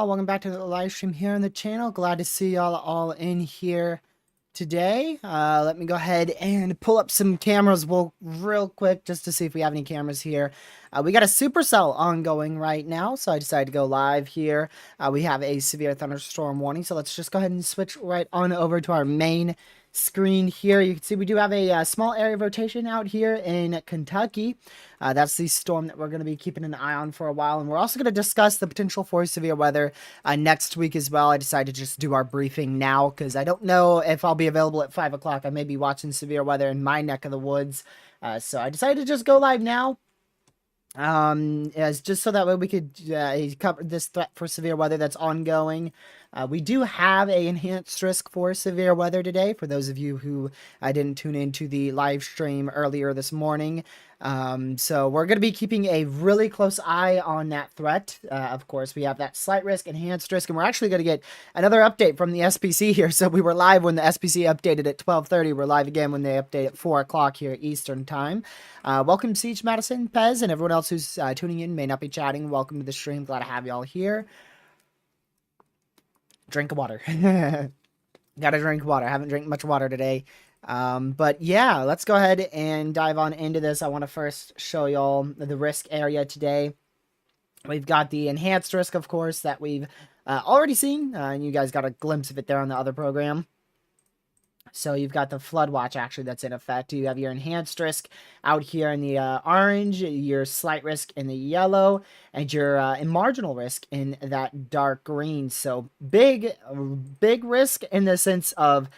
y'all? Welcome back to the live stream here on the channel. Glad to see y'all all in here today. Let me go ahead and pull up some cameras real quick just to see if we have any cameras here. We got a supercell ongoing right now, so I decided to go live here. We have a severe thunderstorm warning, so let's just go ahead and switch right on over to our main screen here. You can see we do have a small area of rotation out here in Kentucky. That's the storm that we're going to be keeping an eye on for a while, and we're also going to discuss the potential for severe weather next week as well. I decided to just do our briefing now because I don't know if I'll be available at 5 o'clock. I may be watching severe weather in my neck of the woods, so I decided to just go live now. As just so that way we could cover this threat for severe weather that's ongoing. We do have a enhanced risk for severe weather today, for those of you who didn't tune into the live stream earlier this morning. So we're going to be keeping a really close eye on that threat. Of course, we have that slight risk, enhanced risk, and we're actually going to get another update from the SPC here. So we were live when the SPC updated at 12:30. We're live again when they update at 4 o'clock here Eastern time. Welcome, Siege Madison, Pez, and everyone else who's tuning in, may not be chatting. Welcome to the stream. Glad to have y'all here. Drink of water. Gotta drink water. I haven't drank much water today. But yeah, let's go ahead and dive on into this. I want to first show y'all the risk area today. We've got the enhanced risk, of course, that we've already seen, and you guys got a glimpse of it there on the other program. So you've got the flood watch actually that's in effect. You have your enhanced risk out here in the orange, your slight risk in the yellow, and your marginal risk in that dark green. So big risk in the sense of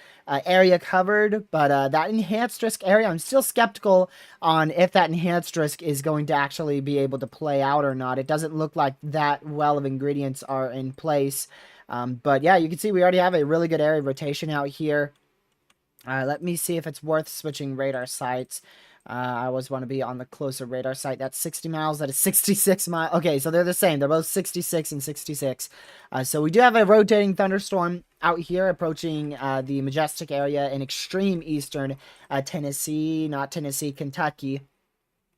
area covered, but that enhanced risk area, I'm still skeptical on if that enhanced risk is going to actually be able to play out or not. It doesn't look like that well of ingredients are in place. But yeah, you can see we already have a really good area of rotation out here. Let me see if it's worth switching radar sites. I always want to be on the closer radar site. That's 60 miles. That is 66 miles. Okay, so they're the same. They're both 66 and 66. So we do have a rotating thunderstorm out here approaching the Majestic area in extreme eastern Tennessee, not Tennessee, Kentucky.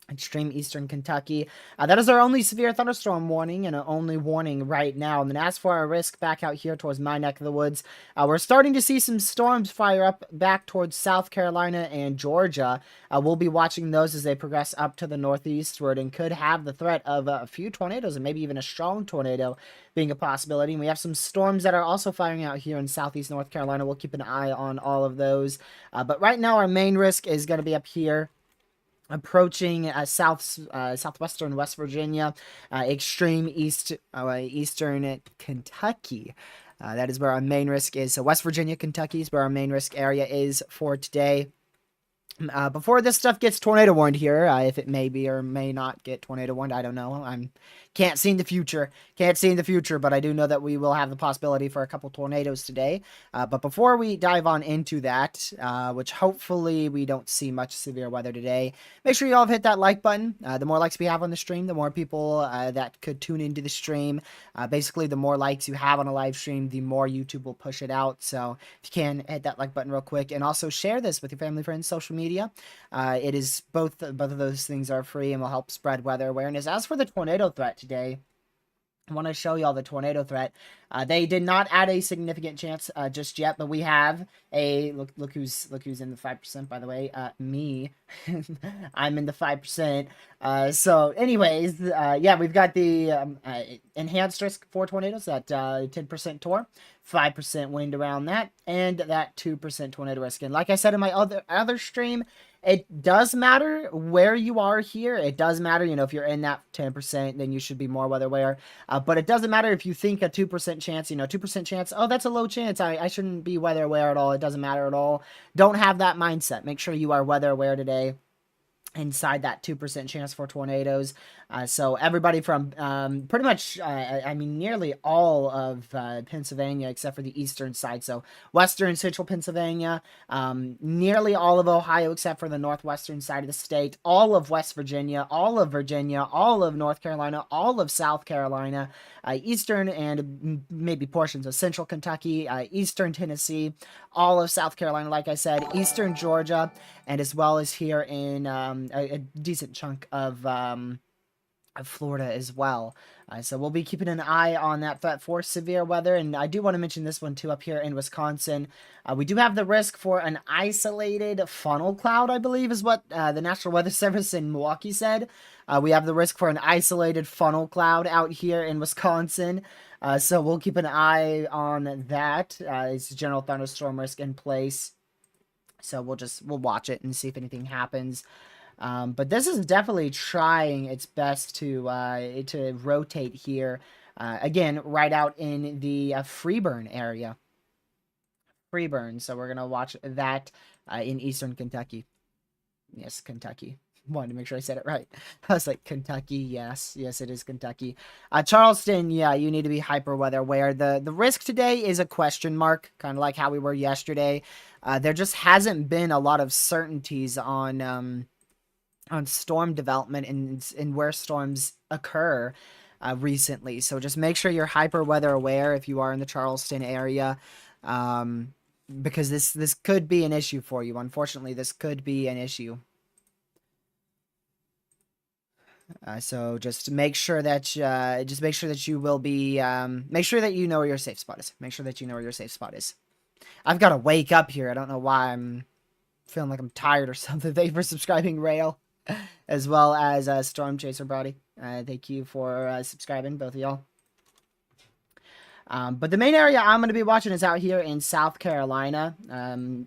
Extreme eastern Kentucky. That is our only severe thunderstorm warning and our only warning right now. And then as for our risk back out here towards my neck of the woods, we're starting to see some storms fire up back towards South Carolina and Georgia. We'll be watching those as they progress up to the northeastward and could have the threat of a few tornadoes and maybe even a strong tornado being a possibility. And we have some storms that are also firing out here in southeast North Carolina. We'll keep an eye on all of those. But right now our main risk is going to be up here, approaching southwestern West Virginia, extreme eastern Kentucky. That is where our main risk is. So West Virginia, Kentucky is where our main risk area is for today. Before this stuff gets tornado warned here, if it may be or may not get tornado warned, I don't know. Can't see in the future. Can't see in the future, but I do know that we will have the possibility for a couple tornadoes today. But before we dive on into that, which hopefully we don't see much severe weather today, make sure you all have hit that like button. The more likes we have on the stream, the more people that could tune into the stream. Basically, the more likes you have on a live stream, the more YouTube will push it out. So if you can, hit that like button real quick, and also share this with your family, friends, social media. It is both of those things are free and will help spread weather awareness. As for the tornado threat today, I want to show y'all the tornado threat. They did not add a significant chance just yet, but we have a look who's in the 5%, by the way. Me. I'm in the 5%. So anyways, yeah, we've got the enhanced risk for tornadoes, that 10% torr, 5% wind around that, and that 2% tornado risk. And like I said in my other stream, it does matter where you are here. It does matter, if you're in that 10%, then you should be more weather aware. But it doesn't matter if you think a 2% chance, 2% chance, oh, that's a low chance, I shouldn't be weather aware at all. It doesn't matter at all. Don't have that mindset. Make sure you are weather aware today, inside that 2% chance for tornadoes. So everybody from pretty much, nearly all of Pennsylvania except for the eastern side. So western, central Pennsylvania, nearly all of Ohio except for the northwestern side of the state, all of West Virginia, all of North Carolina, all of South Carolina, eastern and maybe portions of central Kentucky, eastern Tennessee, all of South Carolina, like I said, eastern Georgia, and as well as here in a decent chunk of Florida as well. So we'll be keeping an eye on that threat for severe weather. And I do want to mention this one too up here in Wisconsin. We do have the risk for an isolated funnel cloud, I believe is what the National Weather Service in Milwaukee said. We have the risk for an isolated funnel cloud out here in Wisconsin. So we'll keep an eye on that. It's a general thunderstorm risk in place. So we'll watch it and see if anything happens. But this is definitely trying its best to rotate here. Again, right out in the Freeburn area. Freeburn. So we're gonna watch that in Eastern Kentucky. Yes, Kentucky. Wanted to make sure I said it right. I was like, Kentucky, yes. Yes, it is Kentucky. Charleston, yeah, you need to be hyper weather aware. The risk today is a question mark, kind of like how we were yesterday. There just hasn't been a lot of certainties on storm development and where storms occur recently. So just make sure you're hyper weather aware if you are in the Charleston area, because this could be an issue for you. Unfortunately, this could be an issue. So just make sure that you will be make sure that you know where your safe spot is. Make sure that you know where your safe spot is. I've got to wake up here. I don't know why I'm feeling like I'm tired or something. Thank you for subscribing, Rail, as well as Storm Chaser Brody. Thank you for subscribing, both of y'all. But the main area I'm going to be watching is out here in South Carolina,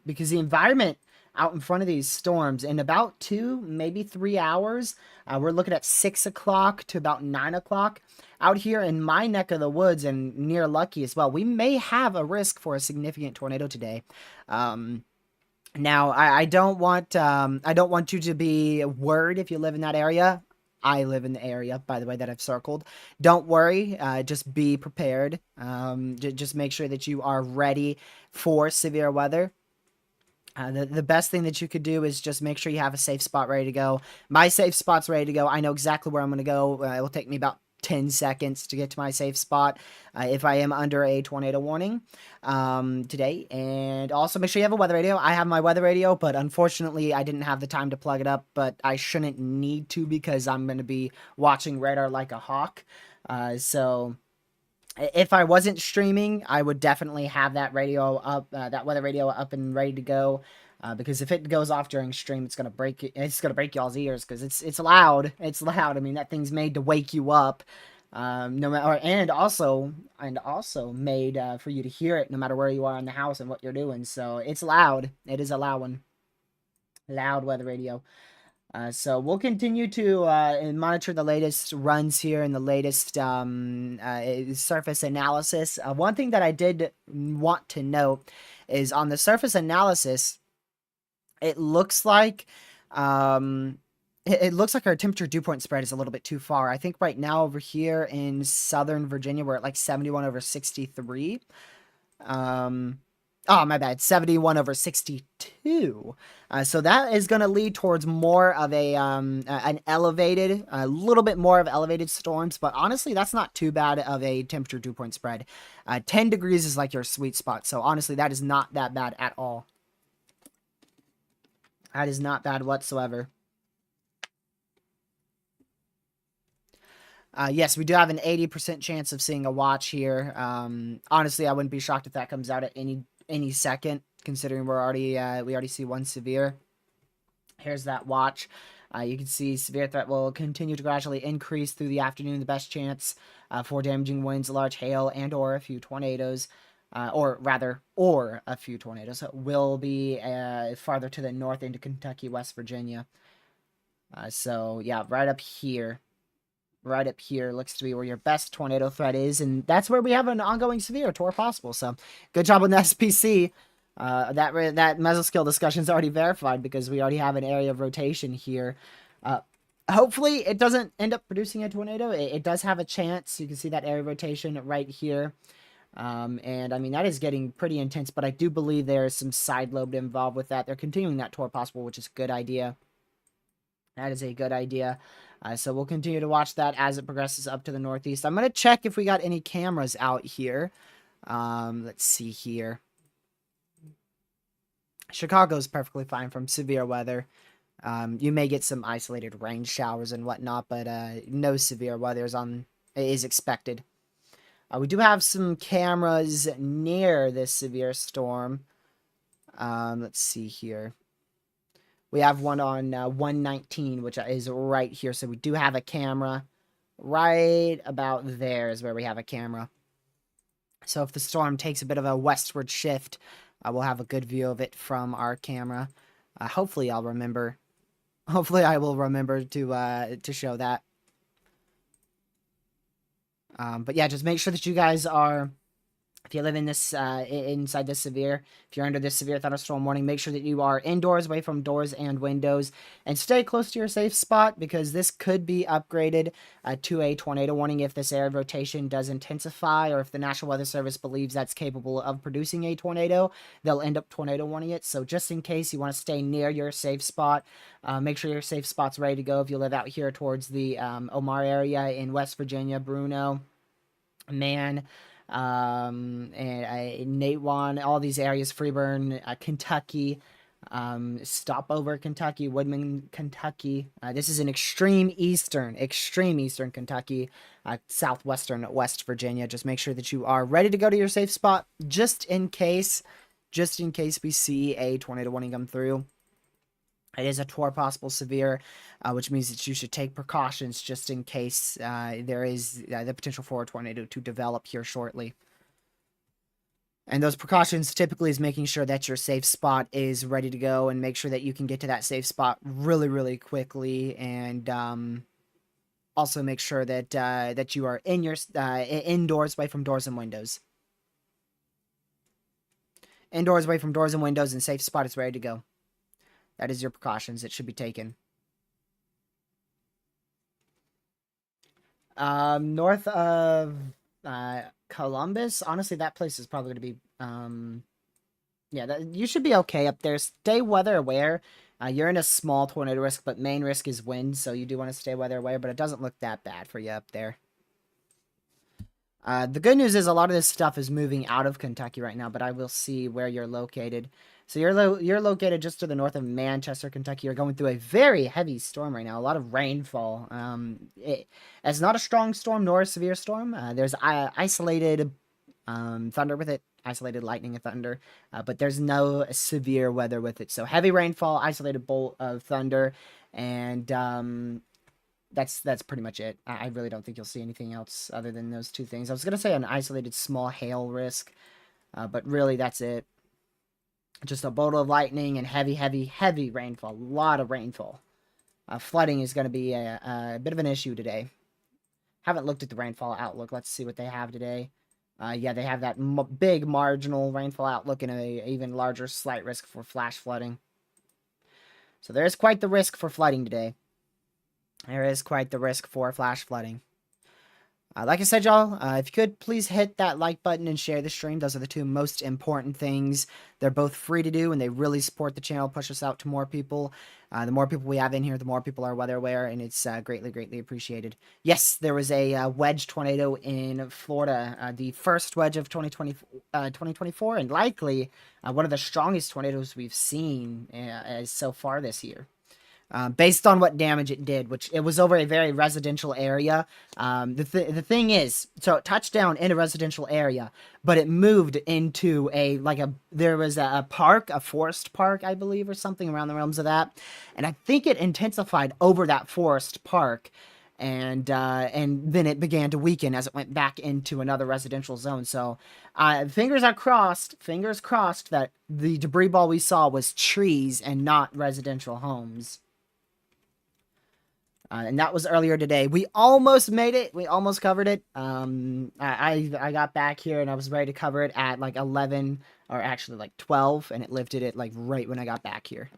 because the environment out in front of these storms in about 2, maybe 3 hours, we're looking at 6 o'clock to about 9 o'clock. Out here in my neck of the woods and near Lucky as well, we may have a risk for a significant tornado today. Now, I don't want you to be worried if you live in that area. I live in the area, by the way, that I've circled. Don't worry. Just be prepared. Just make sure that you are ready for severe weather. The best thing that you could do is just make sure you have a safe spot ready to go. My safe spot's ready to go. I know exactly where I'm going to go. It will take me about 10 seconds to get to my safe spot if I am under a tornado warning today. And also make sure you have a weather radio. I have my weather radio, but unfortunately I didn't have the time to plug it up, but I shouldn't need to because I'm going to be watching radar like a hawk. So if I wasn't streaming, I would definitely have that radio up, that weather radio up and ready to go. Because if it goes off during stream, it's gonna break y'all's ears because it's loud. It's loud. I mean, that thing's made to wake you up, no matter, and also made for you to hear it no matter where you are in the house and what you're doing. So it's loud. It is a loud one. Loud weather radio. So we'll continue to monitor the latest runs here and the latest surface analysis. One thing that I did want to note is on the surface analysis, it looks like it looks like our temperature dew point spread is a little bit too far. I think right now over here in Southern Virginia, we're at like 71/63. Oh, my bad. 71/62. So that is going to lead towards more of an elevated, a little bit more of elevated storms. But honestly, that's not too bad of a temperature dew point spread. 10 degrees is like your sweet spot. So honestly, that is not that bad at all. That is not bad whatsoever. Yes, we do have an 80% chance of seeing a watch here. Honestly, I wouldn't be shocked if that comes out at any second, considering we already see one severe. Here's that watch. You can see severe threat will continue to gradually increase through the afternoon. The best chance for damaging winds, large hail, and or a few tornadoes. Or a few tornadoes will be farther to the north into Kentucky, West Virginia. So yeah, right up here looks to be where your best tornado threat is, and that's where we have an ongoing severe tor possible. So good job on the SPC. That mesoscale discussion is already verified because we already have an area of rotation here. Hopefully it doesn't end up producing a tornado. It does have a chance. You can see that area of rotation right here. And I mean, that is getting pretty intense, but I do believe there is some side lobe involved with that. They're continuing that tor possible, which is a good idea. That is a good idea. So we'll continue to watch that as it progresses up to the northeast. I'm going to check if we got any cameras out here. Let's see here. Chicago's perfectly fine from severe weather. You may get some isolated rain showers and whatnot, but no severe weather is expected. We do have some cameras near this severe storm. Let's see here. We have one on 119, which is right here. So we do have a camera. Right about there is where we have a camera. So if the storm takes a bit of a westward shift, we'll have a good view of it from our camera. Hopefully I'll remember. Hopefully I will remember to show that. But yeah, just make sure that you guys are, if you live in this inside this severe, if you're under this severe thunderstorm warning, make sure that you are indoors, away from doors and windows, and stay close to your safe spot, because this could be upgraded to a tornado warning if this area of rotation does intensify, or if the National Weather Service believes that's capable of producing a tornado, they'll end up tornado warning it. So just in case, you want to stay near your safe spot. Make sure your safe spot's ready to go if you live out here towards the Omar area in West Virginia, Bruno, Man, and Natewan, all these areas, Freeburn, Kentucky, Stopover, Kentucky, Woodman, Kentucky. This is an extreme eastern Kentucky, southwestern West Virginia. Just make sure that you are ready to go to your safe spot, just in case we see a tornado warning come through. It is a TOR possible severe, which means that you should take precautions just in case there is the potential for a tornado to develop here shortly. And those precautions typically is making sure that your safe spot is ready to go, and make sure that you can get to that safe spot really, really quickly. And also make sure that that you are in your indoors, away from doors and windows. Indoors, away from doors and windows, and safe spot is ready to go. That is your precautions that should be taken. North of Columbus, honestly, that place is probably going to be, yeah, you should be okay up there. Stay weather aware. You're in a small tornado risk, but main risk is wind, so you do want to stay weather aware, but it doesn't look that bad for you up there. The good news is a lot of this stuff is moving out of Kentucky right now, but I will see where you're located. So you're located just to the north of Manchester, Kentucky. You're going through a very heavy storm right now. A lot of rainfall. It's not a strong storm nor a severe storm. There's isolated thunder with it, isolated lightning and thunder, but there's no severe weather with it. So heavy rainfall, isolated bolt of thunder, and that's pretty much it. I really don't think you'll see anything else other than those two things. I was gonna say an isolated small hail risk, but really that's it. Just a bolt of lightning and heavy rainfall. A lot of rainfall. Flooding is going to be a bit of an issue today. Haven't looked at the rainfall outlook. Let's see what they have today. Yeah, they have that big marginal rainfall outlook and a even larger slight risk for flash flooding. So there is quite the risk for flooding today. There is quite the risk for flash flooding. Like I said, y'all, if you could please hit that like button and share the stream. Those are the two most important things. They're both free to do, and they really support the channel, push us out to more people. The more people we have in here, the more people are weather aware, and it's greatly appreciated. Yes, there was a wedge tornado in Florida, the first wedge of 2024, and likely one of the strongest tornadoes we've seen so far this year. Based on what damage it did, which it was over a very residential area. The thing is, so it touched down in a residential area, but it moved into there was a park, a forest park, I believe, or something around the realms of that. And I think it intensified over that forest park. And then it began to weaken as it went back into another residential zone. So fingers crossed that the debris ball we saw was trees and not residential homes. And that was earlier today. We almost made it. We almost covered it. I got back here and I was ready to cover it at like 11, or actually like 12, and it lifted it like right when I got back here.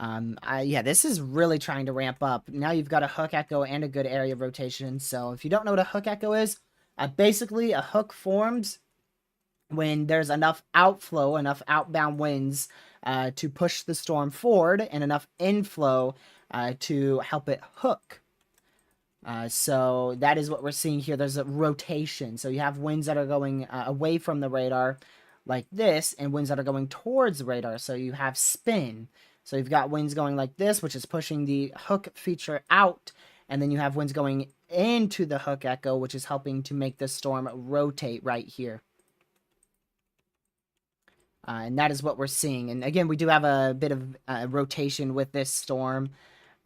Yeah, this is really trying to ramp up. Now you've got a hook echo and a good area of rotation. So if you don't know what a hook echo is, basically a hook forms when there's enough outflow, enough outbound winds to push the storm forward, and enough inflow to help it hook. So that is what we're seeing here. There's a rotation. So you have winds that are going away from the radar, like this, and winds that are going towards the radar. So you have spin. So you've got winds going like this, which is pushing the hook feature out, and then you have winds going into the hook echo, which is helping to make the storm rotate right here. And that is what we're seeing. And again, we do have a bit of rotation with this storm.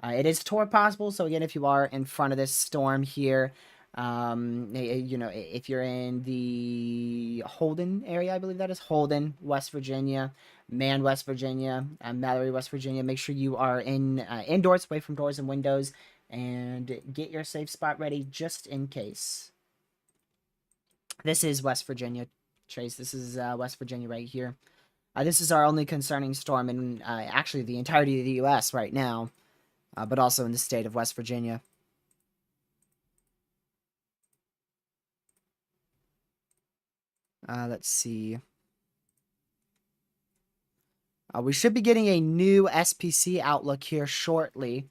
It is torque possible, so again, if you are in front of this storm here, you know, if you're in the Holden area, I believe that is Holden, West Virginia, Man, West Virginia, Mallory, West Virginia, make sure you are indoors, away from doors and windows, and get your safe spot ready just in case. This is West Virginia, Chase. This is West Virginia right here. This is our only concerning storm in actually the entirety of the U.S. right now. But also in the state of West Virginia. Let's see. We should be getting a new SPC outlook here shortly,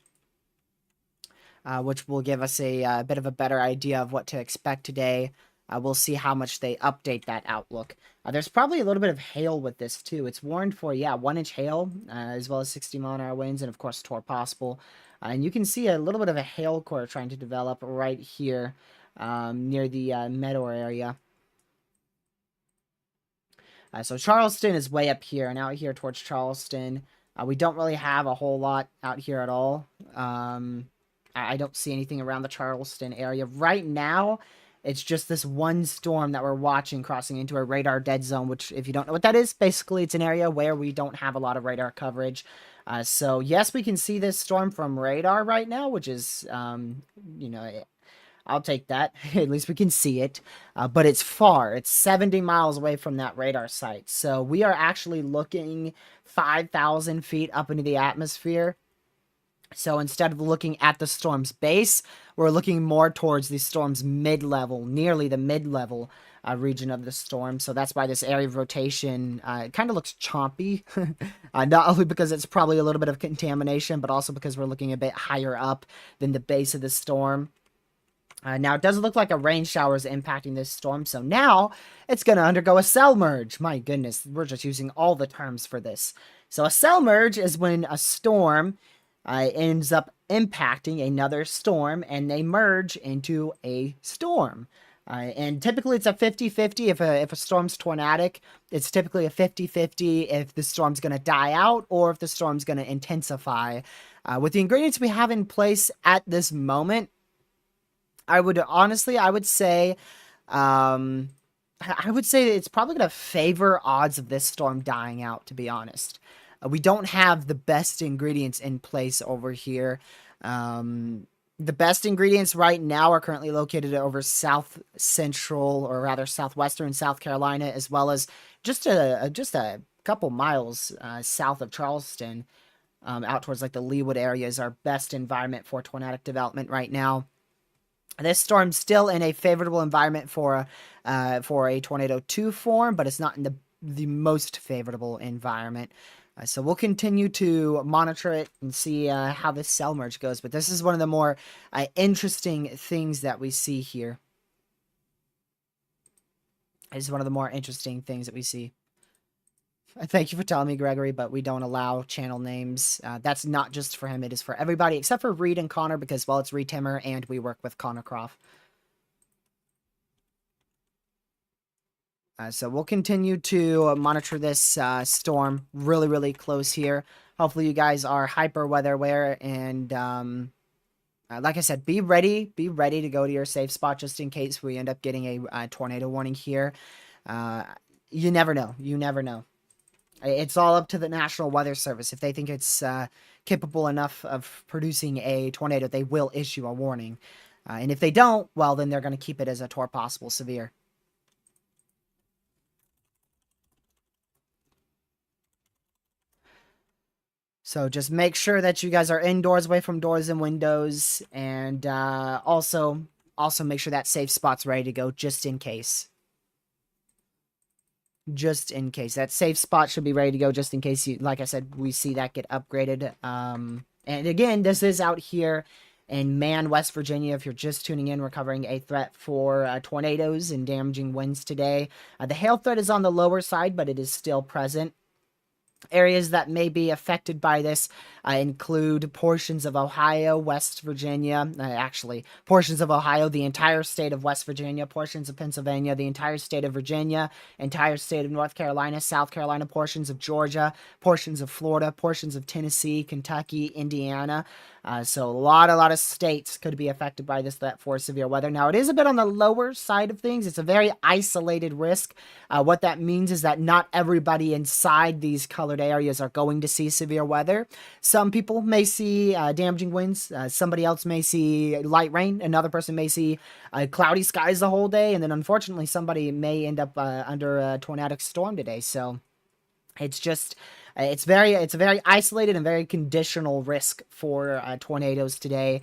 which will give us a bit of a better idea of what to expect today. We'll see how much they update that outlook. There's probably a little bit of hail with this too. It's warned for, 1-inch hail, as well as 60-mile-an-hour winds, and of course, torque possible. And you can see a little bit of a hail core trying to develop right here near the Meadow area. So Charleston is way up here, and out here towards Charleston, we don't really have a whole lot out here at all. I don't see anything around the Charleston area. Right now, it's just this one storm that we're watching crossing into a radar dead zone, which, if you don't know what that is, basically it's an area where we don't have a lot of radar coverage. So, yes, we can see this storm from radar right now, which is, you know, I'll take that. At least we can see it. But it's far. It's 70 miles away from that radar site. So, we are actually looking 5,000 feet up into the atmosphere. So instead of looking at the storm's base, we're looking more towards the storm's mid-level, nearly the mid-level region of the storm. So that's why this area of rotation kind of looks chompy. Not only because it's probably a little bit of contamination, but also because we're looking a bit higher up than the base of the storm. Now, it doesn't look like a rain shower is impacting this storm, so now it's going to undergo a cell merge. My goodness, we're just using all the terms for this. So a cell merge is when a storm ends up impacting another storm, and they merge into a storm. And typically it's a 50-50. If a storm's tornadic, it's typically a 50-50 if the storm's going to die out or if the storm's going to intensify. With the ingredients we have in place at this moment, I would say it's probably going to favor odds of this storm dying out, to be honest. We don't have the best ingredients in place over here. The best ingredients right now are currently located over south central, or rather southwestern South Carolina, as well as just a couple miles south of Charleston, out towards like the Leawood area is our best environment for tornadic development right now. This storm's still in a favorable environment for a tornado 2 form, but it's not in the most favorable environment. So we'll continue to monitor it and see how this cell merge goes. But this is one of the more interesting things that we see here. This is one of the more interesting things that we see. Thank you for telling me, Gregory, but we don't allow channel names. That's not just for him. It is for everybody except for Reed and Connor because, well, it's Reed Timmer and we work with Connor Croft. So we'll continue to monitor this storm really, really close here. Hopefully you guys are hyper weather aware and like I said, be ready to go to your safe spot just in case we end up getting a tornado warning here. You never know. You never know. It's all up to the National Weather Service. If they think it's capable enough of producing a tornado, they will issue a warning. And if they don't, well, then they're going to keep it as a torque possible severe. So just make sure that you guys are indoors, away from doors and windows, and also make sure that safe spot's ready to go just in case. Just in case. That safe spot should be ready to go just in case, like I said, we see that get upgraded. And again, this is out here In Man, West Virginia, if you're just tuning in, we're covering a threat for tornadoes and damaging winds today. The hail threat is on the lower side, but it is still present. Areas that may be affected by this include portions of Ohio, West Virginia, actually, portions of Ohio, the entire state of West Virginia, portions of Pennsylvania, the entire state of Virginia, entire state of North Carolina, South Carolina, portions of Georgia, portions of Florida, portions of Tennessee, Kentucky, Indiana. So a lot of states could be affected by this threat for severe weather. Now, it is a bit on the lower side of things. It's a very isolated risk. What that means is that not everybody inside these colored areas are going to see severe weather. Some people may see damaging winds. Somebody else may see light rain. Another person may see cloudy skies the whole day. And then, unfortunately, somebody may end up under a tornadic storm today. So it's just it's a very isolated and very conditional risk for tornadoes today.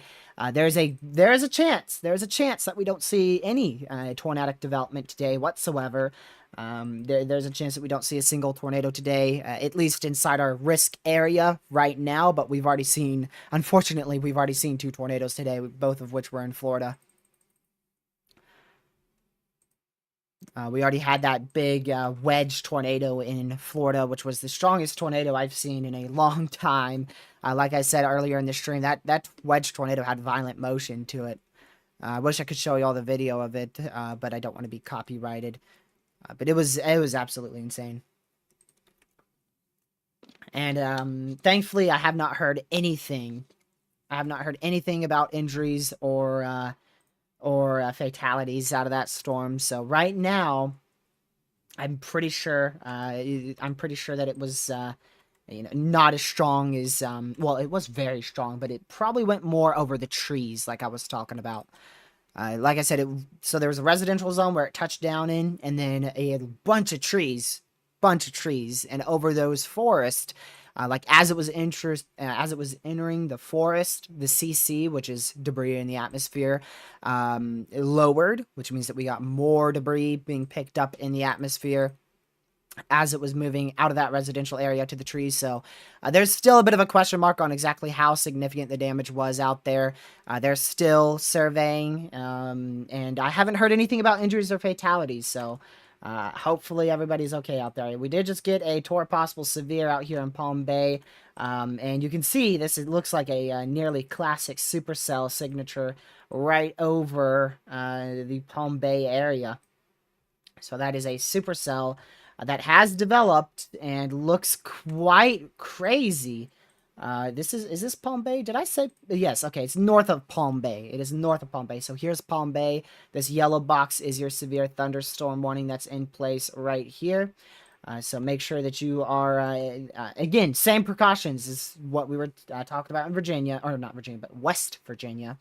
There's a chance that we don't see any tornadic development today whatsoever. There's a chance that we don't see a single tornado today, at least inside our risk area right now. But unfortunately, we've already seen 2 tornadoes today, both of which were in Florida. We already had that big wedge tornado in Florida, which was the strongest tornado I've seen in a long time. Like I said earlier in the stream, that wedge tornado had violent motion to it. I wish I could show you all the video of it, but I don't want to be copyrighted. But it was absolutely insane. And thankfully, I have not heard anything. I have not heard anything about injuries or fatalities out of that storm. So right now, I'm pretty sure that it was not as strong as well, it was very strong, but it probably went more over the trees, like I was talking about. Like I said, so there was a residential zone where it touched down in, and then a bunch of trees, and over those forests. Like as it was entering the forest, the CC, which is debris in the atmosphere, it lowered, which means that we got more debris being picked up in the atmosphere as it was moving out of that residential area to the trees. So there's still a bit of a question mark on exactly how significant the damage was out there. They're still surveying, and I haven't heard anything about injuries or fatalities. So hopefully everybody's okay out there. We did just get a Tor Possible Severe out here in Palm Bay. And you can see it looks like a nearly classic supercell signature right over the Palm Bay area. So that is a supercell that has developed and looks quite crazy. Is this Palm Bay? Did I say? Yes, okay, it's north of Palm Bay. It is north of Palm Bay. So here's Palm Bay. This yellow box is your severe thunderstorm warning that's in place right here. So make sure that you are, again, same precautions as what we were talking about in Virginia, or not Virginia, but West Virginia.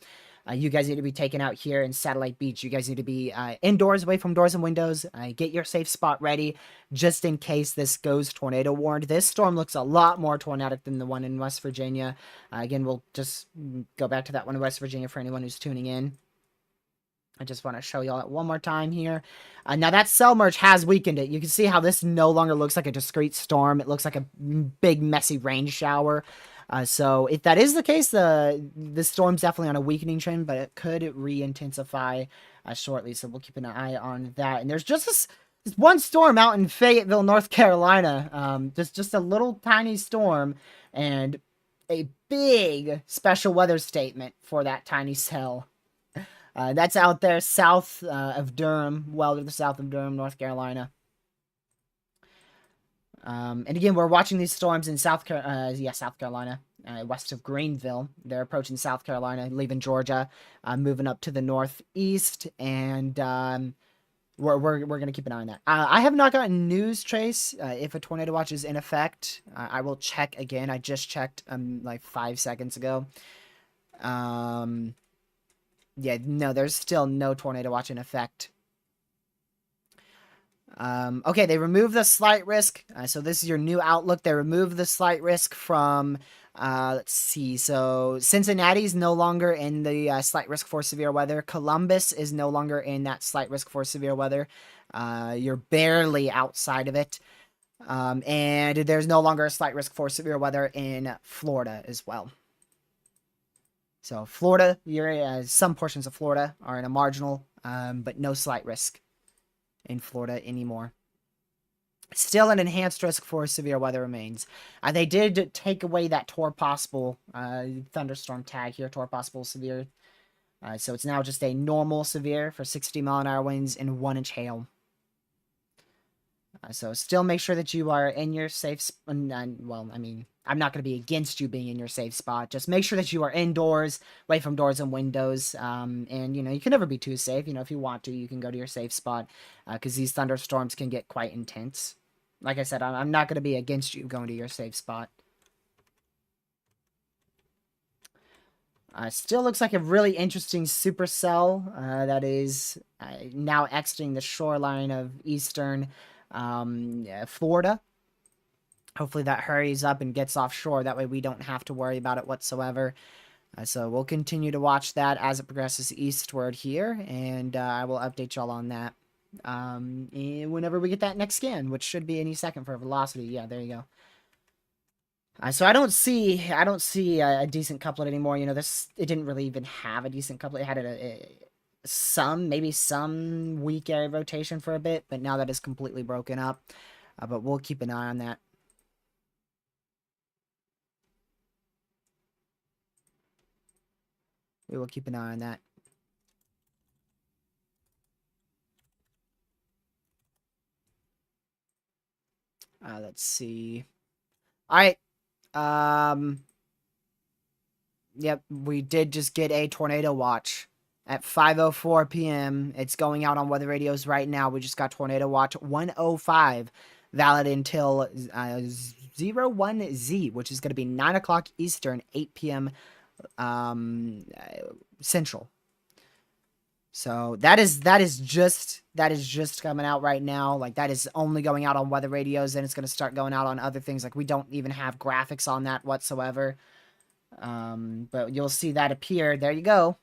You guys need to be taken out here in Satellite Beach. You guys need to be indoors, away from doors and windows. Get your safe spot ready, just in case this goes tornado warned. This storm looks a lot more tornadic than the one in West Virginia. Again, we'll just go back to that one in West Virginia for anyone who's tuning in. I just want to show y'all that one more time here. Now, that cell merge has weakened it. You can see how this no longer looks like a discrete storm. It looks like a big, messy rain shower. So if that is the case, the storm's definitely on a weakening trend, but it could re-intensify shortly. So we'll keep an eye on that. And there's just this one storm out in Fayetteville, North Carolina. Just a little tiny storm and a big special weather statement for that tiny cell. That's out there south of Durham, well to the south of Durham, North Carolina. And again, we're watching these storms in South Carolina, west of Greenville. They're approaching South Carolina, leaving Georgia, moving up to the northeast, and we're gonna keep an eye on that. I have not gotten news, Trace, if a tornado watch is in effect. I will check again. I just checked like 5 seconds ago. Yeah, no, there's still no tornado watch in effect. Okay, they removed the slight risk. So this is your new outlook. They removed the slight risk from, let's see. So Cincinnati's no longer in the slight risk for severe weather. Columbus is no longer in that slight risk for severe weather. You're barely outside of it. And there's no longer a slight risk for severe weather in Florida as well. So Florida, some portions of Florida are in a marginal, but no slight risk in Florida anymore. Still an enhanced risk for severe weather remains. They did take away that Tor possible thunderstorm tag here, Tor possible severe. So it's now just a normal severe for 60-mile-an-hour winds and 1-inch hail. So still make sure that you are in your safe. Well, I mean, I'm not going to be against you being in your safe spot. Just make sure that you are indoors, away from doors and windows. And you can never be too safe. If you want to, you can go to your safe spot because these thunderstorms can get quite intense. Like I said, I'm not going to be against you going to your safe spot. Still looks like a really interesting supercell that is now exiting the shoreline of eastern Florida. Hopefully that hurries up and gets offshore. That way we don't have to worry about it whatsoever. So we'll continue to watch that as it progresses eastward here, and I will update y'all on that whenever we get that next scan, which should be any second for velocity. Yeah, there you go. So I don't see a decent couplet anymore. It didn't really even have a decent couplet. It had maybe some weak area rotation for a bit, but now that is completely broken up. But we'll keep an eye on that. We will keep an eye on that. Let's see. All right. Yep, we did just get a tornado watch at 5:04 p.m. It's going out on weather radios right now. We just got tornado watch 105, valid until 01Z, which is going to be 9 o'clock Eastern, 8 p.m. Central. So that is just coming out right now. Like, that is only going out on weather radios, and it's going to start going out on other things. Like, we don't even have graphics on that whatsoever. But you'll see that appear. There you go.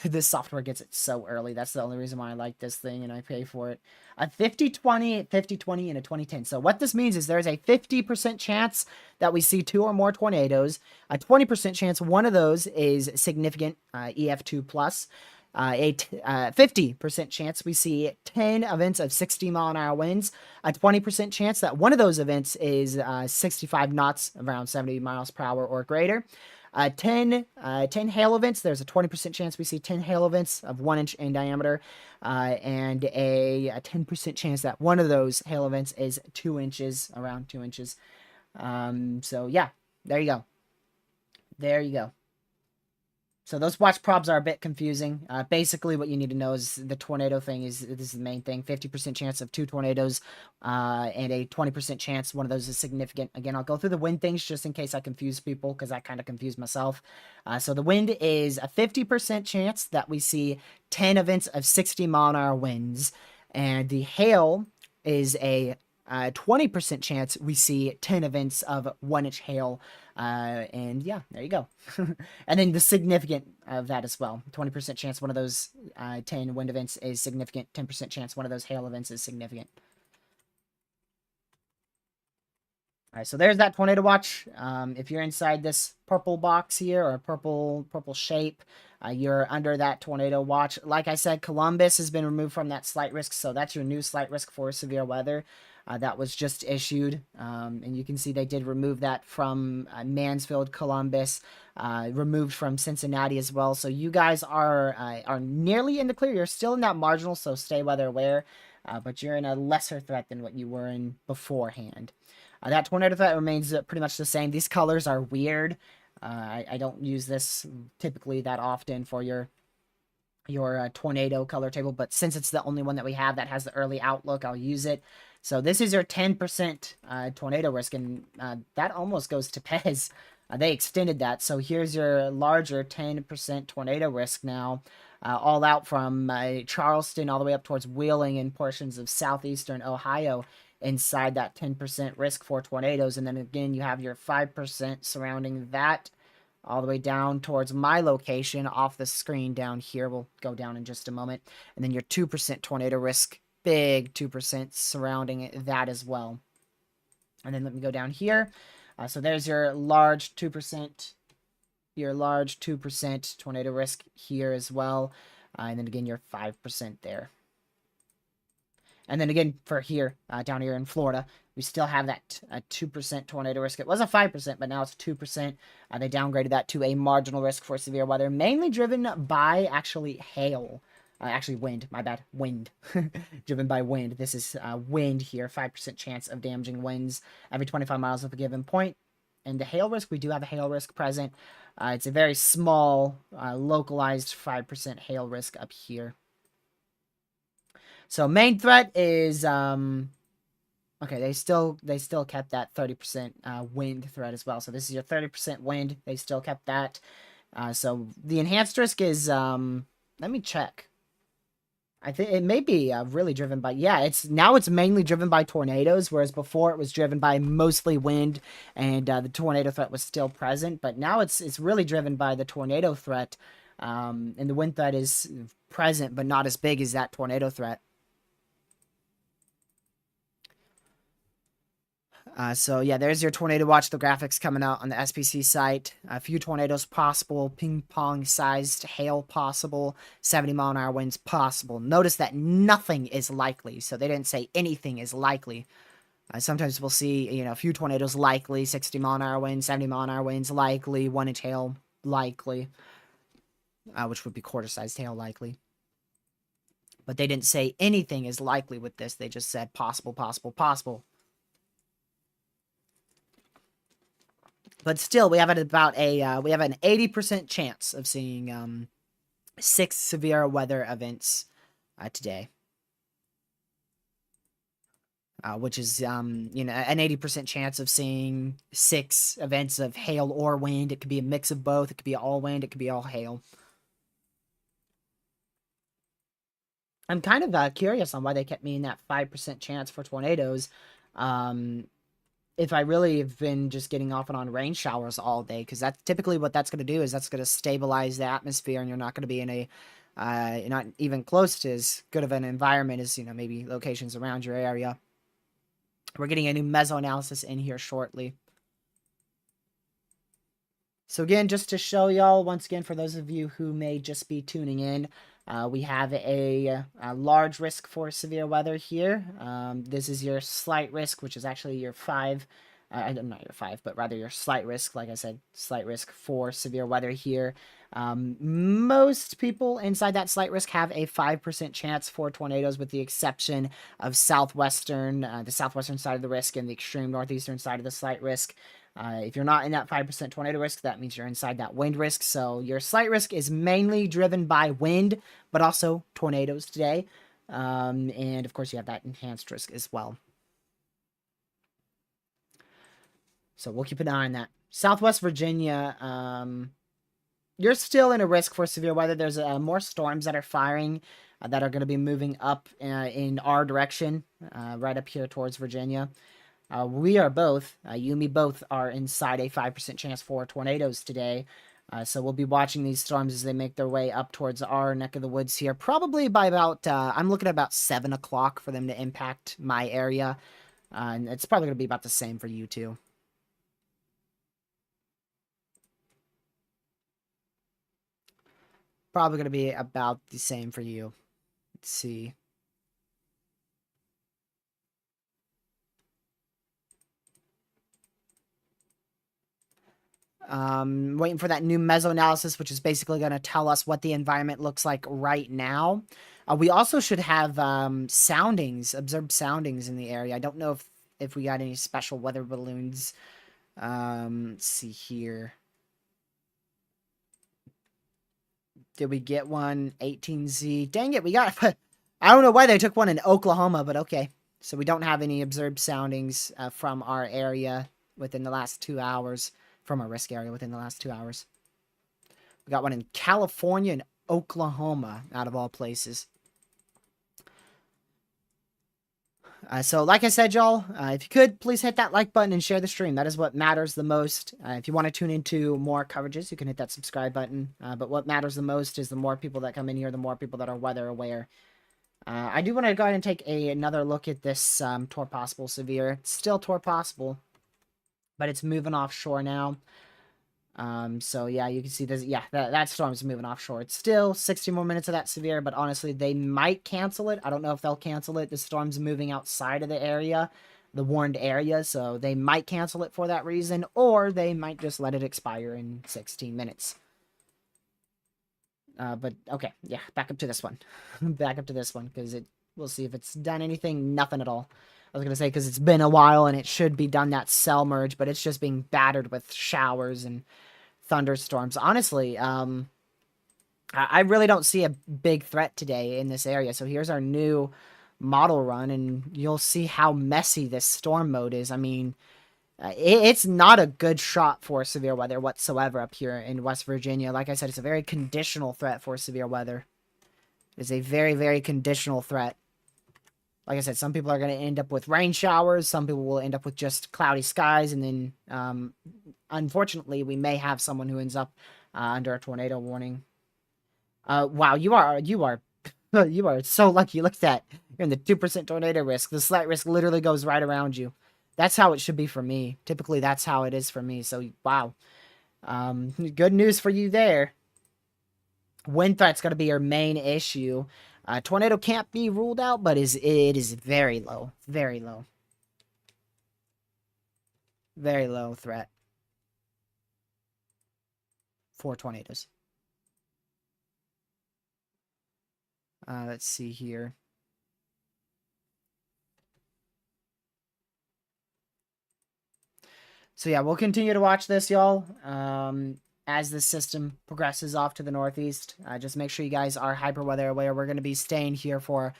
This software gets it so early. That's the only reason why I like this thing and I pay for it. A 50-20, 50-20, and a 20-10. So what this means is there's a 50% chance that we see 2 or more tornadoes. A 20% chance one of those is significant, EF2 plus. A 50% chance we see 10 events of 60-mile-an-hour winds. A 20% chance that one of those events is 65 knots, around 70 miles per hour or greater. 10 hail events. There's a 20% chance we see 10 hail events of 1 inch in diameter, and a 10% chance that one of those hail events is 2 inches, around 2 inches. So yeah, there you go. There you go. So those watch probs are a bit confusing. Basically, what you need to know is the tornado thing this is the main thing. 50% chance of 2 tornadoes, and a 20% chance one of those is significant. Again, I'll go through the wind things just in case I confuse people, because I kind of confused myself. So the wind is a 50% chance that we see 10 events of 60-mile-an-hour winds, and the hail is a 20% chance we see 10 events of 1 inch hail. And yeah, there you go. And then the significant of that as well. 20% chance one of those 10 wind events is significant. 10% chance one of those hail events is significant. All right, so there's that tornado watch. If you're inside this purple box here, or purple shape, you're under that tornado watch. Like I said, Columbus has been removed from that slight risk, so that's your new slight risk for severe weather. That was just issued, and you can see they did remove that from Mansfield, Columbus, removed from Cincinnati as well. So you guys are nearly in the clear. You're still in that marginal, so stay weather aware, but you're in a lesser threat than what you were in beforehand. That tornado threat remains pretty much the same. These colors are weird. I don't use this typically that often for your tornado color table, but since it's the only one that we have that has the early outlook, I'll use it. So this is your 10% tornado risk, and that almost goes to Pez. They extended that, so here's your larger 10% tornado risk now, all out from Charleston all the way up towards Wheeling and portions of southeastern Ohio inside that 10% risk for tornadoes. And then again, you have your 5% surrounding that all the way down towards my location off the screen down here. We'll go down in just a moment. And then your 2% tornado risk, big 2% surrounding that as well. And then let me go down here. So there's your large 2%. your large 2% tornado risk here as well. And then again, your 5% there. And then again, for here, down here in Florida, we still have that 2% tornado risk. It was a 5%, but now it's 2%. They downgraded that to a marginal risk for severe weather, mainly driven by actually hail. Actually, wind. My bad. Wind. Driven by wind. This is wind here. 5% chance of damaging winds every 25 miles of a given point. And the hail risk, we do have a hail risk present. It's a very small, localized 5% hail risk up here. So main threat is okay, they still kept that 30% wind threat as well. So this is your 30% wind. They still kept that. So the enhanced risk is let me check. I think it may be really driven by, yeah, it's mainly driven by tornadoes, whereas before it was driven by mostly wind, and the tornado threat was still present. But now it's really driven by the tornado threat, and the wind threat is present but not as big as that tornado threat. So yeah, there's your tornado watch. The graphics coming out on the SPC site. A few tornadoes possible. Ping pong sized hail possible. 70-mile-an-hour winds possible. Notice that nothing is likely. So they didn't say anything is likely. Sometimes we'll see, a few tornadoes likely. 60-mile-an-hour winds, 70-mile-an-hour winds likely. 1-inch hail likely. Which would be quarter-sized hail likely. But they didn't say anything is likely with this. They just said possible, possible, possible. But still, we have an 80% chance of seeing 6 severe weather events today, which is an 80% chance of seeing 6 events of hail or wind. It could be a mix of both. It could be all wind. It could be all hail. I'm kind of curious on why they kept me in that 5% chance for tornadoes. If I really have been just getting off and on rain showers all day, because that's typically what that's going to do, is that's going to stabilize the atmosphere, and you're not going to be in a, not even close to as good of an environment as, maybe locations around your area. We're getting a new Mesoanalysis in here shortly. So again, just to show y'all, once again, for those of you who may just be tuning in, we have a large risk for severe weather here. This is your slight risk, which is actually your 5. Not your 5, but rather your slight risk. Like I said, slight risk for severe weather here. Most people inside that slight risk have a 5% chance for tornadoes, with the exception of the southwestern side of the risk and the extreme northeastern side of the slight risk. If you're not in that 5% tornado risk, that means you're inside that wind risk. So your slight risk is mainly driven by wind, but also tornadoes today. And of course, you have that enhanced risk as well. So we'll keep an eye on that. Southwest Virginia, you're still in a risk for severe weather. There's more storms that are firing that are going to be moving up in our direction, right up here towards Virginia. We are both, you and me both, are inside a 5% chance for tornadoes today. So we'll be watching these storms as they make their way up towards our neck of the woods here. Probably by about, I'm looking at about 7 o'clock for them to impact my area. And it's probably going to be about the same for you too. Probably going to be about the same for you. Let's see. Waiting for that new Mesoanalysis, which is basically going to tell us what the environment looks like right now. We also should have observed soundings in the area. I don't know if we got any special weather balloons. Let's see here. Did we get one? 18Z. Dang it, we got... I don't know why they took one in Oklahoma, but okay. So we don't have any observed soundings from our area within the last 2 hours. From our risk area within the last 2 hours. We got one in California and Oklahoma, out of all places. So like I said, y'all, if you could, please hit that like button and share the stream. That is what matters the most. If you want to tune into more coverages, you can hit that subscribe button. But what matters the most is the more people that come in here, the more people that are weather aware. I do want to go ahead and take another look at this Tor Possible Severe. It's still Tor Possible, but it's moving offshore now. So yeah, you can see this. Yeah, that storm's moving offshore. It's still 60 more minutes of that severe, but honestly, they might cancel it. I don't know if they'll cancel it. The storm's moving outside of the area, the warned area, so they might cancel it for that reason, or they might just let it expire in 16 minutes. But okay, yeah, back up to this one. Back up to this one, because we'll see if it's done anything. Nothing at all. I was going to say, because it's been a while and it should be done that cell merge, but it's just being battered with showers and thunderstorms. Honestly, I really don't see a big threat today in this area. So here's our new model run, and you'll see how messy this storm mode is. I mean, it's not a good shot for severe weather whatsoever up here in West Virginia. Like I said, it's a very conditional threat for severe weather. It's a very, very conditional threat. Like I said, some people are going to end up with rain showers. Some people will end up with just cloudy skies. And then, unfortunately, we may have someone who ends up under a tornado warning. Wow, you are you are so lucky. Look at that. You're in the 2% tornado risk. The slight risk literally goes right around you. That's how it should be for me. Typically, that's how it is for me. So, wow. Good news for you there. Wind threat's going to be your main issue. Tornado can't be ruled out, but it is very low. Very low. Very low threat for tornadoes. Let's see here. So yeah, we'll continue to watch this, y'all. As the system progresses off to the northeast, just make sure you guys are hyper weather aware. We're going to be staying here for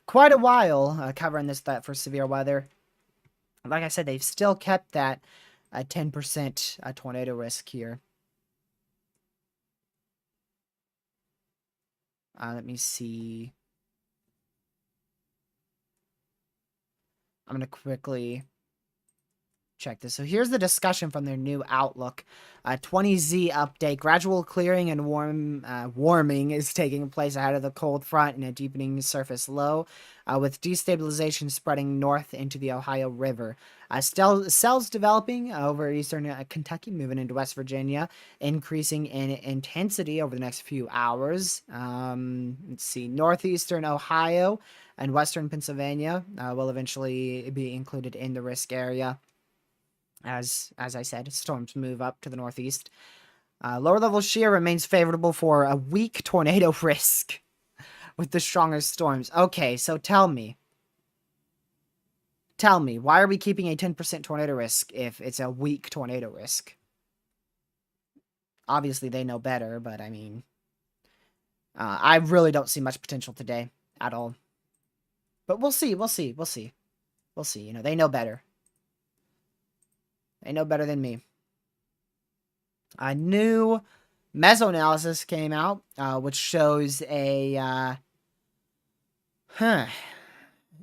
quite a while, covering this threat for severe weather. Like I said, they've still kept that 10% tornado risk here. Let me see. I'm going to quickly check this. So here's the discussion from their new Outlook. 20Z update. Gradual clearing and warming is taking place ahead of the cold front and a deepening surface low, with destabilization spreading north into the Ohio River. Cells developing over eastern Kentucky, moving into West Virginia, increasing in intensity over the next few hours. Let's see. Northeastern Ohio and western Pennsylvania will eventually be included in the risk area. As I said, storms move up to the northeast. Lower level shear remains favorable for a weak tornado risk with the stronger storms. Okay, so tell me, why are we keeping a 10% tornado risk if it's a weak tornado risk? Obviously, they know better, but I mean, I really don't see much potential today at all. But we'll see. You know, they know better. They know better than me. A new Mesoanalysis came out, which shows a,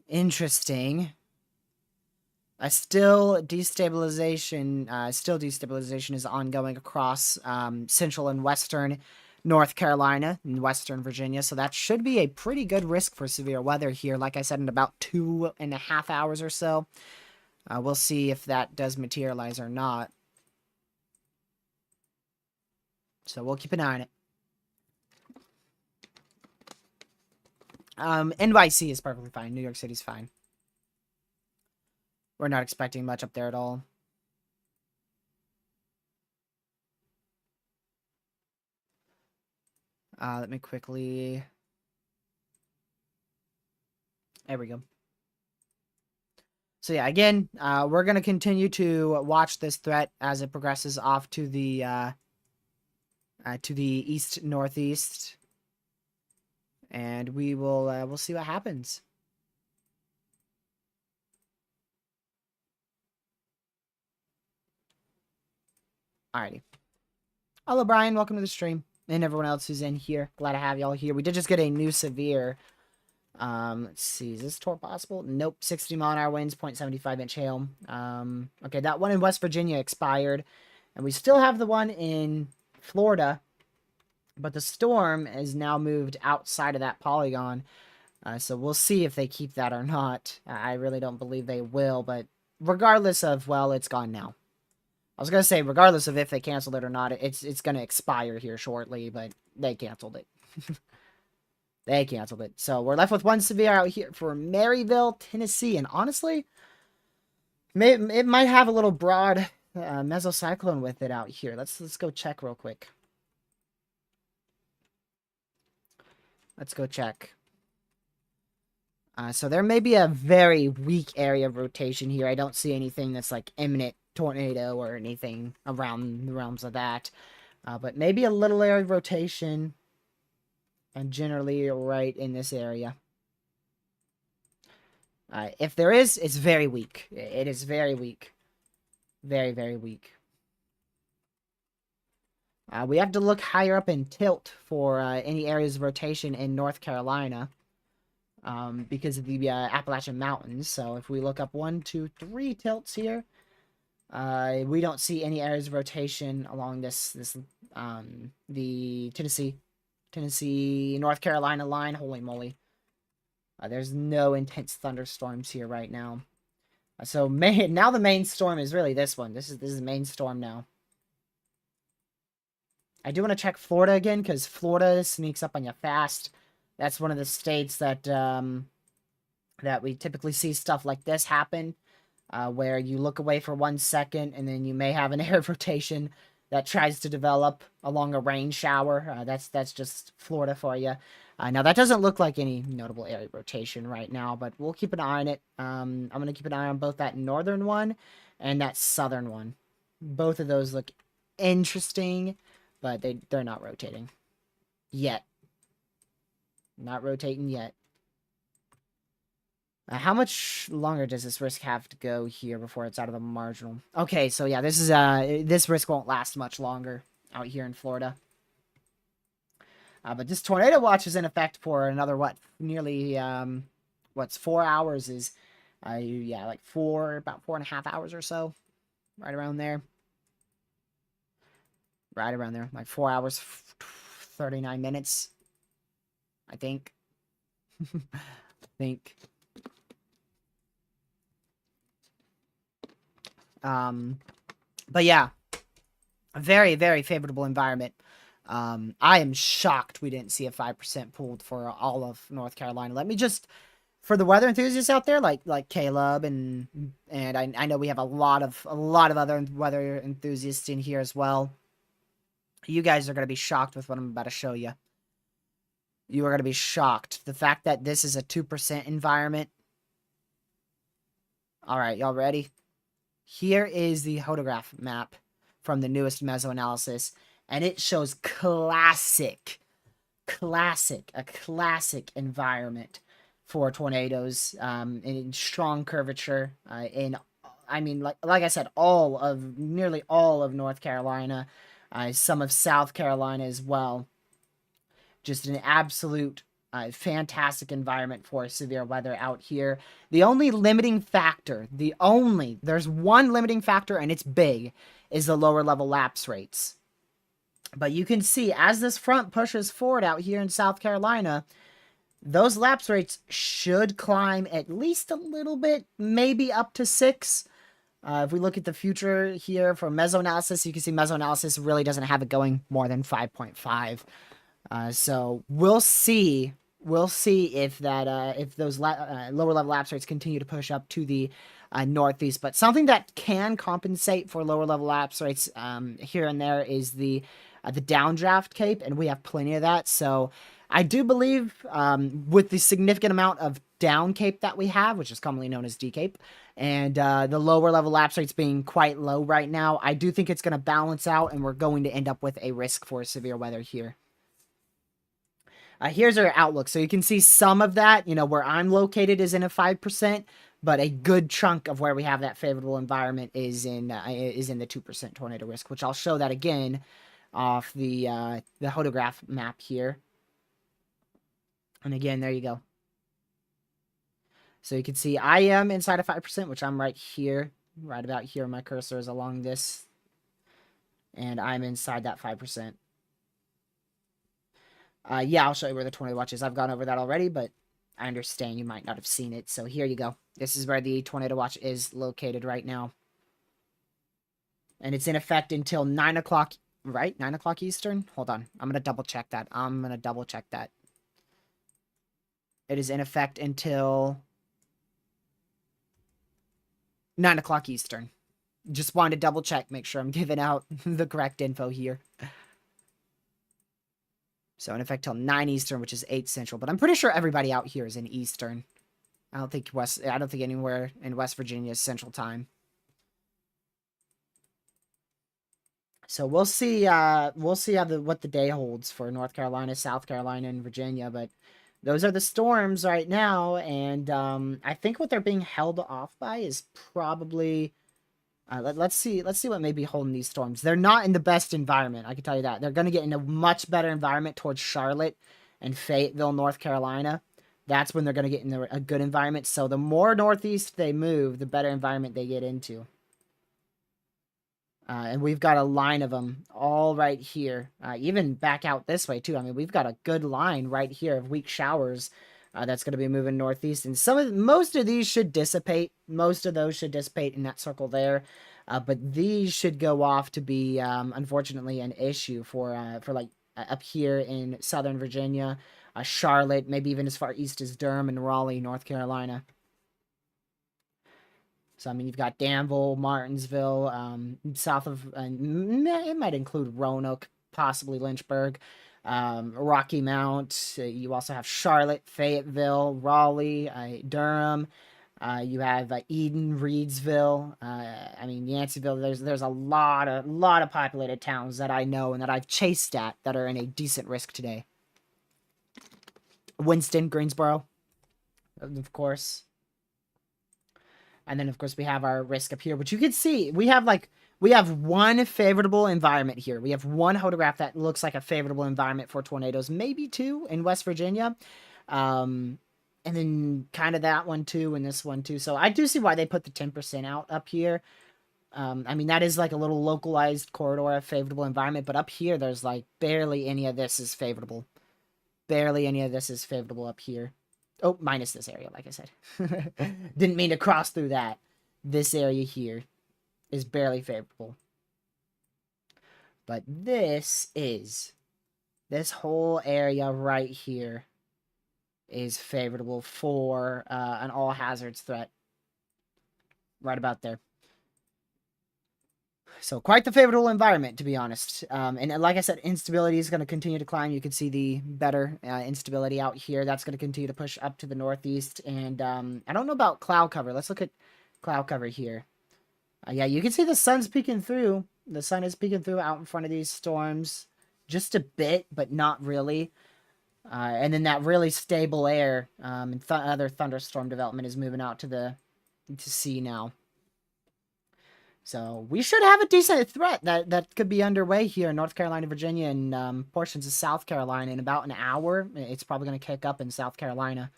interesting. Still destabilization is ongoing across central and western North Carolina and western Virginia. So that should be a pretty good risk for severe weather here. Like I said, in about 2.5 hours or so. We'll see if that does materialize or not. So we'll keep an eye on it. NYC is perfectly fine. New York City's fine. We're not expecting much up there at all. Let me quickly... There we go. So yeah, again, we're going to continue to watch this threat as it progresses off to the east-northeast. And we'll see what happens. Alrighty. Hello, Brian. Welcome to the stream. And everyone else who's in here. Glad to have y'all here. We did just get a new severe. Let's see. Is this tour possible? Nope. 60-mile-an-hour winds, 0.75-inch hail. Okay, that one in West Virginia expired. And we still have the one in Florida. But the storm has now moved outside of that polygon. So we'll see if they keep that or not. I really don't believe they will. But regardless of, well, it's gone now. I was gonna say, regardless of if they canceled it or not, it's gonna expire here shortly, but they canceled it. They canceled it. So we're left with one severe out here for Maryville, Tennessee, and honestly, it might have a little broad mesocyclone with it out here. Let's go check real quick. Let's go check. So there may be a very weak area of rotation here. I don't see anything that's like imminent tornado or anything around the realms of that. But maybe a little area of rotation. And generally right in this area. If there is, it's very weak. It is very weak. Very, very weak. We have to look higher up in tilt for any areas of rotation in North Carolina. Because of the Appalachian Mountains. So if we look up 1, 2, 3 tilts here, we don't see any areas of rotation along the Tennessee, North Carolina line. Holy moly. There's no intense thunderstorms here right now. So now the main storm is really this one. This is the main storm now. I do want to check Florida again, because Florida sneaks up on you fast. That's one of the states that that we typically see stuff like this happen, where you look away for 1 second, and then you may have an area of rotation that tries to develop along a rain shower. That's just Florida for you. Now, that doesn't look like any notable area of rotation right now, but we'll keep an eye on it. I'm going to keep an eye on both that northern one and that southern one. Both of those look interesting, but they're not rotating yet. Not rotating yet. How much longer does this risk have to go here before it's out of the marginal? Okay, so yeah, this risk won't last much longer out here in Florida. But this tornado watch is in effect for another, nearly, 4 hours is, yeah, like about 4.5 hours or so. Right around there. Right around there. Like 4 hours, 39 minutes. I think. But yeah, a very, very favorable environment. I am shocked we didn't see a 5% pulled for all of North Carolina. Let me just, for the weather enthusiasts out there, like Caleb and I know we have a lot of other weather enthusiasts in here as well. You guys are gonna be shocked with what I'm about to show you. You are gonna be shocked. The fact that this is a 2% environment. All right, y'all ready? Here is the hodograph map from the newest Mesoanalysis, and it shows a classic environment for tornadoes in strong curvature I mean, like I said, nearly all of North Carolina, some of South Carolina as well. Just an absolute fantastic environment for severe weather out here. The only limiting factor, there's one limiting factor, and it's big, is the lower level lapse rates. But you can see as this front pushes forward out here in South Carolina, those lapse rates should climb at least a little bit, maybe up to 6. If we look at the future here for Mesoanalysis, you can see Mesoanalysis really doesn't have it going more than 5.5. So we'll see if those lower level lapse rates continue to push up to the northeast. But something that can compensate for lower level lapse rates here and there is the downdraft cape, and we have plenty of that. So I do believe with the significant amount of down cape that we have, which is commonly known as D cape, and the lower level lapse rates being quite low right now, I do think it's going to balance out, and we're going to end up with a risk for severe weather here. Here's our outlook. So you can see some of that, where I'm located is in a 5%, but a good chunk of where we have that favorable environment is in the 2% tornado risk, which I'll show that again off the hodograph map here. And again, there you go. So you can see I am inside of 5%, which I'm right here, right about here. My cursor is along this, and I'm inside that 5%. Yeah, I'll show you where the tornado watch is. I've gone over that already, but I understand you might not have seen it. So here you go. This is where the tornado watch is located right now. And it's in effect until 9 o'clock, right? 9 o'clock Eastern? Hold on. I'm going to double check that. It is in effect until 9 o'clock Eastern. Just wanted to double check, make sure I'm giving out the correct info here. So in effect till 9 Eastern, which is 8 Central. But I'm pretty sure everybody out here is in Eastern. I don't think anywhere in West Virginia is Central Time. So we'll see what the day holds for North Carolina, South Carolina, and Virginia, but those are the storms right now, and I think what they're being held off by is probably let's see what may be holding these storms. They're not in the best environment, I can tell you that. They're going to get in a much better environment towards Charlotte and Fayetteville, North Carolina. That's when they're going to get in a good environment. So the more northeast they move, the better environment they get into. And we've got a line of them all right here. Even back out this way, too. I mean, we've got a good line right here of weak showers that's going to be moving northeast. And most of these should dissipate. Most of those should dissipate in that circle there. But these should go off to be, unfortunately, an issue for like up here in Southern Virginia, Charlotte, maybe even as far east as Durham and Raleigh, North Carolina. So, I mean, you've got Danville, Martinsville, south of, it might include Roanoke, possibly Lynchburg, Rocky Mount. You also have Charlotte, Fayetteville, Raleigh, Durham. You have Eden, Reedsville. I mean, Yanceyville. There's a lot of populated towns that I know and that I've chased at that are in a decent risk today. Winston, Greensboro, of course. And then, of course, we have our risk up here, which you can see. We have one favorable environment here. We have one photograph that looks like a favorable environment for tornadoes, maybe two in West Virginia. And then kind of that one too, and this one too. So I do see why they put the 10% out up here. I mean, that is like a little localized corridor of favorable environment, but up here, there's like barely any of this is favorable. Barely any of this is favorable up here. Oh, minus this area, like I said. Didn't mean to cross through that. This area here is barely favorable. But this whole area right here is favorable for an all hazards threat. Right about there. So quite the favorable environment, to be honest. And like I said, instability is going to continue to climb. You can see the better instability out here. That's going to continue to push up to the northeast. And I don't know about cloud cover. Let's look at cloud cover here. Yeah, you can see the sun's peeking through. The sun is peeking through out in front of these storms. Just a bit, but not really. And then that really stable air and other thunderstorm development is moving out to sea now. So we should have a decent threat that could be underway here in North Carolina, Virginia, and portions of South Carolina in about an hour. It's probably going to kick up in South Carolina.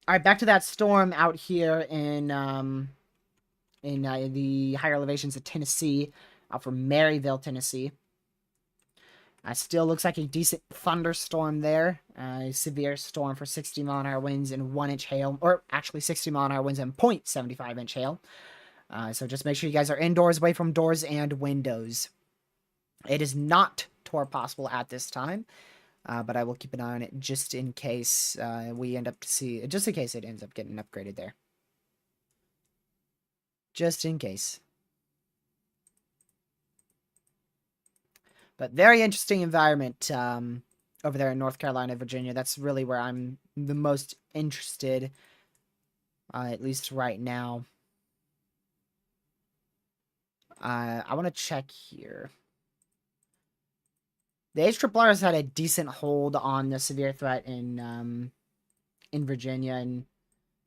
All right, back to that storm out here in the higher elevations of Tennessee, out from Maryville, Tennessee. Still looks like a decent thunderstorm there. A severe storm for 60-mile-an-hour winds and 1-inch hail, or actually 60-mile-an-hour winds and 0.75-inch hail. So just make sure you guys are indoors, away from doors and windows. It is not tour possible at this time, but I will keep an eye on it just in case just in case it ends up getting upgraded there. Just in case. But very interesting environment over there in North Carolina, Virginia. That's really where I'm the most interested, at least right now. I want to check here. The HRRR has had a decent hold on the severe threat in Virginia and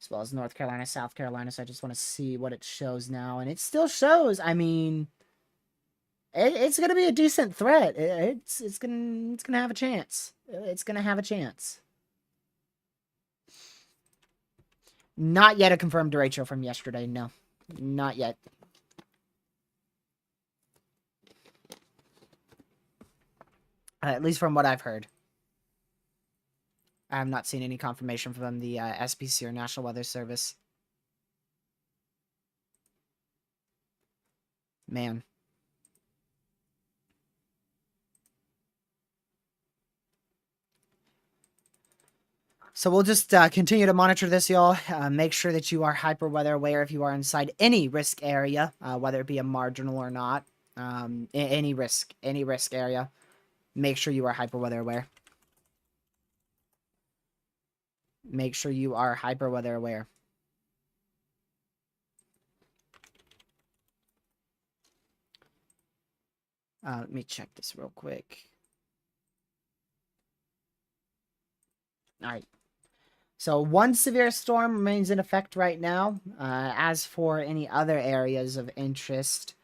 as well as North Carolina, South Carolina. So I just want to see what it shows now, and it still shows. I mean, it's gonna be a decent threat. It's gonna have a chance. It's gonna have a chance. Not yet a confirmed derecho from yesterday. No, not yet. At least from what I've heard. I have not seen any confirmation from the SPC or National Weather Service. Man. So we'll just continue to monitor this, y'all. Make sure that you are hyper weather aware if you are inside any risk area, whether it be a marginal or not. Any risk area. Make sure you are hyper weather aware. Make sure you are hyper weather aware. Let me check this real quick. All right. So one severe storm remains in effect right now. As for any other areas of interest,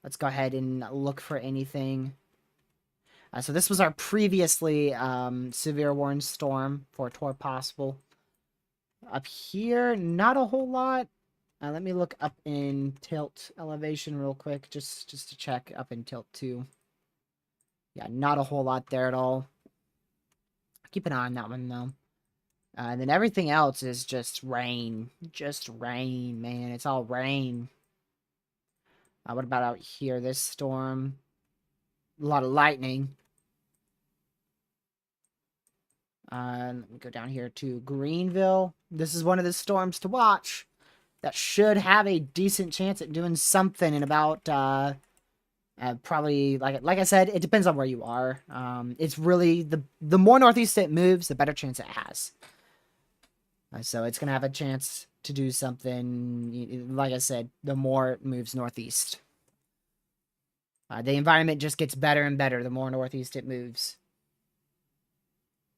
let's go ahead and look for anything. So this was our previously severe warned storm for Tor possible. Up here, not a whole lot. Let me look up in tilt elevation real quick, just to check up in tilt 2. Yeah, not a whole lot there at all. Keep an eye on that one, though. And then everything else is just rain. Just rain, man. It's all rain. What about out here? This storm. A lot of lightning. Let me go down here to Greenville. This is one of the storms to watch. That should have a decent chance at doing something in about, probably, like I said, it depends on where you are. It's really, the more northeast it moves, the better chance it has. So it's going to have a chance to do something, like I said, the more it moves northeast. The environment just gets better and better the more northeast it moves.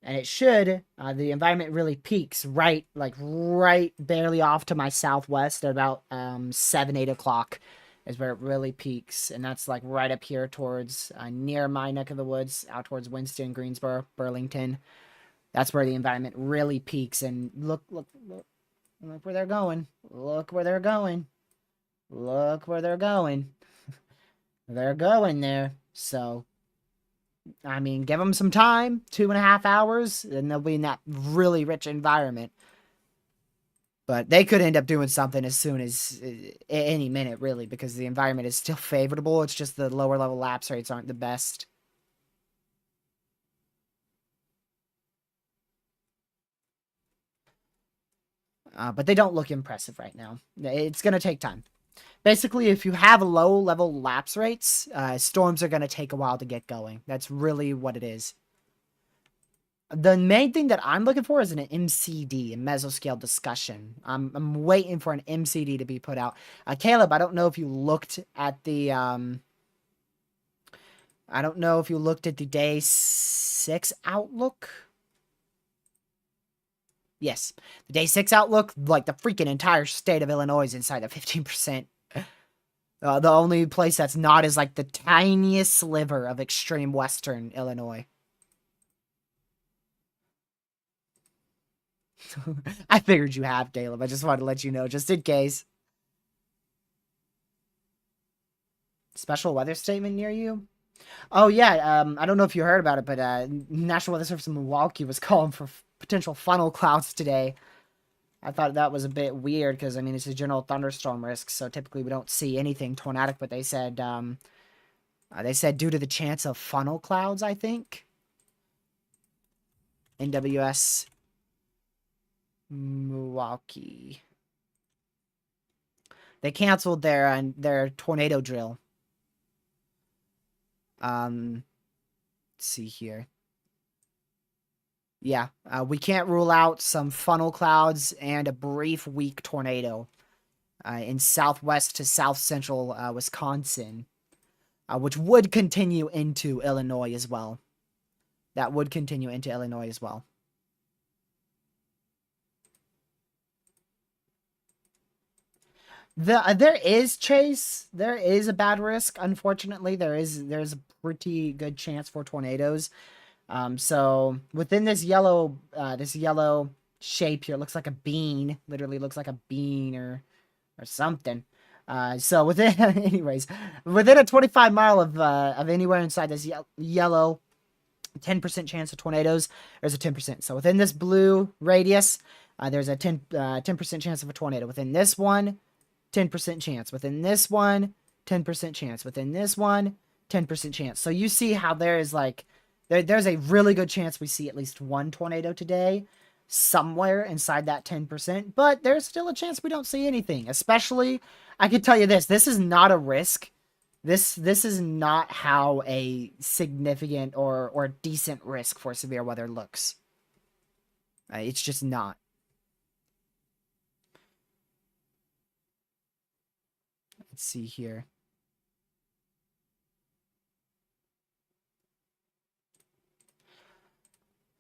And it should, the environment really peaks right barely off to my southwest at about 7, 8 o'clock is where it really peaks. And that's like right up here towards, near my neck of the woods, out towards Winston, Greensboro, Burlington. That's where the environment really peaks. And look where they're going. Look where they're going. Look where they're going. They're going there. So, I mean, give them some time, 2.5 hours, and they'll be in that really rich environment. But they could end up doing something as soon as any minute, really, because the environment is still favorable. It's just the lower level lapse rates aren't the best. But they don't look impressive right now. It's going to take time. Basically, if you have low-level lapse rates, storms are going to take a while to get going. That's really what it is. The main thing that I'm looking for is an MCD, a mesoscale discussion. I'm waiting for an MCD to be put out. Caleb, I don't know if you looked at the... I don't know if you looked at the day 6 outlook. Yes, the day 6 outlook, like the freaking entire state of Illinois is inside of 15%. The only place that's not is like the tiniest sliver of extreme western Illinois. I figured you have, Caleb. I just wanted to let you know, just in case. Special weather statement near you? Oh, yeah, I don't know if you heard about it, but National Weather Service in Milwaukee was calling for potential funnel clouds today. I thought that was a bit weird because, I mean, it's a general thunderstorm risk, so typically we don't see anything tornadic, but they said due to the chance of funnel clouds, I think. NWS Milwaukee. They canceled their tornado drill. Let's see here. Yeah, we can't rule out some funnel clouds and a brief weak tornado in southwest to south central Wisconsin, which would continue into Illinois as well. That would continue into Illinois as well. There is Chase. There is a bad risk. Unfortunately, there's a pretty good chance for tornadoes. So within this yellow shape here, looks like a bean. Literally looks like a bean or something. So within, anyways, within a 25 mile of anywhere inside this yellow, 10% chance of tornadoes. There's a 10%. So within this blue radius, there's a 10% chance of a tornado. Within this one, 10% chance. Within this one, 10% chance. Within this one, 10% chance. So you see how there is like, there's a really good chance we see at least one tornado today somewhere inside that 10%, but there's still a chance we don't see anything. Especially, I can tell you this is not a risk. This is not how a significant or decent risk for severe weather looks. It's just not. Let's see here.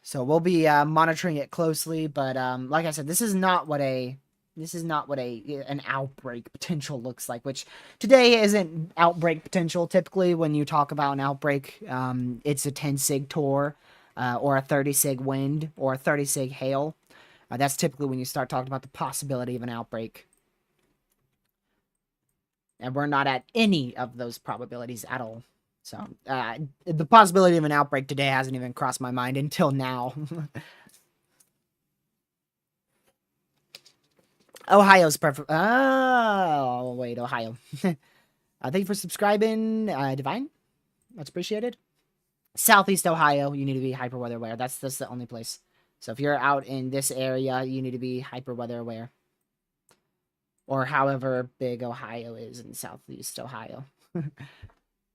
So we'll be monitoring it closely, but like I said, this is not what an outbreak potential looks like. Which today isn't outbreak potential. Typically, when you talk about an outbreak, it's a 10 sig tor, or a 30 sig wind, or a 30 sig hail. That's typically when you start talking about the possibility of an outbreak. And we're not at any of those probabilities at all. So, the possibility of an outbreak today hasn't even crossed my mind until now. Ohio's perfect. Oh, wait, Ohio. Thank you for subscribing, Divine. Much appreciated. Southeast Ohio, you need to be hyper weather aware. That's the only place. So if you're out in this area, you need to be hyper weather aware. Or however big Ohio is in Southeast Ohio.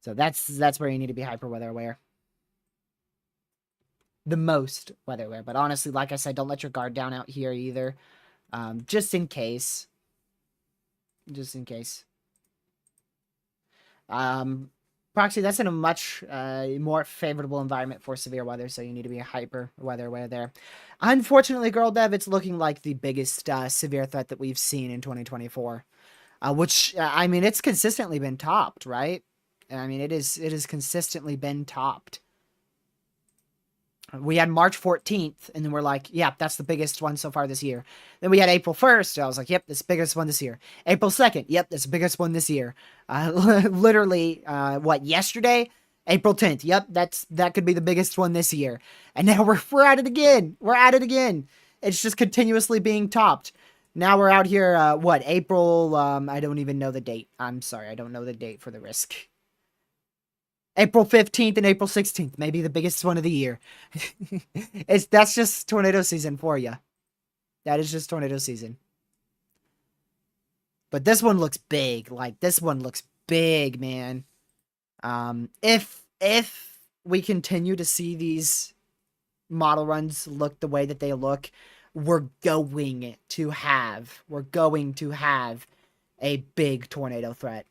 So that's where you need to be hyper weather aware. The most weather aware. But honestly, like I said, don't let your guard down out here either. Just in case. Just in case. Proxy, that's in a much more favorable environment for severe weather, so you need to be hyper weather aware there. Unfortunately, Girl Dev, it's looking like the biggest severe threat that we've seen in 2024. Which, I mean, it's consistently been topped, right? I mean, it has consistently been topped. We had March 14th, and then we're like, yeah, that's the biggest one so far this year. Then we had April 1st. I was like, yep, that's the biggest one this year. April 2nd, yep, that's the biggest one this year. Literally, yesterday? April 10th, yep, that could be the biggest one this year. And now we're at it again. We're at it again. It's just continuously being topped. Now we're out here, April, I don't even know the date. I'm sorry, I don't know the date for the risk. April 15th and April 16th, maybe the biggest one of the year. That's just tornado season for you. That is just tornado season. But this one looks big. Like, this one looks big, man. If we continue to see these model runs look the way that they look, we're going to have a big tornado threat.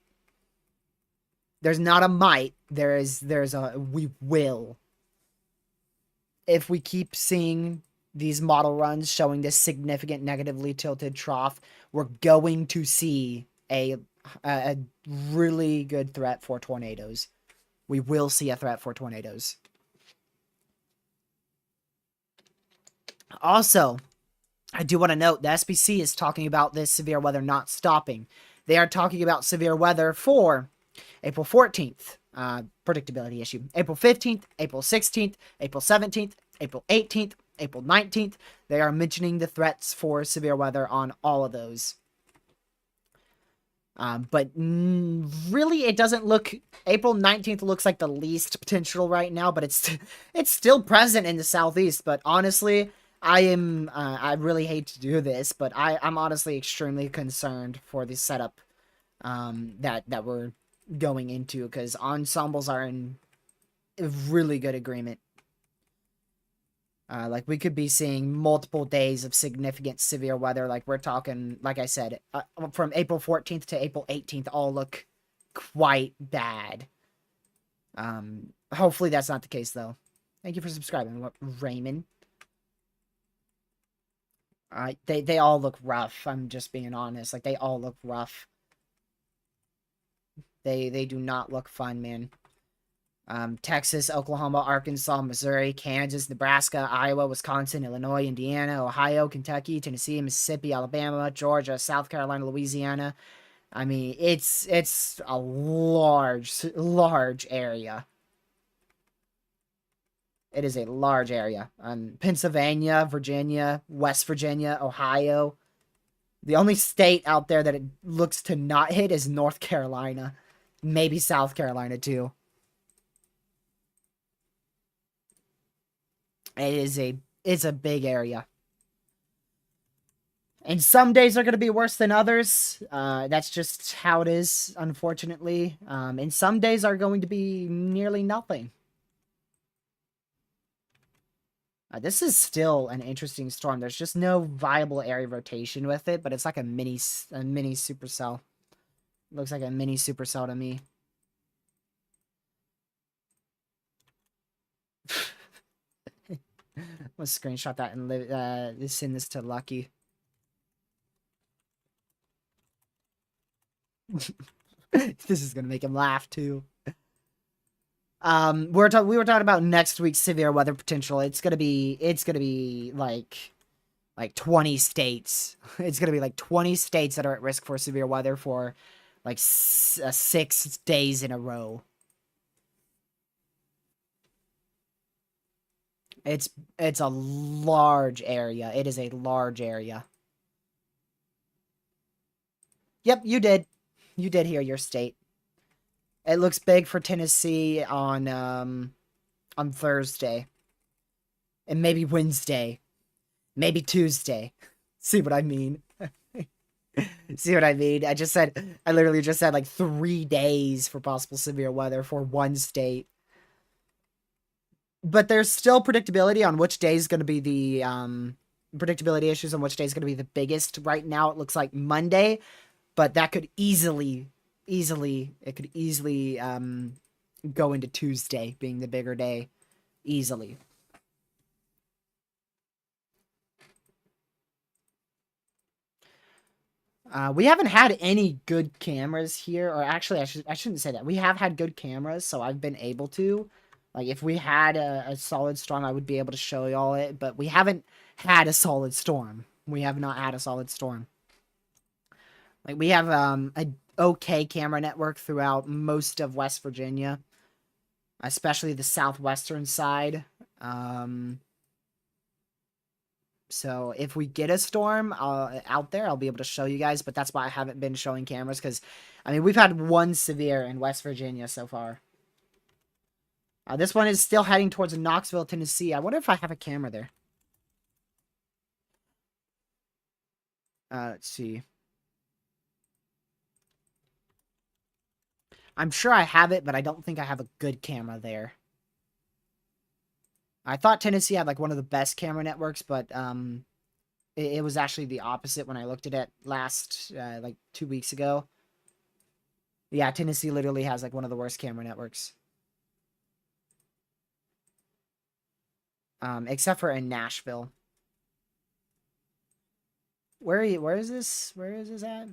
There's not a might. There's a we will. If we keep seeing these model runs showing this significant negatively tilted trough, we're going to see a really good threat for tornadoes. We will see a threat for tornadoes. Also, I do want to note the SPC is talking about this severe weather not stopping. They are talking about severe weather for April 14th, predictability issue. April 15th, April 16th, April 17th, April 18th, April 19th. They are mentioning the threats for severe weather on all of those. But really, it doesn't look... April 19th looks like the least potential right now, but it's still present in the southeast. But honestly, I really hate to do this, but I'm honestly extremely concerned for the setup that we're going into, because ensembles are in a really good agreement. Like, we could be seeing multiple days of significant severe weather. Like, we're talking, like I said, from April 14th to April 18th all look quite bad. Hopefully that's not the case, though. Thank you for subscribing, Raymond. They all look rough. I'm just being honest. Like, they all look rough. They do not look fun, man. Texas, Oklahoma, Arkansas, Missouri, Kansas, Nebraska, Iowa, Wisconsin, Illinois, Indiana, Ohio, Kentucky, Tennessee, Mississippi, Alabama, Georgia, South Carolina, Louisiana. I mean, it's a large area. It is a large area. Pennsylvania, Virginia, West Virginia, Ohio. The only state out there that it looks to not hit is North Carolina. Maybe South Carolina too. It's a big area. And some days are going to be worse than others. That's just how it is, unfortunately. And some days are going to be nearly nothing. This is still an interesting storm. There's just no viable area rotation with it, but it's like a mini supercell. Looks like a mini supercell to me. Let's screenshot that and send this to Lucky. This is gonna make him laugh too. We were talking about next week's severe weather potential. It's gonna be like 20 states. It's gonna be like 20 states that are at risk for severe weather for like 6 days in a row. It's a large area. It is a large area. Yep, you did. You did hear your state. It looks big for Tennessee on Thursday. And maybe Wednesday. Maybe Tuesday. See what I mean? See what I mean? I literally just said like 3 days for possible severe weather for one state. But there's still predictability on which day is going to be the predictability issues on which day is going to be the biggest. Right now it looks like Monday, but that could easily go into Tuesday being the bigger day easily. We haven't had any good cameras here, or actually I shouldn't say that. We have had good cameras, so I've been able to. Like, if we had a solid storm, I would be able to show y'all it, but we haven't had a solid storm. We have not had a solid storm. Like, we have a okay camera network throughout most of West Virginia, especially the southwestern side. So if we get a storm out there, I'll be able to show you guys, but that's why I haven't been showing cameras, because, I mean, we've had one severe in West Virginia so far. This one is still heading towards Knoxville, Tennessee. I wonder if I have a camera there. Let's see. I'm sure I have it, but I don't think I have a good camera there. I thought Tennessee had like one of the best camera networks, but it was actually the opposite when I looked at it last like 2 weeks ago. Yeah, Tennessee literally has like one of the worst camera networks. Except for in Nashville. Where is this? Where is this at?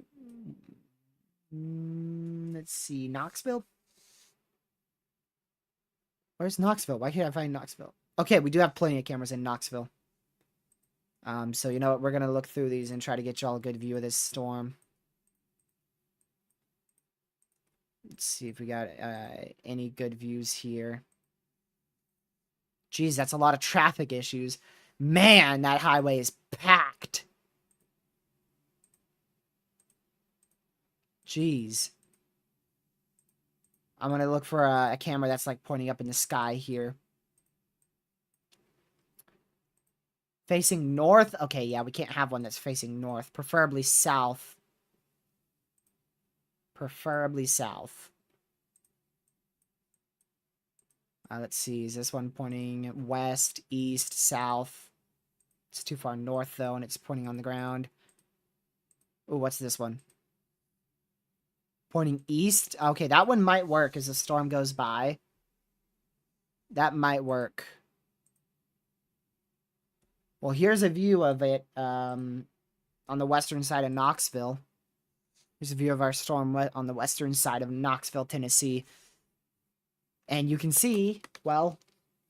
Let's see, Knoxville. Where's Knoxville? Why can't I find Knoxville? Okay, we do have plenty of cameras in Knoxville. So you know what? We're gonna look through these and try to get y'all a good view of this storm. Let's see if we got any good views here. Jeez, that's a lot of traffic issues. Man, that highway is packed. Jeez. I'm gonna look for a camera that's like pointing up in the sky here. Facing north? Okay, yeah, we can't have one that's facing north. Preferably south. Preferably south. Let's see, is this one pointing west, east, south? It's too far north, though, and it's pointing on the ground. Oh, what's this one? Pointing east? Okay, that one might work as the storm goes by. That might work. Well, here's a view of it on the western side of Knoxville. Here's a view of our storm on the western side of Knoxville, Tennessee. And you can see, well,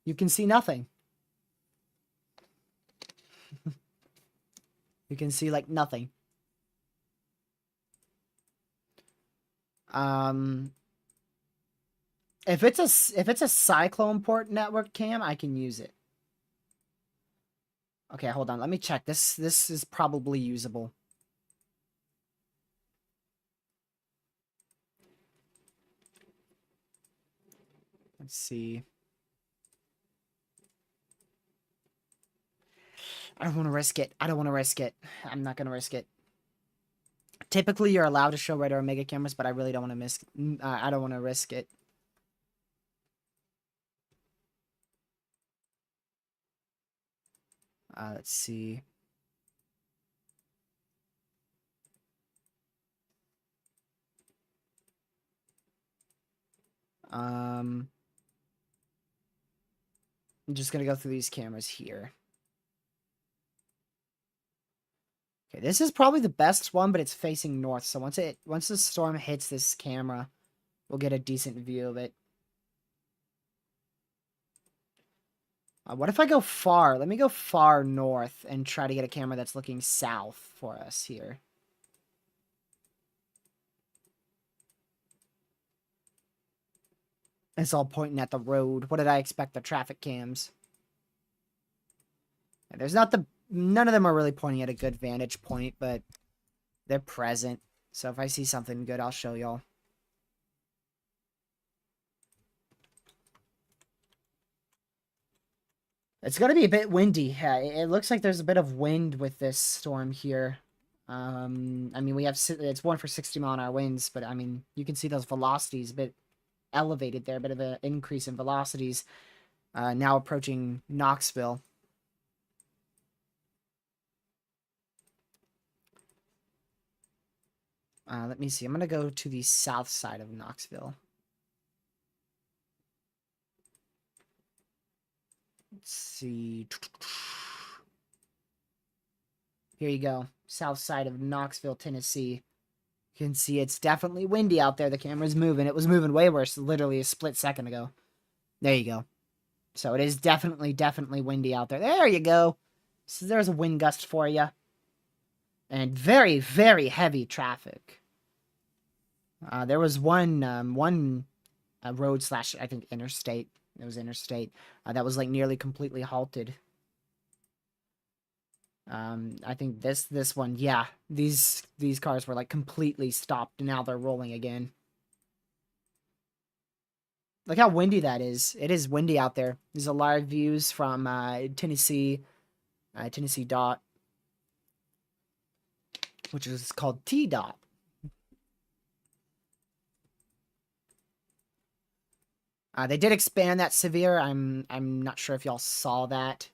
you can see nothing. You can see, like, nothing. If it's a cyclone port network cam, I can use it. Okay, hold on. Let me check. This is probably usable. Let's see. I don't want to risk it. I don't want to risk it. I'm not going to risk it. Typically, you're allowed to show radar Omega cameras, but I really don't want to miss. I don't want to risk it. Let's see. I'm just gonna go through these cameras here. Okay, this is probably the best one, but it's facing north. So once the storm hits this camera, we'll get a decent view of it. What if I go far? Let me go far north and try to get a camera that's looking south for us here. It's all pointing at the road. What did I expect? The traffic cams. There's not the... None of them are really pointing at a good vantage point, but they're present. So if I see something good, I'll show y'all. It's going to be a bit windy. It looks like there's a bit of wind with this storm here. I mean, we have... It's one for 60-mile-an-hour winds, but I mean, you can see those velocities a bit elevated there. A bit of an increase in velocities. Now approaching Knoxville. Let me see. I'm going to go to the south side of Knoxville. Let's see. Here you go. South side of Knoxville, Tennessee. You can see it's definitely windy out there. The camera's moving. It was moving way worse literally a split second ago. There you go. So it is definitely windy out there. There you go. So there's a wind gust for you. And very, very heavy traffic. There was one road / I think interstate. It was interstate. That was like nearly completely halted. I think this one, yeah. These cars were like completely stopped and now they're rolling again. Look how windy that is. It is windy out there. There's a lot of views from Tennessee Dot, which is called T Dot. They did expand that severe. I'm not sure if y'all saw that.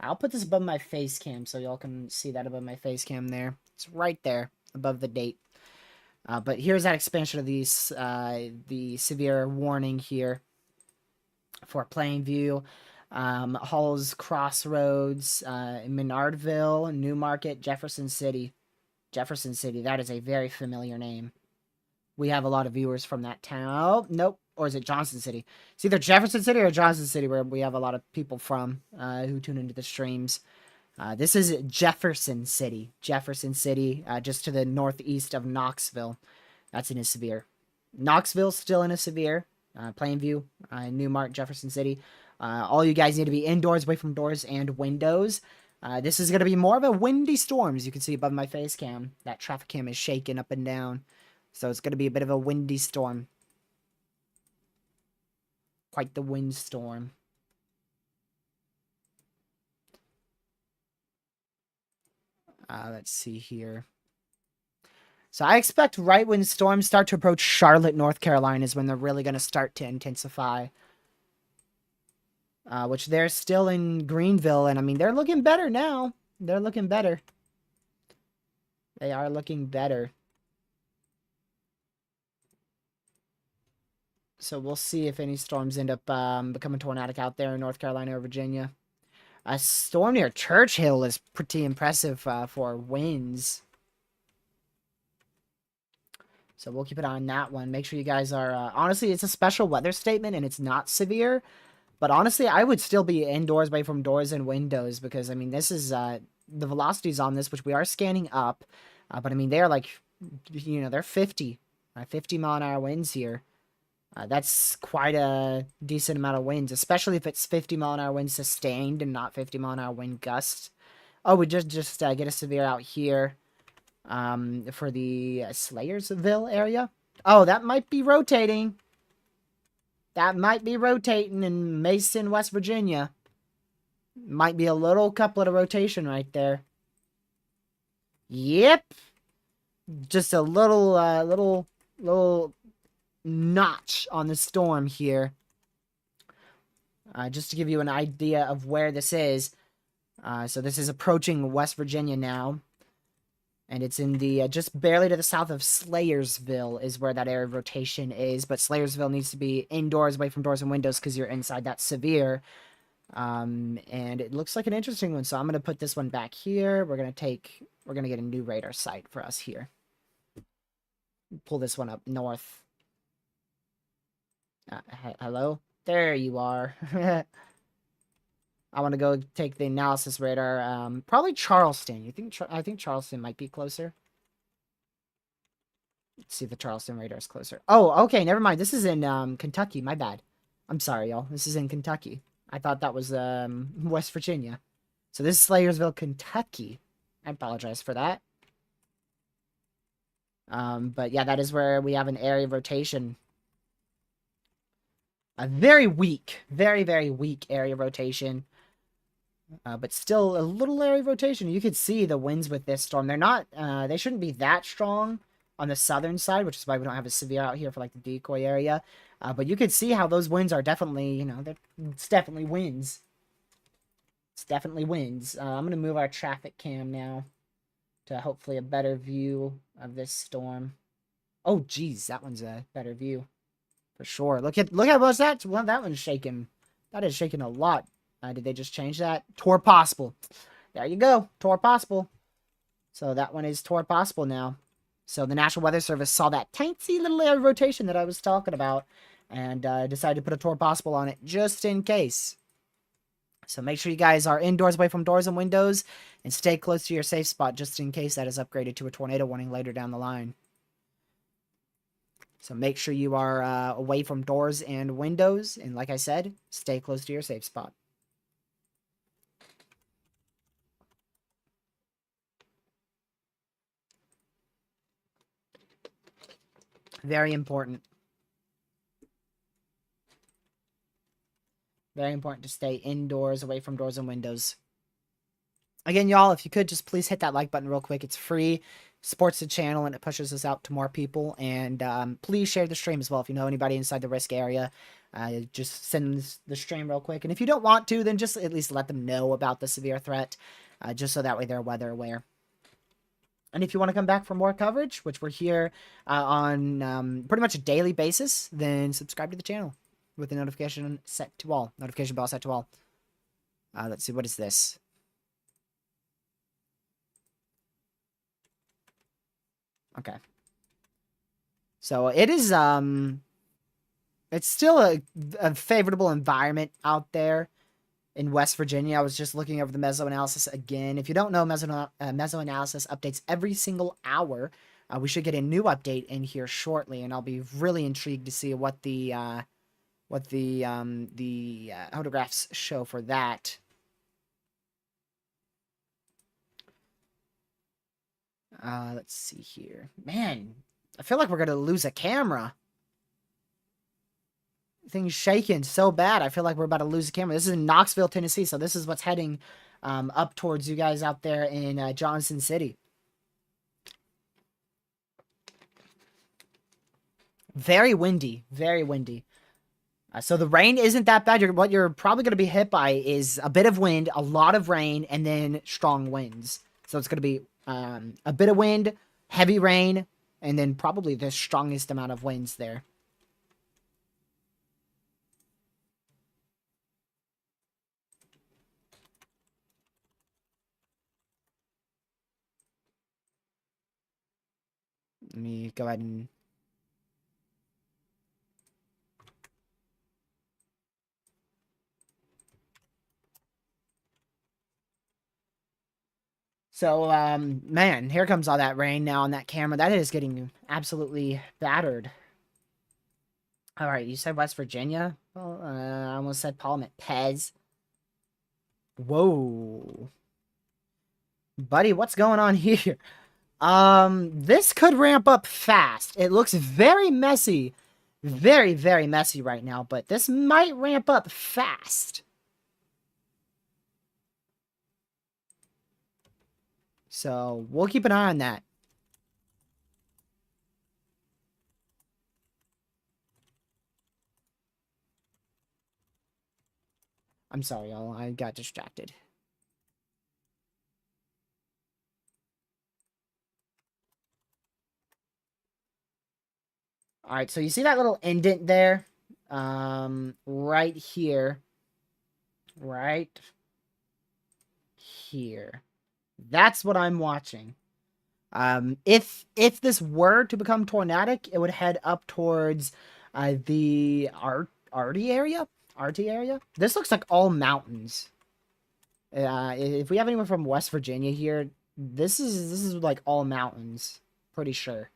I'll put this above my face cam so y'all can see that above my face cam there. It's right there above the date. But here's that expansion of these the severe warning here for Plainview, Halls Crossroads, Menardville, Newmarket, Jefferson City. Jefferson City, that is a very familiar name. We have a lot of viewers from that town. Oh, nope. Or is it Johnson City? It's either Jefferson City or Johnson City where we have a lot of people from who tune into the streams. This is Jefferson City. Jefferson City, just to the northeast of Knoxville. That's in a severe. Knoxville's still in a severe. Plainview, Newmarket, Jefferson City. All you guys need to be indoors, away from doors and windows. This is going to be more of a windy storm, as you can see above my face cam. That traffic cam is shaking up and down. So it's going to be a bit of a windy storm. Quite the windstorm. Let's see here. So I expect right when storms start to approach Charlotte, North Carolina is when they're really going to start to intensify. Which they're still in Greenville, and I mean, they're looking better now. They're looking better. They are looking better. So we'll see if any storms end up becoming tornadic out there in North Carolina or Virginia. A storm near Churchill is pretty impressive for winds. So we'll keep it on that one. Make sure you guys are... honestly, it's a special weather statement, and it's not severe. But honestly, I would still be indoors, away from doors and windows, because, I mean, this is... the velocities on this, which we are scanning up. But, I mean, they are like... You know, they're 50 mile-an-hour winds here. That's quite a decent amount of winds, especially if it's 50 mile-an-hour wind sustained and not 50 mile-an-hour wind gusts. Oh, we just get a severe out here for the Slayersville area. Oh, that might be rotating. That might be rotating in Mason, West Virginia. Might be a little couplet of rotation right there. Yep. Just a little notch on the storm here. Just to give you an idea of where this is. So this is approaching West Virginia now. And it's in the, just barely to the south of Slayersville is where that area of rotation is. But Slayersville needs to be indoors, away from doors and windows, because you're inside that severe. And it looks like an interesting one. So I'm going to put this one back here. We're going to get a new radar site for us here. Pull this one up north. Hello? There you are. I want to go take the analysis radar. Probably Charleston. I think Charleston might be closer. Let's see if the Charleston radar is closer. Oh, okay. Never mind. This is in Kentucky. My bad. I'm sorry, y'all. This is in Kentucky. I thought that was West Virginia. So this is Slayersville, Kentucky. I apologize for that. But yeah, that is where we have an area of rotation. A very weak, very, very weak area of rotation. But still a little area of rotation. You could see the winds with this storm. They're not, they shouldn't be that strong on the southern side, which is why we don't have a severe out here for like the decoy area. But you could see how those winds are definitely, you know, it's definitely winds. It's definitely winds. I'm going to move our traffic cam now to hopefully a better view of this storm. Oh, geez, that one's a better view for sure. Look at what's that? Well, that one's shaking. That is shaking a lot. Did they just change that? Tor possible. There you go. Tor possible. So that one is Tor possible now. So the National Weather Service saw that tiny little area of rotation that I was talking about and decided to put a Tor possible on it just in case. So make sure you guys are indoors, away from doors and windows, and stay close to your safe spot just in case that is upgraded to a tornado warning later down the line. So make sure you are away from doors and windows, and like I said, stay close to your safe spot. Very important. Very important to stay indoors, away from doors and windows. Again, y'all, if you could just please hit that like button real quick. It's free, supports the channel, and it pushes us out to more people. And please share the stream as well. If you know anybody inside the risk area, just send the stream real quick. And if you don't want to, then just at least let them know about the severe threat, just so that way they're weather aware. And if you want to come back for more coverage, which we're here on pretty much a daily basis, then subscribe to the channel with the notification set to all. Notification bell set to all. Let's see, what is this? Okay. So it is, it's still a favorable environment out there in West Virginia. I was just looking over the Mesoanalysis again. If you don't know, Mesoanalysis updates every single hour. We should get a new update in here shortly, and I'll be really intrigued to see what the photographs show for that. Let's see here. Man, I feel like we're gonna lose a camera. Things shaking so bad. I feel like we're about to lose the camera. This is in Knoxville, Tennessee. So this is what's heading up towards you guys out there in Johnson City. Very windy. Very windy. So the rain isn't that bad. What you're probably going to be hit by is a bit of wind, a lot of rain, and then strong winds. So it's going to be a bit of wind, heavy rain, and then probably the strongest amount of winds there. Let me go ahead and... So, man, here comes all that rain now on that camera. That is getting absolutely battered. All right, you said West Virginia? Well, I almost said Parliament. Pez. Whoa. Buddy, what's going on here? This could ramp up fast. It looks very messy Very, very messy right now, but this might ramp up fast. So we'll keep an eye on that. I'm sorry, y'all. I got distracted. All right, so you see that little indent there? Right here. Right here. That's what I'm watching. If this were to become tornadic, it would head up towards the Arty area. Arty area. This looks like all mountains. If we have anyone from West Virginia here, this is like all mountains. Pretty sure.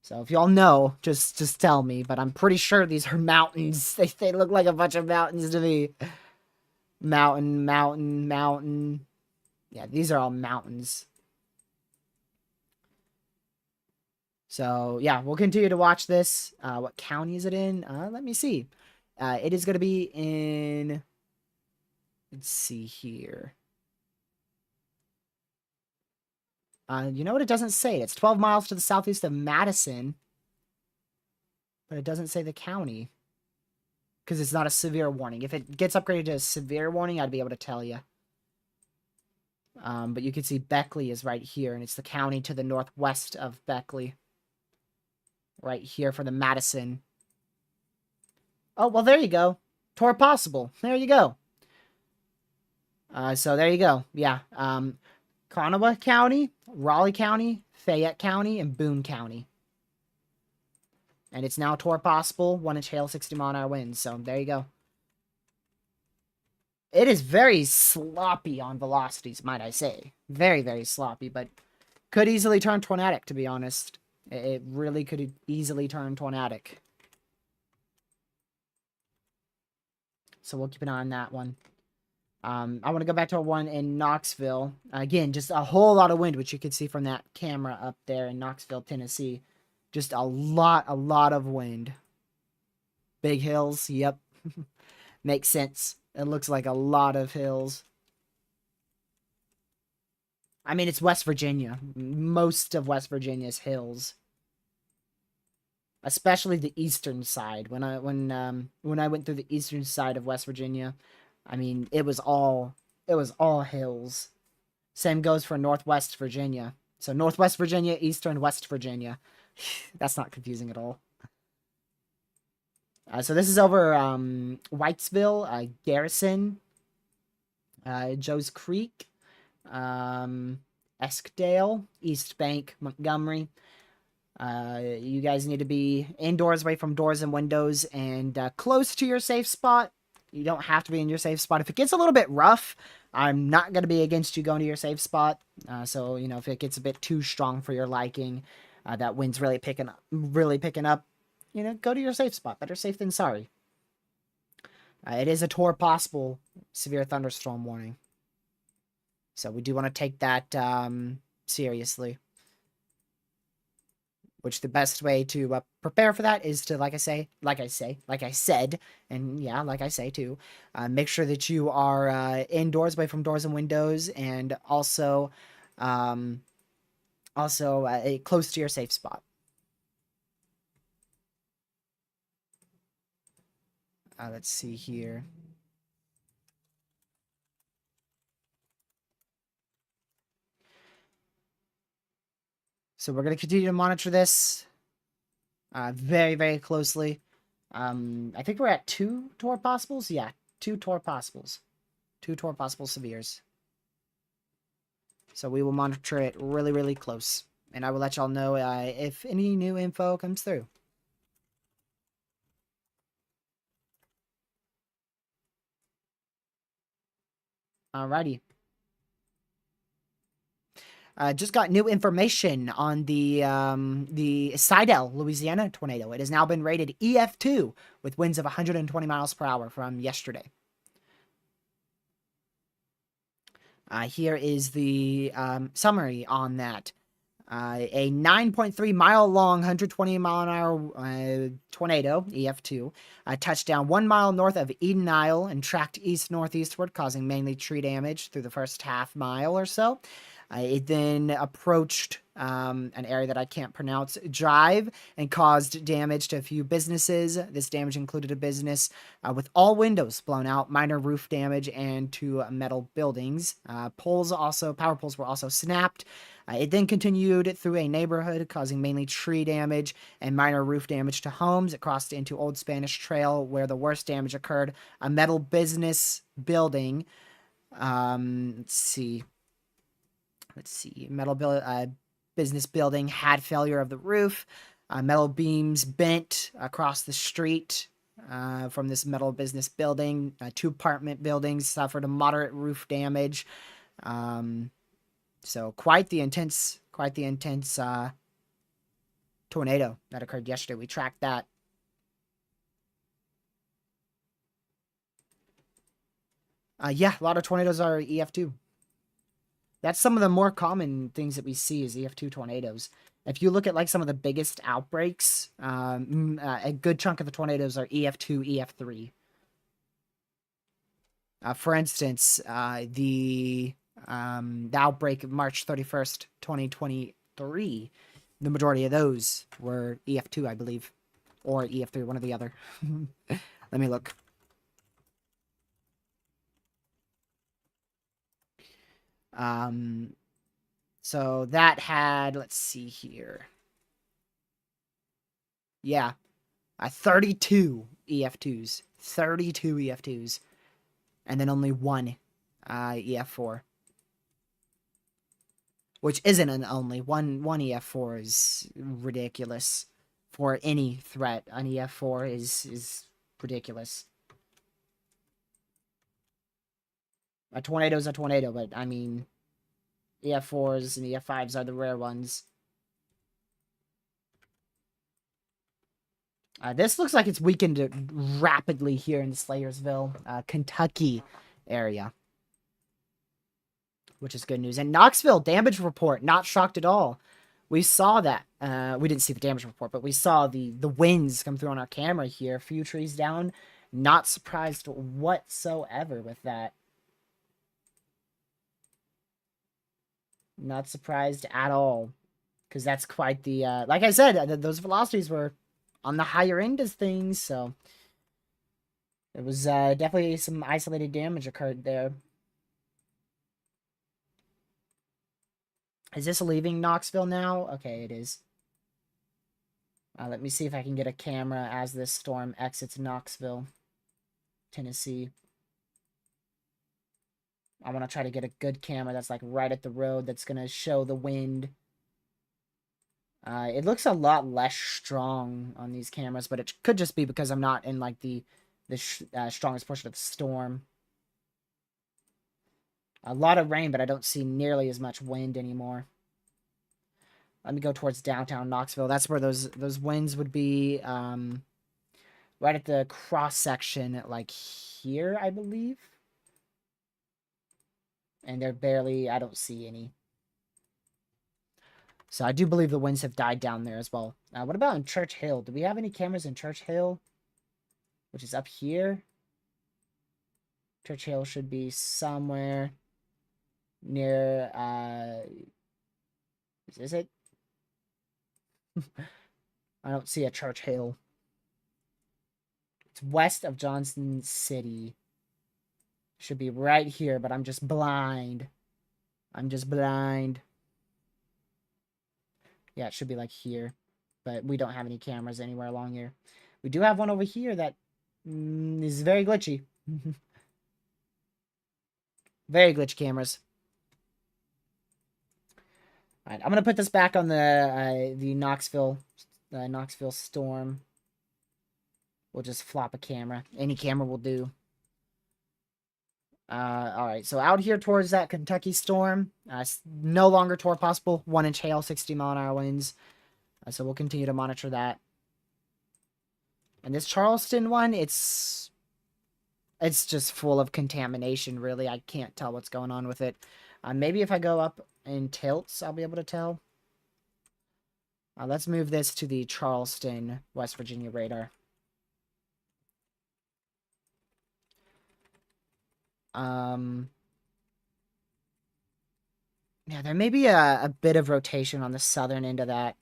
So if y'all know, just tell me. But I'm pretty sure these are mountains. They look like a bunch of mountains to me. Mountain, mountain, mountain. Yeah, these are all mountains. So, yeah, we'll continue to watch this. What county is it in? Let me see. It is going to be in... Let's see here. You know what? It doesn't say. It's 12 miles to the southeast of Madison. But it doesn't say the county. Because it's not a severe warning. If it gets upgraded to a severe warning, I'd be able to tell you. But you can see Beckley is right here. And it's the county to the northwest of Beckley. Right here for the Madison. Oh, well, there you go. Tor possible. There you go. So there you go. Yeah. Kanawha County, Raleigh County, Fayette County, and Boone County. And it's now Tor possible. 1-inch hail, 60-mile-an-hour winds. So there you go. It is very sloppy on velocities, might I say. Very, very sloppy, but could easily turn tornadic, to be honest. It really could easily turn tornadic. So we'll keep an eye on that one. I want to go back to one in Knoxville. Again, just a whole lot of wind, which you can see from that camera up there in Knoxville, Tennessee. Just a lot of wind. Big hills, yep. Makes sense. It looks like a lot of hills. I mean, it's West Virginia. Most of West Virginia's hills. Especially the eastern side. When I went through the eastern side of West Virginia, I mean, it was all hills. Same goes for Northwest Virginia. So Northwest Virginia, Eastern West Virginia. That's not confusing at all. So this is over Whitesville, Garrison, Joe's Creek, Eskdale, East Bank, Montgomery. You guys need to be indoors, away from doors and windows, and close to your safe spot. You don't have to be in your safe spot. If it gets a little bit rough, I'm not going to be against you going to your safe spot. So, you know, if it gets a bit too strong for your liking, that wind's really picking up, you know, go to your safe spot. Better safe than sorry. It is a Tor possible severe thunderstorm warning. So we do want to take that seriously. Which the best way to prepare for that is to, like I said, and yeah, like I say too, make sure that you are indoors, away from doors and windows, and also close to your safe spot. Let's see here. So we're going to continue to monitor this very, very closely. I think we're at 2 Tor possibles. Yeah, 2 Tor possibles. 2 Tor possible severes. So we will monitor it really, really close. And I will let y'all know if any new info comes through. Alrighty. Just got new information on the Sidel, Louisiana tornado. It has now been rated EF2 with winds of 120 miles per hour from yesterday. Here is the summary on that. A 9.3 mile long, 120 mile an hour tornado, EF2, touched down 1 mile north of Eden Isle and tracked east northeastward, causing mainly tree damage through the first half mile or so. It then approached an area that I can't pronounce, Drive, and caused damage to a few businesses. This damage included a business with all windows blown out, minor roof damage, and two metal buildings. Power poles were also snapped. It then continued through a neighborhood, causing mainly tree damage and minor roof damage to homes. It crossed into Old Spanish Trail, where the worst damage occurred. A metal business building. Let's see. Business building had failure of the roof. Metal beams bent across the street from this metal business building. Two apartment buildings suffered a moderate roof damage. So quite the intense tornado that occurred yesterday. We tracked that. Yeah, a lot of tornadoes are EF2. That's some of the more common things that we see is EF2 tornadoes. If you look at like some of the biggest outbreaks, a good chunk of the tornadoes are EF2, EF3. For instance, the outbreak of March 31st, 2023, the majority of those were EF2, I believe, or EF3, one or the other. Let me look. So that had, let's see here. Yeah, 32 EF2s. 32 EF2s. And then only one EF4. Which isn't an only. One EF4 is ridiculous. For any threat, an EF4 is ridiculous. A tornado's a tornado, but I mean, EF4s and EF5s are the rare ones. This looks like it's weakened rapidly here in Slayersville, Kentucky area. Which is good news. And Knoxville, damage report, not shocked at all. We saw that. We didn't see the damage report, but we saw the winds come through on our camera here. A few trees down. Not surprised whatsoever with that. Not surprised at all. Because that's quite the... like I said, those velocities were on the higher end of things, so... There was definitely some isolated damage occurred there. Is this leaving Knoxville now? Okay, it is. Let me see if I can get a camera as this storm exits Knoxville, Tennessee. I want to try to get a good camera that's like right at the road that's going to show the wind. It looks a lot less strong on these cameras, but it could just be because I'm not in like the strongest portion of the storm. A lot of rain, but I don't see nearly as much wind anymore. Let me go towards downtown Knoxville. That's where those winds would be. Right at the cross section, like here, I believe. And they're barely, I don't see any. So I do believe the winds have died down there as well. What about in Church Hill? Do we have any cameras in Church Hill? Which is up here. Church Hill should be somewhere near, is it? I don't see a Church Hill. It's west of Johnson City. Should be right here, but I'm just blind. I'm just blind. Yeah, it should be like here. But we don't have any cameras anywhere along here. We do have one over here that is very glitchy. Very glitchy cameras. Alright, I'm going to put this back on the Knoxville storm. We'll just flop a camera. Any camera will do. Alright, so out here towards that Kentucky storm. No longer tour possible. 1-inch hail, 60 mile an hour winds. So we'll continue to monitor that. And this Charleston one, it's just full of contamination, really. I can't tell what's going on with it. Maybe if I go up in tilts, I'll be able to tell. Let's move this to the Charleston, West Virginia radar. Yeah, there may be a bit of rotation on the southern end of that.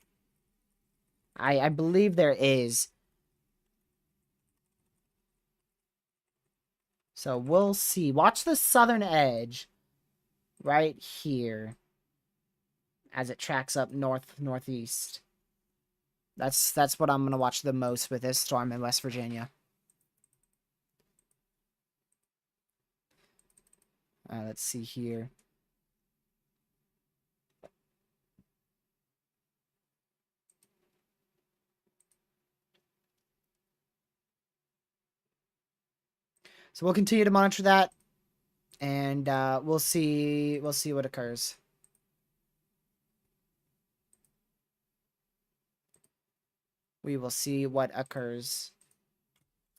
I believe there is. So we'll see. Watch the southern edge right here as it tracks up northeast. That's what I'm going to watch the most with this storm in West Virginia. Let's see here. So we'll continue to monitor that, and we'll see what occurs. We will see what occurs.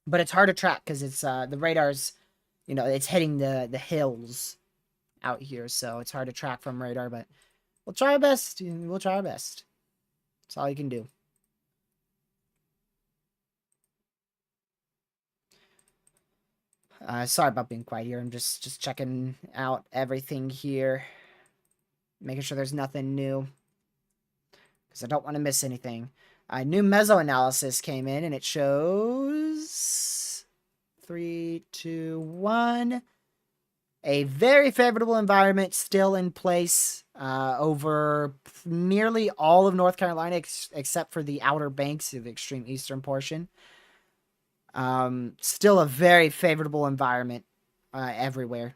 But it's hard to track because it's the radar's, it's hitting the hills out here, so it's hard to track from radar. But we'll try our best. We'll try our best. That's all you can do. Sorry about being quiet here. I'm just checking out everything here, making sure there's nothing new, because I don't want to miss anything. New Mesoanalysis came in, and it shows 3, 2, 1. A very favorable environment still in place over nearly all of North Carolina, except for the Outer Banks of the extreme eastern portion. Still a very favorable environment everywhere.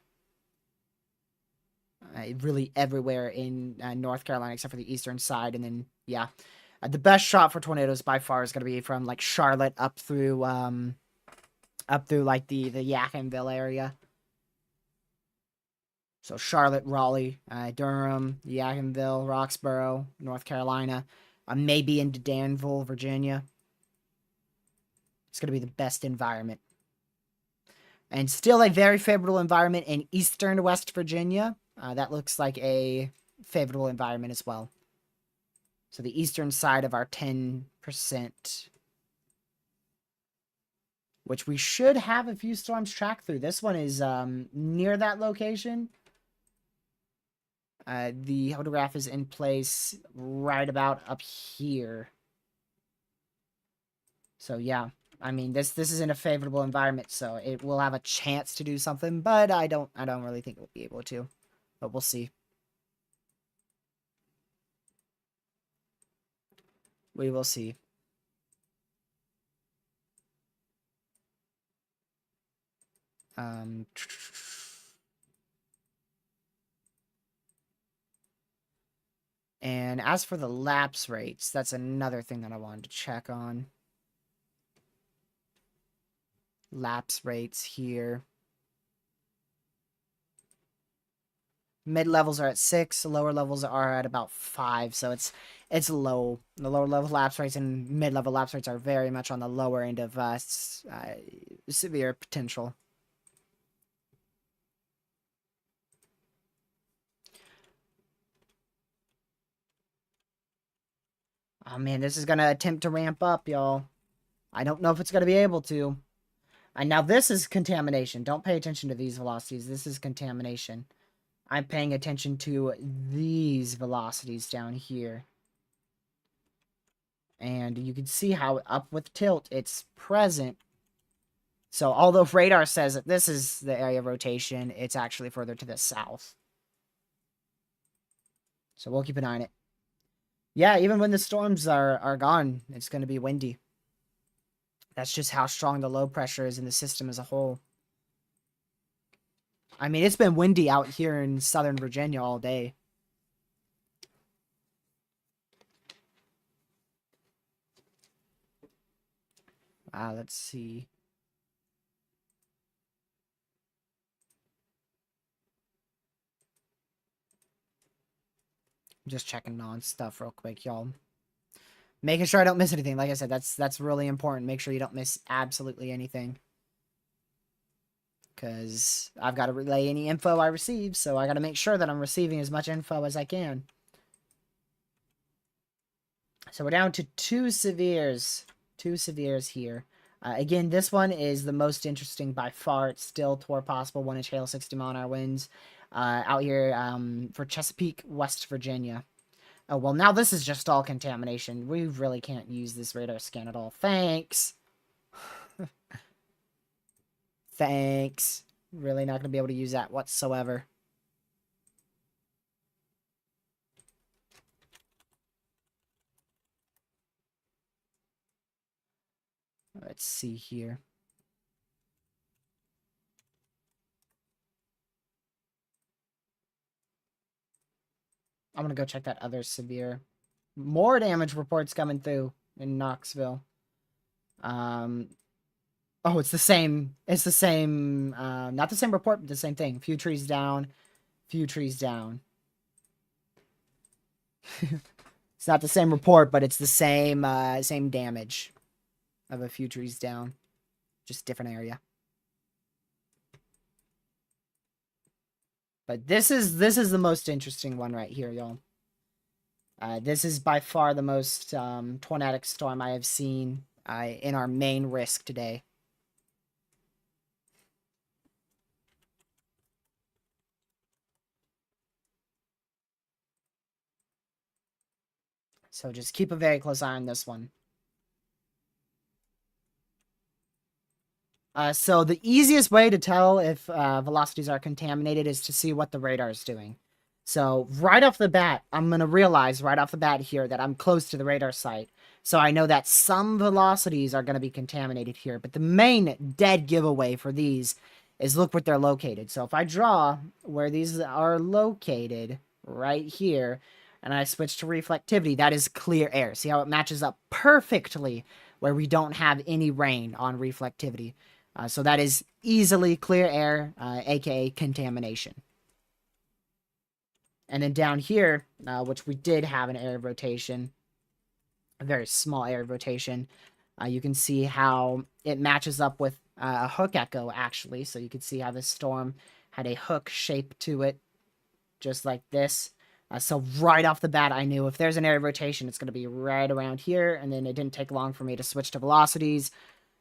Really everywhere in North Carolina, except for the eastern side. And then, yeah, the best shot for tornadoes by far is going to be from like Charlotte up through like the Yadkinville area. So Charlotte, Raleigh, Durham, Yadkinville, Roxborough, North Carolina, maybe into Danville, Virginia. It's going to be the best environment. And still a very favorable environment in eastern West Virginia. That looks like a favorable environment as well. So the eastern side of our 10%, which we should have a few storms track through. This one is near that location. The photograph is in place right about up here. So yeah, I mean this is in a favorable environment, so it will have a chance to do something, but I don't really think it will be able to. But we'll see. We will see. And as for the lapse rates, that's another thing that I wanted to check on. Lapse rates here. Mid levels are at 6, lower levels are at about 5, so it's low. The lower level lapse rates and mid level lapse rates are very much on the lower end of severe potential. Oh man, this is gonna attempt to ramp up, y'all. I don't know if it's gonna be able to. And now this is contamination. Don't pay attention to these velocities. This is contamination. I'm paying attention to these velocities down here. And you can see how up with tilt, it's present. So although radar says that this is the area of rotation, it's actually further to the south. So we'll keep an eye on it. Yeah, even when the storms are gone, it's going to be windy. That's just how strong the low pressure is in the system as a whole. I mean, it's been windy out here in southern Virginia all day. Let's see. I'm just checking on stuff real quick, y'all. Making sure I don't miss anything. Like I said, that's really important. Make sure you don't miss absolutely anything. Because I've got to relay any info I receive, so I got to make sure that I'm receiving as much info as I can. So we're down to two severes. Two severes here. Again, this one is the most interesting by far. It's still toward possible 1-inch hail, 60-mile-an-hour winds. Out here for Chesapeake, West Virginia. Oh, well, now this is just all contamination. We really can't use this radar scan at all. Thanks. Thanks. Really not going to be able to use that whatsoever. Let's see here. I'm going to go check that other severe. More damage reports coming through in Knoxville. Oh, it's the same. It's the same. Not the same report, but the same thing. Few trees down. Few trees down. It's not the same report, but it's the same same damage of a few trees down. Just different area. But this is the most interesting one right here, y'all. This is by far the most tornadic storm I have seen in our main risk today. So just keep a very close eye on this one. So the easiest way to tell if velocities are contaminated is to see what the radar is doing. So right off the bat, I'm going to realize right off the bat here that I'm close to the radar site. So I know that some velocities are going to be contaminated here. But the main dead giveaway for these is look where they're located. So if I draw where these are located right here, and I switch to reflectivity, that is clear air. See how it matches up perfectly where we don't have any rain on reflectivity. So that is easily clear air, aka contamination. And then down here, which we did have an area of rotation, a very small area of rotation, you can see how it matches up with a hook echo, actually. So you can see how this storm had a hook shape to it, just like this. So right off the bat, I knew if there's an area of rotation, it's going to be right around here. And then it didn't take long for me to switch to velocities.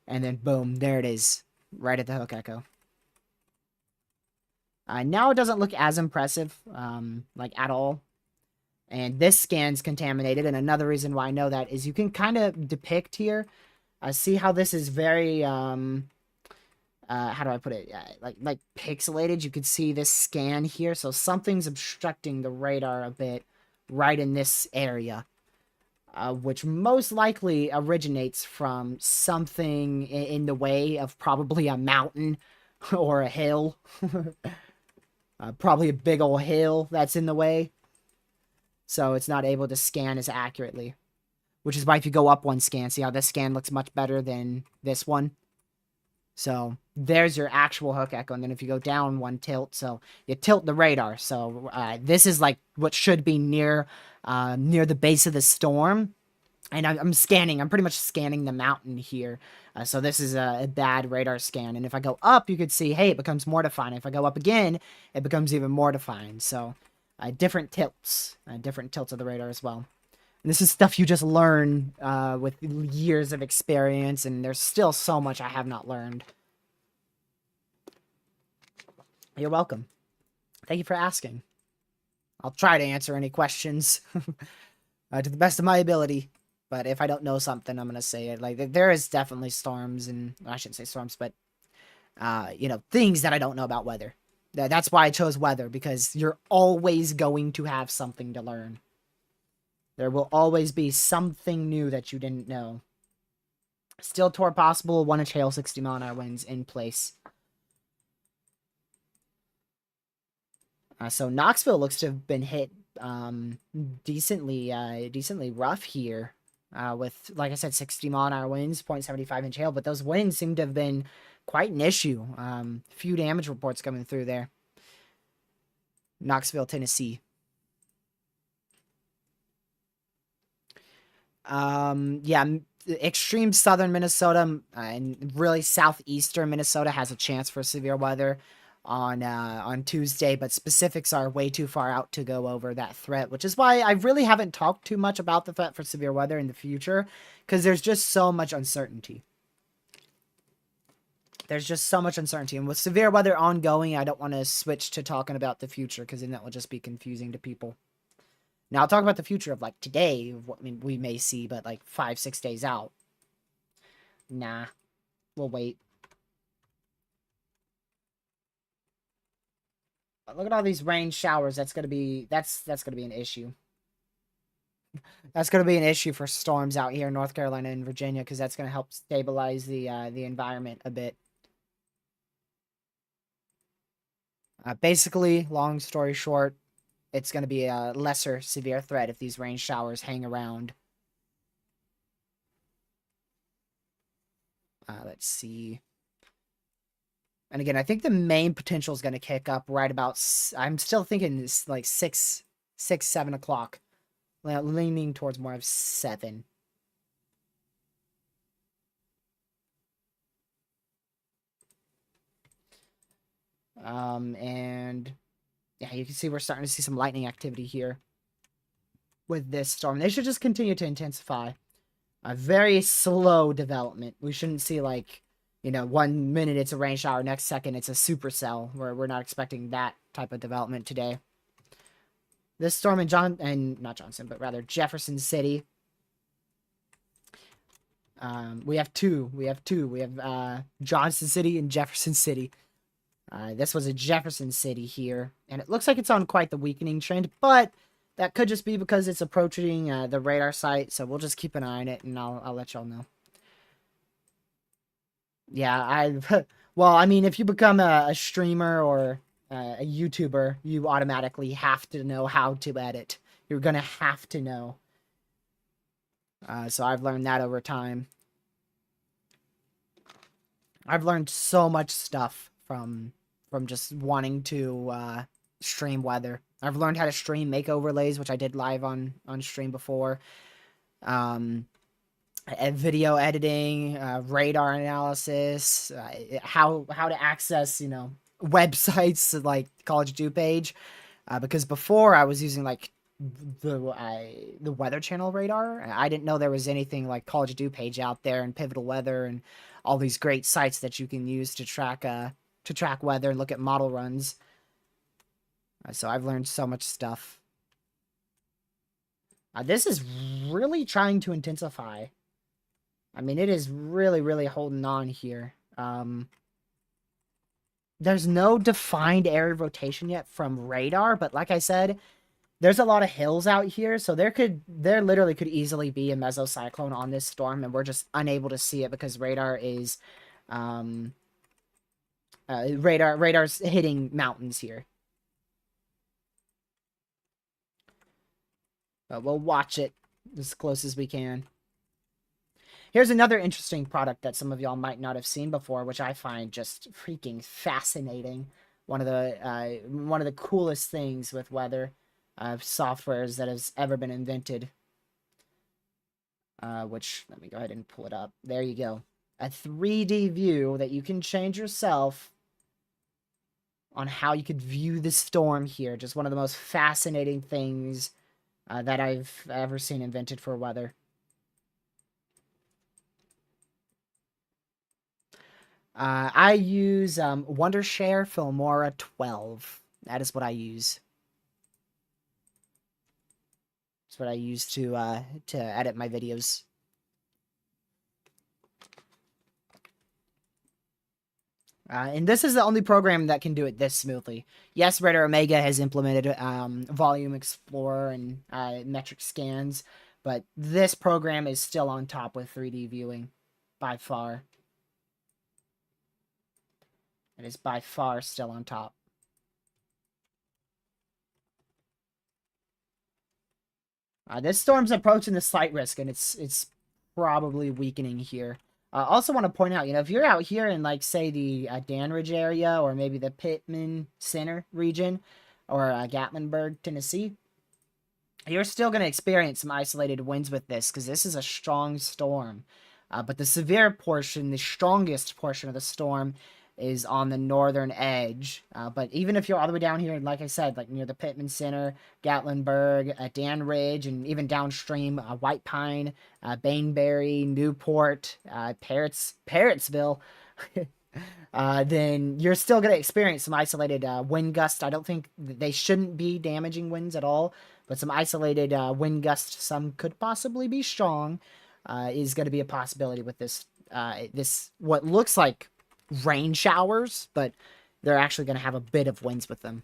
And then boom, there it is, right at the hook echo. Now it doesn't look as impressive, like at all. And this scan's contaminated. And another reason why I know that is you can kind of depict here. See how this is very, how do I put it? Like pixelated. You can see this scan here. So something's obstructing the radar a bit right in this area. Which most likely originates from something in the way of probably a mountain or a hill. Probably a big old hill that's in the way. So it's not able to scan as accurately. Which is why if you go up one scan, see how this scan looks much better than this one? So there's your actual hook echo. And then if you go down one tilt, so you tilt the radar. So this is like what should be near the base of the storm. And I'm scanning. I'm pretty much scanning the mountain here. So this is a bad radar scan. And if I go up, you could see, hey, it becomes more defined. If I go up again, it becomes even more defined. So different tilts of the radar as well. And this is stuff you just learn with years of experience. And there's still so much I have not learned. You're welcome. Thank you for asking. I'll try to answer any questions to the best of my ability. But if I don't know something, I'm going to say it. Like, there is definitely storms, and I shouldn't say storms, but, you know, things that I don't know about weather. That's why I chose weather, because you're always going to have something to learn. There will always be something new that you didn't know. Still toward possible 1-inch hail, 60-mile-an-hour winds in place. So Knoxville looks to have been hit decently rough here. With, like I said, 60-mile-an-hour winds, 0.75-inch hail, but those winds seem to have been quite an issue. Few damage reports coming through there. Knoxville, Tennessee. Yeah, extreme southern Minnesota and really southeastern Minnesota has a chance for severe weather. on Tuesday, but specifics are way too far out to go over that threat, which is why I really haven't talked too much about the threat for severe weather in the future, because there's just so much uncertainty. There's just so much uncertainty, and with severe weather ongoing, I don't want to switch to talking about the future, because then that will just be confusing to people. Now, I'll talk about the future of, like, today, what we may see, but, like, 5-6 days out. Nah. We'll wait. Look at all these rain showers. That's gonna be an issue. That's gonna be an issue for storms out here in North Carolina and Virginia, because that's gonna help stabilize the environment a bit. Basically, long story short, it's gonna be a lesser severe threat if these rain showers hang around. Let's see. And again, I think the main potential is going to kick up right about, I'm still thinking it's like 7 o'clock. Leaning towards more of 7. And yeah, you can see we're starting to see some lightning activity here with this storm. They should just continue to intensify. A very slow development. We shouldn't see, like, you know, 1 minute it's a rain shower, next second it's a supercell. We're not expecting that type of development today. This storm in not Johnson, but rather Jefferson City. We have two. We have Johnson City and Jefferson City. This was a Jefferson City here, and it looks like it's on quite the weakening trend, but that could just be because it's approaching the radar site, so we'll just keep an eye on it, and I'll let y'all know. Yeah, well, I mean, if you become a streamer or a YouTuber, you automatically have to know how to edit. You're gonna have to know. So I've learned that over time. I've learned so much stuff from just wanting to stream weather. I've learned how to stream make overlays, which I did live on stream before. Video editing, radar analysis, how to access, you know, websites like College Do page, because before I was using like the Weather Channel radar. I didn't know there was anything like College Do page out there and Pivotal Weather and all these great sites that you can use to track weather and look at model runs. So I've learned so much stuff. This is really trying to intensify. I mean, it is really, really holding on here. There's no defined area of rotation yet from radar, but like I said, there's a lot of hills out here, so there literally could easily be a mesocyclone on this storm, and we're just unable to see it because radar is, radar's hitting mountains here. But we'll watch it as close as we can. Here's another interesting product that some of y'all might not have seen before, which I find just freaking fascinating. One of the coolest things with weather softwares that has ever been invented. Which, let me go ahead and pull it up. There you go. A 3D view that you can change yourself on how you could view the storm here. Just one of the most fascinating things that I've ever seen invented for weather. I use Wondershare Filmora 12. That is what I use. That's what I use to edit my videos. And this is the only program that can do it this smoothly. Yes, Radar Omega has implemented Volume Explorer and metric scans, but this program is still on top with 3D viewing, by far. It is by far still on top. This storm's approaching the slight risk, and it's probably weakening here. Also want to point out, you know, if you're out here in, like, say, the Danridge area, or maybe the Pittman Center region, or Gatlinburg, Tennessee, you're still going to experience some isolated winds with this, because this is a strong storm. But the severe portion, the strongest portion of the storm, is on the northern edge. But even if you're all the way down here, like I said, like near the Pittman Center, Gatlinburg, Dan Ridge, and even downstream, White Pine, Bainbury, Newport, Parrotsville, then you're still going to experience some isolated wind gusts. I don't think they shouldn't be damaging winds at all, but some isolated wind gusts, some could possibly be strong, is going to be a possibility with this what looks like rain showers, but they're actually going to have a bit of winds with them.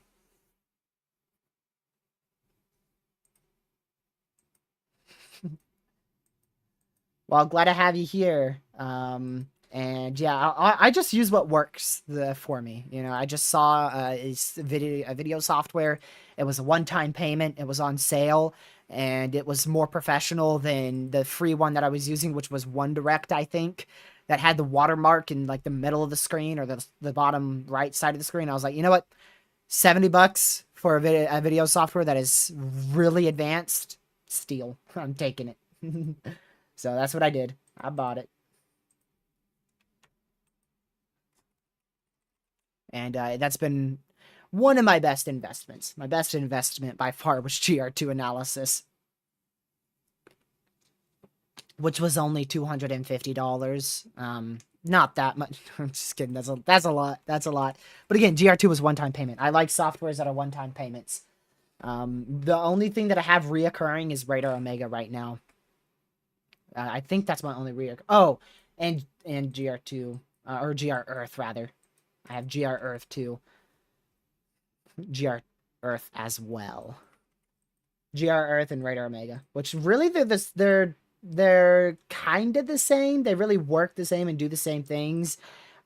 Well, glad to have you here. And yeah, I just use what works for me. You know, I just saw a video software. It was a one-time payment. It was on sale, and it was more professional than the free one that I was using, which was OneDirect, I think, that had the watermark in like the middle of the screen or the bottom right side of the screen. I was like, you know what, $70 for a video software that is really advanced, steal. I'm taking it. So that's what I did. I bought it. And that's been one of my best investments. My best investment by far was GR2 Analysis, which was only $250. Not that much. I'm just kidding. That's a lot. That's a lot. But again, GR2 was one-time payment. I like softwares that are one-time payments. The only thing that I have reoccurring is Radar Omega right now. I think that's my only reoccurring. Oh, and GR2 or GR Earth rather. I have GR Earth too. GR Earth as well. GR Earth and Radar Omega, which really they're kind of the same. They really work the same and do the same things.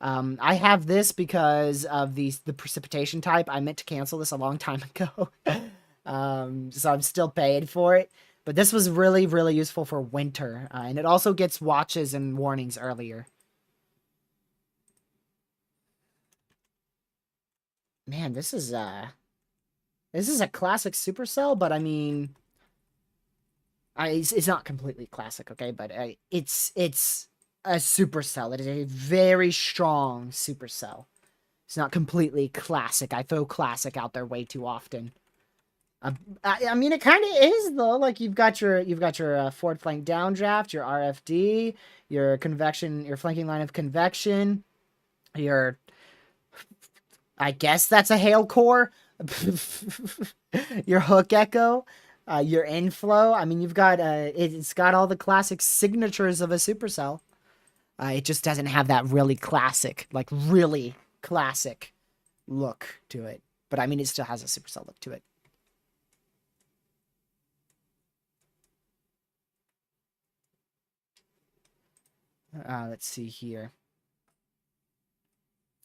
I have this because of the precipitation type. I meant to cancel this a long time ago. So I'm still paid for it. But this was really, really useful for winter. And it also gets watches and warnings earlier. Man, this is a classic Supercell, but I mean, it's not completely classic, okay? But it's a Supercell. It is a very strong Supercell. It's not completely classic. I throw classic out there way too often. I mean, it kind of is though. Like you've got your forward flank downdraft, your RFD, your convection, your flanking line of convection, your, I guess that's a hail core, your hook echo, your inflow. I mean, you've got it's got all the classic signatures of a supercell. It just doesn't have that really classic look to it. But I mean, it still has a supercell look to it. Let's see here.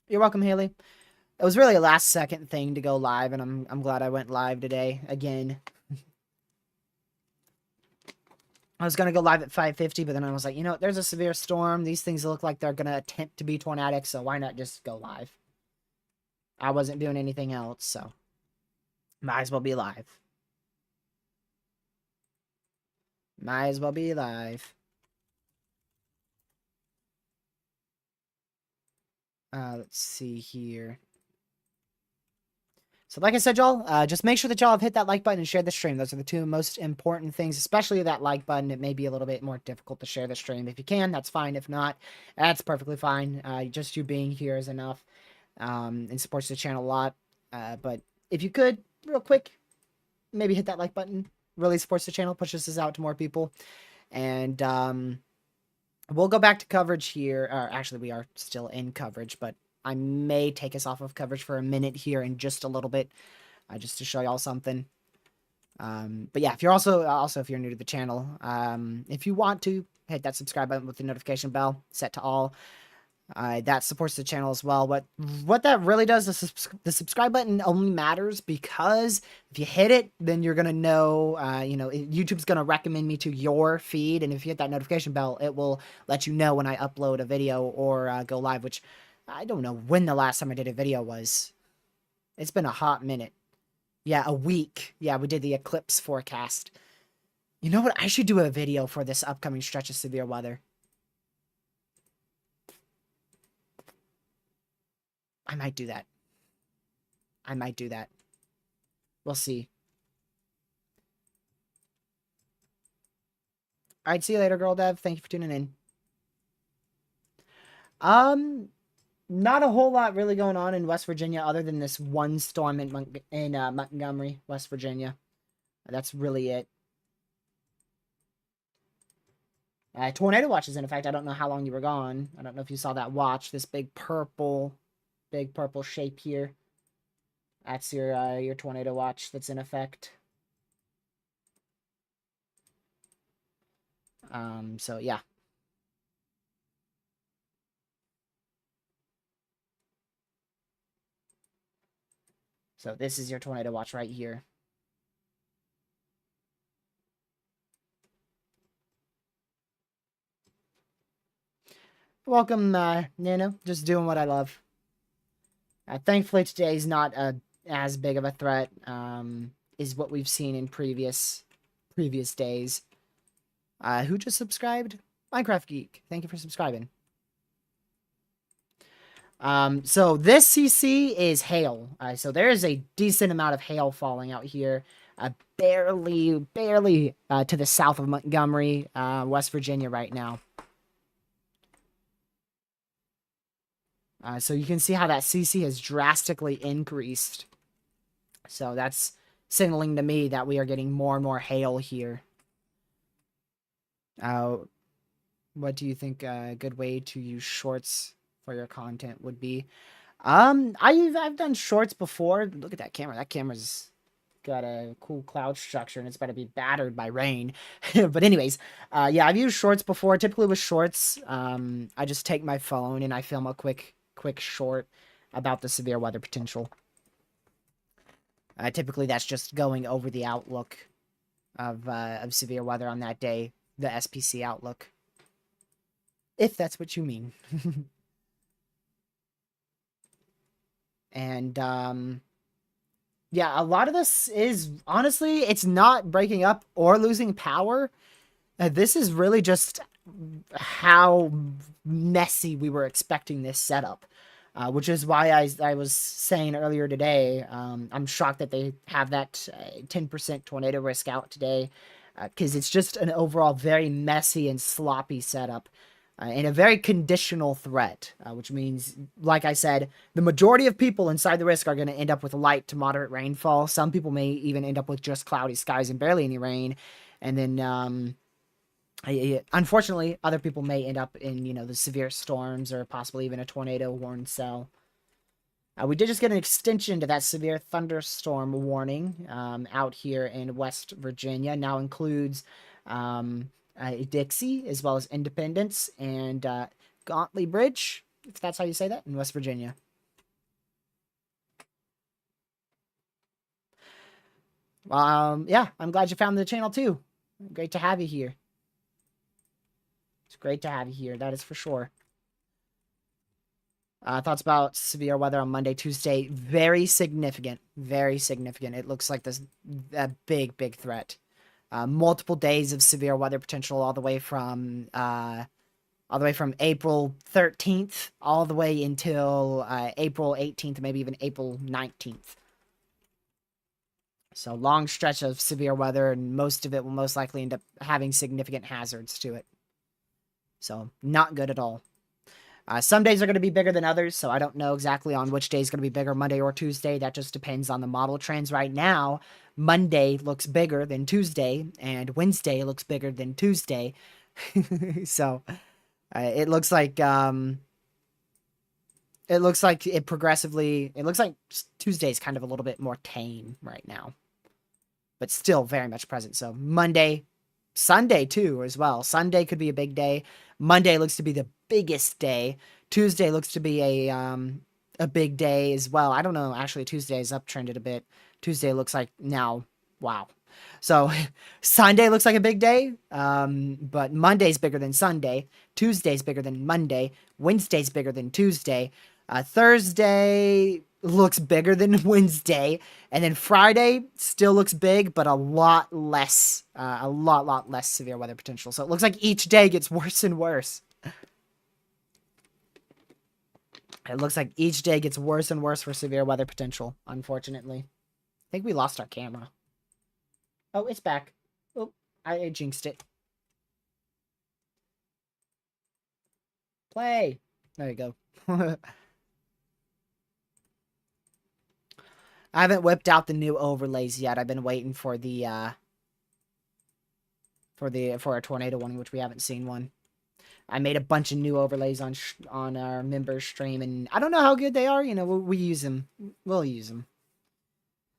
You're welcome, Haley. It was really a last second thing to go live, and I'm glad I went live today again. I was gonna go live at 5:50, but then I was like, you know, there's a severe storm. These things look like they're gonna attempt to be tornadic, so why not just go live? I wasn't doing anything else, so might as well be live. Might as well be live. Let's see here. So like I said, y'all, just make sure that y'all have hit that like button and share the stream. Those are the two most important things, especially that like button. It may be a little bit more difficult to share the stream. If you can, that's fine. If not, that's perfectly fine. Just you being here is enough, and supports the channel a lot. But if you could, real quick, maybe hit that like button. Really supports the channel, pushes us out to more people. And we'll go back to coverage here. Actually, we are still in coverage, but I may take us off of coverage for a minute here in just a little bit, just to show y'all something. But yeah, if you're also if you're new to the channel, if you want to hit that subscribe button with the notification bell set to all, that supports the channel as well. What that really does is the subscribe button only matters because if you hit it, then you're gonna know, YouTube's gonna recommend me to your feed, and if you hit that notification bell, it will let you know when I upload a video or go live, which I don't know when the last time I did a video was. It's been a hot minute. Yeah, a week. Yeah, we did the eclipse forecast. You know what? I should do a video for this upcoming stretch of severe weather. I might do that. I might do that. We'll see. All right, see you later, girl dev. Thank you for tuning in. Not a whole lot really going on in West Virginia other than this one storm in Montgomery, West Virginia. That's really it. Tornado watch is in effect. I don't know how long you were gone. I don't know if you saw that watch. This big purple shape here. That's your tornado watch that's in effect. So yeah. So this is your tornado watch right here. Welcome, Nano. Just doing what I love. Thankfully, today's not as big of a threat, is what we've seen in previous days. Who just subscribed? Minecraft Geek. Thank you for subscribing. So this CC is hail. So there is a decent amount of hail falling out here. Barely to the south of Montgomery, West Virginia right now. So you can see how that CC has drastically increased. So that's signaling to me that we are getting more and more hail here. What do you think a good way to use shorts for your content would be? I've done shorts before. Look at that camera. That camera's got a cool cloud structure and it's about to be battered by rain. But anyways, yeah, I've used shorts before. Typically with shorts, I just take my phone and I film a quick short about the severe weather potential. Typically that's just going over the outlook of severe weather on that day, the SPC outlook. If that's what you mean. And yeah, a lot of this is honestly, it's not breaking up or losing power. This is really just how messy we were expecting this setup, which is why I was saying earlier today, I'm shocked that they have that 10% tornado risk out today, because it's just an overall very messy and sloppy setup. And a very conditional threat, which means, like I said, the majority of people inside the risk are going to end up with light to moderate rainfall. Some people may even end up with just cloudy skies and barely any rain. And then, unfortunately, other people may end up in, the severe storms or possibly even a tornado warning cell. We did just get an extension to that severe thunderstorm warning out here in West Virginia. Now includes Dixie, as well as Independence and Gauntly Bridge, if that's how you say that, in West Virginia. Yeah, I'm glad you found the channel too. Great to have you here. It's great to have you here, that is for sure. Thoughts about severe weather on Monday, Tuesday? Very significant. Very significant. It looks like a big threat. Multiple days of severe weather potential all the way from April 13th all the way until April 18th, maybe even April 19th. So long stretch of severe weather, and most of it will most likely end up having significant hazards to it. So not good at all. Some days are going to be bigger than others, so I don't know exactly on which day is going to be bigger, Monday or Tuesday. That just depends on the model trends right now. Monday looks bigger than Tuesday, and Wednesday looks bigger than Tuesday. So it looks like it progressively. It looks like Tuesday's kind of a little bit more tame right now, but still very much present. So Monday, Sunday too as well. Sunday could be a big day. Monday looks to be the biggest day. Tuesday looks to be a big day as well. I don't know. Actually, Tuesday is uptrended a bit. Tuesday looks like now, wow. So Sunday looks like a big day, but Monday's bigger than Sunday. Tuesday's bigger than Monday. Wednesday's bigger than Tuesday. Thursday looks bigger than Wednesday, and then Friday still looks big, but a lot less severe weather potential. So it looks like each day gets worse and worse. It looks like each day gets worse and worse for severe weather potential, unfortunately. I think we lost our camera. Oh, it's back. Oh, I jinxed it. Play. There you go. I haven't whipped out the new overlays yet. I've been waiting for the for a tornado warning, which we haven't seen one. I made a bunch of new overlays on our members stream, and I don't know how good they are. You know, we use them. We'll use them.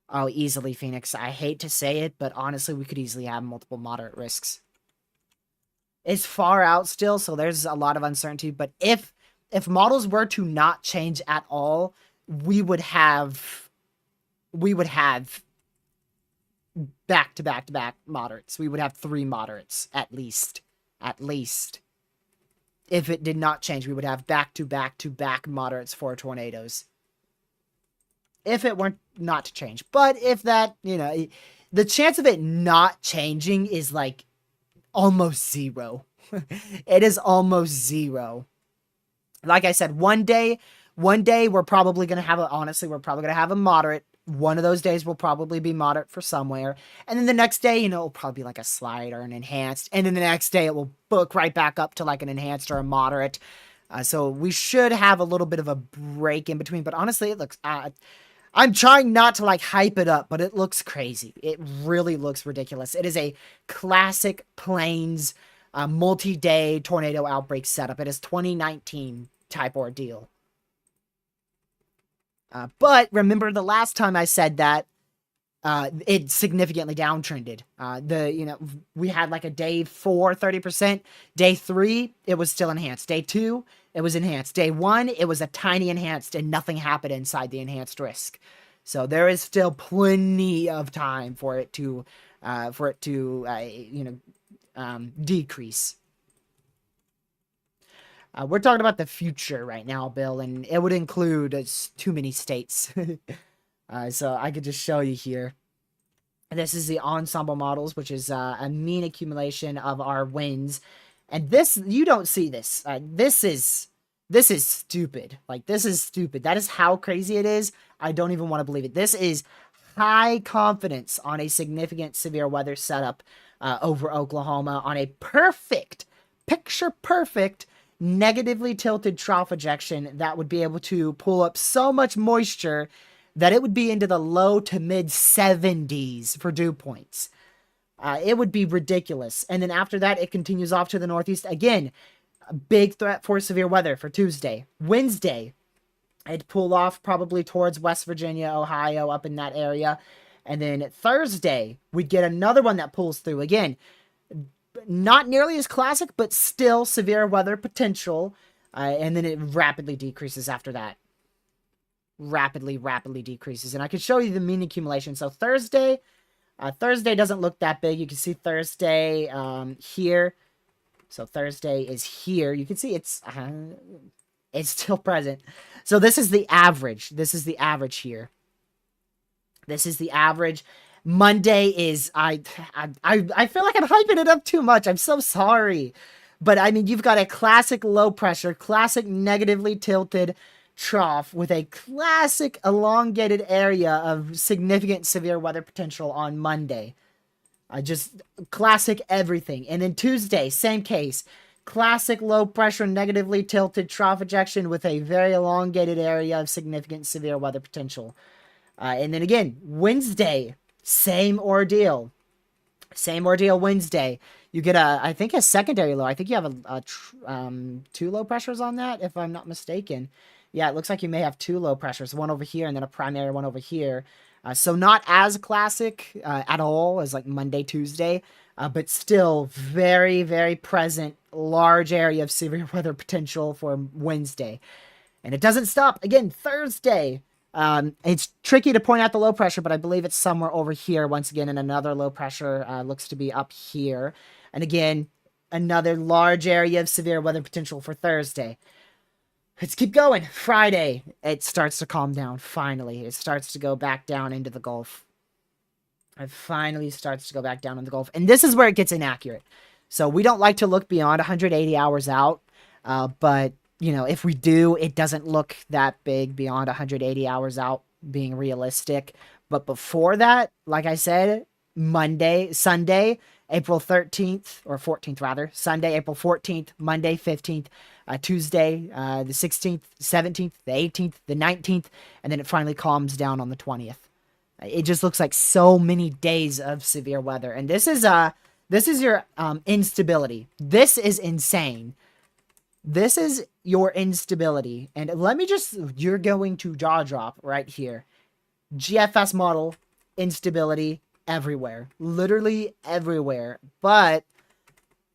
Oh, easily, Phoenix. I hate to say it, but honestly, we could easily have multiple moderate risks. It's far out still, so there's a lot of uncertainty. But if models were to not change at all, we would have back to back to back moderates. We would have 3 moderates at least. At least. If it did not change, we would have back to back to back moderates for tornadoes. If it weren't not to change. But if that, you know, the chance of it not changing is like almost 0. It is almost 0. Like I said, one day we're probably going to have we're probably going to have a moderate. One of those days will probably be moderate for somewhere. And then the next day, you know, it'll probably be like a slight or an enhanced. And then the next day it will book right back up to like an enhanced or a moderate. So we should have a little bit of a break in between. But honestly, it looks... I'm trying not to like hype it up, but it looks crazy. It really looks ridiculous. It is a classic Plains multi-day tornado outbreak setup. It is 2019 type ordeal. But remember the last time I said that it significantly downtrended. We had like a day 4, 30%. Day 3, it was still enhanced. Day 2, it was enhanced. Day 1, it was a tiny enhanced and nothing happened inside the enhanced risk. So there is still plenty of time for it to decrease. We're talking about the future right now, Bill, and it would include too many states. So I could just show you here. This is the ensemble models, which is a mean accumulation of our winds. And this, you don't see this. This is stupid. Like, this is stupid. That is how crazy it is. I don't even want to believe it. This is high confidence on a significant severe weather setup over Oklahoma on a perfect, picture perfect, negatively tilted trough ejection that would be able to pull up so much moisture that it would be into the low to mid 70s for dew points. It would be ridiculous. And then after that, it continues off to the northeast. Again, a big threat for severe weather for Tuesday. Wednesday, it'd pull off probably towards West Virginia, Ohio, up in that area. And then Thursday, we'd get another one that pulls through. Again, not nearly as classic, but still severe weather potential. And then it rapidly decreases after that. Rapidly decreases. And I could show you the mean accumulation. So Thursday doesn't look that big. You can see Thursday here. So Thursday is here. You can see it's still present. So this is the average. This is the average here. This is the average. Monday is I feel like I'm hyping it up too much. I'm so sorry. But I mean, you've got a classic low pressure, classic negatively tilted trough with a classic elongated area of significant severe weather potential on Monday. Just classic everything. And then Tuesday, same case. Classic low pressure, negatively tilted trough ejection with a very elongated area of significant severe weather potential. And then again, Wednesday, same ordeal. Same ordeal Wednesday. You get I think a secondary low. I think you have 2 low pressures on that, if I'm not mistaken. Yeah, it looks like you may have 2 low pressures, one over here and then a primary one over here. So not as classic at all as like Monday, Tuesday, but still very, very present, large area of severe weather potential for Wednesday. And it doesn't stop. Again, Thursday. It's tricky to point out the low pressure, but I believe it's somewhere over here once again, and another low pressure looks to be up here. And again, another large area of severe weather potential for Thursday. Let's keep going. Friday, it starts to calm down, finally. It starts to go back down into the Gulf. It finally starts to go back down in the Gulf. And this is where it gets inaccurate. So we don't like to look beyond 180 hours out, but you know, if we do, it doesn't look that big beyond 180 hours out being realistic. But before that, like I said, Sunday, April 13th, or 14th rather, Sunday, April 14th, Monday, 15th, Tuesday, the 16th, 17th, the 18th, the 19th, and then it finally calms down on the 20th. It just looks like so many days of severe weather. And this is your instability. This is insane. This is your instability. And let me just, you're going to jaw drop right here. GFS model, instability everywhere. Literally everywhere. But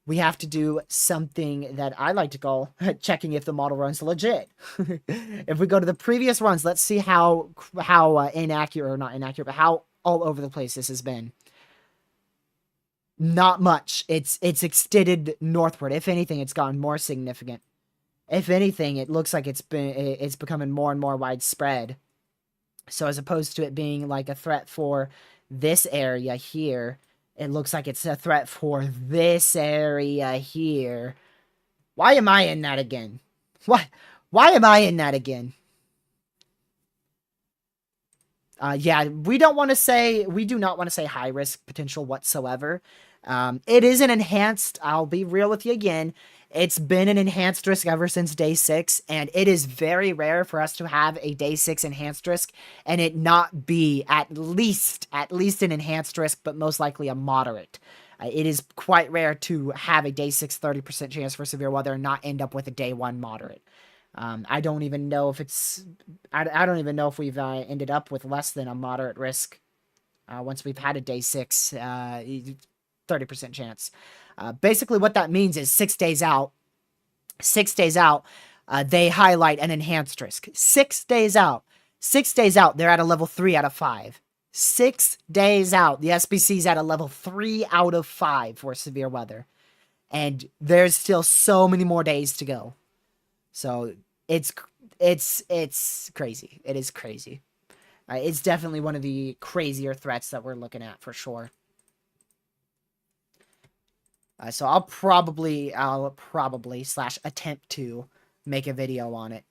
we have to do something that I like to call checking if the model runs legit. If we go to the previous runs, let's see how inaccurate, or not inaccurate, but how all over the place this has been. Not much. It's extended northward. If anything, it's gotten more significant. If anything, it looks like it's becoming more and more widespread. So as opposed to it being like a threat for this area here, it looks like it's a threat for this area here. Why am I in that again? Why am I in that again? Yeah, we do not want to say high risk potential whatsoever. It is an enhanced, I'll be real with you again. It's been an enhanced risk ever since day 6, and it is very rare for us to have a day 6 enhanced risk and it not be at least an enhanced risk, but most likely a moderate. It is quite rare to have a day 6 30% chance for severe weather and not end up with a day 1 moderate. I don't even know if it's, I don't even know if we've ended up with less than a moderate risk once we've had a day 6 30% chance. Basically what that means is 6 days out, they highlight an enhanced risk. 6 days out, they're at a level 3 out of 5. 6 days out, the SBC's at a level 3 out of 5 for severe weather. And there's still so many more days to go. So it's crazy. It is crazy. It's definitely one of the crazier threats that we're looking at for sure. So I'll probably / attempt to make a video on it.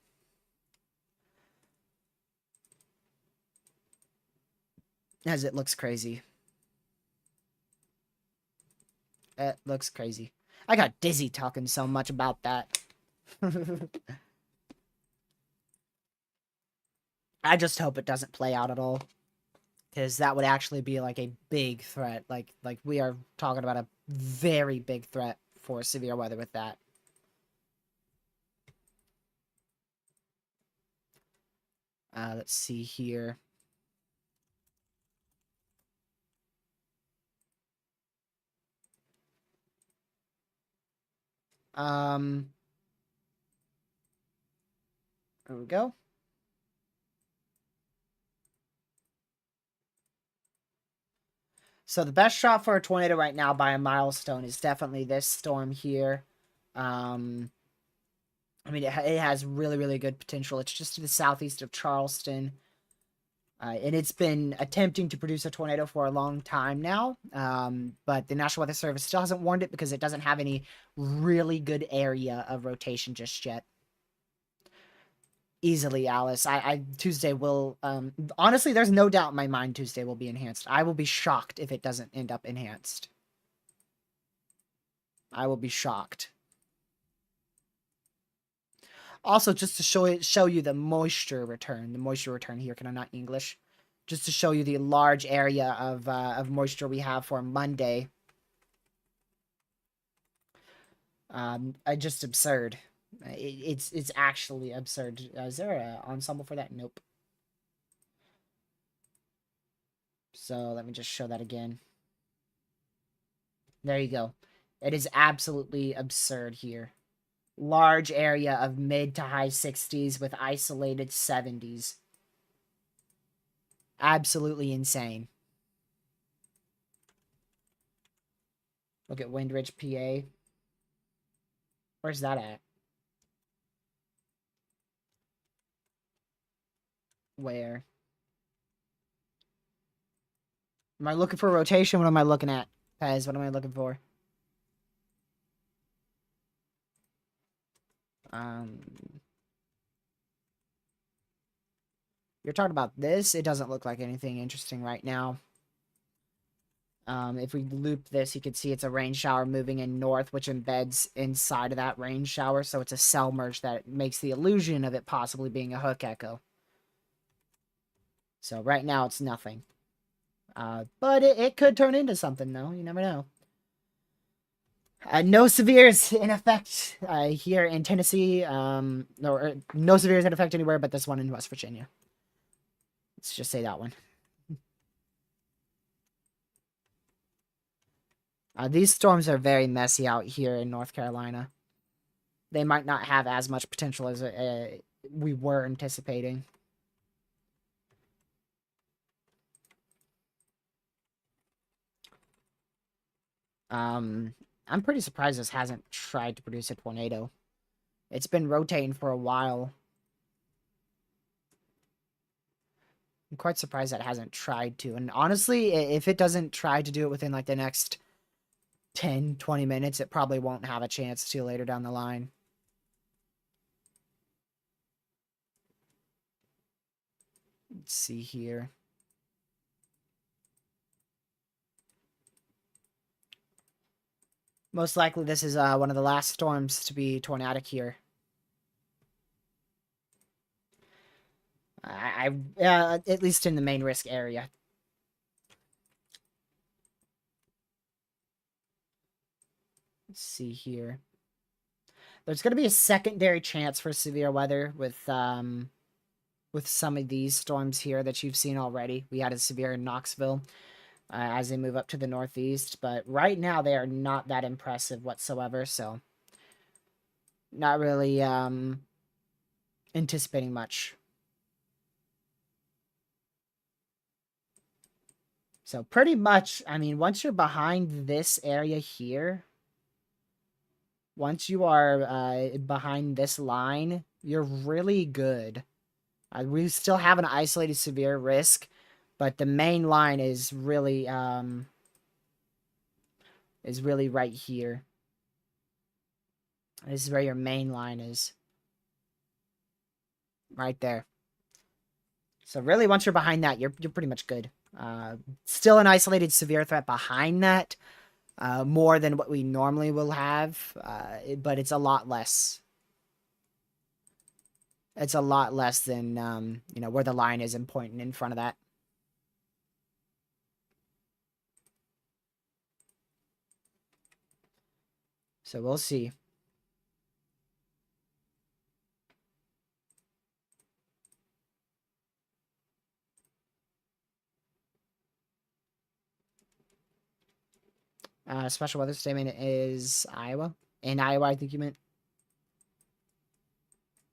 As it looks crazy. It looks crazy. I got dizzy talking so much about that. I just hope it doesn't play out at all. Because that would actually be like a big threat. Like we are talking about a very big threat for severe weather with that. Let's see here. There we go. So the best shot for a tornado right now by a milestone is definitely this storm here. I mean, it has really, really good potential. It's just to the southeast of Charleston. And it's been attempting to produce a tornado for a long time now. But the National Weather Service still hasn't warned it because it doesn't have any really good area of rotation just yet. Easily, Alice. Tuesday will, honestly, there's no doubt in my mind Tuesday will be enhanced. I will be shocked if it doesn't end up enhanced. I will be shocked. Also, just to show you the moisture return. The moisture return here. Can I not English? Just to show you the large area of moisture we have for Monday. Just absurd. It's actually absurd. Is there an ensemble for that? Nope. So let me just show that again. There you go. It is absolutely absurd here. Large area of mid to high 60s with isolated 70s. Absolutely insane. Look at Windridge, PA. Where's that at? Where? Am I looking for rotation? What am I looking at? Pez, what am I looking for? You're talking about this. It doesn't look like anything interesting right now. If we loop this, you can see it's a rain shower moving in north, which embeds inside of that rain shower. So it's a cell merge that makes the illusion of it possibly being a hook echo. So right now it's nothing. But it could turn into something, though. You never know. No severes in effect here in Tennessee. Or no severes in effect anywhere but this one in West Virginia. Let's just say that one. These storms are very messy out here in North Carolina. They might not have as much potential as we were anticipating. I'm pretty surprised this hasn't tried to produce a tornado. It's been rotating for a while. I'm quite surprised that it hasn't tried to. And honestly, if it doesn't try to do it within like the next 10, 20 minutes, it probably won't have a chance to later down the line. Let's see here. Most likely this is one of the last storms to be tornadic here. At least in the main risk area. Let's see here. There's going to be a secondary chance for severe weather with some of these storms here that you've seen already. We had a severe in Knoxville as they move up to the northeast, but right now they are not that impressive whatsoever, so not really anticipating much. So pretty much, I mean, once you're behind this area here, once you are behind this line, you're really good. We still have an isolated severe risk, but the main line is really right here. This is where your main line is. Right there. So really, once you're behind that, you're pretty much good. Still an isolated severe threat behind that, more than what we normally will have, but it's a lot less. It's a lot less than, where the line is and pointing in front of that. So we'll see. Special weather statement is Iowa. In Iowa, I think you meant.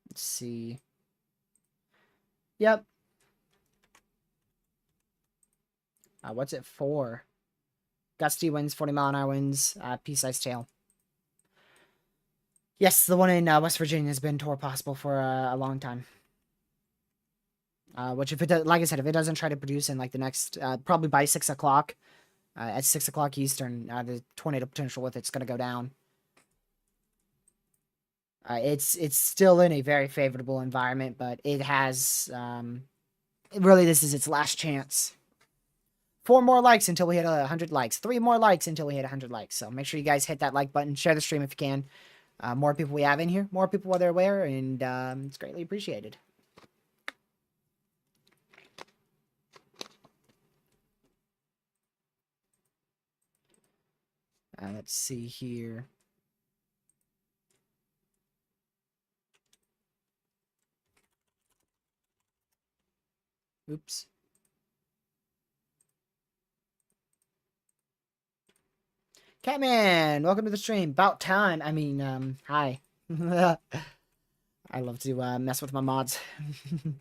Let's see. Yep. What's it for? Gusty winds, 40-mile-an-hour winds, pea-sized tail. Yes, the one in West Virginia has been tore possible for a long time. Which, if it does, like I said, if it doesn't try to produce in like the next, probably by 6 o'clock, at 6 o'clock Eastern, the tornado potential with it's going to go down. It's still in a very favorable environment, but it has, really, this is its last chance. 4 more likes until we hit 100 likes. 3 more likes until we hit 100 likes. So make sure you guys hit that like button. Share the stream if you can. More people we have in here. More people while they're aware. And it's greatly appreciated. Let's see here. Oops. Catman, welcome to the stream. About time. I mean, hi. I love to mess with my mods. Did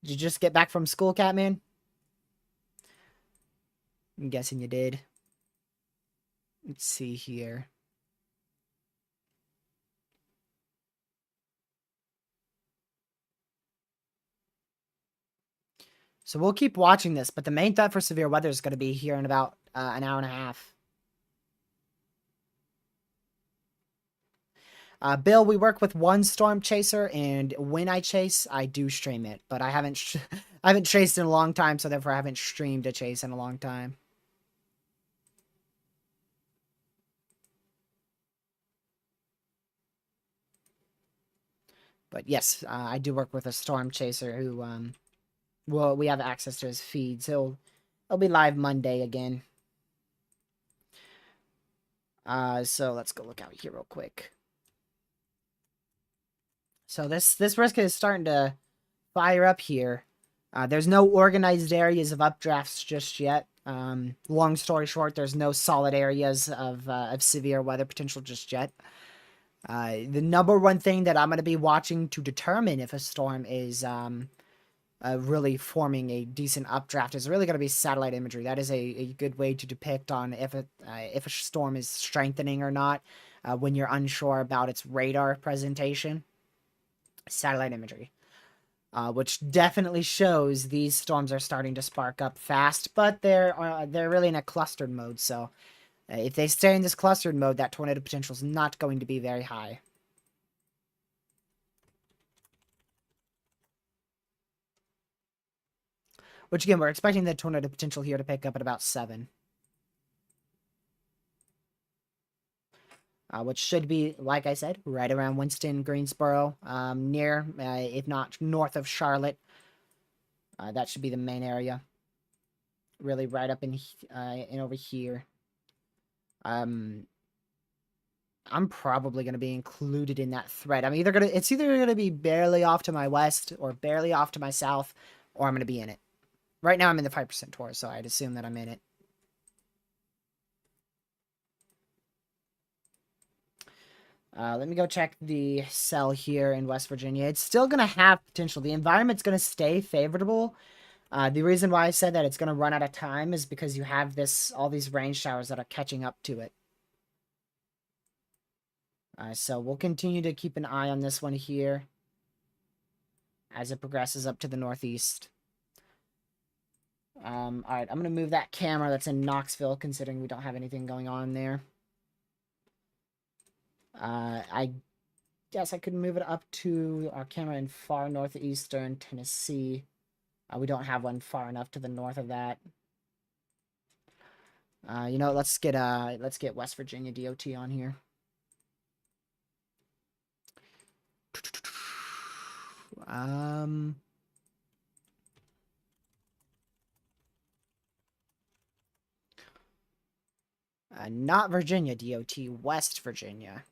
you just get back from school, Catman? I'm guessing you did. Let's see here. So we'll keep watching this, but the main threat for severe weather is going to be here in about an hour and a half. Bill, we work with one storm chaser, and when I chase, I do stream it. But I haven't, I haven't chased in a long time, so therefore I haven't streamed a chase in a long time. But yes, I do work with a storm chaser who, well, we have access to his feeds. He'll be live Monday again. So let's go look out here real quick. So this risk is starting to fire up here. There's no organized areas of updrafts just yet. Long story short, there's no solid areas of severe weather potential just yet. The number one thing that I'm going to be watching to determine if a storm is really forming a decent updraft is really going to be satellite imagery. That is a good way to depict on if a storm is strengthening or not when you're unsure about its radar presentation. Satellite imagery. Which definitely shows these storms are starting to spark up fast, but they're really in a clustered mode. So if they stay in this clustered mode, that tornado potential is not going to be very high. Which again, we're expecting the tornado potential here to pick up at about 7. Which should be, like I said, right around Winston, Greensboro, near, if not north of Charlotte. That should be the main area. Really right up in over here. I'm probably going to be included in that thread. It's either going to be barely off to my west or barely off to my south, or I'm going to be in it. Right now I'm in the 5% Taurus, so I'd assume that I'm in it. Let me go check the cell here in West Virginia. It's still going to have potential. The environment's going to stay favorable. The reason why I said that it's going to run out of time is because you have all these rain showers that are catching up to it. So we'll continue to keep an eye on this one here as it progresses up to the northeast. Alright, I'm going to move that camera that's in Knoxville, considering we don't have anything going on there. I guess I could move it up to our camera in far northeastern Tennessee. We don't have one far enough to the north of that. You know, let's get West Virginia DOT on here. Not Virginia DOT, West Virginia.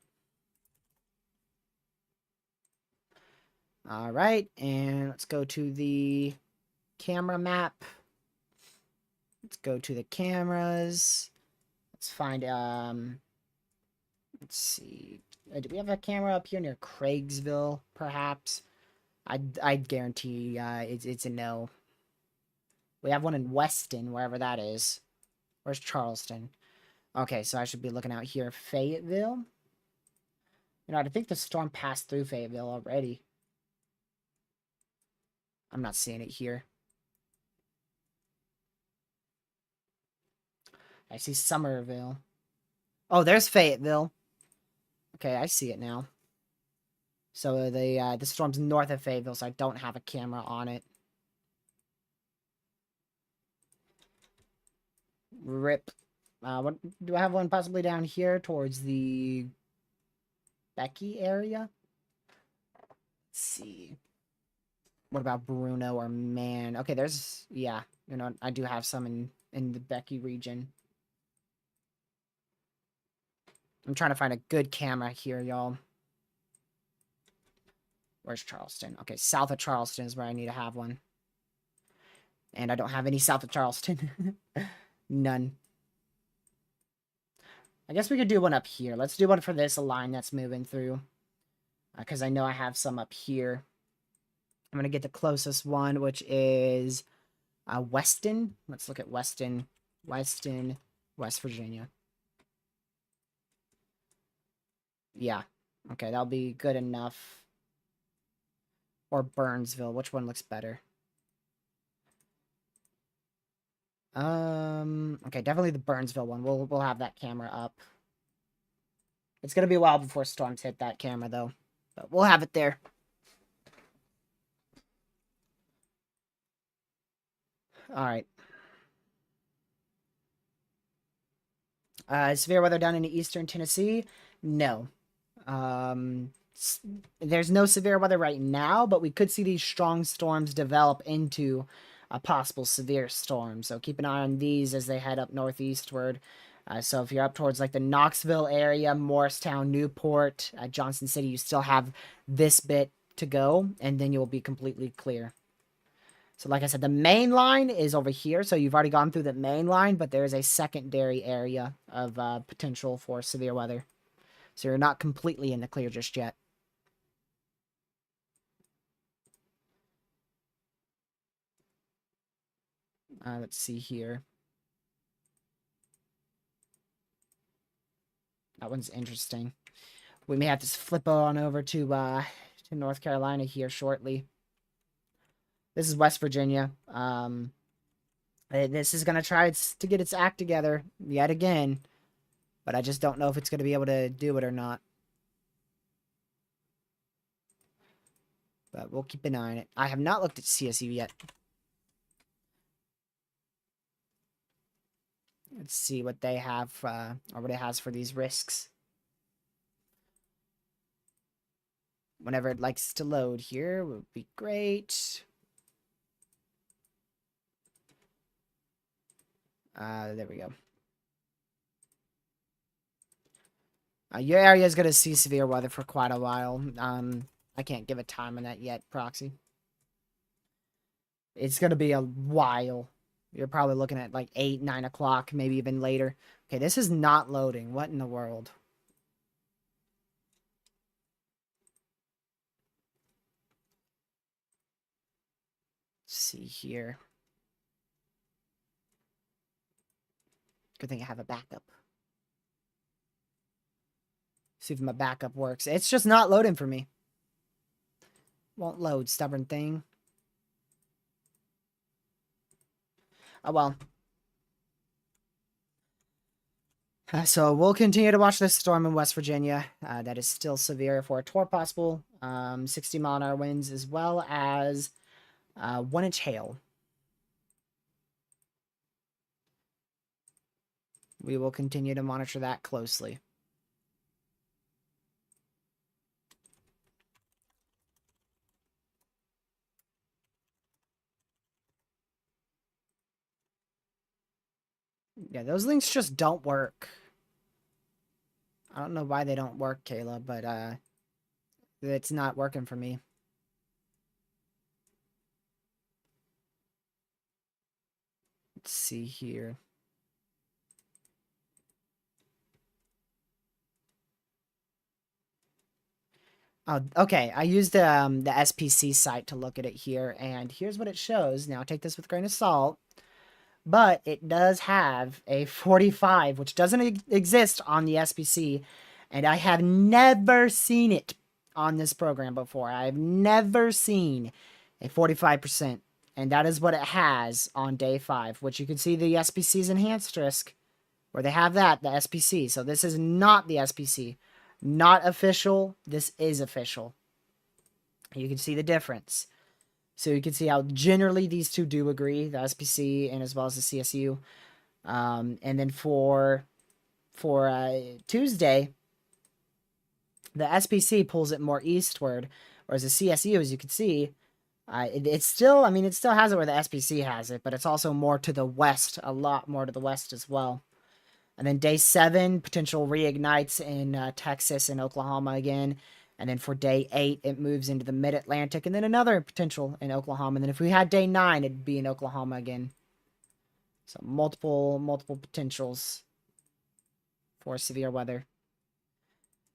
All right, and let's go to the camera map. Let's go to the cameras. Let's find, let's see. Do we have a camera up here near Craigsville, perhaps? I'd guarantee it's a no. We have one in Weston, wherever that is. Where's Charleston? Okay, so I should be looking out here. Fayetteville? You know, I think the storm passed through Fayetteville already. I'm not seeing it here. I see Somerville. Oh, there's Fayetteville. Okay, I see it now. So the storm's north of Fayetteville, so I don't have a camera on it. Rip. What do I have one possibly down here towards the Becky area? Let's see. What about Bruno or Man? Okay, yeah, you know, I do have some in the Becky region. I'm trying to find a good camera here, y'all. Where's Charleston? Okay, south of Charleston is where I need to have one. And I don't have any south of Charleston. None. I guess we could do one up here. Let's do one for this line that's moving through. Because I know I have some up here. I'm going to get the closest one, which is Weston. Let's look at Weston. Weston, West Virginia. Yeah. Okay, that'll be good enough. Or Burnsville. Which one looks better? Okay, definitely the Burnsville one. We'll have that camera up. It's going to be a while before storms hit that camera, though. But we'll have it there. All right. Severe weather down in eastern Tennessee? No. Um, there's no severe weather right now, but we could see these strong storms develop into a possible severe storm. So keep an eye on these as they head up northeastward. So if you're up towards like the Knoxville area, Morristown, Newport, Johnson City, you still have this bit to go, and then you'll be completely clear. So like I said, the main line is over here. So you've already gone through the main line, but there is a secondary area of potential for severe weather. So you're not completely in the clear just yet. Let's see here. That one's interesting. We may have to flip on over to North Carolina here shortly. This is West Virginia. This is going to try to get its act together yet again. But I just don't know if it's going to be able to do it or not. But we'll keep an eye on it. I have not looked at CSU yet. Let's see what they have, or what it has for these risks. Whenever it likes to load here would be great. There we go. Your area is going to see severe weather for quite a while. I can't give a time on that yet, Proxy. It's going to be a while. You're probably looking at like 8, 9 o'clock, maybe even later. Okay, this is not loading. What in the world? Let's see here. Good thing I have a backup. See if my backup works. It's just not loading for me. Won't load, stubborn thing. Oh well. So we'll continue to watch this storm in West Virginia. That is still severe for a torrent possible. 60-mile-an-hour winds as well as 1-inch hail. We will continue to monitor that closely. Yeah, those links just don't work. I don't know why they don't work, Kayla, but it's not working for me. Let's see here. Oh, okay. I used the SPC site to look at it here, and here's what it shows. Now, take this with a grain of salt, but it does have a 45, which doesn't exist on the SPC, and I have never seen it on this program before. I've never seen a 45%, and that is what it has on day 5, which you can see the SPC's enhanced risk, where they have that, the SPC. So this is not the SPC. Not official. This is official. You can see the difference. So you can see how generally these two do agree, the SPC and as well as the CSU. And then for Tuesday, the SPC pulls it more eastward, whereas the CSU, as you can see, it's still, it still has it where the SPC has it, but it's also more to the west, a lot more to the west as well. And then day 7, potential reignites in Texas and Oklahoma again. And then for day 8, it moves into the mid-Atlantic. And then another potential in Oklahoma. And then if we had day 9, it'd be in Oklahoma again. So multiple potentials for severe weather.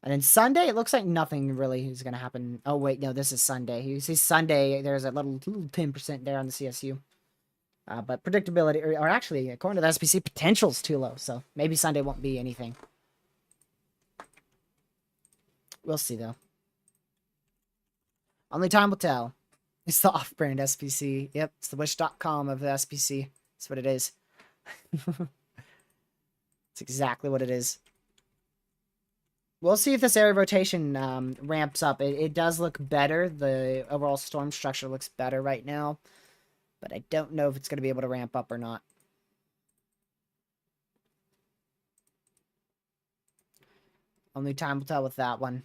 And then Sunday, it looks like nothing really is going to happen. Oh, wait, no, this is Sunday. You see Sunday, there's a little 10% there on the CSU. But predictability, or actually, according to the SPC, potential's too low. So maybe Sunday won't be anything. We'll see, though. Only time will tell. It's the off-brand SPC. Yep, it's the wish.com of the SPC. That's what it is. It's exactly what it is. We'll see if this area rotation ramps up. It does look better. The overall storm structure looks better right now. But I don't know if it's going to be able to ramp up or not. Only time will tell with that one.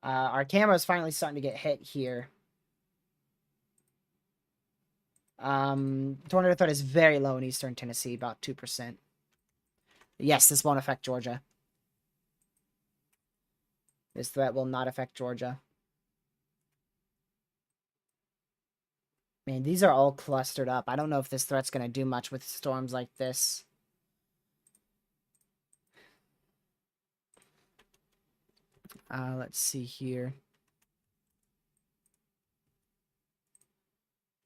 Our camera is finally starting to get hit here. Tornado threat is very low in eastern Tennessee, about 2%. Yes, this won't affect Georgia. This threat will not affect Georgia. Man, these are all clustered up. I don't know if this threat's going to do much with storms like this. Let's see here.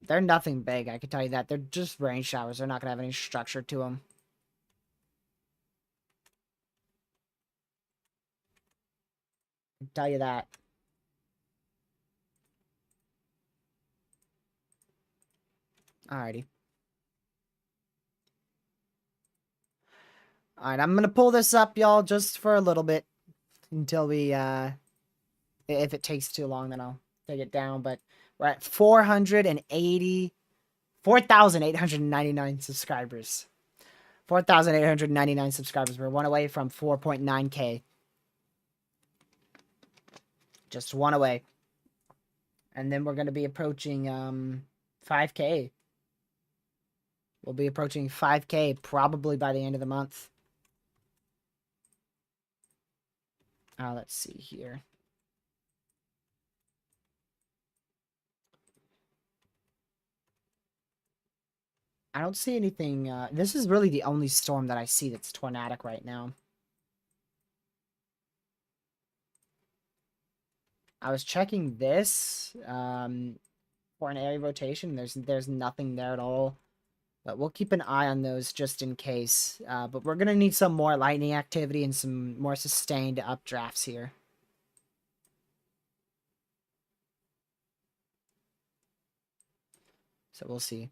They're nothing big, I can tell you that. They're just rain showers. They're not going to have any structure to them. I can tell you that. Alrighty. Alright, I'm going to pull this up, y'all, just for a little bit. Until we, if it takes too long, then I'll take it down. But we're at 4,899 subscribers. 4,899 subscribers. We're one away from 4.9K. Just one away. And then we're going to be approaching 5K. We'll be approaching 5K probably by the end of the month. Let's see here. I don't see anything. This is really the only storm that I see that's tornadic right now. I was checking this for an area rotation. There's nothing there at all. But we'll keep an eye on those just in case. But we're going to need some more lightning activity and some more sustained updrafts here. So we'll see.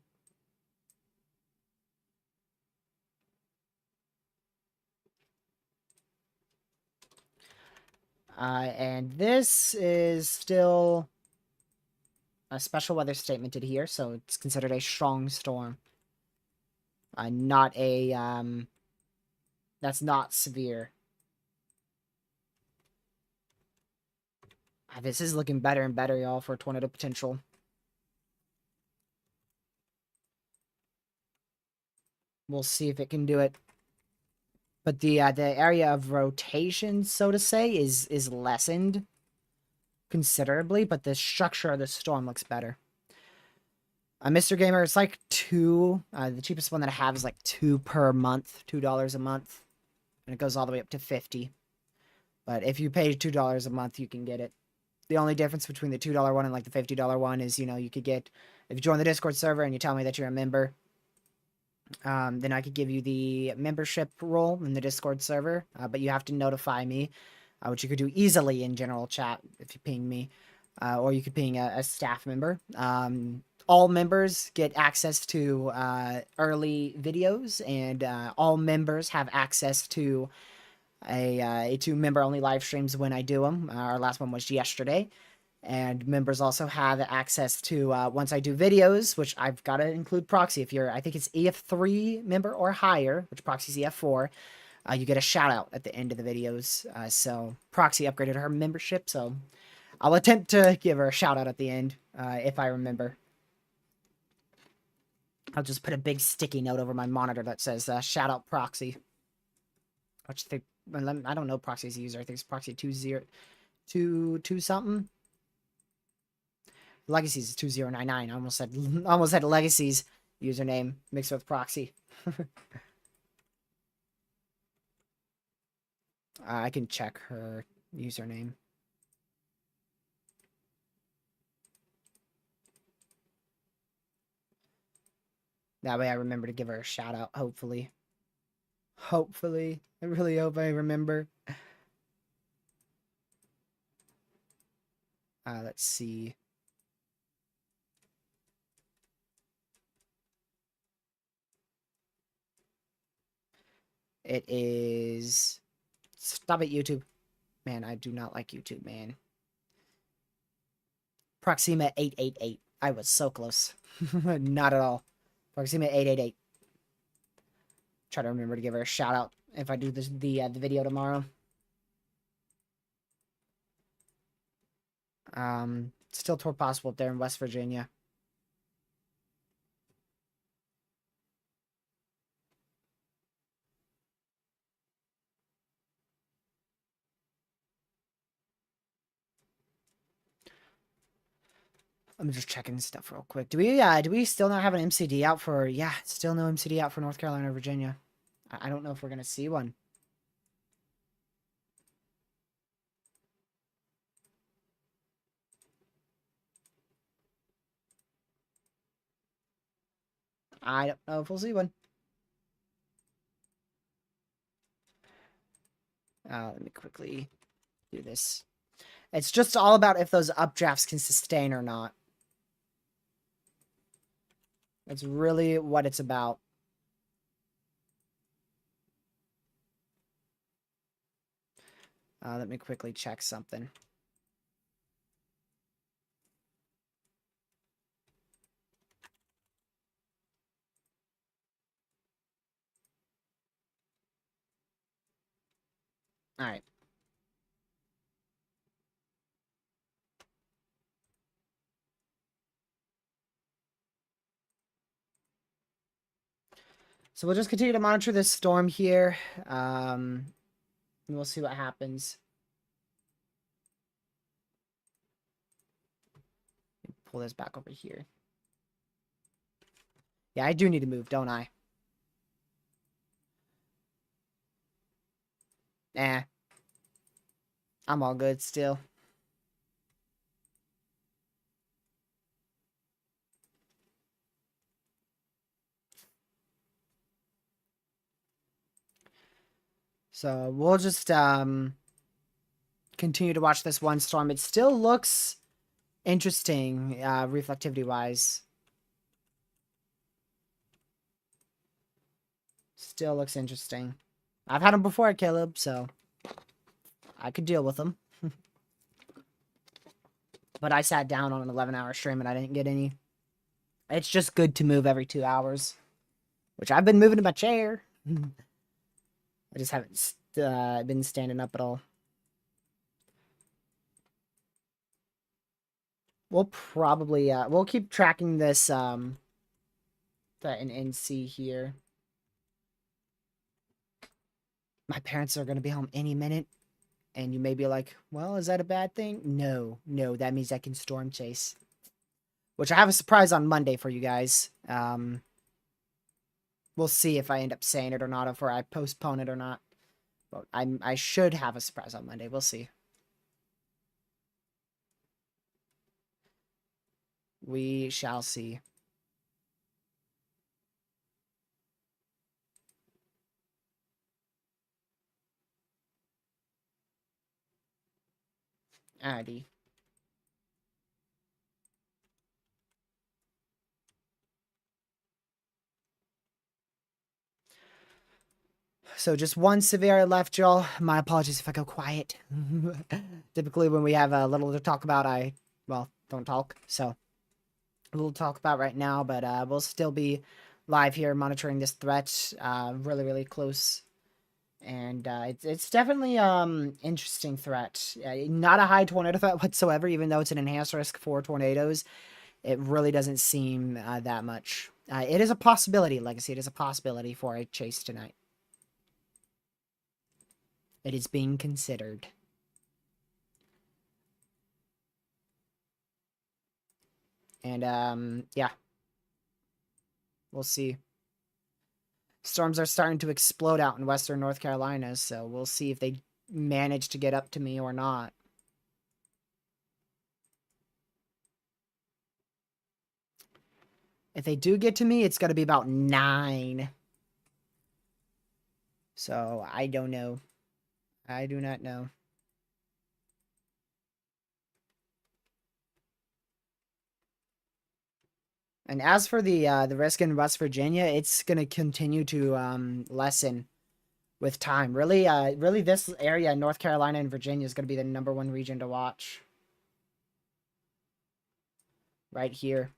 And this is still a special weather statement here, so it's considered a strong storm. Not a, that's not severe. This is looking better and better, y'all, for tornado potential. We'll see if it can do it. But the area of rotation, so to say, is lessened considerably, but the structure of the storm looks better. Mr. Gamer, it's like two. The cheapest one that I have is like $2 per month, $2 a month, and it goes all the way up to 50. But if you pay $2 a month, you can get it. The only difference between the $2 one and like the $50 one is, you know, you could get, if you join the Discord server and you tell me that you're a member, then I could give you the membership role in the Discord server, but you have to notify me, which you could do easily in general chat if you ping me, or you could ping a staff member. All members get access to early videos, and all members have access to two member-only live streams when I do them. Our last one was yesterday. And members also have access to, once I do videos, which I've got to include proxy. If you're, I think it's EF3 member or higher, which proxy's EF4, you get a shout out at the end of the videos. So proxy upgraded her membership, so I'll attempt to give her a shout out at the end, if I remember. I'll just put a big sticky note over my monitor that says, shout out proxy. Which I don't know proxy's user. I think it's proxy 2022 something. Legacies is 2099. I almost had Legacies username mixed with proxy. I can check her username. That way I remember to give her a shout out, hopefully. Hopefully. I really hope I remember. Let's see. It is... Stop it, YouTube. Man, I do not like YouTube, man. Proxima 888. I was so close. Not at all. Proxima 888. Try to remember to give her a shout out if I do this the video tomorrow. Still tour possible up there in West Virginia. I'm just checking stuff real quick. Do we still not have an MCD out for... Yeah, still no MCD out for North Carolina or Virginia. I don't know if we're going to see one. I don't know if we'll see one. Let me quickly do this. It's just all about if those updrafts can sustain or not. That's really what it's about. Let me quickly check something. All right. So we'll just continue to monitor this storm here. And we'll see what happens. Pull this back over here. Yeah, I do need to move, don't I? Nah. I'm all good still. So we'll just continue to watch this one storm. It still looks interesting, reflectivity-wise. Still looks interesting. I've had them before, Caleb, so I could deal with them. But I sat down on an 11-hour stream and I didn't get any. It's just good to move every 2 hours. Which I've been moving in my chair. I just haven't been standing up at all. We'll probably, we'll keep tracking this, the NC here. My parents are going to be home any minute. And you may be like, well, is that a bad thing? No, no, that means I can storm chase. Which I have a surprise on Monday for you guys. We'll see if I end up saying it or not, if I postpone it or not. But I should have a surprise on Monday. We'll see. We shall see. Alrighty. So just one severe left, y'all. My apologies if I go quiet. Typically when we have a little to talk about, well, don't talk. So a little to talk about right now, but we'll still be live here monitoring this threat really, really close. And it's definitely interesting threat. Not a high tornado threat whatsoever, even though it's an enhanced risk for tornadoes. It really doesn't seem that much. It is a possibility, Legacy. It is a possibility for a chase tonight. It is being considered. And, yeah. We'll see. Storms are starting to explode out in western North Carolina, so we'll see if they manage to get up to me or not. If they do get to me, it's going to be about 9. So, I don't know. I do not know. And as for the risk in West Virginia, it's going to continue to lessen with time. Really, really, this area, North Carolina and Virginia, is going to be the #1 region to watch. Right here.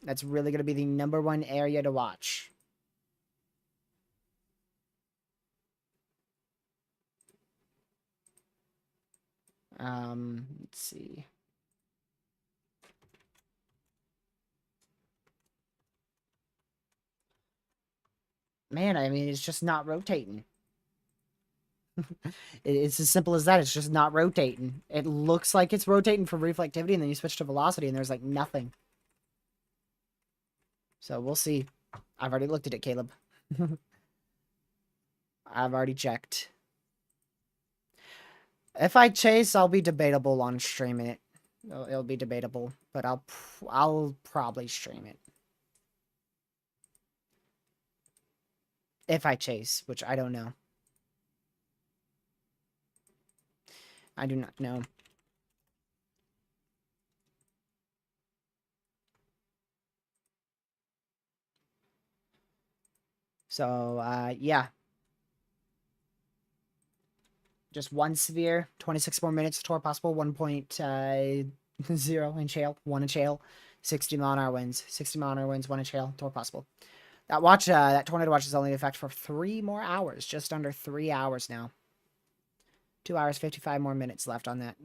That's really going to be the #1 area to watch. Let's see. Man, I mean, it's just not rotating. It's as simple as that. It's just not rotating. It looks like it's rotating for reflectivity, and then you switch to velocity, and there's like nothing. So we'll see. I've already looked at it, Caleb. I've already checked. If I chase, I'll be debatable on streaming it. It'll be debatable, but I'll probably stream it. If I chase, which I don't know. I do not know. So, yeah. Just one sphere, 26 more minutes, tour possible, 1.0 inch hail, 1 inch hail, 60 mph winds, 60 mph winds, 1 inch hail, tour possible. That tornado watch is only in effect for 3 more hours, just under 3 hours now. 2 hours, 55 more minutes left on that.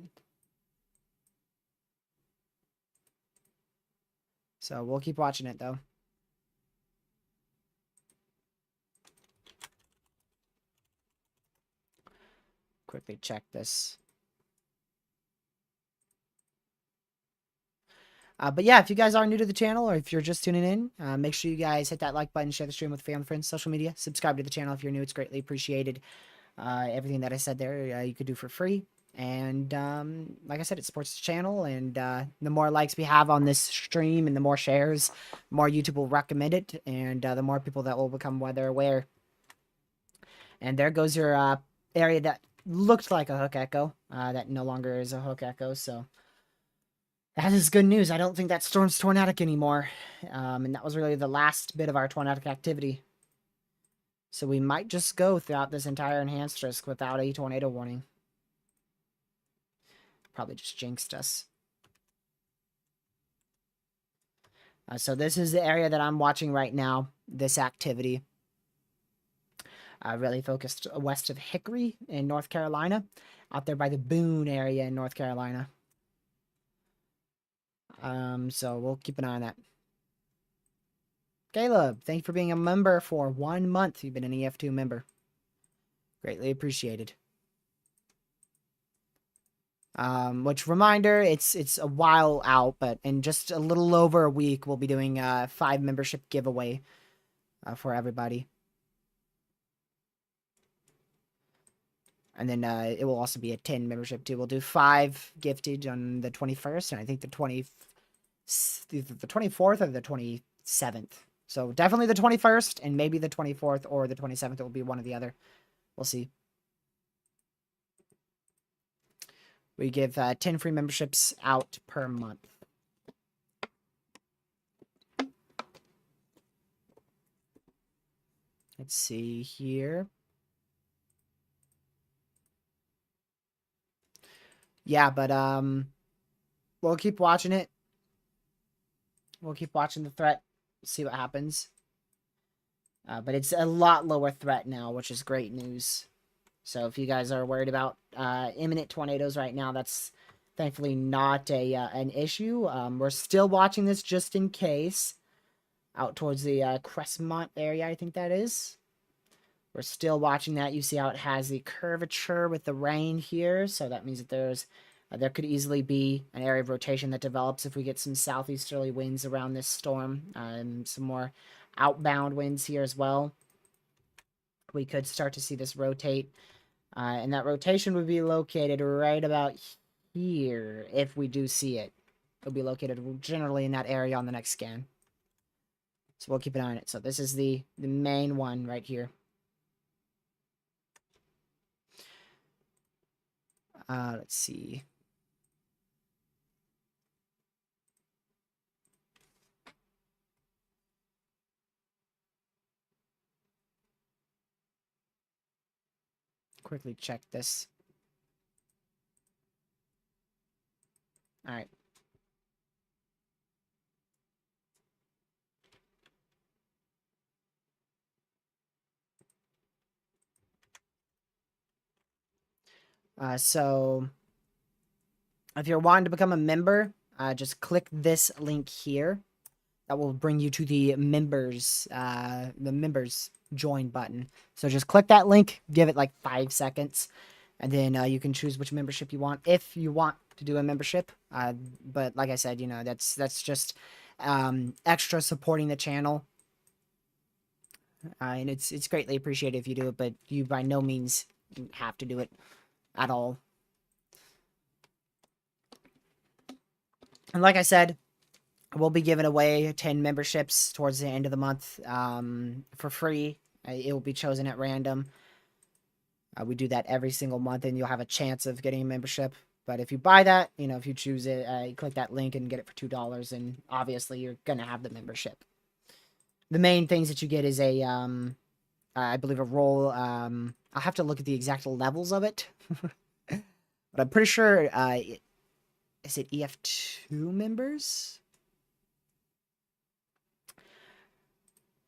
So we'll keep watching it, though. Quickly check this. But yeah, if you guys are new to the channel or if you're just tuning in, make sure you guys hit that like button, share the stream with family, friends, social media. Subscribe to the channel if you're new. It's greatly appreciated. Everything that I said there, you could do for free. And like I said, it supports the channel. And the more likes we have on this stream and the more shares, the more YouTube will recommend it. And the more people that will become weather aware. And there goes your area that looked like a hook echo. That no longer is a hook echo. So that is good news. I don't think that storm's tornadic anymore. And that was really the last bit of our tornadic activity. So we might just go throughout this entire enhanced risk without a tornado warning. Probably just jinxed us. So this is the area that I'm watching right now, this activity. Really focused west of Hickory in North Carolina, out there by the Boone area in North Carolina. So we'll keep an eye on that. Caleb, thank you for being a member for 1 month. You've been an EF2 member. Greatly appreciated. Which reminder, it's a while out, but in just a little over a week, we'll be doing a 5 membership giveaway for everybody. And then it will also be a 10 membership too. We'll do 5 gifted on the 21st, and I think the 24th or the 27th. So definitely the 21st, and maybe the 24th or the 27th. It will be one or the other. We'll see. We give 10 free memberships out per month. Let's see here. Yeah, but we'll keep watching it. We'll keep watching the threat, see what happens. But it's a lot lower threat now, which is great news. So if you guys are worried about imminent tornadoes right now, that's thankfully not an issue. We're still watching this just in case. Out towards the Crestmont area, I think that is. We're still watching that. You see how it has the curvature with the rain here. So that means that there could easily be an area of rotation that develops if we get some southeasterly winds around this storm. Some more outbound winds here as well. We could start to see this rotate. And that rotation would be located right about here if we do see it. It'll be located generally in that area on the next scan. So we'll keep an eye on it. So this is the main one right here. Let's see. quickly check this. All right. So if you're wanting to become a member, just click this link here. That will bring you to the members join button. So just click that link, give it like 5 seconds, and then you can choose which membership you want if you want to do a membership. But like I said, you know, that's just extra supporting the channel, and it's greatly appreciated if you do it. But you by no means have to do it at all. And like I said, we'll be giving away 10 memberships towards the end of the month for free. It will be chosen at random. We do that every single month, and you'll have a chance of getting a membership. But if you buy that, you know, if you choose it, you click that link and get it for $2, and obviously you're going to have the membership. The main things that you get is a, I believe a role. I'll have to look at the exact levels of it. But I'm pretty sure, is it EF2 members?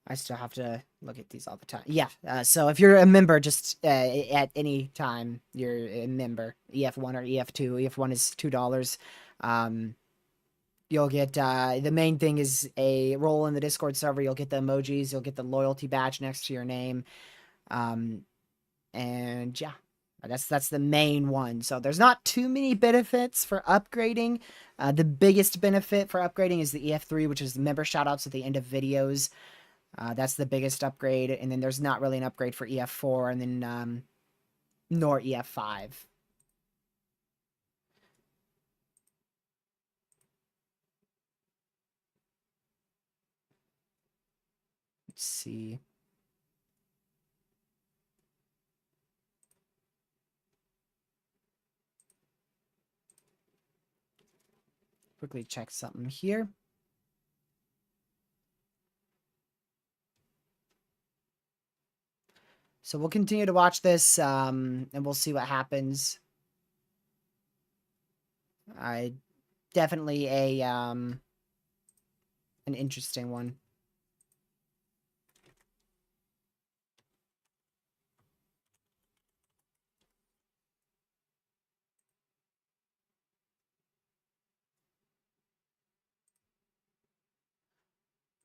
I still have to look at these all the time. Yeah, so if you're a member, just at any time, you're a member, EF1 or EF2. EF1 is $2. You'll get, the main thing is a role in the Discord server. You'll get the emojis. You'll get the loyalty badge next to your name. And yeah, that's the main one. So there's not too many benefits for upgrading. The biggest benefit for upgrading is the EF3, which is the member shoutouts at the end of videos. That's the biggest upgrade, and then there's not really an upgrade for EF4, and then nor EF5. Let's see. Quickly check something here. So we'll continue to watch this, and we'll see what happens. Definitely an interesting one.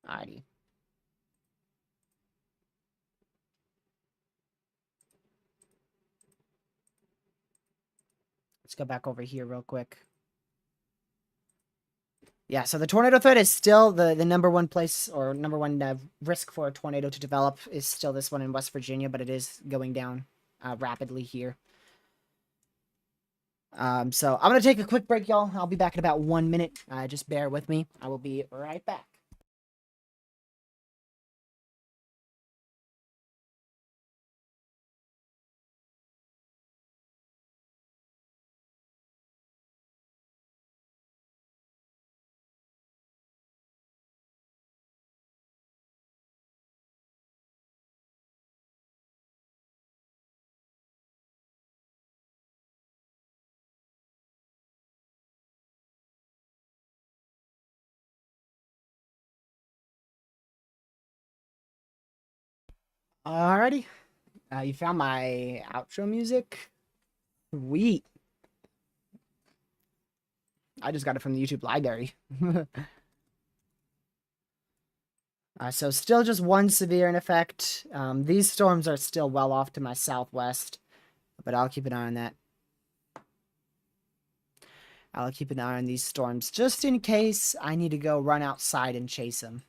Alrighty. Let's go back over here real quick. Yeah, so the tornado threat is still the number one place, or number one risk for a tornado to develop is still this one in West Virginia, but it is going down rapidly here. So I'm going to take a quick break, y'all. I'll be back in about 1 minute. Just bear with me. I will be right back. Alrighty. You found my outro music? Sweet. I just got it from the YouTube library. So still just one severe in effect. These storms are still well off to my southwest, but I'll keep an eye on that. I'll keep an eye on these storms just in case I need to go run outside and chase them.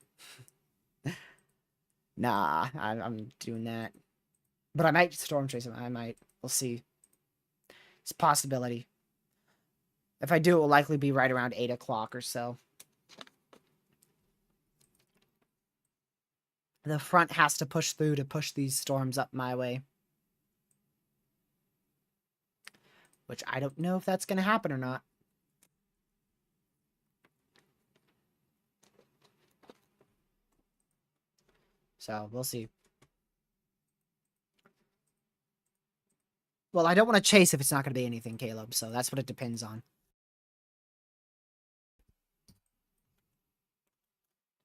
Nah, I'm doing that. But I might storm chase them. I might. We'll see. It's a possibility. If I do, it will likely be right around 8 o'clock or so. The front has to push through to push these storms up my way. Which I don't know if that's going to happen or not. So, we'll see. Well, I don't want to chase if it's not going to be anything, Caleb, so that's what it depends on.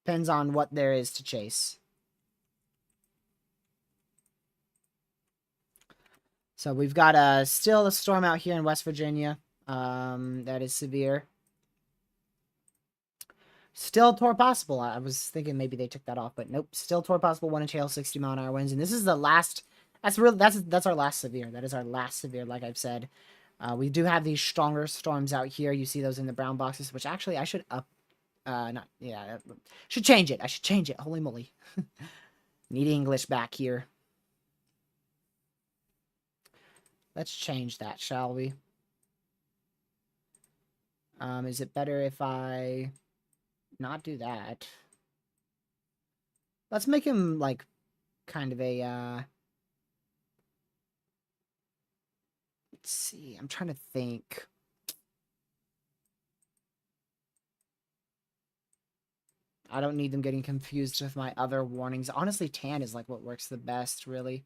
Depends on what there is to chase. So we've got still a storm out here in West Virginia. That is severe. Still tour possible. I was thinking maybe they took that off, but nope. Still tour possible. 1 inch hail, 60-mile-an-hour winds, and this is the last. That's real. That's our last severe. That is our last severe. Like I've said, we do have these stronger storms out here. You see those in the brown boxes, which actually I should up. Not yeah. Should change it. I should change it. Holy moly! Need English back here. Let's change that, shall we? Is it better if I not do that? Let's make him like kind of a let's see. I'm trying to think. I don't need them getting confused with my other warnings. Honestly, tan is like what works the best, really.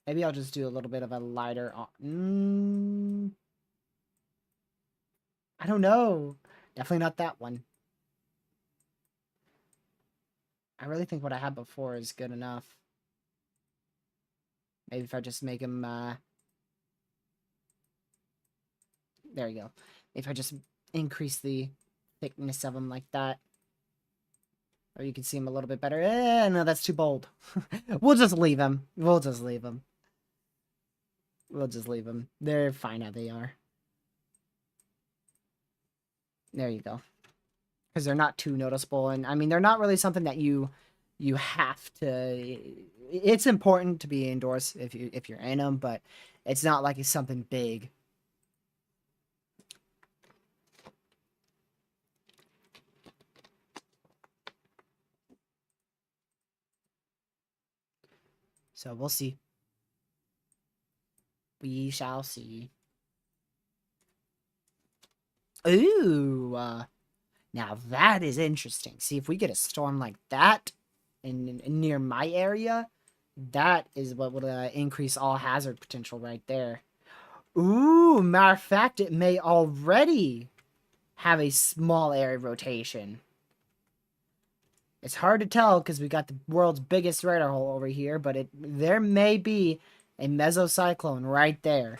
Maybe I'll just do a little bit of a lighter. I don't know. Definitely not that one. I really think what I had before is good enough. Maybe if I just make him, there you go. If I just increase the thickness of them like that. Or you can see him a little bit better. No, that's too bold. We'll just leave him. We'll just leave him. We'll just leave them. They're fine how they are. There you go. Because they're not too noticeable. And, I mean, they're not really something that you have to... It's important to be indoors if you're in them, but it's not like it's something big. So, we'll see. We shall see. Ooh, now that is interesting. See, if we get a storm like that in near my area, that is what would increase all hazard potential right there. Ooh, matter of fact, it may already have a small area rotation. It's hard to tell because we got the world's biggest radar hole over here, but there may be a mesocyclone right there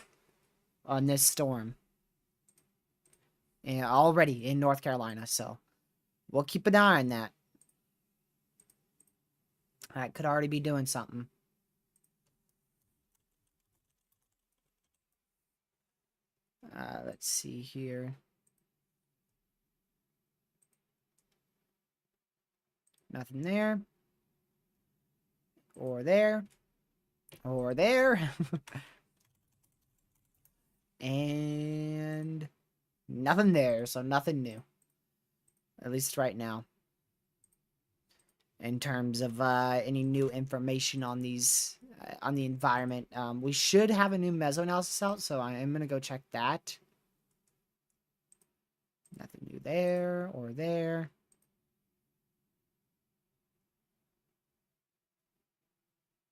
on this storm. And already in North Carolina, so we'll keep an eye on that. That could already be doing something. Let's see here. Nothing there. Or there. Or there. And nothing there, so nothing new. At least right now. In terms of any new information on these, on the environment. We should have a new Mesoanalysis out, so I am going to go check that. Nothing new there or there.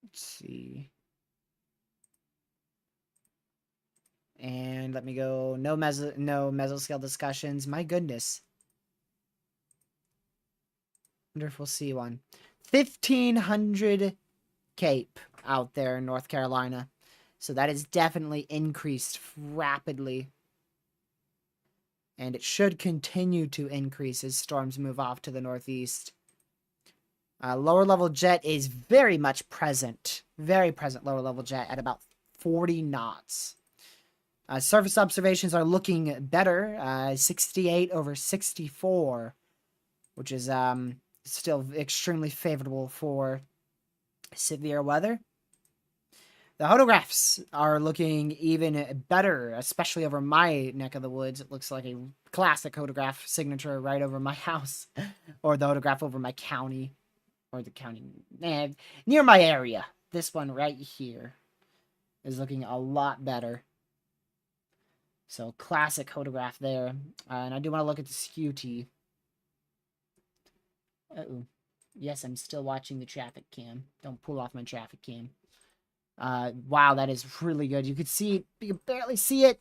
Let's see. And let me go. No mesoscale discussions. My goodness. Wonder if we'll see one. 1,500 Cape out there in North Carolina. So that is definitely increased rapidly. And it should continue to increase as storms move off to the northeast. Lower level jet is very much present. Very present lower level jet at about 40 knots. Surface observations are looking better. 68 over 64. Which is still extremely favorable for severe weather. The photographs are looking even better, especially over my neck of the woods. It looks like a classic photograph signature right over my house. Or the photograph over my county. Or the county, near my area. This one right here is looking a lot better. So, classic photograph there. And I do want to look at the skew-T. Uh-oh. Yes, I'm still watching the traffic cam. Don't pull off my traffic cam. Wow, that is really good. You could see, you can barely see it.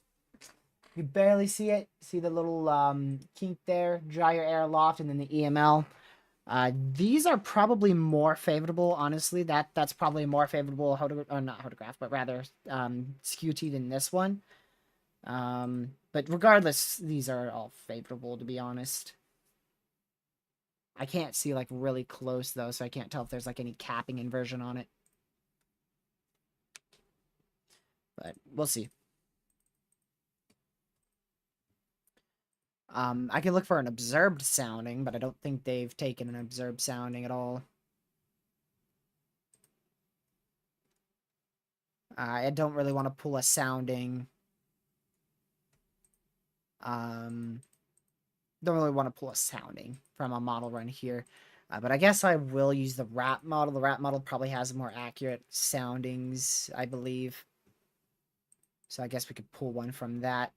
You barely see it. See the little kink there, dryer air loft, and then the EML. These are probably more favorable, honestly. That's probably a more favorable or not photograph, but rather SKUT than this one. But regardless, these are all favorable, to be honest. I can't see like really close though, so I can't tell if there's like any capping inversion on it. But we'll see. I can look for an observed sounding, but I don't think they've taken an observed sounding at all. I don't really want to pull a sounding. Don't really want to pull a sounding from a model run here. But I guess I will use the wrap model. The wrap model probably has more accurate soundings, I believe. So I guess we could pull one from that.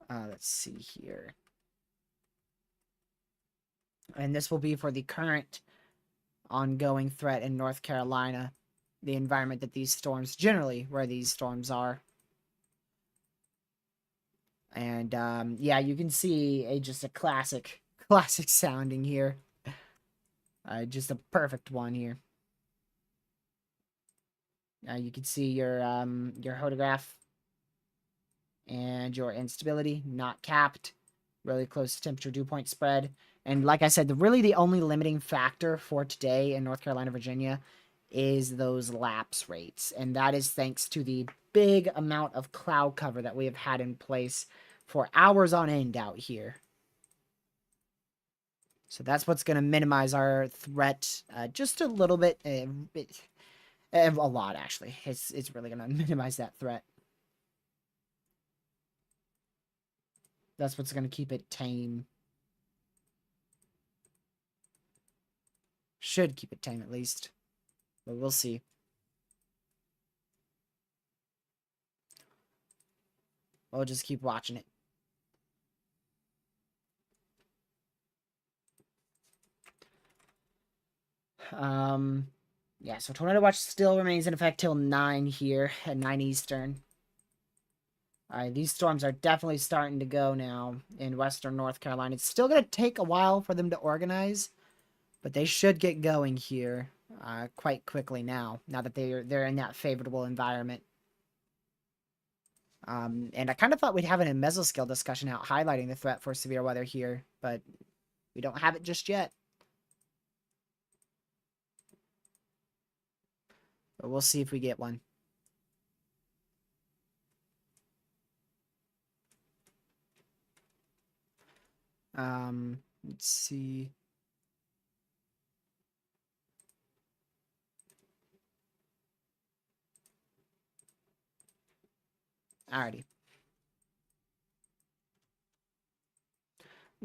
Let's see here. And this will be for the current ongoing threat in North Carolina. The environment that these storms, generally where these storms are. And yeah, you can see just a classic sounding here. Just a perfect one here. You can see your photograph and your instability not capped, really close temperature dew point spread. And like I said, the only limiting factor for today in North Carolina, Virginia is those lapse rates. And that is thanks to the big amount of cloud cover that we have had in place for hours on end out here. So that's what's going to minimize our threat just a little bit. A lot, actually. It's really going to minimize that threat. That's what's going to keep it tame. Should keep it tame, at least. But we'll see. We'll just keep watching it. Yeah, so Tornado Watch still remains in effect till 9 here at 9 Eastern. Alright, these storms are definitely starting to go now in western North Carolina. It's still going to take a while for them to organize, but they should get going here quite quickly now that they're in that favorable environment. And I kind of thought we'd have a mesoscale discussion out highlighting the threat for severe weather here, but we don't have it just yet. But we'll see if we get one. Let's see. Alrighty.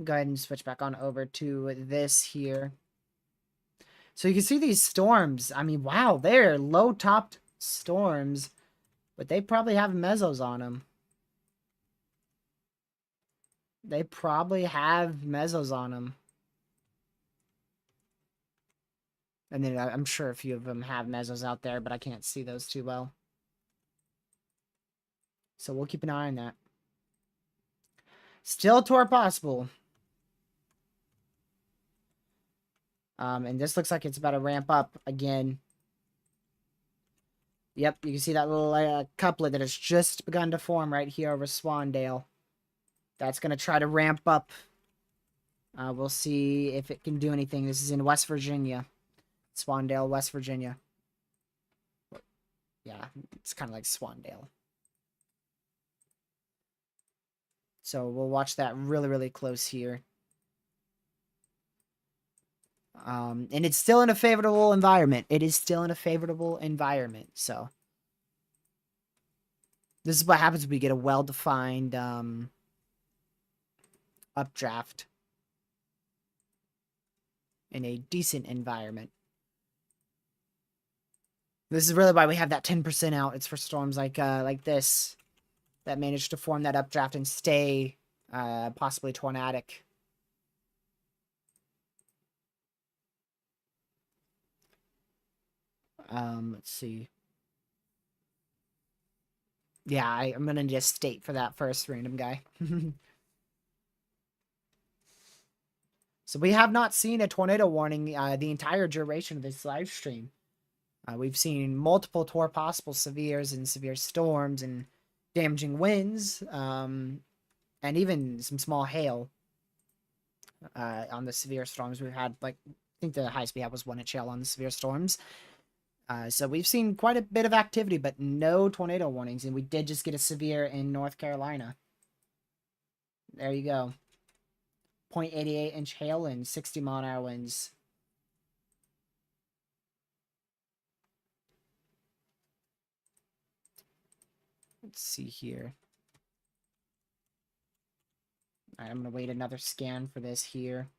Go ahead and switch back on over to this here. So you can see these storms. I mean, wow, they're low-topped storms, but they probably have mesos on them. They probably have mesos on them. And then I'm sure a few of them have mesos out there, but I can't see those too well. So we'll keep an eye on that. Still tour possible. And this looks like it's about to ramp up again. Yep, you can see that little couplet that has just begun to form right here over Swandale. That's going to try to ramp up. We'll see if it can do anything. This is in West Virginia. Swandale, West Virginia. Yeah, it's kind of like Swandale. So we'll watch that really, really close here. And it's still in a favorable environment. It is still in a favorable environment. So this is what happens when we get a well-defined updraft in a decent environment. This is really why we have that 10% out. It's for storms like this that manage to form that updraft and stay possibly tornadic. Let's see. Yeah, I'm gonna just state for that first random guy. So we have not seen a tornado warning the entire duration of this live stream. We've seen multiple possible severes and severe storms and damaging winds, and even some small hail on the severe storms we've had. Like, I think the highest we had was 1 inch hail on the severe storms. So we've seen quite a bit of activity, but no tornado warnings. And we did just get a severe in North Carolina. There you go. 0.88 inch hail and 60-mile-an-hour winds. Let's see here. All right, I'm going to wait another scan for this here.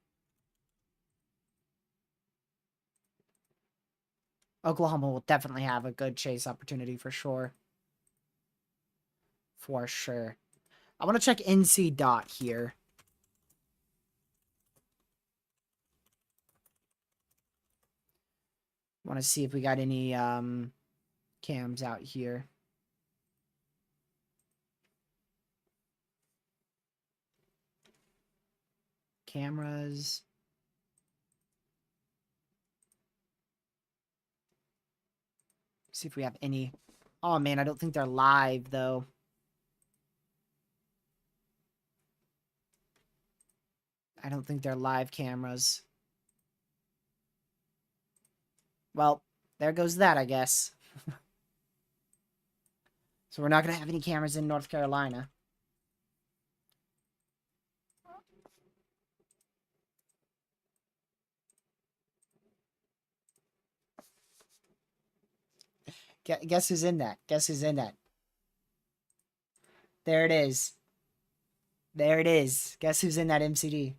Oklahoma will definitely have a good chase opportunity for sure. For sure. I want to check NC dot here. Want to see if we got any cams out here. Cameras. See if we have any. Oh man, I don't think they're live though. I don't think they're live cameras. Well, there goes that, I guess. So we're not going to have any cameras in North Carolina. Guess who's in that? Guess who's in that? There it is. There it is. Guess who's in that MCD?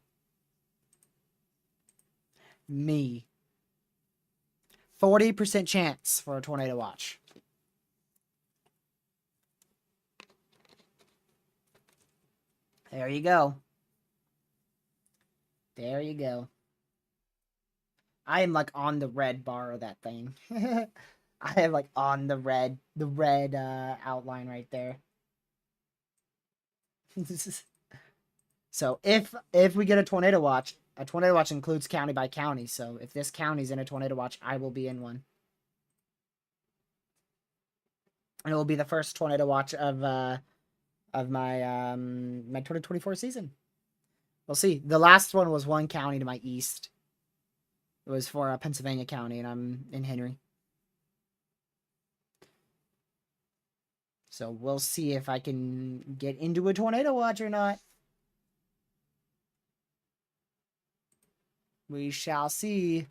Me. 40% chance for a tornado watch. There you go. There you go. I am like on the red bar of that thing. I am like on the red outline right there. So if we get a tornado watch includes county by county. So if this county's in a tornado watch, I will be in one. And it will be the first tornado watch of my my 2024 season. We'll see. The last one was one county to my east. It was for Pennsylvania County, and I'm in Henry. So we'll see if I can get into a tornado watch or not. We shall see.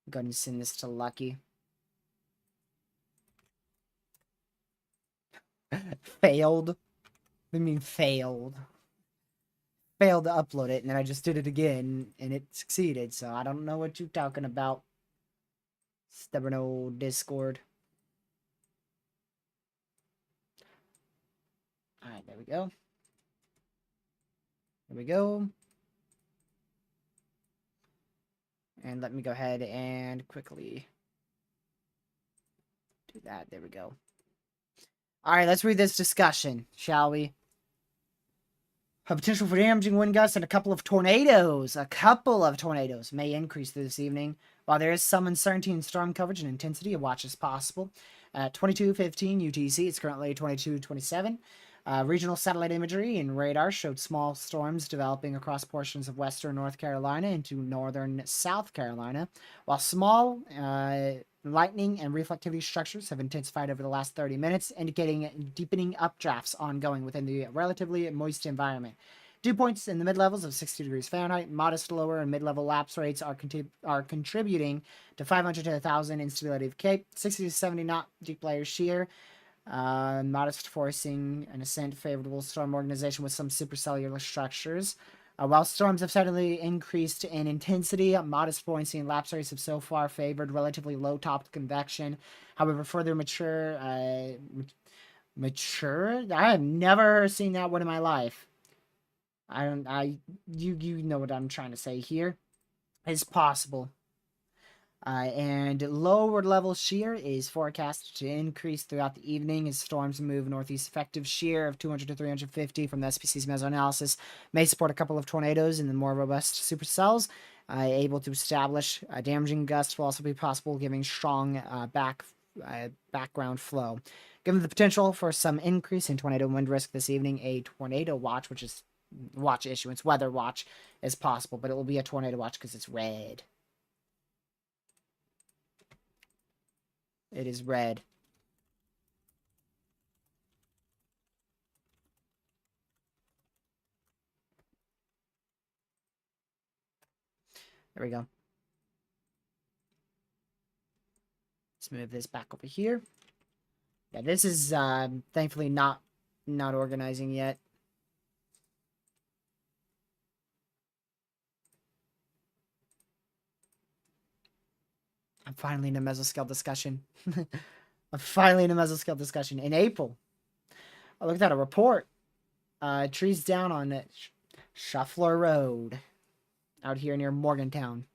I'm going to send this to Lucky. Failed? I mean failed. Failed to upload it, and then I just did it again, and it succeeded, so I don't know what you're talking about. Stubborn old Discord. Alright, there we go. There we go. And let me go ahead and quickly do that. There we go. Alright, let's read this discussion, shall we? A potential for damaging wind gusts and a couple of tornadoes. A couple of tornadoes may increase this evening. While there is some uncertainty in storm coverage and intensity, a watch is possible. At 22:15 UTC, it's currently 22:27. Regional satellite imagery and radar showed small storms developing across portions of western North Carolina into northern South Carolina, while small lightning and reflectivity structures have intensified over the last 30 minutes, indicating deepening updrafts ongoing within the relatively moist environment. Dew points in the mid-levels of 60 degrees Fahrenheit, modest lower and mid-level lapse rates are contributing to 500 to 1,000 instability of Cape, 60 to 70 knot deep layer shear, modest forcing and ascent favorable storm organization with some supercellular structures. While storms have steadily increased in intensity, modest buoyancy and lapse rates have so far favored relatively low-topped convection. However, further mature, I have never seen that one in my life. You know what I'm trying to say here. It's possible. And lower level shear is forecast to increase throughout the evening as storms move northeast. Effective shear of 200 to 350 from the SPC's Mesoanalysis may support a couple of tornadoes in the more robust supercells. Able to establish damaging gusts will also be possible, giving strong background flow. Given the potential for some increase in tornado wind risk this evening, a tornado watch, which is watch issuance, weather watch, is possible, but it will be a tornado watch because it's red. It is red. There we go. Let's move this back over here. Yeah, this is thankfully not organizing yet. I'm finally in a mesoscale discussion. I'm finally in a mesoscale discussion. In April, I looked at a report. Trees down on Shuffler Road out here near Morgantown.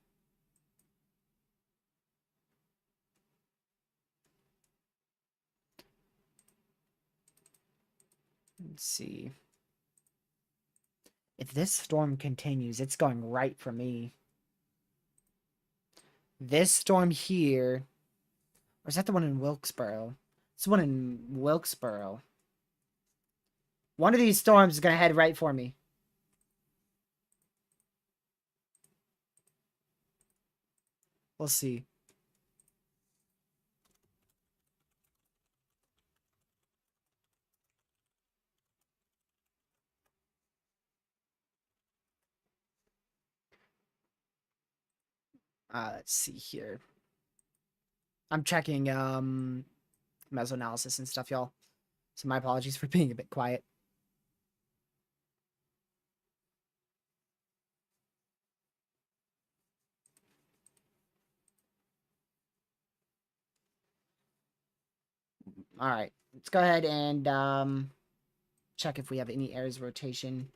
Let's see. If this storm continues, it's going right for me. This storm here. Or is that the one in Wilkesboro? It's the one in Wilkesboro. One of these storms is going to head right for me. We'll see. Let's see here. I'm checking Mesoanalysis and stuff, y'all. So my apologies for being a bit quiet. All right, let's go ahead and check if we have any areas of rotation.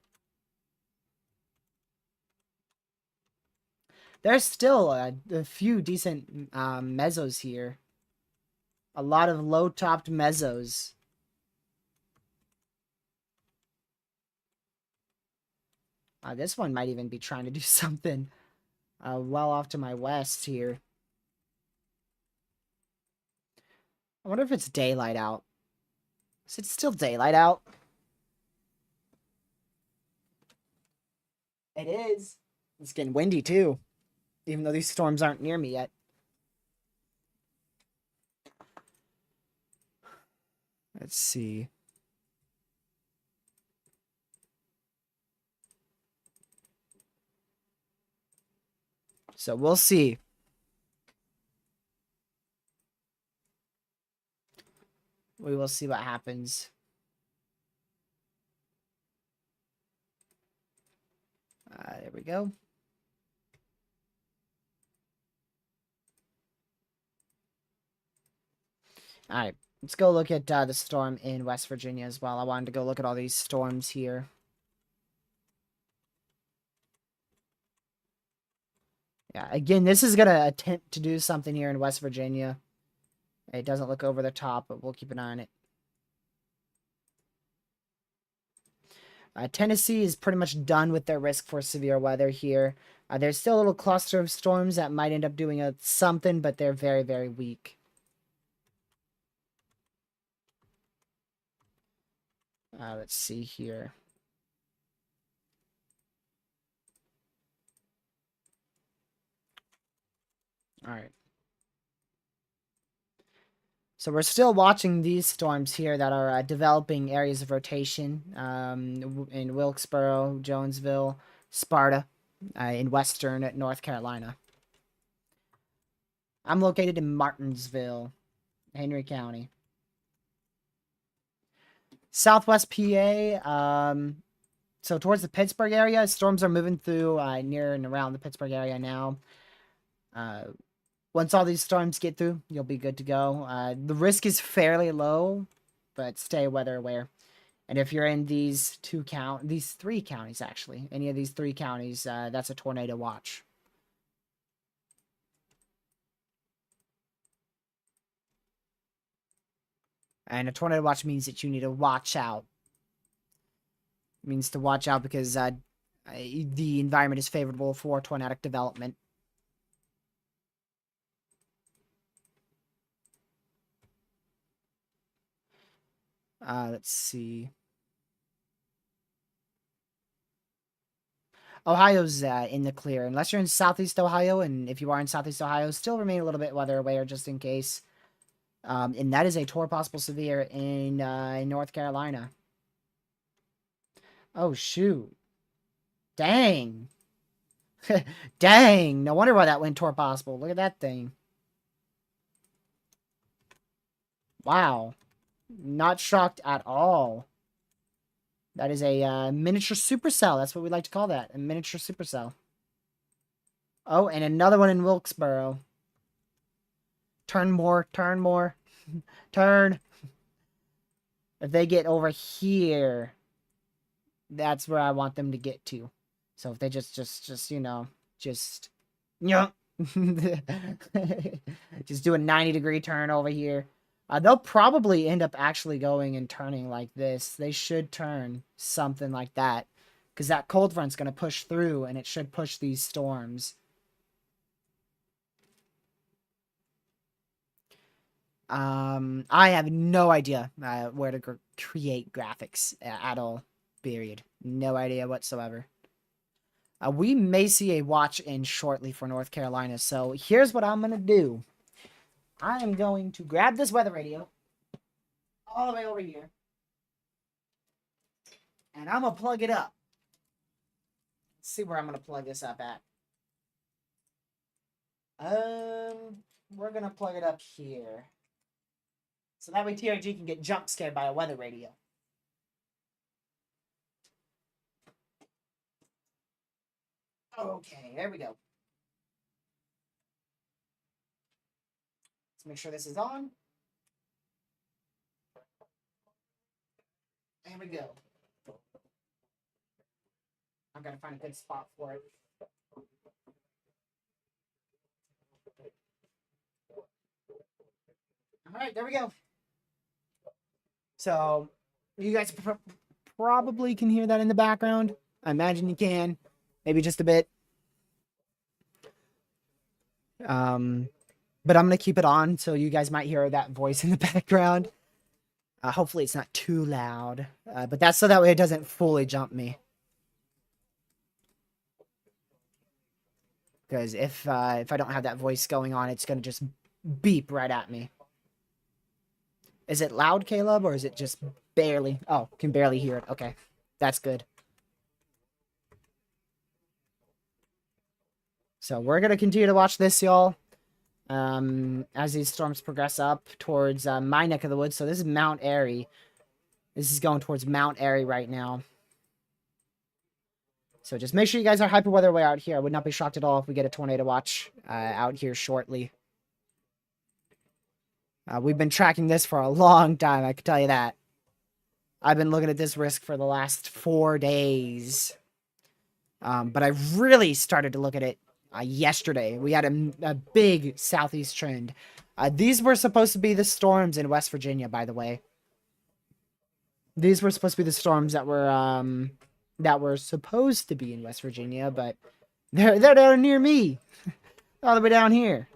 There's still a few decent mesos here. A lot of low-topped mesos. This one might even be trying to do something well off to my west here. I wonder if it's daylight out. Is it still daylight out? It is. It's getting windy too, even though these storms aren't near me yet. Let's see. So we'll see. We will see what happens. There we go. All right, let's go look at the storm in West Virginia as well. I wanted to go look at all these storms here. Yeah, again, this is going to attempt to do something here in West Virginia. It doesn't look over the top, but we'll keep an eye on it. Tennessee is pretty much done with their risk for severe weather here. There's still a little cluster of storms that might end up doing something, but they're very, very weak. Let's see here. All right. So we're still watching these storms here that are developing areas of rotation in Wilkesboro, Jonesville, Sparta, in western North Carolina. I'm located in Martinsville, Henry County. Southwest PA, so towards the Pittsburgh area, storms are moving through near and around the Pittsburgh area now. Once all these storms get through, you'll be good to go. The risk is fairly low, but stay weather aware. And if you're in these three counties, actually, any of these three counties, that's a tornado watch. And a tornado watch means that you need to watch out. It means to watch out because the environment is favorable for tornadic development. Let's see. Ohio's in the clear. Unless you're in Southeast Ohio, and if you are in Southeast Ohio, still remain a little bit weather aware just in case. And that is a torr possible severe in North Carolina. Oh, shoot. Dang. Dang. No wonder why that went torr possible. Look at that thing. Wow. Not shocked at all. That is a miniature supercell. That's what we like to call that. A miniature supercell. Oh, and another one in Wilkesboro. Turn more. Turn more. Turn. If they get over here, that's where I want them to get to. So if they just you know, just do a 90-degree turn over here. They'll probably end up actually going and turning like this. They should turn something like that. Because that cold front's going to push through, and it should push these storms. I have no idea where to create graphics at all. Period. No idea whatsoever. We may see a watch in shortly for North Carolina. So here's what I'm going to do. I am going to grab this weather radio all the way over here. And I'm going to plug it up. Let's see where I'm going to plug this up at. We're going to plug it up here. So that way TRG can get jump scared by a weather radio. Okay, there we go. Let's make sure this is on. There we go. I've got to find a good spot for it. All right, there we go. So, you guys probably can hear that in the background. I imagine you can. Maybe just a bit. But I'm going to keep it on, so you guys might hear that voice in the background. Hopefully it's not too loud. But that's so that way it doesn't fully jump me. Because if I don't have that voice going on, it's going to just beep right at me. Is it loud, Caleb, or is it just barely? Oh, can barely hear it. Okay, that's good. So we're going to continue to watch this, y'all. As these storms progress up towards my neck of the woods. So this is Mount Airy. This is going towards Mount Airy right now. So just make sure you guys are hyper weather aware out here. I would not be shocked at all if we get a tornado watch out here shortly. We've been tracking this for a long time, I can tell you that. I've been looking at this risk for the last 4 days. But I really started to look at it yesterday. We had a big southeast trend. These were supposed to be the storms in West Virginia, by the way. These were supposed to be the storms that were supposed to be in West Virginia, but they're down near me. All the way down here.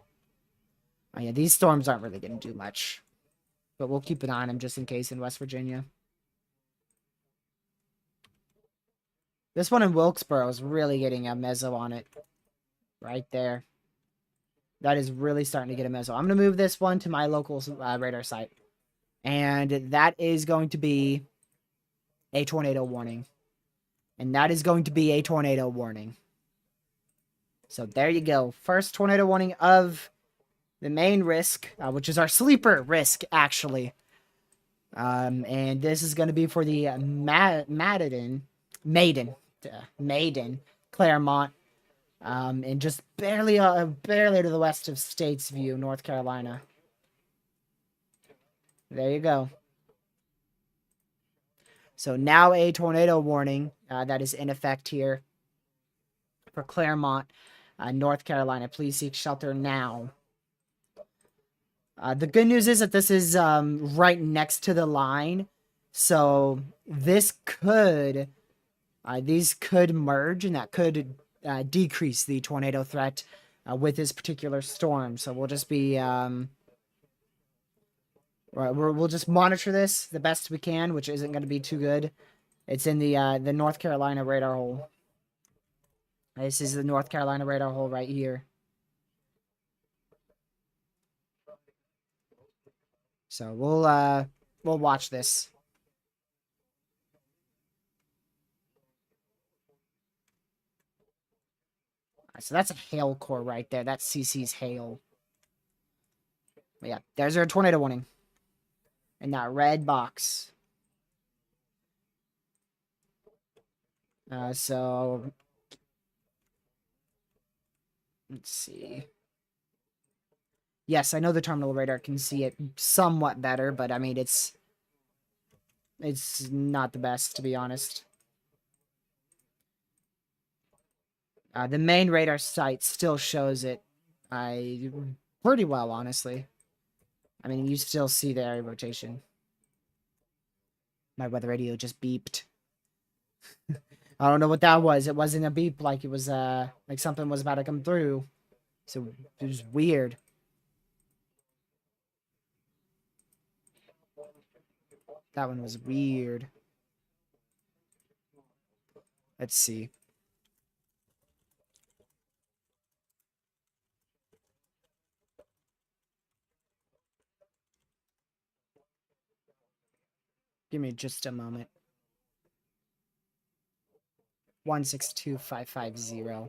Oh yeah, these storms aren't really going to do much. But we'll keep an eye on them just in case in West Virginia. This one in Wilkesboro is really getting a meso on it. Right there. That is really starting to get a meso. I'm going to move this one to my local radar site. And that is going to be a tornado warning. And that is going to be a tornado warning. So there you go. First tornado warning of the main risk, which is our sleeper risk, actually. And this is going to be for the Maiden, Claremont, and just barely to the west of Statesview, North Carolina. There you go. So now a tornado warning that is in effect here for Claremont, North Carolina. Please seek shelter now. The good news is that this is right next to the line, so this could, these could merge, and that could decrease the tornado threat with this particular storm. So we'll just be, we'll just monitor this the best we can, which isn't going to be too good. It's in the North Carolina radar hole. This is the North Carolina radar hole right here. So we'll watch this. So that's a hail core right there. That's CC's hail. But yeah, there's our tornado warning. In that red box. So let's see. Yes, I know the terminal radar can see it somewhat better, but I mean it's not the best, to be honest. The main radar site still shows it pretty well, honestly. I mean, you still see the area rotation. My weather radio just beeped. I don't know what that was. It wasn't a beep like it was like something was about to come through. So it was weird. That one was weird. Let's see. Give me just a moment. 162550. I'm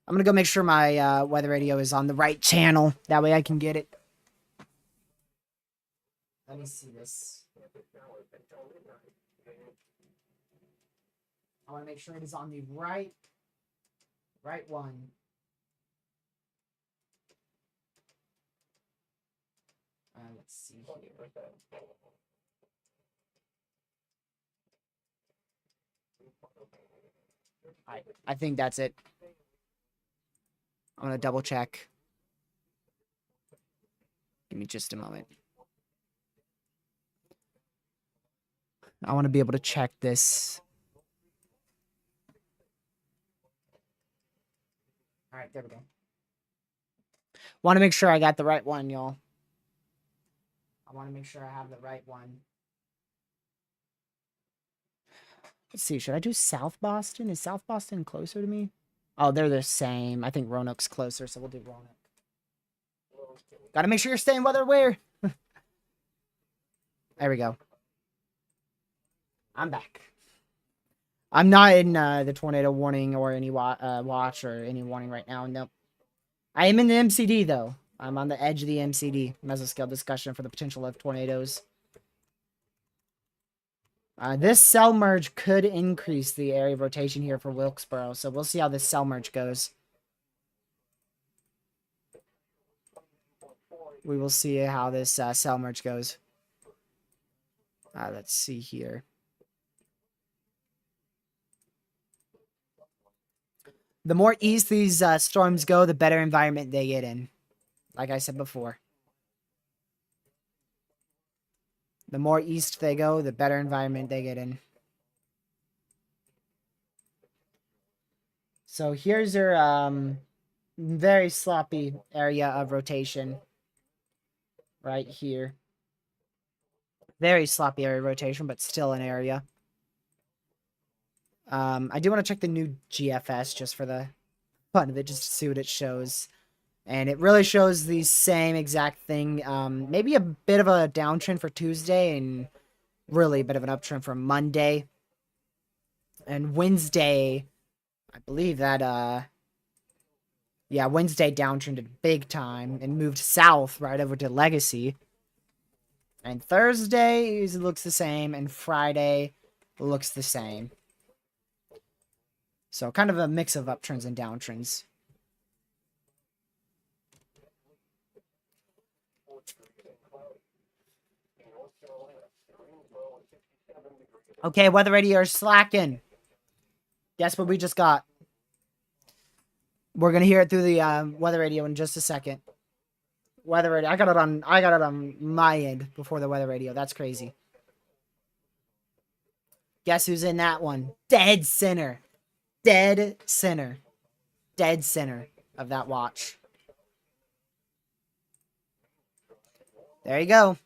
gonna go make sure my weather radio is on the right channel. That way I can get it. Let me see this. I want to make sure it is on the right one. Let's see here. I think that's it. I'm gonna double check. Give me just a moment. I want to be able to check this. All right, there we go. Want to make sure I got the right one, y'all. I want to make sure I have the right one. Let's see. Should I do South Boston? Is South Boston closer to me? Oh, they're the same. I think Roanoke's closer, so we'll do Roanoke. Gotta make sure you're staying weather aware. There we go. I'm back. I'm not in the tornado warning or any watch or any warning right now. Nope. I am in the MCD, though. I'm on the edge of the MCD. Mesoscale discussion for the potential of tornadoes. This cell merge could increase the area of rotation here for Wilkesboro, so we'll see how this cell merge goes. We will see how this cell merge goes. Let's see here. The more east these storms go, the better environment they get in. Like I said before. The more east they go, the better environment they get in. So here's your very sloppy area of rotation. Right here. Very sloppy area of rotation, but still an area. I do want to check the new GFS just for the fun of it, just to see what it shows. And it really shows the same exact thing. Maybe a bit of a downtrend for Tuesday and really a bit of an uptrend for Monday. And Wednesday, I believe that, yeah, Wednesday downtrended big time and moved south right over to Legacy. And Thursday it looks the same, and Friday looks the same. So kind of a mix of uptrends and downtrends. Okay, weather radio are slacking. Guess what we just got? We're gonna hear it through the weather radio in just a second. Weather radio. I got it on. I got it on my end before the weather radio. That's crazy. Guess who's in that one? Dead center. Dead center. Dead center of that watch. There you go.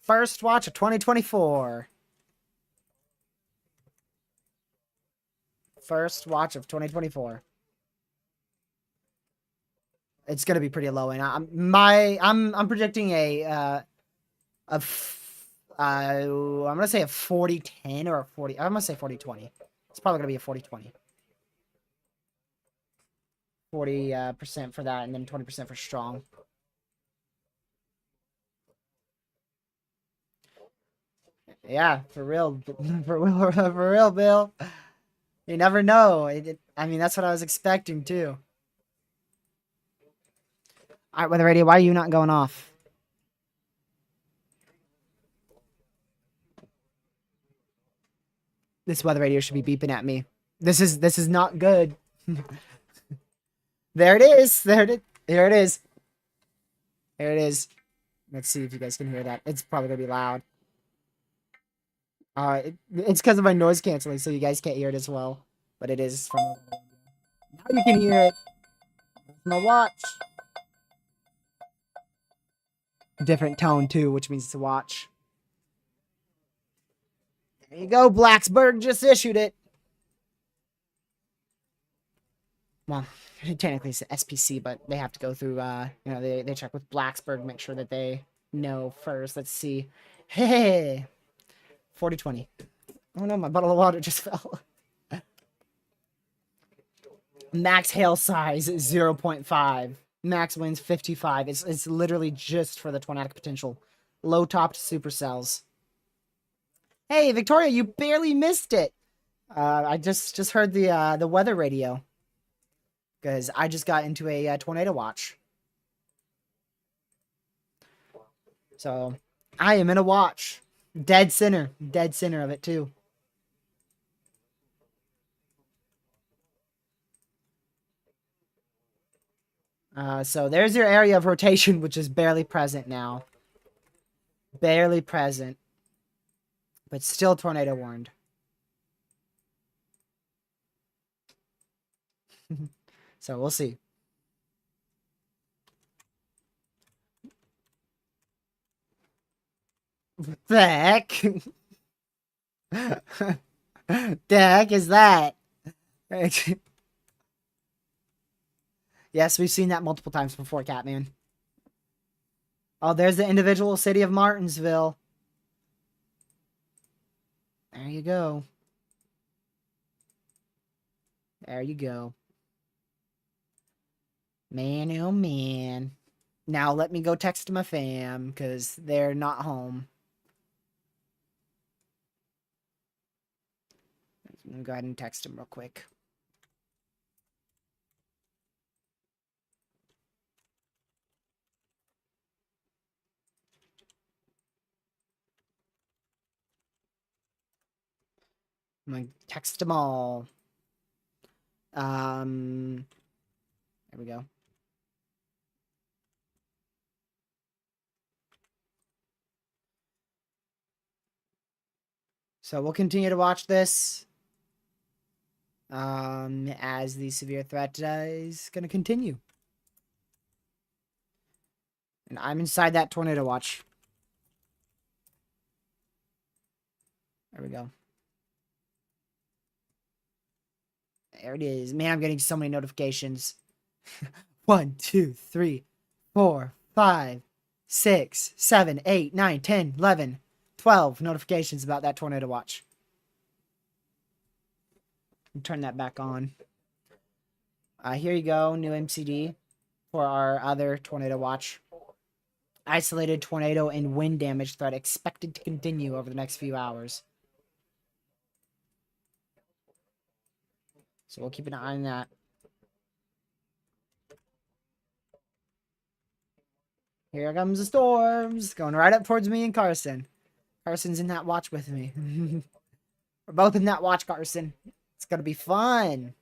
First watch of 2024. First watch of 2024. It's gonna be pretty low, and I'm predicting I'm gonna say a 40-10 or a 40. I'm gonna say 40-20. It's probably gonna be a 40-20. 40% for that, and then 20% for strong. Yeah, for real, for real, Bill. You never know. I mean, that's what I was expecting too. All right, weather radio. Why are you not going off? This weather radio should be beeping at me. This is not good. There it is. There it is. Here it is. There it is. Let's see if you guys can hear that. It's probably gonna be loud. It's because of my noise canceling, so you guys can't hear it as well. But it is from. Now you can hear it. That's my watch. Different tone too, which means to watch. There you go. Blacksburg just issued it. Well, technically it's SPC, but they have to go through. They check with Blacksburg, make sure that they know first. Let's see. Hey, 40-20. Oh no, my bottle of water just fell. Max hail size is 0.5. Max wins 55. It's literally just for the tornadic potential. Low topped supercells. Hey, Victoria, you barely missed it. I just heard the weather radio. Because I just got into a tornado watch. So, I am in a watch. Dead center. Dead center of it, too. So, there's your area of rotation, which is barely present now. Barely present. But still tornado warned. So, we'll see. What the heck? The heck is that? Yes, we've seen that multiple times before, Catman. Oh, there's the individual city of Martinsville. There you go. There you go. Man, oh man. Now let me go text my fam, because they're not home. I'm gonna go ahead and text them real quick. I'm gonna text them all. There we go. So we'll continue to watch this. As the severe threat is gonna continue. And I'm inside that tornado watch. There we go. There it is. Man, I'm getting so many notifications. 1, 2, 3, 4, 5, 6, 7, 8, 9, 10, 11, 12 notifications about that tornado watch. Turn that back on. Here you go, new MCD for our other tornado watch. Isolated tornado and wind damage threat expected to continue over the next few hours. So we'll keep an eye on that. Here comes the storms, going right up towards me and Carson. Carson's in that watch with me. We're both in that watch, Carson. It's gonna be fun.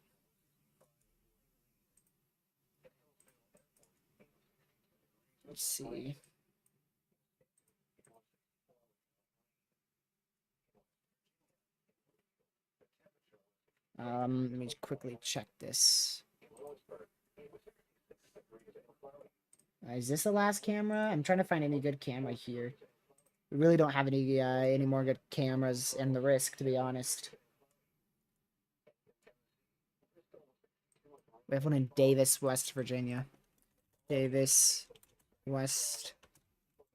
Let's see. Let me just quickly check this. Is this the last camera? I'm trying to find any good camera here. We really don't have any more good cameras in the Risk, to be honest. We have one in Davis, West Virginia. Davis, West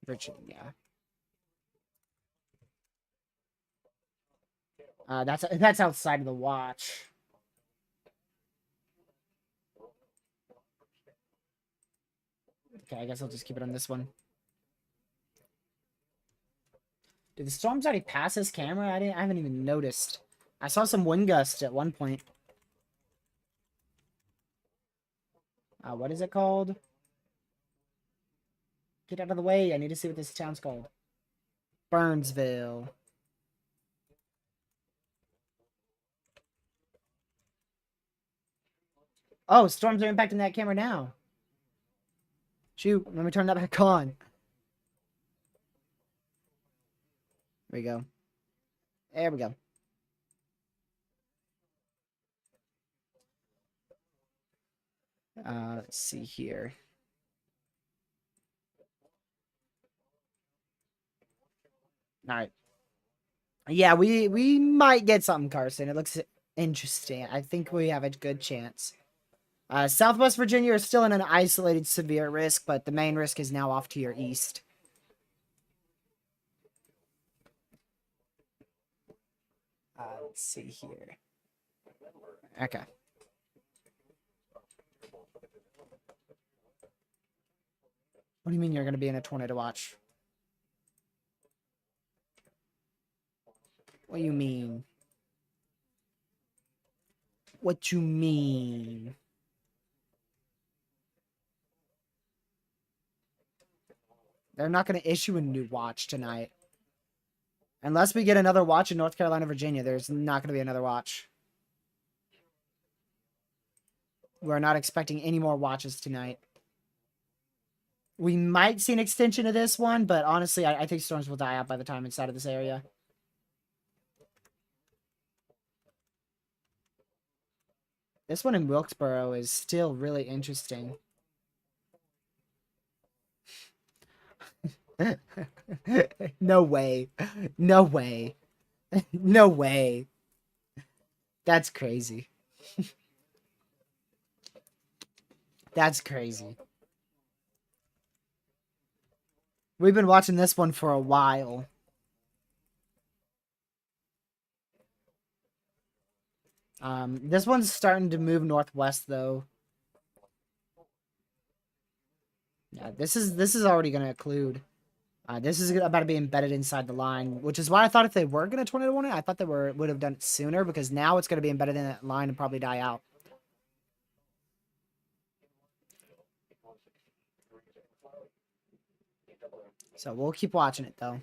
Virginia. That's outside of the watch. Okay, I guess I'll just keep it on this one. Did the storms already pass this camera? I haven't even noticed. I saw some wind gusts at one point. What is it called? Get out of the way. I need to see what this town's called. Burnsville. Oh, storms are impacting that camera now. Shoot, let me turn that back on. There we go. There we go. Let's see here. All right. Yeah, we might get something, Carson. It looks interesting. I think we have a good chance. Southwest Virginia is still in an isolated severe risk, but the main risk is now off to your east. Let's see here. Okay. What do you mean you're going to be in a tornado watch? What do you mean? What you mean? They're not going to issue a new watch tonight. Unless we get another watch in North Carolina, Virginia, there's not going to be another watch. We're not expecting any more watches tonight. We might see an extension of this one, but honestly, I think storms will die out by the time it's out of this area. This one in Wilkesboro is still really interesting. No way. No way. No way. That's crazy. That's crazy. We've been watching this one for a while. This one's starting to move northwest though. Yeah, this is already gonna occlude. This is about to be embedded inside the line, which is why I thought if they were gonna tornado warn it, I thought they would have done it sooner, because now it's gonna be embedded in that line and probably die out. So we'll keep watching it though.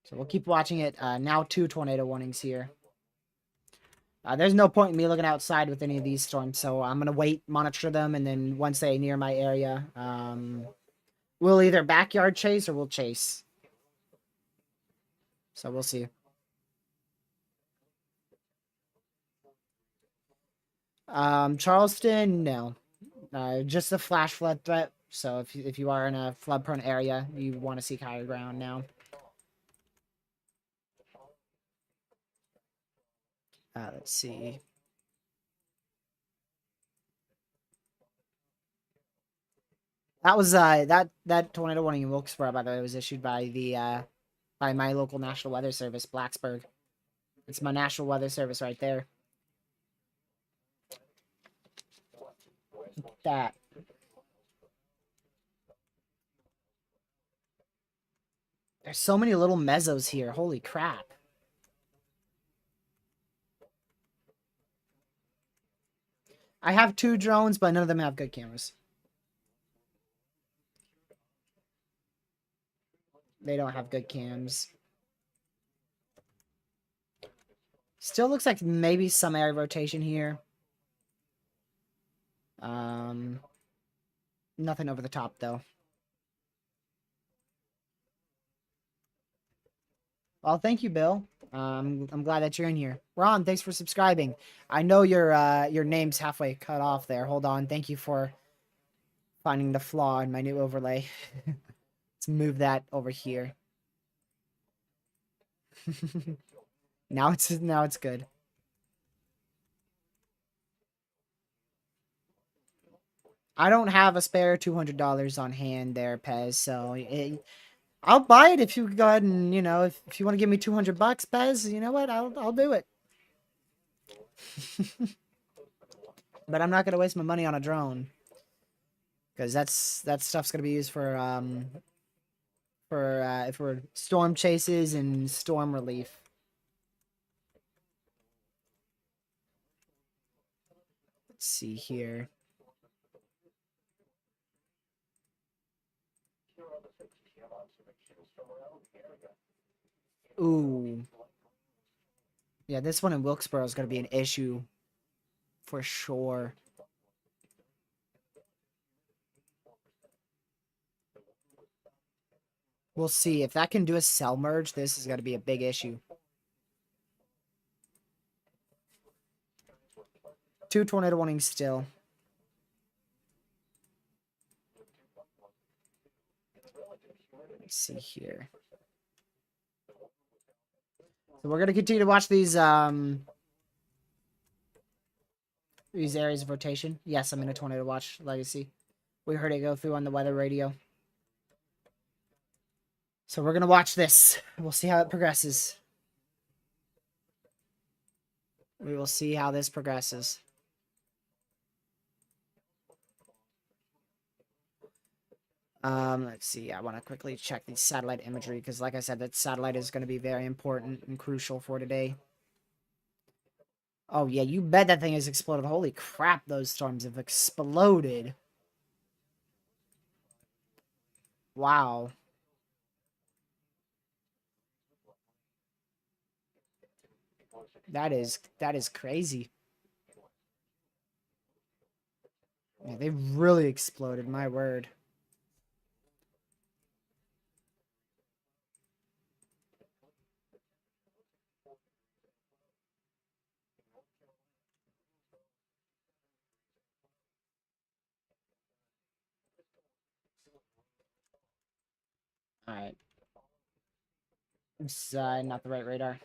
So we'll keep watching it. Now 2 tornado warnings here. There's no point in me looking outside with any of these storms, so I'm going to wait, monitor them, and then once they near my area, we'll either backyard chase or we'll chase. So we'll see. Charleston, no. Just a flash flood threat, so if you are in a flood-prone area, you want to seek higher ground now. Let's see. That was that tornado warning in Wilkesboro, by the way, was issued by the by my local National Weather Service, Blacksburg. It's my National Weather Service right there. Look at that. There's so many little mesos here. Holy crap. I have 2 drones, but none of them have good cameras. They don't have good cams. Still looks like maybe some area rotation here. Nothing over the top, though. Well, thank you, Bill. I'm glad that you're in here. Ron, thanks for subscribing. I know your name's halfway cut off there. Hold on. Thank you for finding the flaw in my new overlay. Let's move that over here. now it's good. I don't have a spare $200 on hand there, Pez. So I'll buy it if you go ahead and if you want to give me $200, Pez. You know what? I'll do it. But I'm not gonna waste my money on a drone because that stuff's gonna be used for storm chases and storm relief. Let's see here. Ooh. Yeah, this one in Wilkesboro is going to be an issue for sure. We'll see. If that can do a cell merge, this is going to be a big issue. 2 tornado warnings still. Let's see here. So we're going to continue to watch these areas of rotation. Yes, I'm in a tornado watch legacy. We heard it go through on the weather radio. So we're going to watch this. We'll see how it progresses. We will see how this progresses. Let's see. I want to quickly check the satellite imagery because, like I said, that satellite is going to be very important and crucial for today. Oh, yeah, you bet that thing has exploded. Holy crap, those storms have exploded. Wow. That is crazy. Yeah, they really exploded, my word. Alright. It's not the right radar.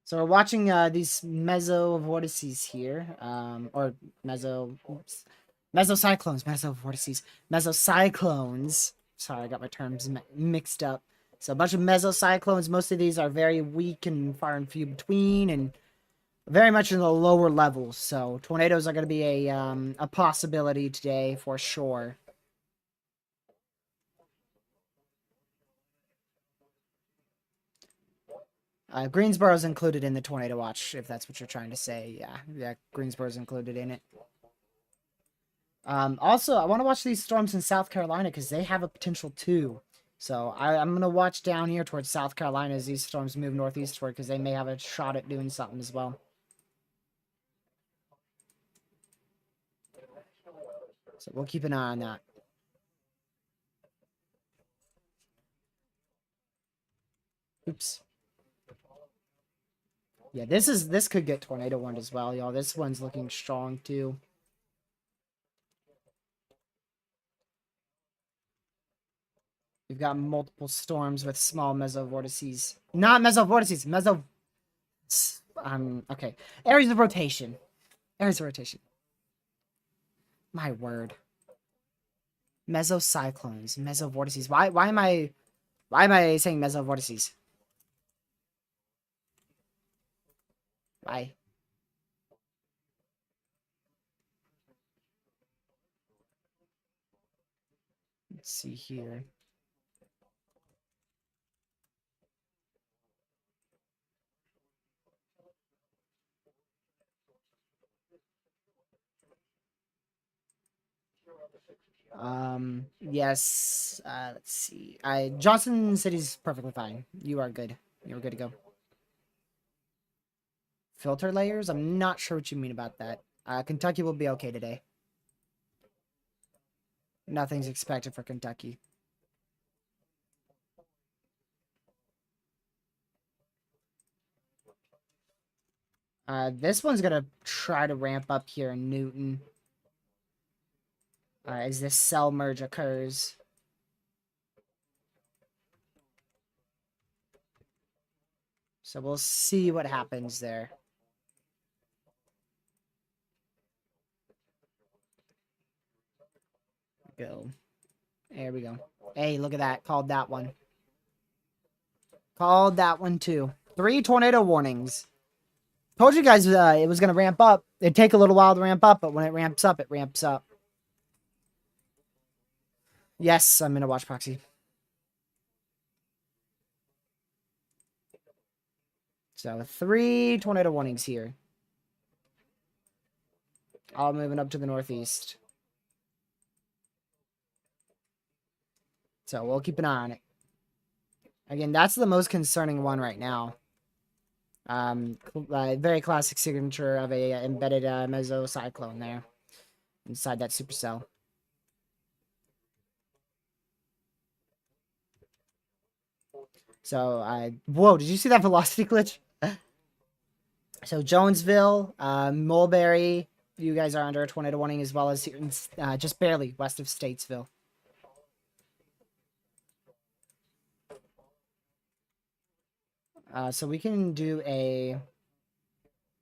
So we're watching these mesovortices here, or mesocyclones, mesovortices, mesocyclones. Sorry, I got my terms mixed up. So a bunch of mesocyclones. Most of these are very weak and far and few between, and very much in the lower levels. So tornadoes are going to be a possibility today for sure. Greensboro's included in the tornado watch, if that's what you're trying to say. Yeah, Greensboro's included in it. Also, I want to watch these storms in South Carolina because they have a potential too. So I'm going to watch down here towards South Carolina as these storms move northeastward because they may have a shot at doing something as well. So we'll keep an eye on that. Oops. Yeah, this could get tornado warned as well, y'all. This one's looking strong too. We've got multiple storms with small mesovortices. Not mesovortices, okay. Areas of rotation. Areas of rotation. My word. Mesocyclones, mesovortices. Why am I saying mesovortices? Why? Let's see here. Yes. Let's see. Johnson City's perfectly fine. You are good. You're good to go. Filter layers? I'm not sure what you mean about that. Kentucky will be okay today. Nothing's expected for Kentucky. This one's gonna try to ramp up here in Newton. As this cell merge occurs. So we'll see what happens there. Go. There we go. Hey, look at that. Called that one. Called that one too. 3 tornado warnings. Told you guys it was going to ramp up. It'd take a little while to ramp up, but when it ramps up, it ramps up. Yes, I'm going to watch proxy. So 3 tornado warnings here. All moving up to the northeast. So we'll keep an eye on it. Again, that's the most concerning one right now. Very classic signature of a embedded mesocyclone there inside that supercell. So, whoa, did you see that velocity glitch? So Jonesville, Mulberry, you guys are under a tornado warning, as well as here in, just barely west of Statesville. So we can do a...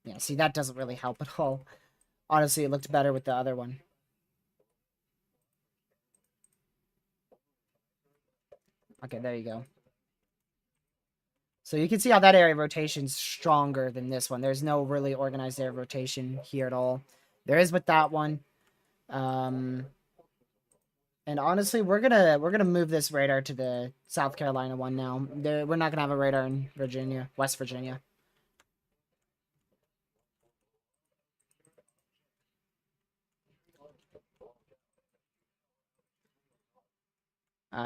Yeah, see, that doesn't really help at all. Honestly, it looked better with the other one. Okay, there you go. So you can see how that area of rotation's stronger than this one. There's no really organized area of rotation here at all. There is with that one. And honestly, we're gonna move this radar to the South Carolina one now. We're not gonna have a radar in Virginia, West Virginia.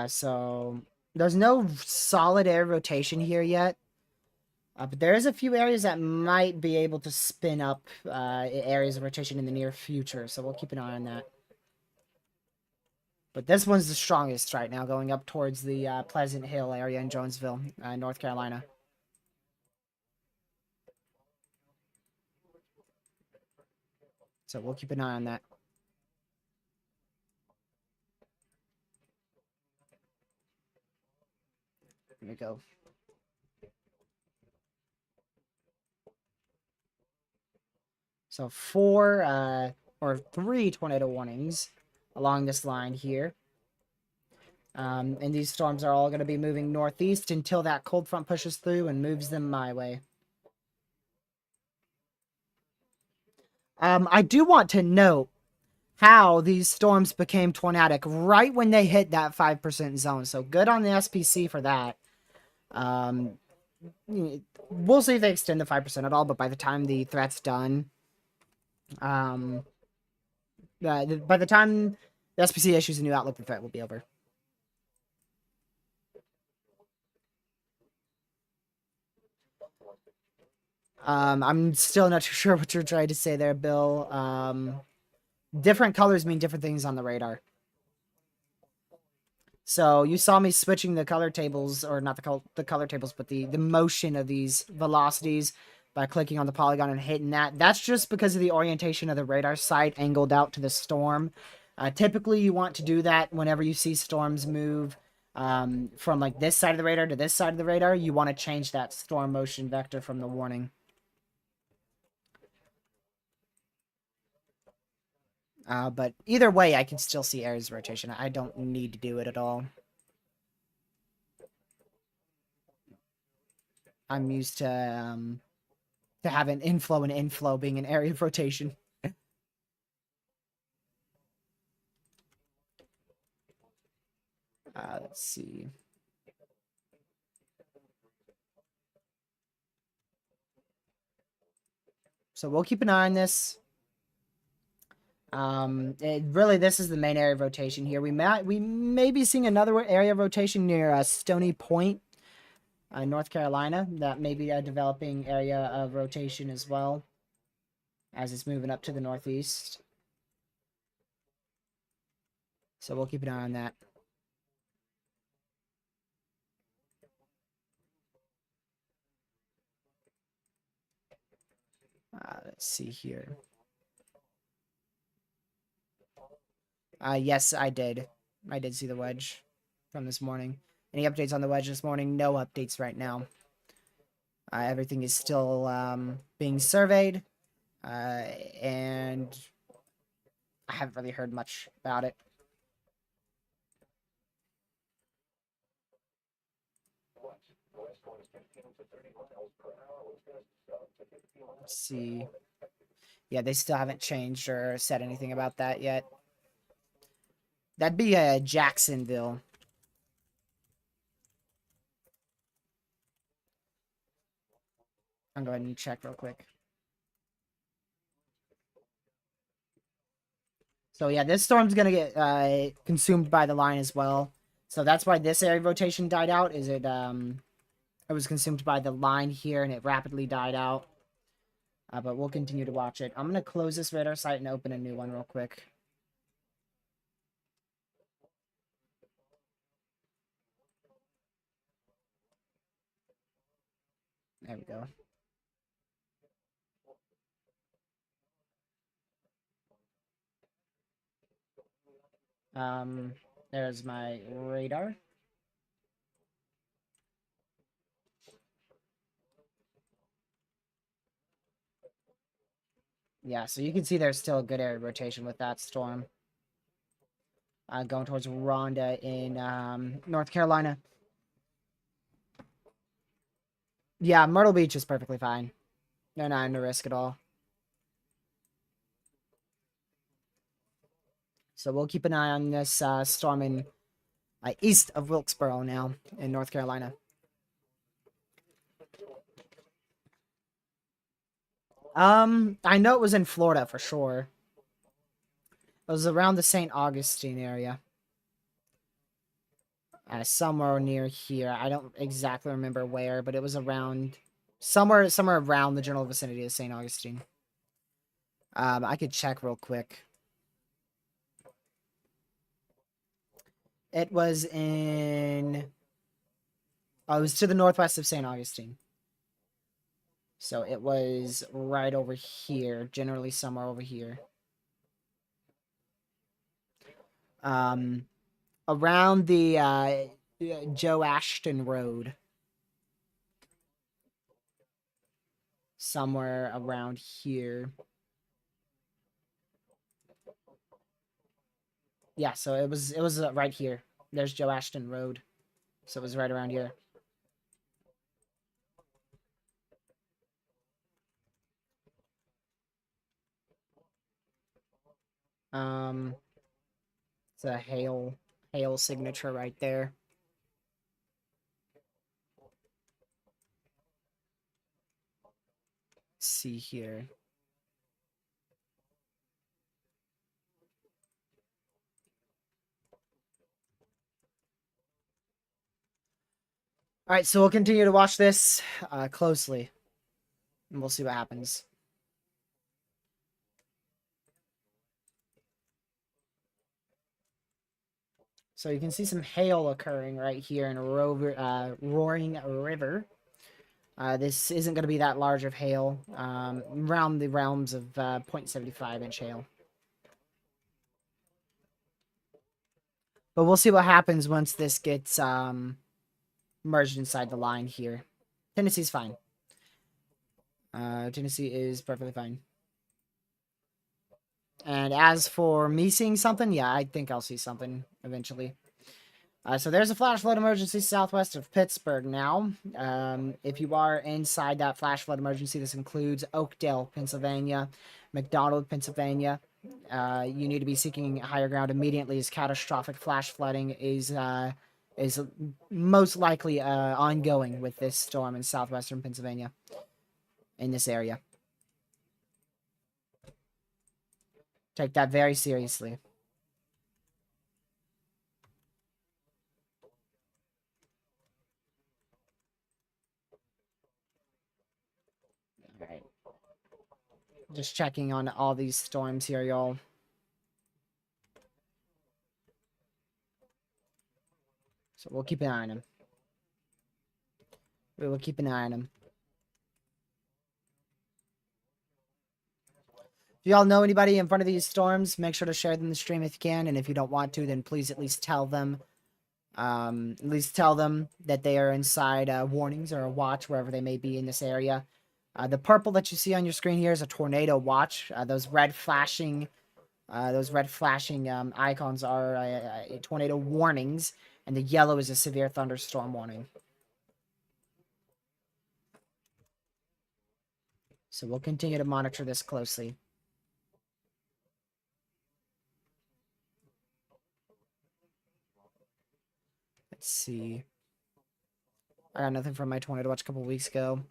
So there's no solid air rotation here yet. But there is a few areas that might be able to spin up areas of rotation in the near future, so we'll keep an eye on that. But this one's the strongest right now, going up towards the Pleasant Hill area in Jonesville, North Carolina. So we'll keep an eye on that. Here we go. So 4 or 3 tornado warnings along this line here. And these storms are all going to be moving northeast until that cold front pushes through and moves them my way. I do want to note how these storms became tornadic right when they hit that 5% zone. So good on the SPC for that. We'll see if they extend the 5% at all, but by the time the threat's done, by the time the SPC issues a new outlook, the threat will be over. I'm still not too sure what you're trying to say there, Bill. Different colors mean different things on the radar. So you saw me switching the color tables, or not the color tables, but the motion of these velocities by clicking on the polygon and hitting that. That's just because of the orientation of the radar sight angled out to the storm. Typically, you want to do that whenever you see storms move from like this side of the radar to this side of the radar. You want to change that storm motion vector from the warning. But either way, I can still see areas of rotation. I don't need to do it at all. I'm used to have an inflow and inflow being an area of rotation. Let's see. So we'll keep an eye on this. Really, this is the main area of rotation here. We may be seeing another area of rotation near Stony Point, North Carolina. That may be a developing area of rotation as well, as it's moving up to the northeast. So we'll keep an eye on that. Let's see here. Yes, I did. I did see the wedge from this morning. Any updates on the wedge this morning? No updates right now. Everything is still being surveyed, and I haven't really heard much about it. Let's see. Yeah, they still haven't changed or said anything about that yet. That'd be Jacksonville. I'll go ahead and check real quick. So yeah, this storm's gonna get consumed by the line as well. So that's why this area of rotation died out. Is it was consumed by the line here and it rapidly died out. But we'll continue to watch it. I'm gonna close this radar site and open a new one real quick. There we go. There's my radar. Yeah, so you can see there's still a good area of rotation with that storm. Going towards Rhonda in North Carolina. Yeah, Myrtle Beach is perfectly fine. They're not under risk at all. So we'll keep an eye on this storm in east of Wilkesboro now in North Carolina. I know it was in Florida for sure. It was around the St. Augustine area. Somewhere near here. I don't exactly remember where, but it was around somewhere around the general vicinity of St. Augustine. I could check real quick. It was in... Oh, it was to the northwest of St. Augustine. So it was right over here, generally somewhere over here. Around the Joe Ashton Road. Somewhere around here. Yeah, so it was right here. There's Joe Ashton Road. So it was right around here. It's a hail signature right there. Let's see here. All right, so we'll continue to watch this closely, and we'll see what happens. So you can see some hail occurring right here in Roaring River. This isn't going to be that large of hail, around the realms of 0.75 inch hail. But we'll see what happens once this gets merged inside the line here. Tennessee's fine. Tennessee is perfectly fine. And as for me seeing something, yeah, I think I'll see something eventually. So there's a flash flood emergency southwest of Pittsburgh now. If you are inside that flash flood emergency, this includes Oakdale, Pennsylvania, McDonald, Pennsylvania. You need to be seeking higher ground immediately, as catastrophic flash flooding is most likely ongoing with this storm in southwestern Pennsylvania in this area. Take that very seriously. All right. Just checking on all these storms here, y'all. So we'll keep an eye on them. We will keep an eye on them. If y'all know anybody in front of these storms, make sure to share them in the stream if you can. And if you don't want to, then please at least tell them. At least tell them that they are inside warnings or a watch wherever they may be in this area. The purple that you see on your screen here is a tornado watch. Those red flashing icons are tornado warnings, and the yellow is a severe thunderstorm warning. So we'll continue to monitor this closely. Let's see. I got nothing from my tornado watch a couple weeks ago.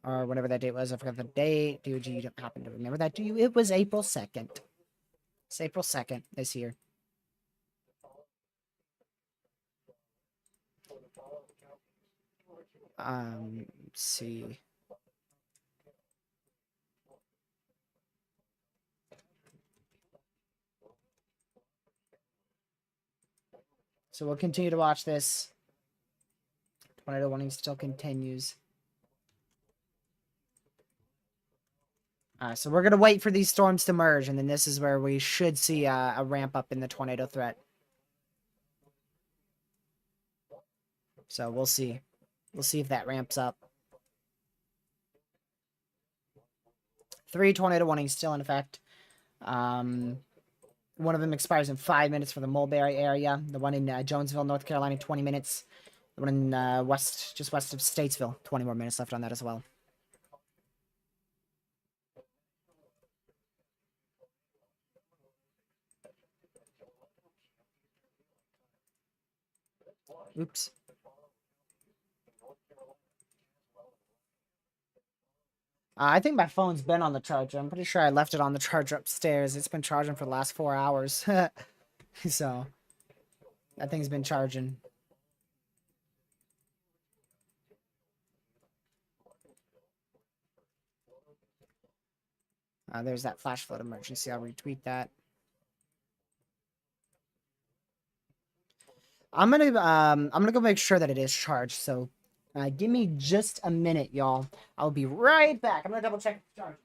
Or whatever that date was. I forgot the date. Dude, you don't happen to remember that, do you? It was April 2nd. It's April 2nd this year. Let's see. So we'll continue to watch this. Tornado warning still continues. So we're going to wait for these storms to merge, and then this is where we should see a ramp up in the tornado threat. So we'll see. We'll see if that ramps up. 3 tornado warnings still in effect. One of them expires in 5 minutes for the Mulberry area. The one in Jonesville, North Carolina, 20 minutes. The one in just west of Statesville, 20 more minutes left on that as well. Oops. I think my phone's been on the charger. I'm pretty sure I left it on the charger upstairs. It's been charging for the last 4 hours. So, that thing's been charging. There's that flash flood emergency. I'll retweet that. I'm gonna go make sure that it is charged. So, give me just a minute, y'all. I'll be right back. I'm gonna double check the charge.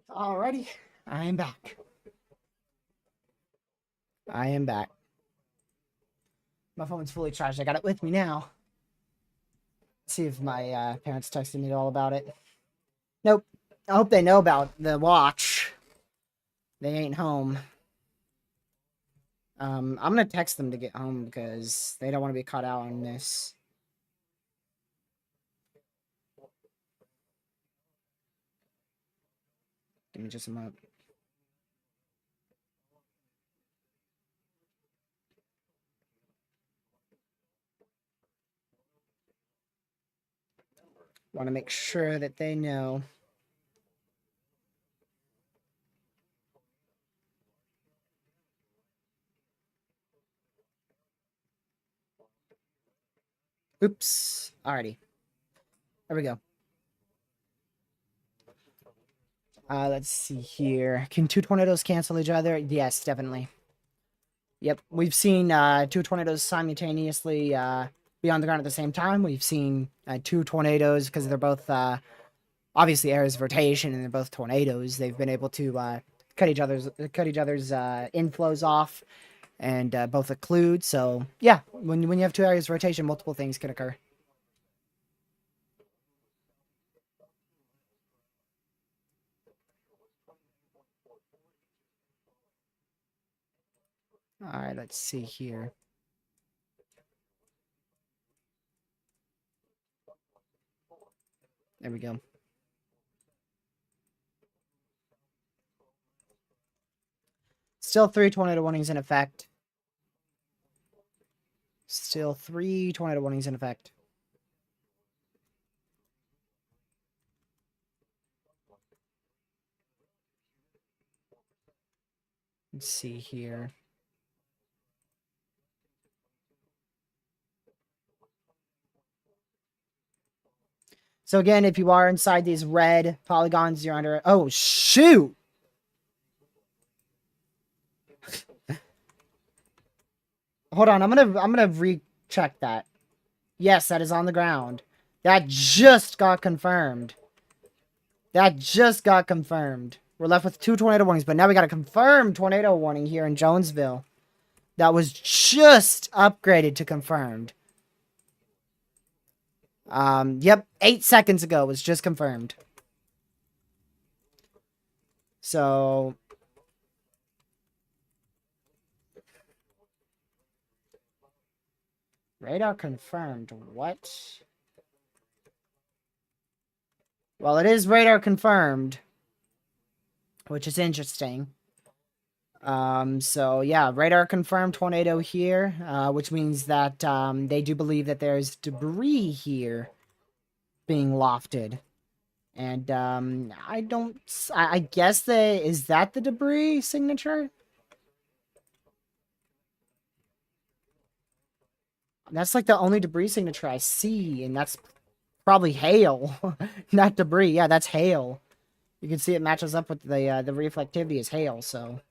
Alrighty, I am back. I am back. My phone's fully charged. I got it with me now. Let's see if my parents texted me all about it. Nope. I hope they know about the watch. They ain't home. I'm gonna text them to get home because they don't want to be caught out on this. Give me just a moment. Want to make sure that they know. Oops. Alrighty. There we go. Let's see here. Can two tornadoes cancel each other? Yes, definitely. Yep, we've seen two tornadoes simultaneously be on the ground at the same time. We've seen two tornadoes because they're both obviously areas of rotation and they're both tornadoes. They've been able to cut each other's inflows off and both occlude. So yeah, when you have two areas of rotation, multiple things can occur. All right, let's see here. There we go. Still three tornado warnings in effect. Still three tornado warnings in effect. Let's see here. So again, if you are inside these red polygons, you're under. Oh shoot! Hold on, I'm gonna recheck that. Yes, that is on the ground. That just got confirmed. That just got confirmed. We're left with two tornado warnings, but now we got a confirmed tornado warning here in Jonesville. That was just upgraded to confirmed. Yep, 8 seconds ago was just confirmed. So radar confirmed. What? Well, it is radar confirmed, which is interesting. So yeah, radar confirmed tornado here, which means that they do believe that there's debris here being lofted. And I guess is that the debris signature? That's like the only debris signature I see, and that's probably hail, not debris. Yeah, that's hail. You can see it matches up with the reflectivity is hail, so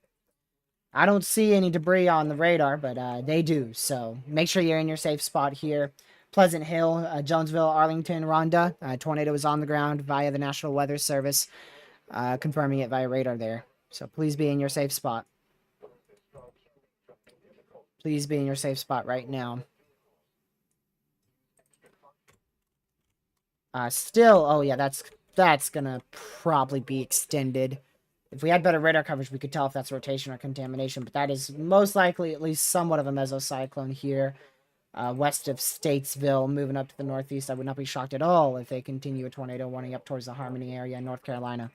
I don't see any debris on the radar, but they do. So make sure you're in your safe spot here. Pleasant Hill, Jonesville, Arlington, Rhonda. Tornado is on the ground via the National Weather Service, confirming it via radar there. So please be in your safe spot. Please be in your safe spot right now. Still, oh yeah, that's gonna probably be extended. If we had better radar coverage, we could tell if that's rotation or contamination, but that is most likely at least somewhat of a mesocyclone here, west of Statesville, moving up to the northeast. I would not be shocked at all if they continue a tornado warning up towards the Harmony area in North Carolina.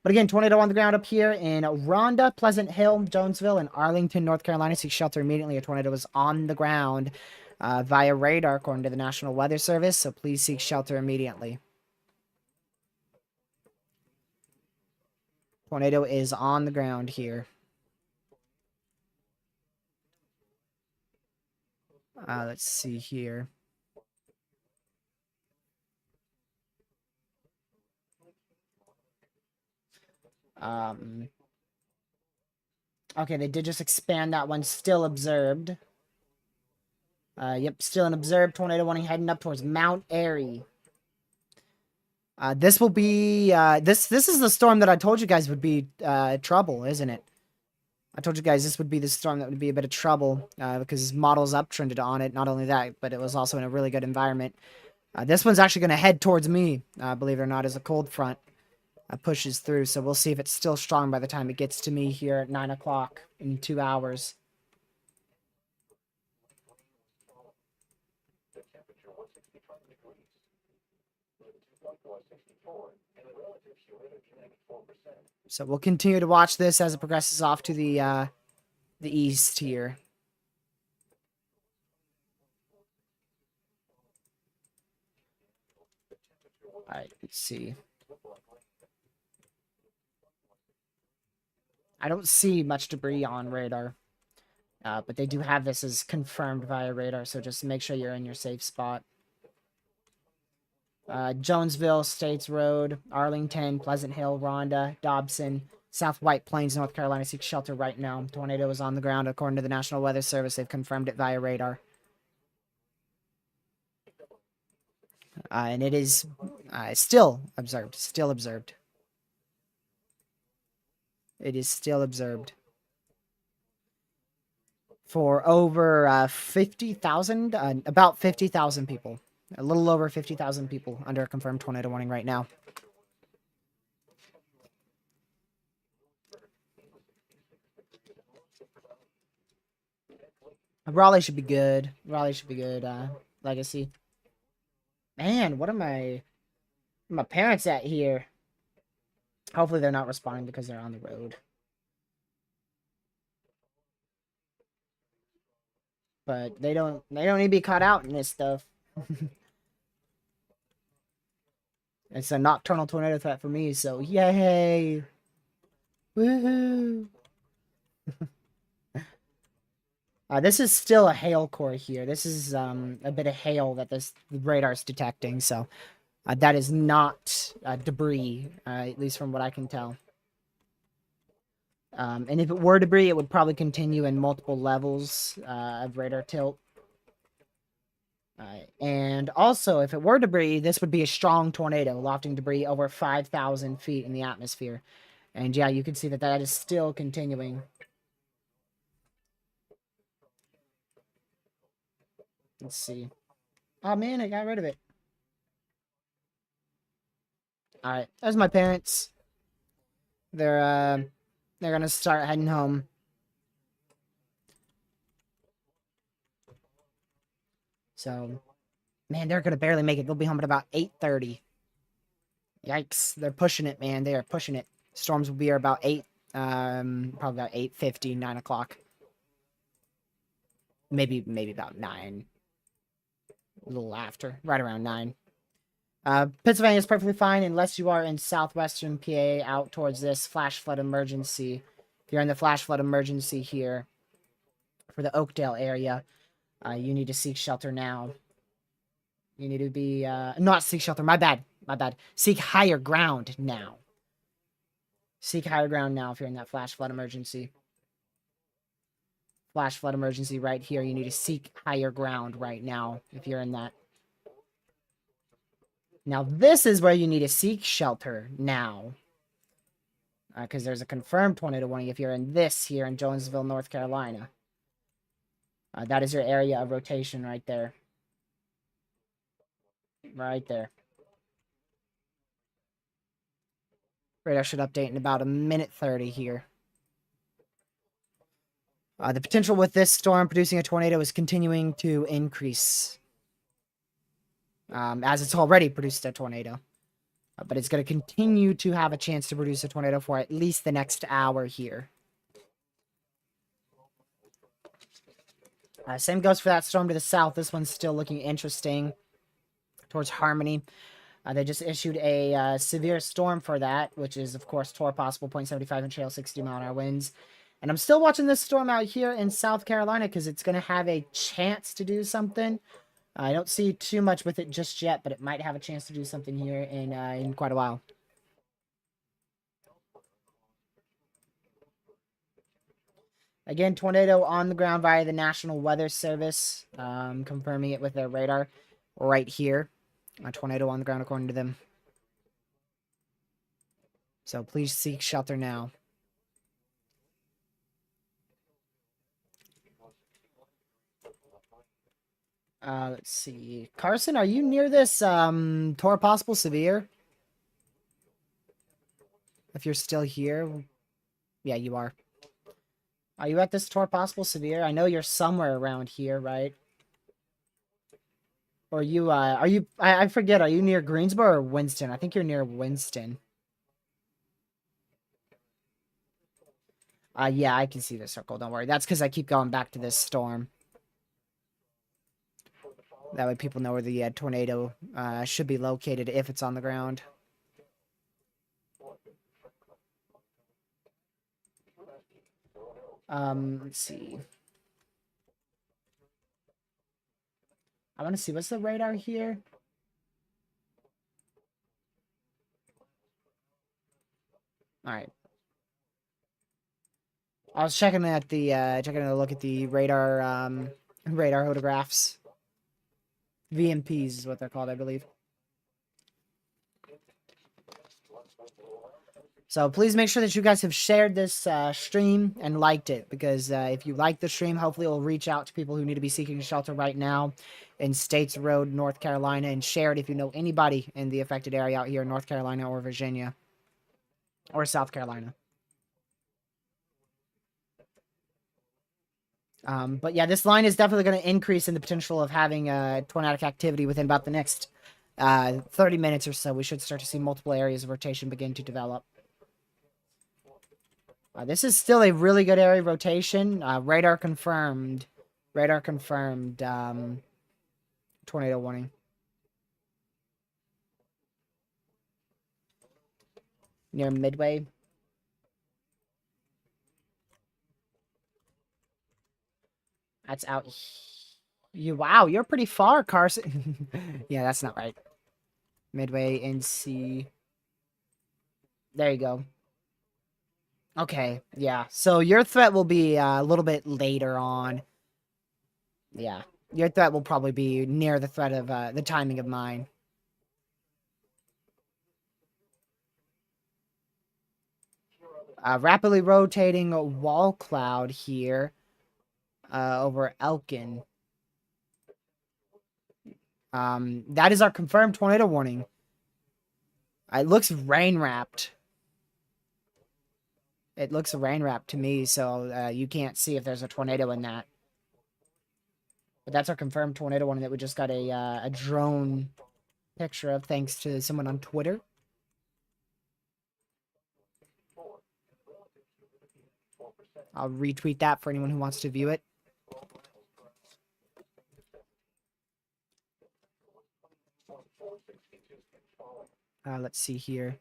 But again, tornado on the ground up here in Rhonda, Pleasant Hill, Jonesville, and Arlington, North Carolina. Seek shelter immediately. A tornado is on the ground via radar, according to the National Weather Service, so please seek shelter immediately. Tornado is on the ground here. Let's see here. Okay, they did just expand that one. Still observed. Yep, still an observed tornado warning heading up towards Mount Airy. This will be, this is the storm that I told you guys would be, trouble, isn't it? I told you guys this would be the storm that would be a bit of trouble, because models uptrended on it. Not only that, but it was also in a really good environment. This one's actually going to head towards me, believe it or not, as a cold front pushes through. So we'll see if it's still strong by the time it gets to me here at 9 o'clock in 2 hours. So we'll continue to watch this as it progresses off to the east here. All right, let's see. I don't see much debris on radar, but they do have this as confirmed via radar, so just make sure you're in your safe spot. Jonesville, States Road, Arlington, Pleasant Hill, Rhonda, Dobson, South White Plains, North Carolina seek shelter right now. Tornado is on the ground according to the National Weather Service. They've confirmed it via radar. And it is still observed. Still observed. It is still observed. For over 50,000, about 50,000 people. A little over 50,000 people under a confirmed tornado warning right now. Raleigh should be good. Raleigh should be good. Legacy. Man, what are my parents at here? Hopefully they're not responding because they're on the road. But they don't need to be caught out in this stuff. It's a nocturnal tornado threat for me, so yay! Woohoo! This is still a hail core here. This is a bit of hail that the radar's detecting, so that is not debris, at least from what I can tell. And if it were debris, it would probably continue in multiple levels of radar tilt. And also, if it were debris, this would be a strong tornado, lofting debris over 5,000 feet in the atmosphere. And yeah, you can see that that is still continuing. Let's see. Oh man, I got rid of it. Alright, there's my parents. They're gonna start heading home. So, man, they're gonna barely make it. They'll be home at about 8:30. Yikes, they're pushing it, man. They are pushing it. Storms will be here about 8, probably about 8:50, 9 o'clock. Maybe about 9. A little after, right around 9. Pennsylvania is perfectly fine unless you are in southwestern PA out towards this flash flood emergency. If you're in the flash flood emergency here for the Oakdale area, you need to seek shelter now. You need to be, not seek shelter, my bad. Seek higher ground now. Seek higher ground now if you're in that flash flood emergency. Flash flood emergency right here. You need to seek higher ground right now if you're in that. Now, this is where you need to seek shelter now. Because there's a confirmed tornado warning if you're in this here in Jonesville, North Carolina. That is your area of rotation right there. Right there. Radar should update in about 1:30 here. The potential with this storm producing a tornado is continuing to increase. As it's already produced a tornado. But it's going to continue to have a chance to produce a tornado for at least the next hour here. Same goes for that storm to the south. This one's still looking interesting towards Harmony. They just issued a severe storm for that, which is, of course, TOR possible, 0.75 inch hail, 60-mile-an-hour winds. And I'm still watching this storm out here in South Carolina because it's going to have a chance to do something. I don't see too much with it just yet, but it might have a chance to do something here in quite a while. Again, tornado on the ground via the National Weather Service, confirming it with their radar right here. A tornado on the ground according to them. So please seek shelter now. Let's see. Carson, are you near this TOR possible severe? If you're still here. Yeah, you are. Are you at this TOR possible severe? I know you're somewhere around here, right? Or you, are you, I forget, are you near Greensboro or Winston? I think you're near Winston. Yeah, I can see the circle, don't worry. That's because I keep going back to this storm. That way people know where the tornado should be located if it's on the ground. Let's see. I want to see, what's the radar here? All right. I was checking at the checking a look at the radar photographs. VMPs is what they're called, I believe. So please make sure that you guys have shared this stream and liked it, because if you like the stream, hopefully it will reach out to people who need to be seeking shelter right now in States Road, North Carolina, and share it if you know anybody in the affected area out here in North Carolina or Virginia or South Carolina. But yeah, this line is definitely going to increase in the potential of having tornadic activity within about the next 30 minutes or so. We should start to see multiple areas of rotation begin to develop. This is still a really good area of rotation. Radar confirmed. Radar confirmed. Tornado warning. Near Midway. That's out. Wow, you're pretty far, Carson. Yeah, that's not right. Midway, NC. There you go. Okay, yeah. So your threat will be a little bit later on. Yeah. Your threat will probably be near the threat of the timing of mine. Rapidly rotating wall cloud here over Elkin. That is our confirmed tornado warning. It looks rain-wrapped. It looks rain-wrapped to me, so you can't see if there's a tornado in that. But that's our confirmed tornado warning that we just got a drone picture of, thanks to someone on Twitter. I'll retweet that for anyone who wants to view it. Let's see here.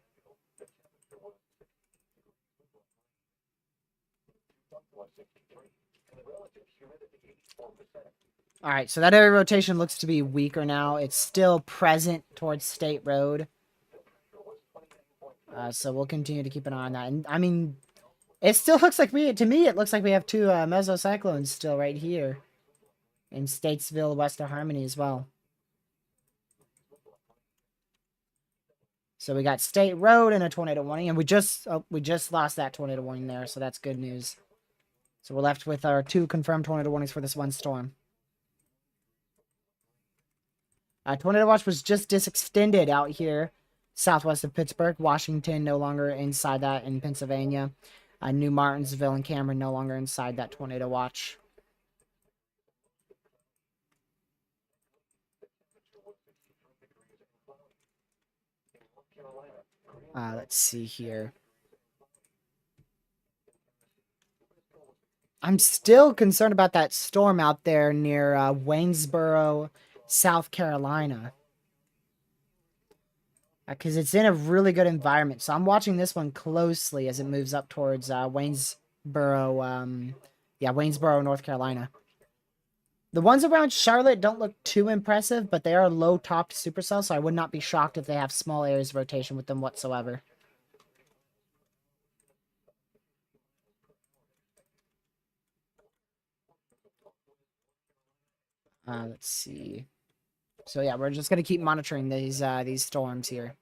All right, so that area rotation looks to be weaker now. It's still present towards State Road. So we'll continue to keep an eye on that. And I mean, it still looks like to me, it looks like we have two mesocyclones still right here in Statesville, Western Harmony as well. So we got State Road and a tornado warning, and we just lost that tornado warning there, so that's good news. So we're left with our 2 confirmed tornado warnings for this one storm. Tornado watch was just extended out here, southwest of Pittsburgh. Washington no longer inside that in Pennsylvania. New Martinsville and Cameron no longer inside that tornado watch. Let's see here. I'm still concerned about that storm out there near Waynesboro, South Carolina. Because it's in a really good environment. So I'm watching this one closely as it moves up towards Waynesboro, Waynesboro, North Carolina. The ones around Charlotte don't look too impressive, but they are low-topped supercells, so I would not be shocked if they have small areas of rotation with them whatsoever. Let's see. So yeah, we're just gonna keep monitoring these storms here.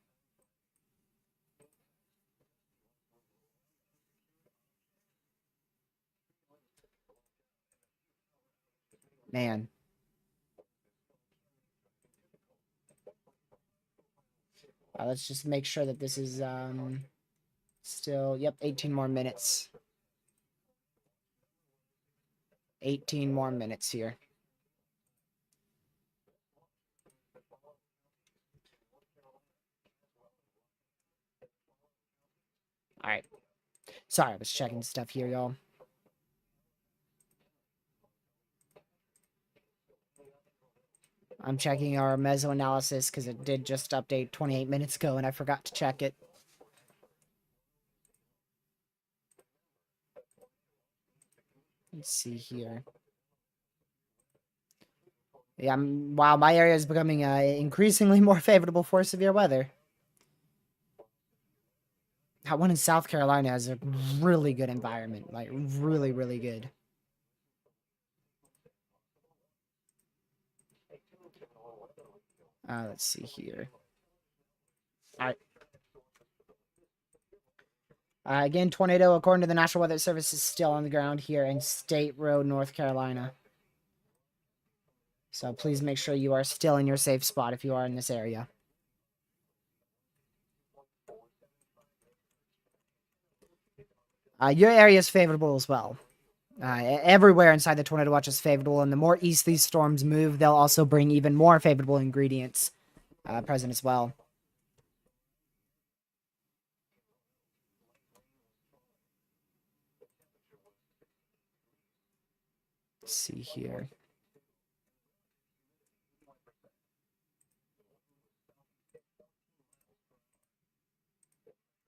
Man. Let's just make sure that this is still, yep, 18 more minutes. 18 more minutes here. All right. Sorry, I was checking stuff here, y'all. I'm checking our Mesoanalysis because it did just update 28 minutes ago and I forgot to check it. Let's see here. Yeah, wow, my area is becoming increasingly more favorable for severe weather. That one in South Carolina has a really good environment. Like, really, really good. Let's see here. All right. Again, tornado, according to the National Weather Service, is still on the ground here in State Road, North Carolina. So please make sure you are still in your safe spot if you are in this area. Your area is favorable as well. Everywhere inside the tornado watch is favorable, and the more east these storms move, they'll also bring even more favorable ingredients present as well. Let's see here.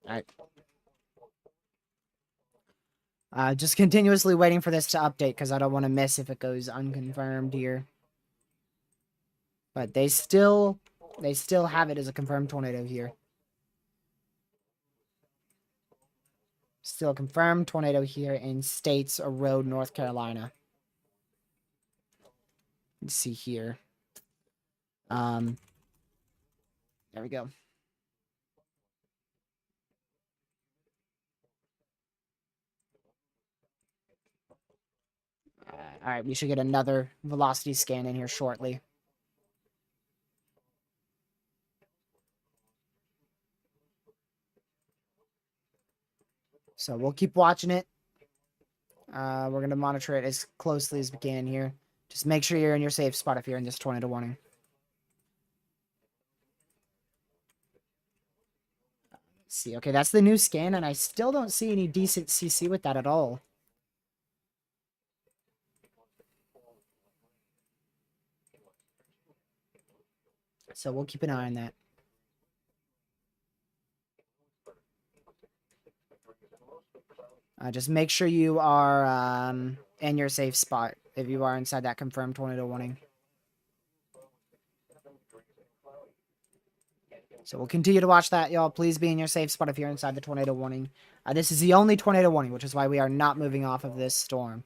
All right. Just continuously waiting for this to update because I don't want to miss if it goes unconfirmed here. But they still have it as a confirmed tornado here. Still confirmed tornado here in States Road, North Carolina. Let's see here. There we go. All right, we should get another velocity scan in here shortly. So we'll keep watching it. We're going to monitor it as closely as we can here. Just make sure you're in your safe spot if you're in this tornado warning. Let's see, okay, that's the new scan, and I still don't see any decent CC with that at all. So we'll keep an eye on that. Just make sure you are in your safe spot if you are inside that confirmed tornado warning. So we'll continue to watch that, y'all. Please be in your safe spot if you're inside the tornado warning. This is the only tornado warning, which is why we are not moving off of this storm.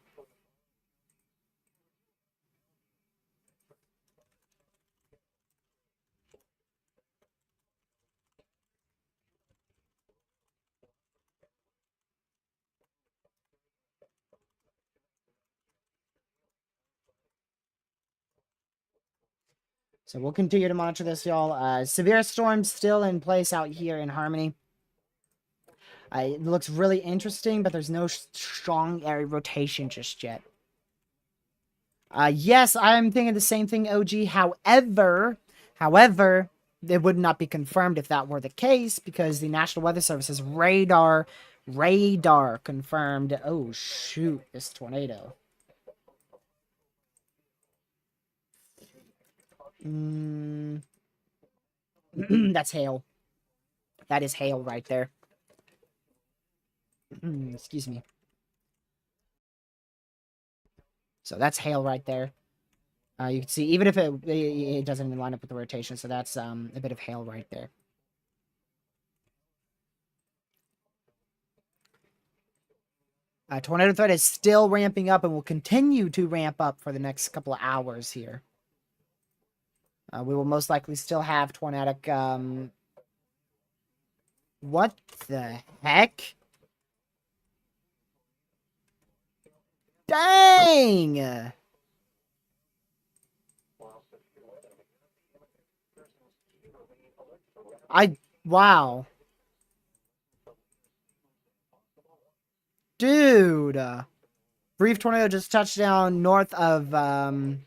So we'll continue to monitor this, y'all. Severe storms still in place out here in Harmony. It looks really interesting, but there's no strong area rotation just yet. Yes, I'm thinking the same thing, OG. However, it would not be confirmed if that were the case because the National Weather Service's radar confirmed. Oh, shoot, this tornado. That's hail. That is hail right there. Excuse me. So that's hail right there. You can see, even if it doesn't even line up with the rotation, so that's a bit of hail right there. Tornado threat is still ramping up and will continue to ramp up for the next couple of hours here. We will most likely still have tornadic... What the heck? Dang! Wow. Dude! Brief tornado just touched down north of, I'm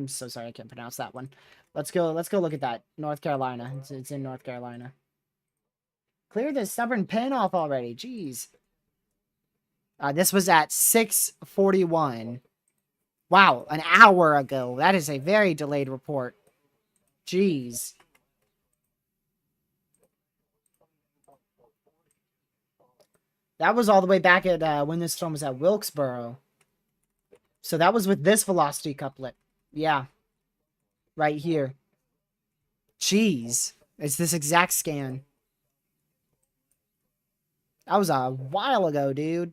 so sorry, I can't pronounce that one. Let's go look at that. North Carolina. It's in North Carolina. Clear this stubborn pin off already. Jeez. This was at 6:41. Wow, an hour ago. That is a very delayed report. Jeez. That was all the way back at when this storm was at Wilkesboro. So that was with this velocity couplet. Yeah. Right here. Jeez. It's this exact scan. That was a while ago, dude.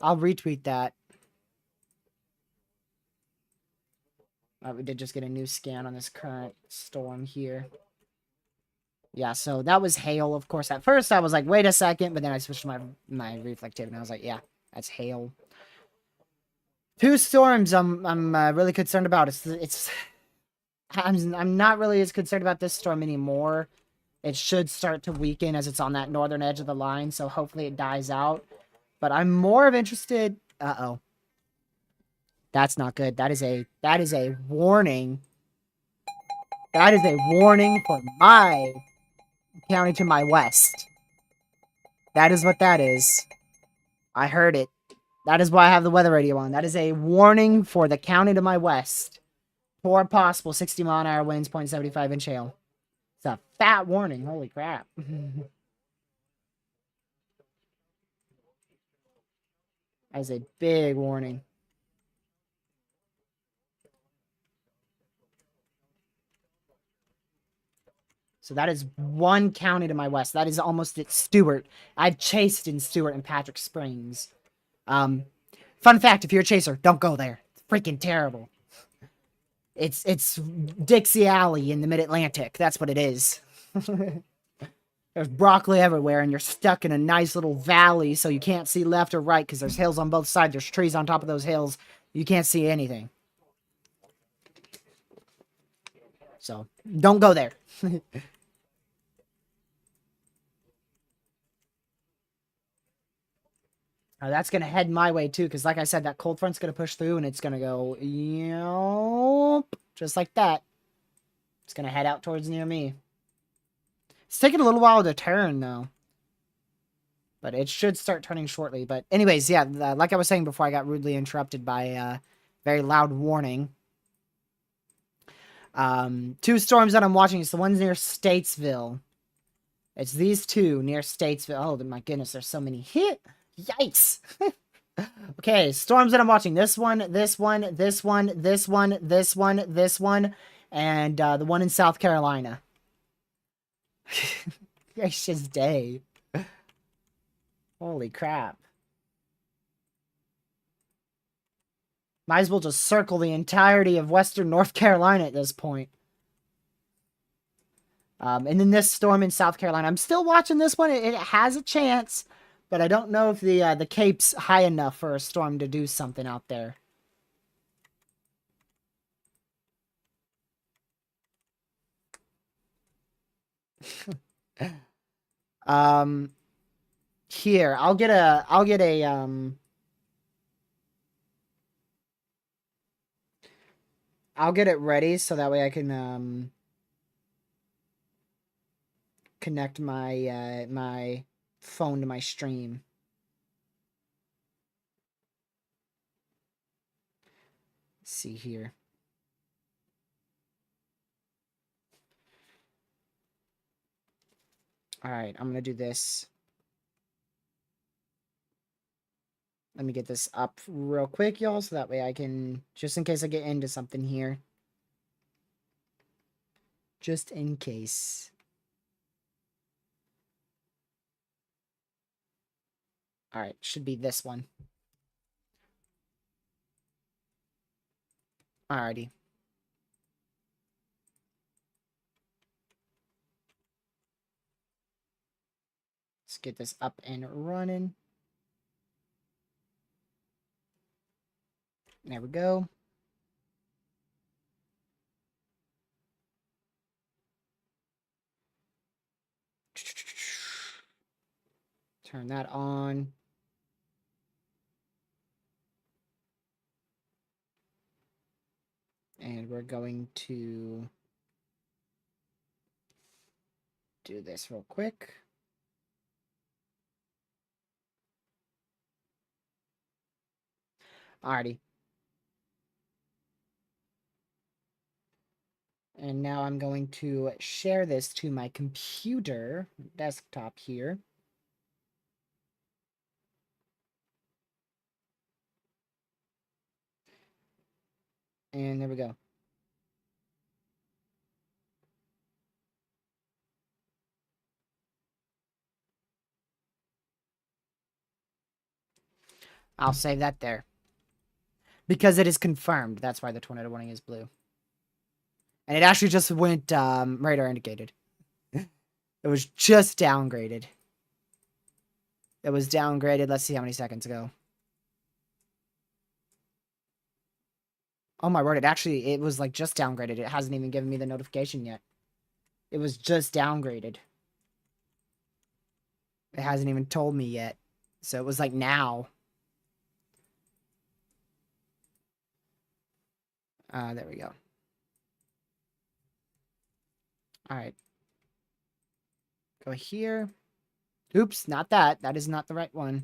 I'll retweet that. We did just get a new scan on this current storm here. Yeah, so that was hail, of course. At first, I was like, wait a second, but then I switched to my reflectivity, and I was like, yeah, that's hail. Two storms I'm really concerned about. I'm not really as concerned about this storm anymore. It should start to weaken as it's on that northern edge of the line, so hopefully it dies out. But I'm more of interested. Uh-oh. That's not good. That is a warning. That is a warning for my county to my west. That is what that is. I heard it. That is why I have the weather radio on. That is a warning for the county to my west. For possible 60-mile-an-hour winds, 0.75-inch hail. It's a fat warning. Holy crap. That is a big warning. So that is one county to my west. That is almost at Stewart. I've chased in Stewart and Patrick Springs. Fun fact, if you're a chaser, don't go there. It's freaking terrible. It's Dixie Alley in the mid-Atlantic. That's what it is. There's broccoli everywhere, and you're stuck in a nice little valley, so you can't see left or right because there's hills on both sides. There's trees on top of those hills. You can't see anything. So, don't go there. That's going to head my way, too, because like I said, that cold front's going to push through, and it's going to go, yep, just like that. It's going to head out towards near me. It's taking a little while to turn, though. But it should start turning shortly. But anyways, yeah, like I was saying before I got rudely interrupted by a very loud warning. Two storms that I'm watching. It's the ones near Statesville. It's these two near Statesville. Oh, my goodness, there's so many hit. Yikes. Okay, storms that I'm watching. This one, this one, this one, this one, this one, this one, and the one in South Carolina. Gracious day. Holy crap. Might as well just circle the entirety of western North Carolina at this point. And then this storm in South Carolina. I'm still watching this one. It has a chance, but I don't know if the Cape's high enough for a storm to do something out there. Here, I'll get a I'll get it ready so that way I can connect my my phone to my stream. Let's see here. All right, I'm going to do this. Let me get this up real quick, y'all, so that way I can, just in case I get into something here. Just in case. All right, should be this one. Alrighty. Let's get this up and running. There we go. Turn that on. And we're going to do this real quick. Alrighty. And now I'm going to share this to my computer desktop here. And there we go. I'll save that there. Because it is confirmed. That's why the tornado warning is blue. And it actually just went radar indicated. It was just downgraded. It was downgraded. Let's see how many seconds ago. Oh my word, it was like just downgraded. It hasn't even given me the notification yet. It was just downgraded. It hasn't even told me yet. So it was like now. There we go. All right. Go here. Oops, not that. That is not the right one.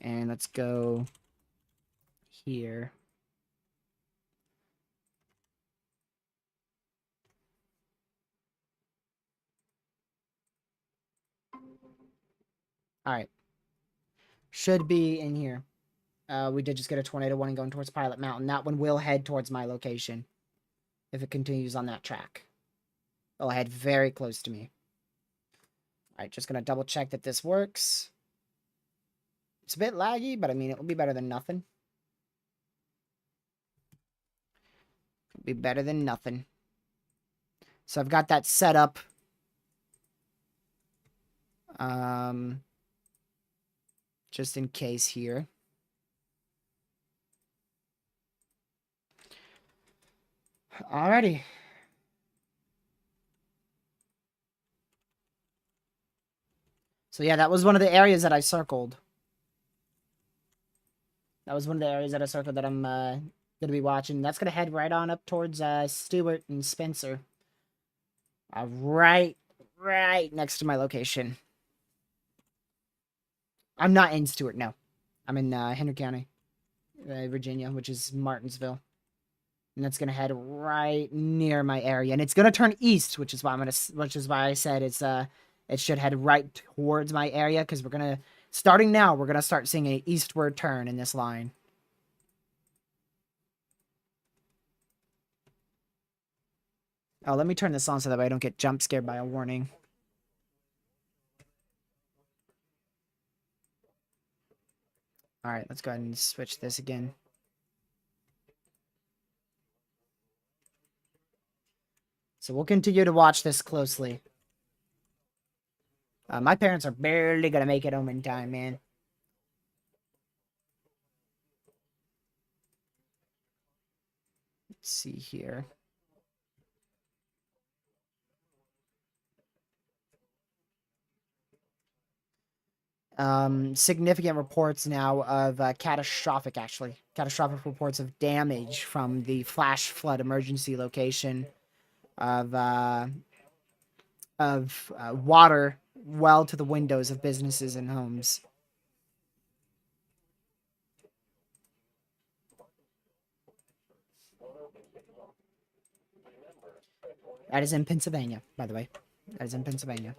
And let's go here. All right. Should be in here. We did just get a tornado warning going towards Pilot Mountain. That one will head towards my location if it continues on that track. It'll head very close to me. All right, just going to double check that this works. It's a bit laggy, but I mean, it will be better than nothing. It'll be better than nothing. So I've got that set up. Just in case here. Alrighty. So yeah, that was one of the areas that I circled. That was one of the areas that I circled that I'm going to be watching. That's going to head right on up towards Stewart and Spencer. Right next to my location. I'm not in Stewart, no. I'm in Henry County, Virginia, which is Martinsville. And that's gonna head right near my area, and it's gonna turn east, which is why I said it should head right towards my area, because starting now, we're gonna start seeing an eastward turn in this line. Oh, let me turn this on so that way I don't get jump scared by a warning. All right, let's go ahead and switch this again. So we'll continue to watch this closely. My parents are barely gonna make it home in time, man. Let's see here. Significant reports now of catastrophic reports of damage from the flash flood emergency location of water well to the windows of businesses and homes. That is in Pennsylvania, by the way. That is in Pennsylvania.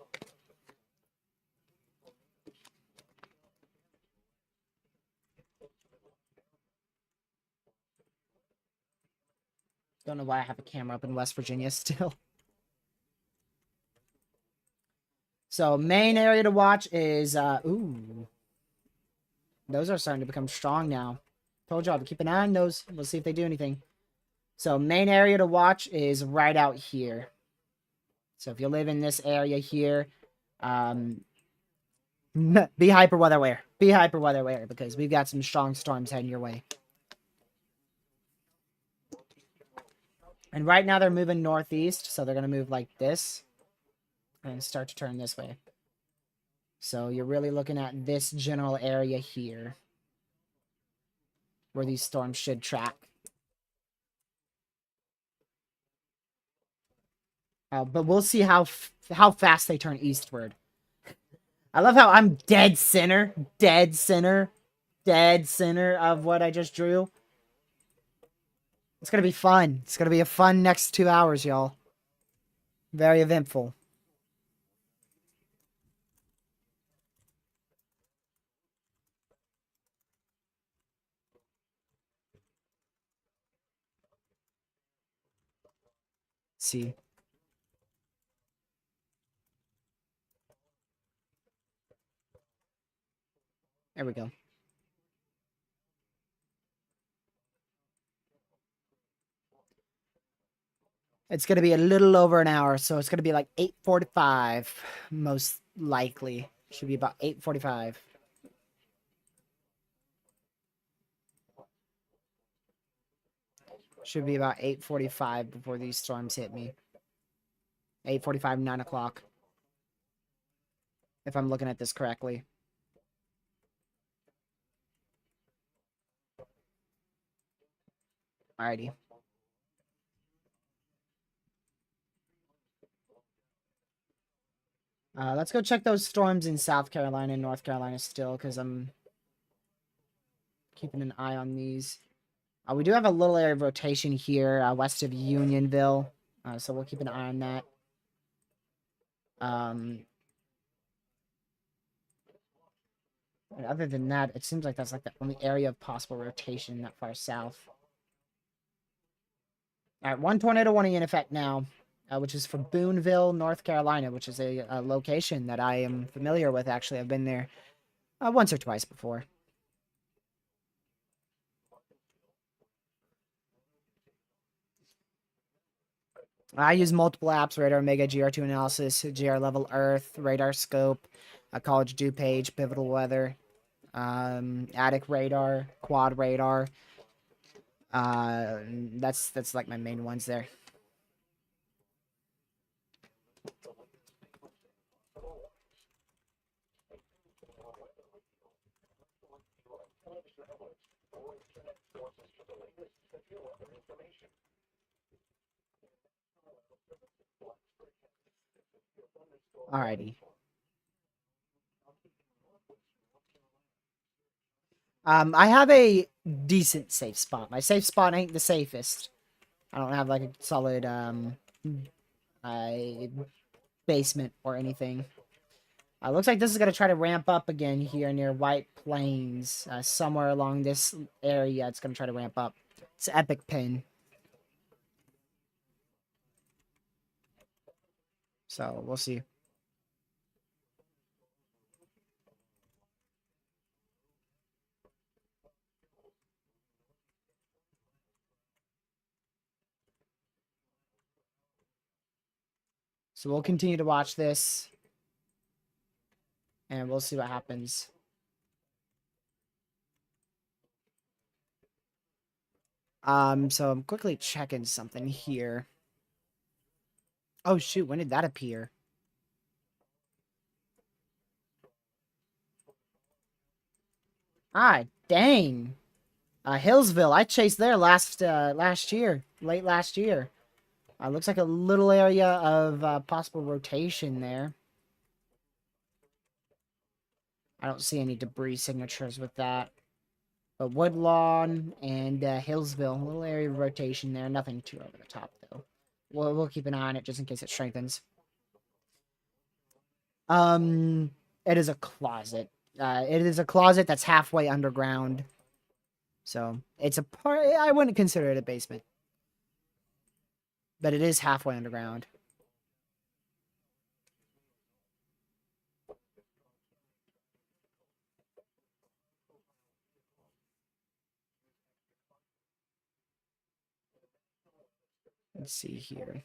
Don't know why I have a camera up in West Virginia still. So, main area to watch is, ooh. Those are starting to become strong now. Told y'all to keep an eye on those. We'll see if they do anything. So, main area to watch is right out here. So, if you live in this area here, be hyper weather aware. Be hyper weather aware, because we've got some strong storms heading your way. And right now they're moving northeast, so they're going to move like this and start to turn this way. So you're really looking at this general area here where these storms should track. But we'll see how fast they turn eastward. I love how I'm dead center of what I just drew. It's going to be fun. It's going to be a fun next 2 hours, y'all. Very eventful. Let's see. There we go. It's going to be a little over an hour, so it's going to be like 8:45, most likely. Should be about 8:45. Should be about 8:45 before these storms hit me. 8:45, 9 o'clock. If I'm looking at this correctly. Alrighty. Let's go check those storms in South Carolina and North Carolina still, because I'm keeping an eye on these. We do have a little area of rotation here west of Unionville, so we'll keep an eye on that. And other than that, it seems like that's like the only area of possible rotation that far south. All right, one tornado warning in effect now, which is for Booneville, North Carolina, which is a location that I am familiar with. Actually, I've been there once or twice before. I use multiple apps: Radar Omega, GR2 Analysis, GR Level Earth, Radar Scope, College Dew Page, Pivotal Weather, Attic Radar, Quad Radar. That's like my main ones there. Alrighty. I have a decent safe spot. My safe spot ain't the safest. I don't have like a solid basement or anything. Looks like this is gonna try to ramp up again here near White Plains. Somewhere along this area, it's gonna try to ramp up. It's Epic Pin. So we'll see. So we'll continue to watch this. And we'll see what happens. So I'm quickly checking something here. Oh shoot, when did that appear? Ah, dang. Hillsville, I chased there last year, late last year. Looks like a little area of possible rotation there. I don't see any debris signatures with that. But Woodlawn and Hillsville, a little area of rotation there. Nothing too over the top, though. We'll keep an eye on it just in case it strengthens. It is a closet. It is a closet that's halfway underground. So, it's a part... I wouldn't consider it a basement. But it is halfway underground. Let's see here.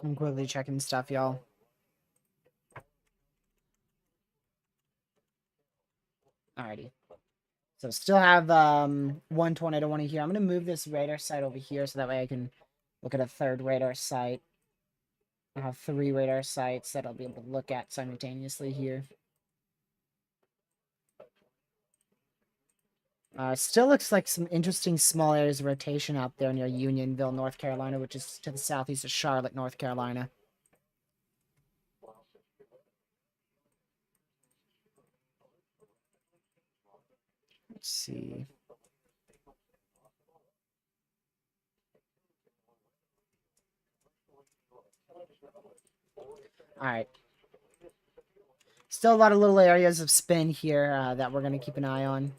I'm quickly checking stuff, y'all. Alrighty. So still have one tornado warning here. I'm going to move this radar site over here so that way I can look at a third radar site. I have 3 radar sites that I'll be able to look at simultaneously here. Still looks like some interesting small areas of rotation out there near Unionville, North Carolina, which is to the southeast of Charlotte, North Carolina. Let's see. Alright. Still a lot of little areas of spin here that we're going to keep an eye on.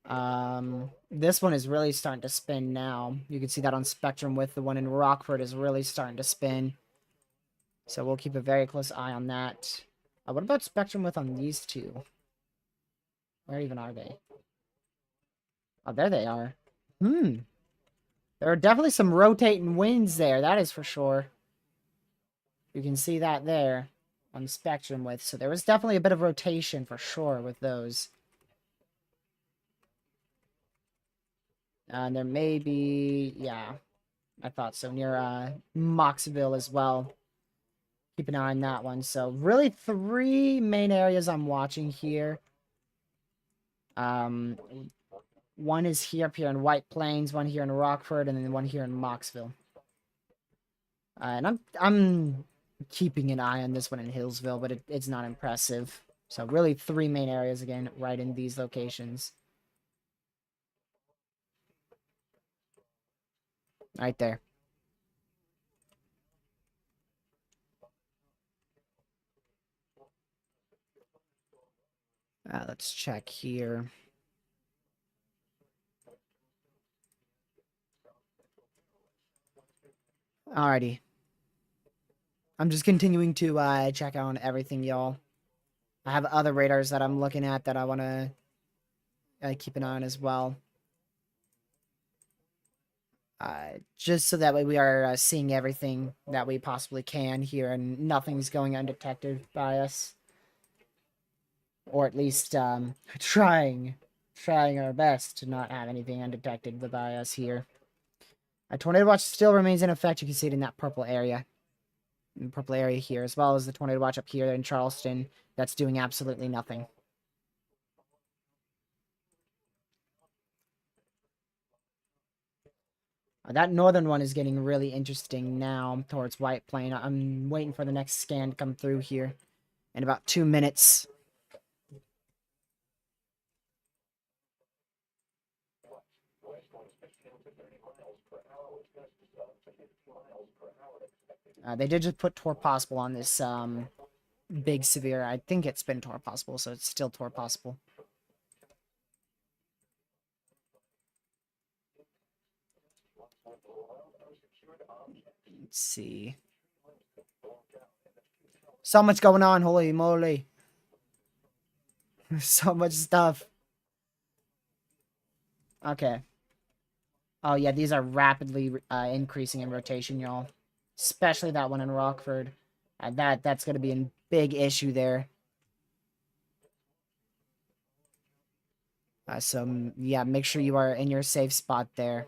This one is really starting to spin now. You can see that on spectrum with the one in Rockford is really starting to spin. So we'll keep a very close eye on that. What about spectrum width on these two? Where even are they? Oh, there they are. There are definitely some rotating winds there, that is for sure. You can see that there on spectrum width. So there was definitely a bit of rotation for sure with those. And there may be, yeah, I thought so, near Moxville as well. Keep an eye on that one. So really 3 main areas I'm watching here. One is here up here in White Plains, one here in Rockford, and then one here in Moxville. And I'm keeping an eye on this one in Hillsville, but it's not impressive. So really 3 main areas again, right in these locations. Right there. Let's check here. Alrighty. I'm just continuing to check out on everything, y'all. I have other radars that I'm looking at that I want to keep an eye on as well. Just so that way we are seeing everything that we possibly can here and nothing's going undetected by us. Or at least trying our best to not have anything undetected by us here. A tornado watch still remains in effect. You can see it in that purple area. In the purple area here, as well as the tornado watch up here in Charleston. That's doing absolutely nothing. That northern one is getting really interesting now towards White Plain. I'm waiting for the next scan to come through here in about 2 minutes. They did just put Tor Possible on this big severe. I think it's been Tor Possible, so it's still Tor Possible. Let's see. So much going on, holy moly. So much stuff. Okay. Oh yeah, these are rapidly increasing in rotation, y'all. Especially that one in Rockford. That's going to be a big issue there. So, yeah, make sure you are in your safe spot there.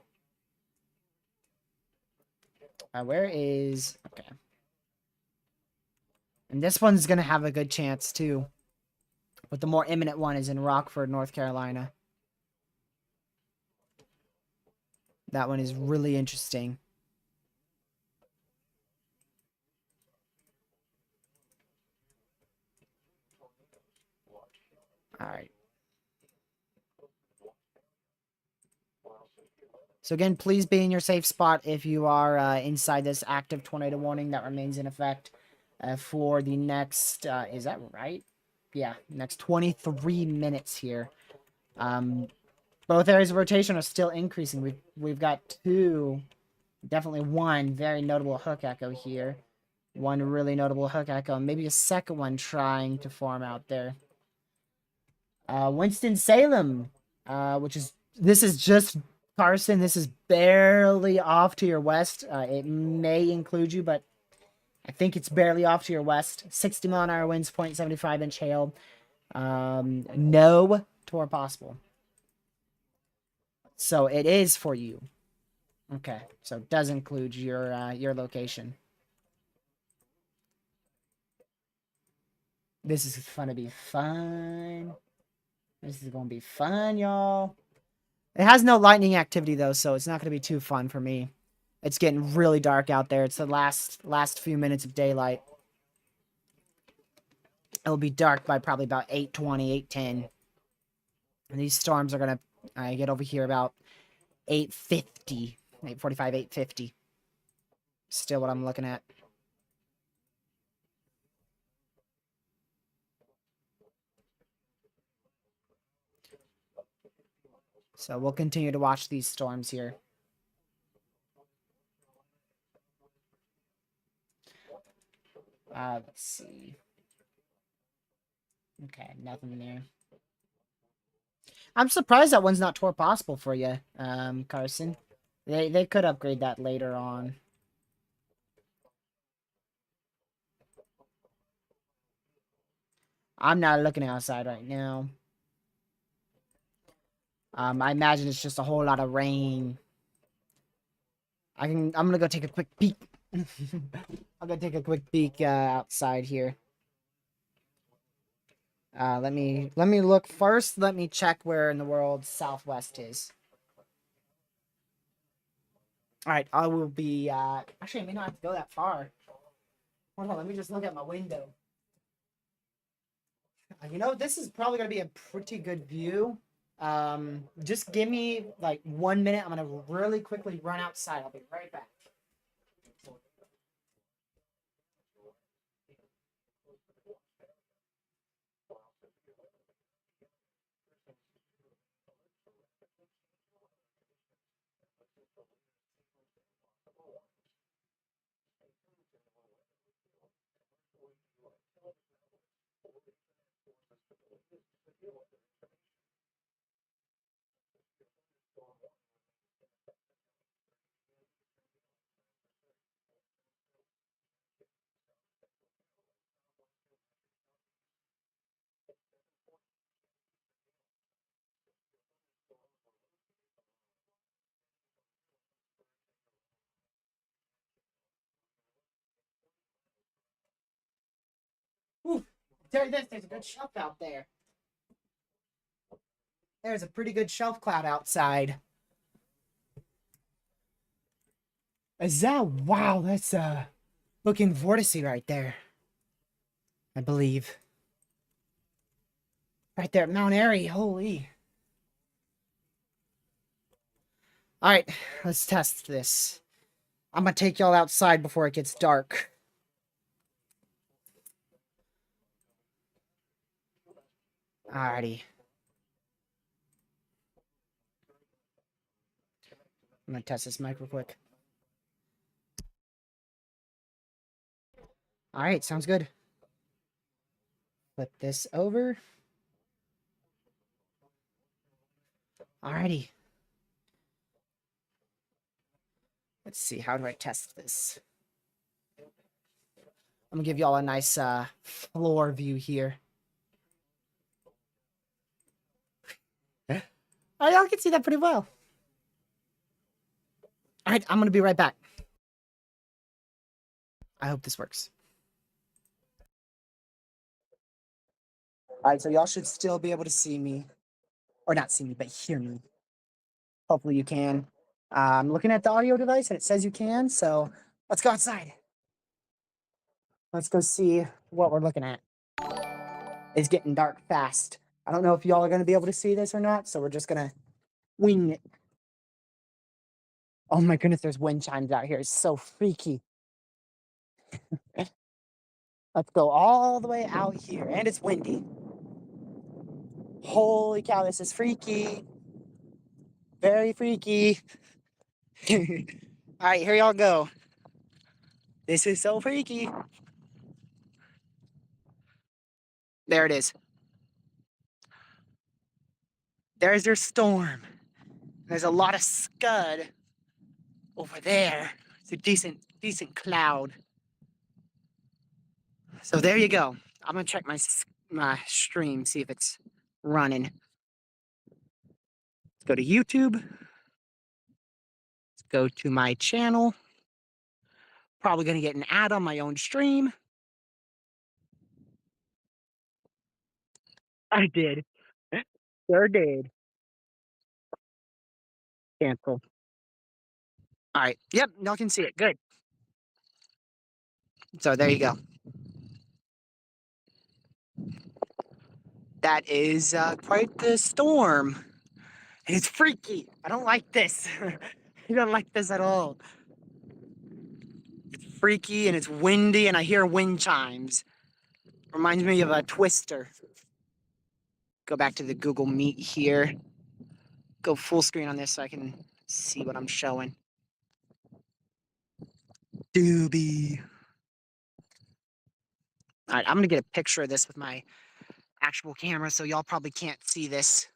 Where is... Okay. And this one's going to have a good chance, too. But the more imminent one is in Rockford, North Carolina. That one is really interesting. Alright. So again, please be in your safe spot if you are inside this active tornado warning that remains in effect for the next, is that right? Yeah, next 23 minutes here. Both areas of rotation are still increasing. We've got 2, definitely 1 very notable hook echo here. 1 really notable hook echo, maybe a second one trying to form out there. Winston-Salem, this is just Carson. This is barely off to your west. It may include you, but I think it's barely off to your west. 60-mile-an-hour winds, 0.75-inch hail. No Tor possible. So it is for you. Okay, so it does include your location. This is gonna be fun. This is gonna be fun, y'all. It has no lightning activity though, so it's not gonna be too fun for me. It's getting really dark out there. It's the last few minutes of daylight. It'll be dark by probably about 8:20, 8:10. And these storms are gonna get over here about 8:50, 8:45, 8:50. Still what I'm looking at. So we'll continue to watch these storms here. Let's see. Okay, nothing there. I'm surprised that one's not tour possible for you, Carson. They could upgrade that later on. I'm not looking outside right now. I imagine it's just a whole lot of rain. I'm gonna go take a quick peek. I'm gonna take a quick peek outside here. Let me look first. Let me check where in the world Southwest is. All right, I will be. Actually, I may not have to go that far. Hold on, let me just look at my window. You know, this is probably gonna be a pretty good view. Just give me like 1 minute. I'm gonna really quickly run outside. I'll be right back. Ooh, tell you this, there's a good shelf out there. There's a pretty good shelf cloud outside. Is that wow? That's looking vorticey right there. I believe. Right there at Mount Airy. Holy. All right, let's test this. I'm gonna take y'all outside before it gets dark. Alrighty. I'm gonna test this mic real quick. Alright, sounds good. Flip this over. Alrighty. Let's see, how do I test this? I'm gonna give y'all a nice floor view here. Oh, y'all can see that pretty well. Alright, I'm gonna be right back. I hope this works. Alright, so y'all should still be able to see me. Or not see me, but hear me. Hopefully you can. I'm looking at the audio device and it says you can, so let's go outside. Let's go see what we're looking at. It's getting dark fast. I don't know if y'all are going to be able to see this or not, so we're just going to wing it. Oh my goodness, there's wind chimes out here. It's so freaky. Let's go all the way out here, and it's windy. Holy cow, this is freaky. Very freaky. All right, here y'all go. This is so freaky. There it is. There's your storm. There's a lot of scud over there. It's a decent cloud. So there you go. I'm gonna check my stream, see if it's running. Let's go to YouTube. Let's go to my channel. Probably gonna get an ad on my own stream. I did. Sure did. Cancel. All right. Yep, y'all can see it. Good. So there you go. That is quite the storm. It's freaky. I don't like this. I don't like this at all. It's freaky and it's windy and I hear wind chimes. Reminds me of a Twister. Go back to the Google Meet here. go full screen on this so I can see what I'm showing. Doobie. All right, I'm gonna get a picture of this with my actual camera, so y'all probably can't see this.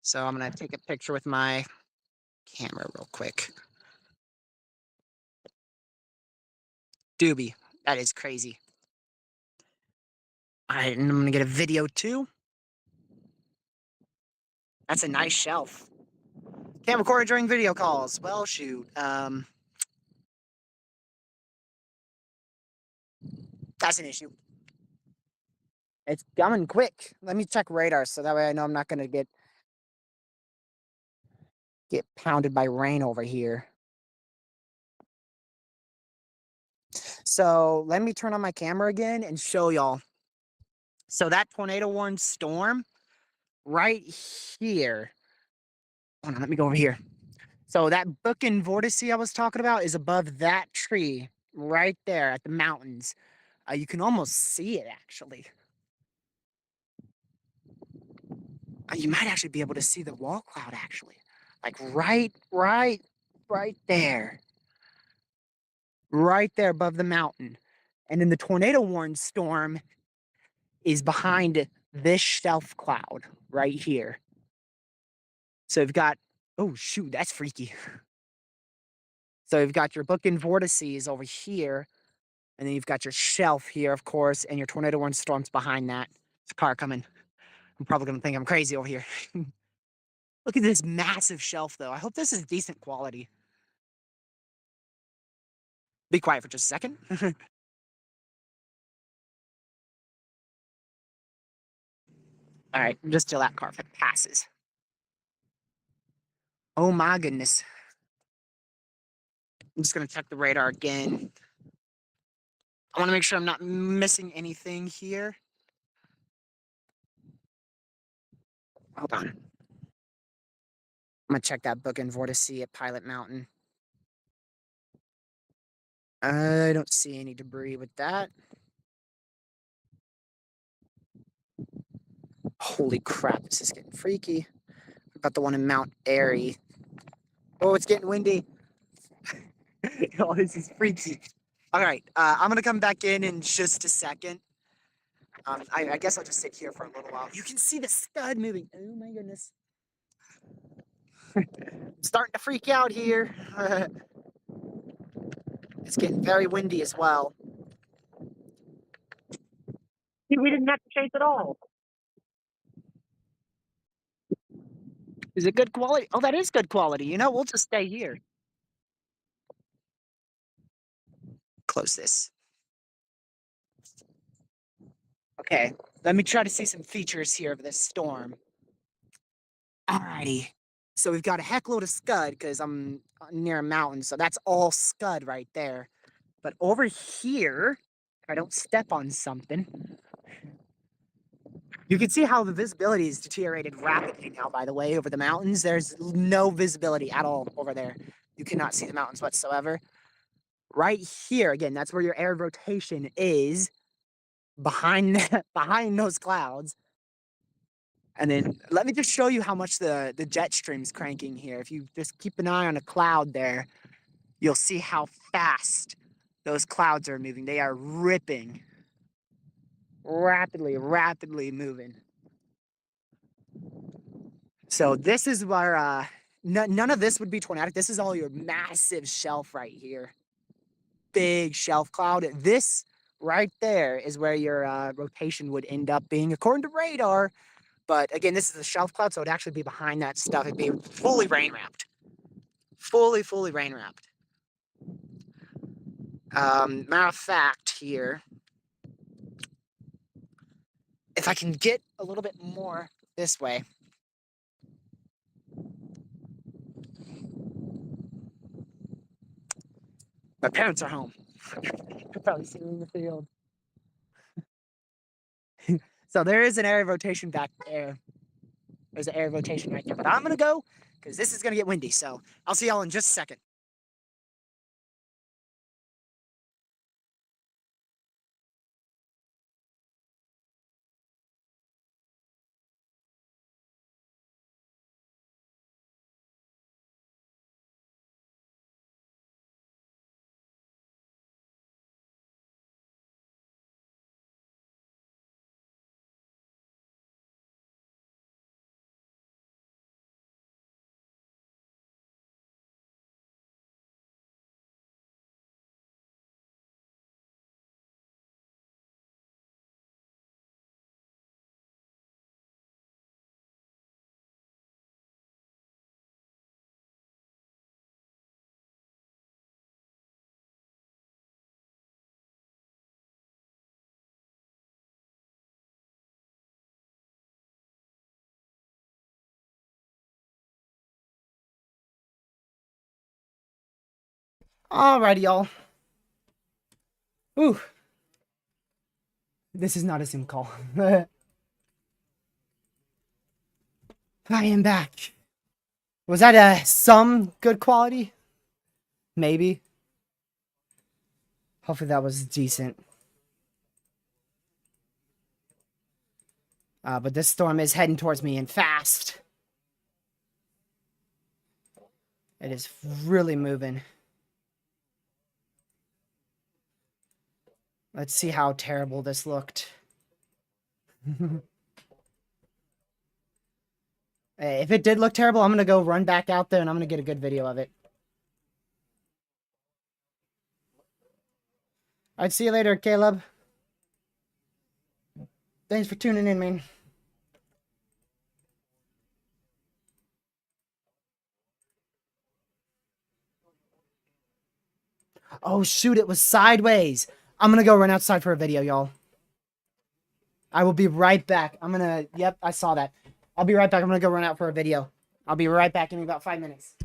So I'm gonna take a picture with my camera real quick. Doobie, that is crazy. All right, and I'm gonna get a video too. That's a nice shelf. Can't record during video calls. Well, shoot. That's an issue. It's coming quick. Let me check radar so that way I know I'm not gonna get pounded by rain over here. So let me turn on my camera again and show y'all. So that tornado warned storm right here. Hold on, let me go over here. So that booking vortice I was talking about is above that tree right there at the mountains. You can almost see it actually. You might actually be able to see the wall cloud actually. Like right there. Right there above the mountain. And then the tornado warned storm is behind this shelf cloud right here. So you've got, oh shoot, that's freaky. So you've got your booking vortices over here, and then you've got your shelf here, of course, and your tornado warned storm's behind that. There's a car coming. I'm probably gonna think I'm crazy over here. Look at this massive shelf though. I hope this is decent quality. Be quiet for just a second. All right, just till that car passes. Oh my goodness. I'm just gonna check the radar again. I wanna make sure I'm not missing anything here. Hold on. I'm gonna check that booking vortice at Pilot Mountain. I don't see any debris with that. Holy crap, this is getting freaky. About the one in Mount Airy. Oh, it's getting windy. Oh, this is freaky. All right, I'm gonna come back in just a second. I guess I'll just sit here for a little while. You can see the stud moving. Oh my goodness. Starting to freak out here. It's getting very windy as well. We didn't have to chase at all. Is it good quality? Oh, that is good quality. You know, we'll just stay here. Close this. Okay, let me try to see some features here of this storm. Alrighty. So we've got a heckload of scud because I'm near a mountain, so that's all scud right there. But over here, if I don't step on something, you can see how the visibility is deteriorated rapidly now, by the way, over the mountains. There's no visibility at all over there. You cannot see the mountains whatsoever. Right here, again, that's where your air rotation is, behind those clouds. And then let me just show you how much the jet stream's cranking here. If you just keep an eye on a cloud there, you'll see how fast those clouds are moving. They are ripping. Rapidly moving. So this is where none of this would be tornadic. This is all your massive shelf right here. Big shelf cloud. This right there is where your rotation would end up being according to radar. But again, this is a shelf cloud, so it'd actually be behind that stuff. It'd be fully rain wrapped. Fully rain wrapped. Matter of fact, here, if I can get a little bit more this way. My parents are home. You're probably seeing me in the field. So there is an area of rotation back there. There's an area of rotation right there. But I'm going to go because this is going to get windy. So I'll see y'all in just a second. Alrighty, y'all. Ooh. This is not a Zoom call. I am back. Was that some good quality? Maybe. Hopefully that was decent. But this storm is heading towards me and fast. It is really moving. Let's see how terrible this looked. Hey, if it did look terrible, I'm going to go run back out there and I'm going to get a good video of it. Alright, see you later, Caleb. Thanks for tuning in, man. Oh, shoot, it was sideways. I'm going to go run outside for a video, y'all. I will be right back. Yep, I saw that. I'll be right back. I'm going to go run out for a video. I'll be right back in about 5 minutes.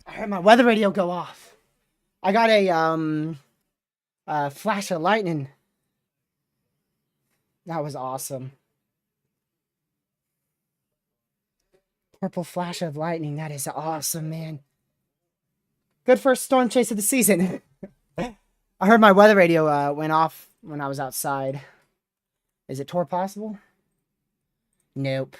I heard my weather radio go off. I got a flash of lightning. That was awesome. Purple flash of lightning. That is awesome, man. Good first storm chase of the season. I heard my weather radio went off when I was outside. Is it Tor possible? Nope.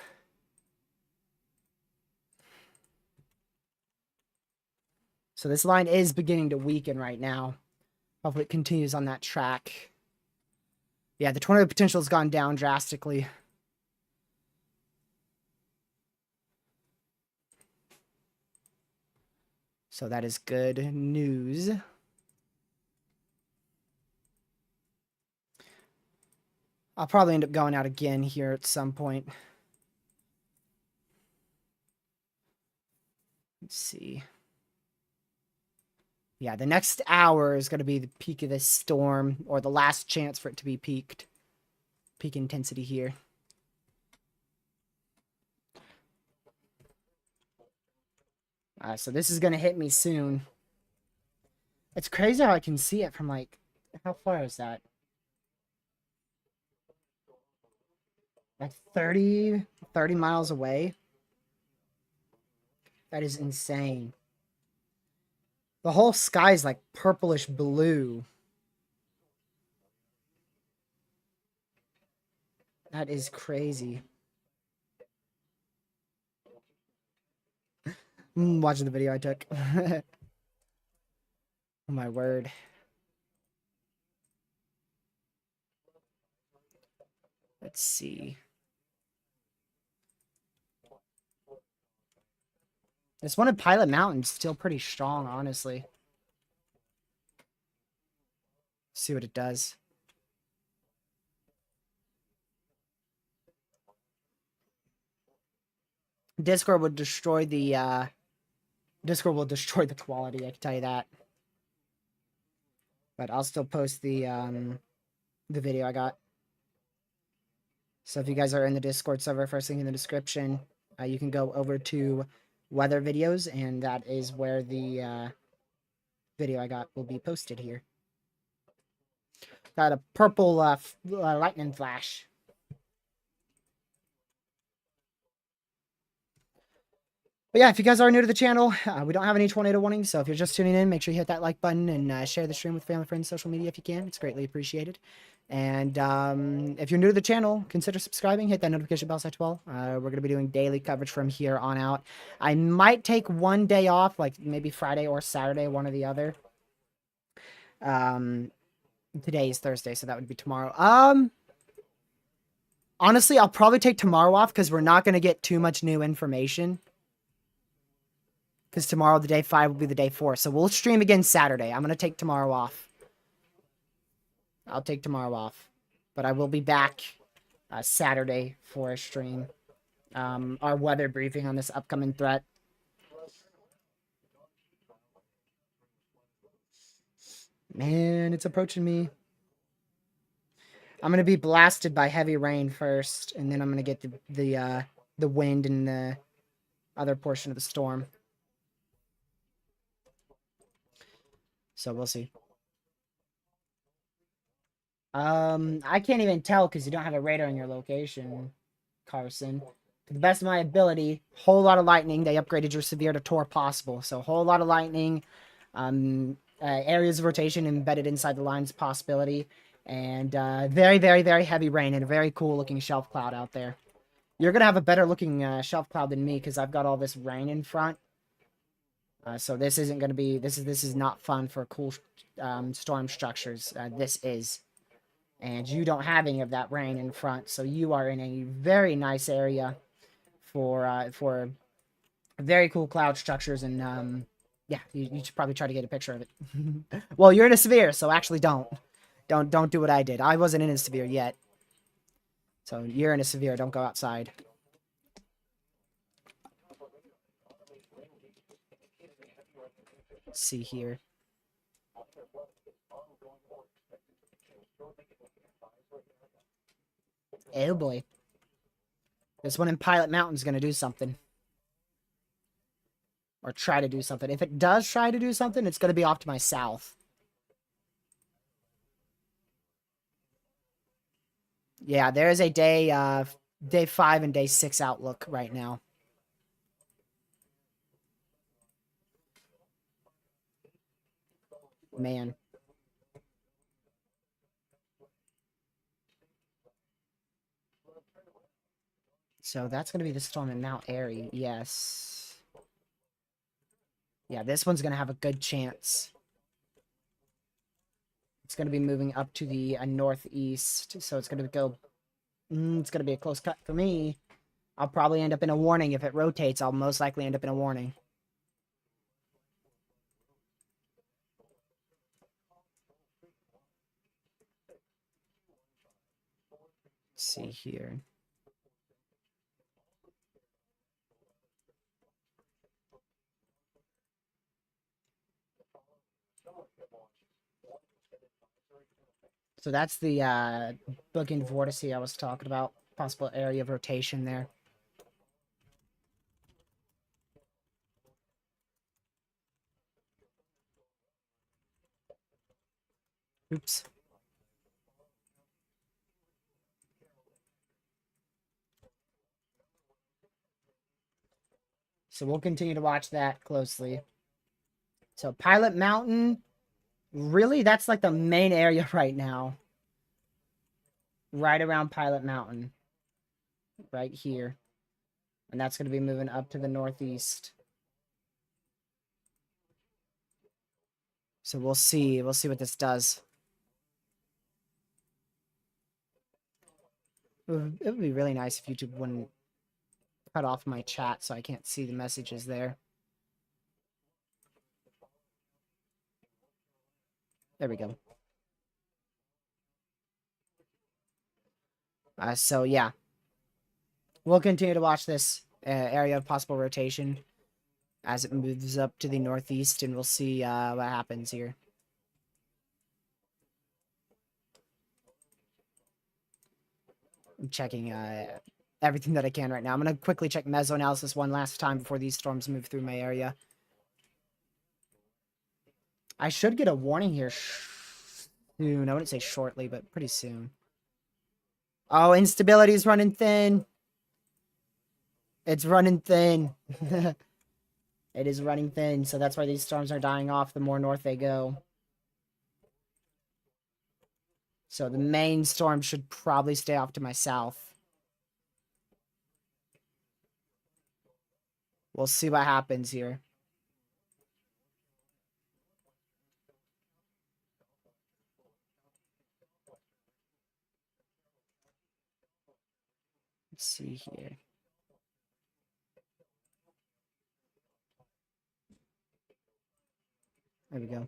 So this line is beginning to weaken right now. Hopefully it continues on that track. Yeah, the tornado potential has gone down drastically. So that is good news. I'll probably end up going out again here at some point. Let's see. Yeah, the next hour is going to be the peak of this storm, or the last chance for it to be peaked. Peak intensity here. So this is going to hit me soon. It's crazy how I can see it from, like, how far is that? Like 30 miles away? That is insane. The whole sky is like purplish blue. That is crazy. Watching the video I took. Oh my word. Let's see. This one at Pilot Mountain's still pretty strong, honestly. See what it does. Discord would destroy the Discord will destroy the quality, I can tell you that. But I'll still post the video I got. So if you guys are in the Discord server, first link in the description, you can go over to weather videos, and that is where the video I got will be posted here. Got a purple lightning flash. But yeah, if you guys are new to the channel, we don't have any tornado warnings, so if you're just tuning in, make sure you hit that like button and share the stream with family, friends, social media if you can. It's greatly appreciated. And if you're new to the channel, consider subscribing. Hit that notification bell set to all. We're going to be doing daily coverage from here on out. I might take one day off, like maybe Friday or Saturday, one or the other. Today is Thursday, so that would be tomorrow. Honestly, I'll probably take tomorrow off because we're not going to get too much new information. Because tomorrow, the day 5 will be the day 4. So we'll stream again Saturday. I'm going to take tomorrow off. I'll take tomorrow off. But I will be back Saturday for a stream. Our weather briefing on this upcoming threat. Man, it's approaching me. I'm going to be blasted by heavy rain first. And then I'm going to get the wind and the other portion of the storm. So we'll see. I can't even tell because you don't have a radar in your location, Carson. To the best of my ability, whole lot of lightning. They upgraded your severe to Tor possible. So whole lot of lightning. Areas of rotation embedded inside the lines possibility. And very, very, very heavy rain and a very cool looking shelf cloud out there. You're going to have a better looking shelf cloud than me because I've got all this rain in front. So this isn't going to be, this is not fun for cool storm structures. This is. And you don't have any of that rain in front, so you are in a very nice area for very cool cloud structures. And yeah, you should probably try to get a picture of it. Well, you're in a severe, so actually don't do what I did. I wasn't in a severe yet, so you're in a severe. Don't go outside. Let's see here. Oh boy. This one in Pilot Mountain is going to do something. Or try to do something. If it does try to do something, it's going to be off to my south. Yeah, there is a day 5 and day 6 outlook right now. Man. So that's going to be the storm in Mount Airy. Yes. Yeah, this one's going to have a good chance. It's going to be moving up to the northeast. So it's going to go... it's going to be a close cut for me. I'll probably end up in a warning. If it rotates, I'll most likely end up in a warning. Let's see here. So that's the booking vortice I was talking about. Possible area of rotation there. Oops. So we'll continue to watch that closely. So Pilot Mountain, really, that's like the main area right now. Right around Pilot Mountain. Right here. And that's going to be moving up to the northeast. So we'll see. We'll see what this does. It would be really nice if YouTube wouldn't cut off my chat so I can't see the messages there. There we go. So yeah. We'll continue to watch this area of possible rotation as it moves up to the northeast, and we'll see what happens here. I'm checking everything that I can right now. I'm going to quickly check Mesoanalysis one last time before these storms move through my area. I should get a warning here soon. I wouldn't say shortly, but pretty soon. Oh, instability is running thin. It's running thin. It is running thin, so that's why these storms are dying off the more north they go. So the main storm should probably stay off to my south. We'll see what happens here. Let's see here. There we go.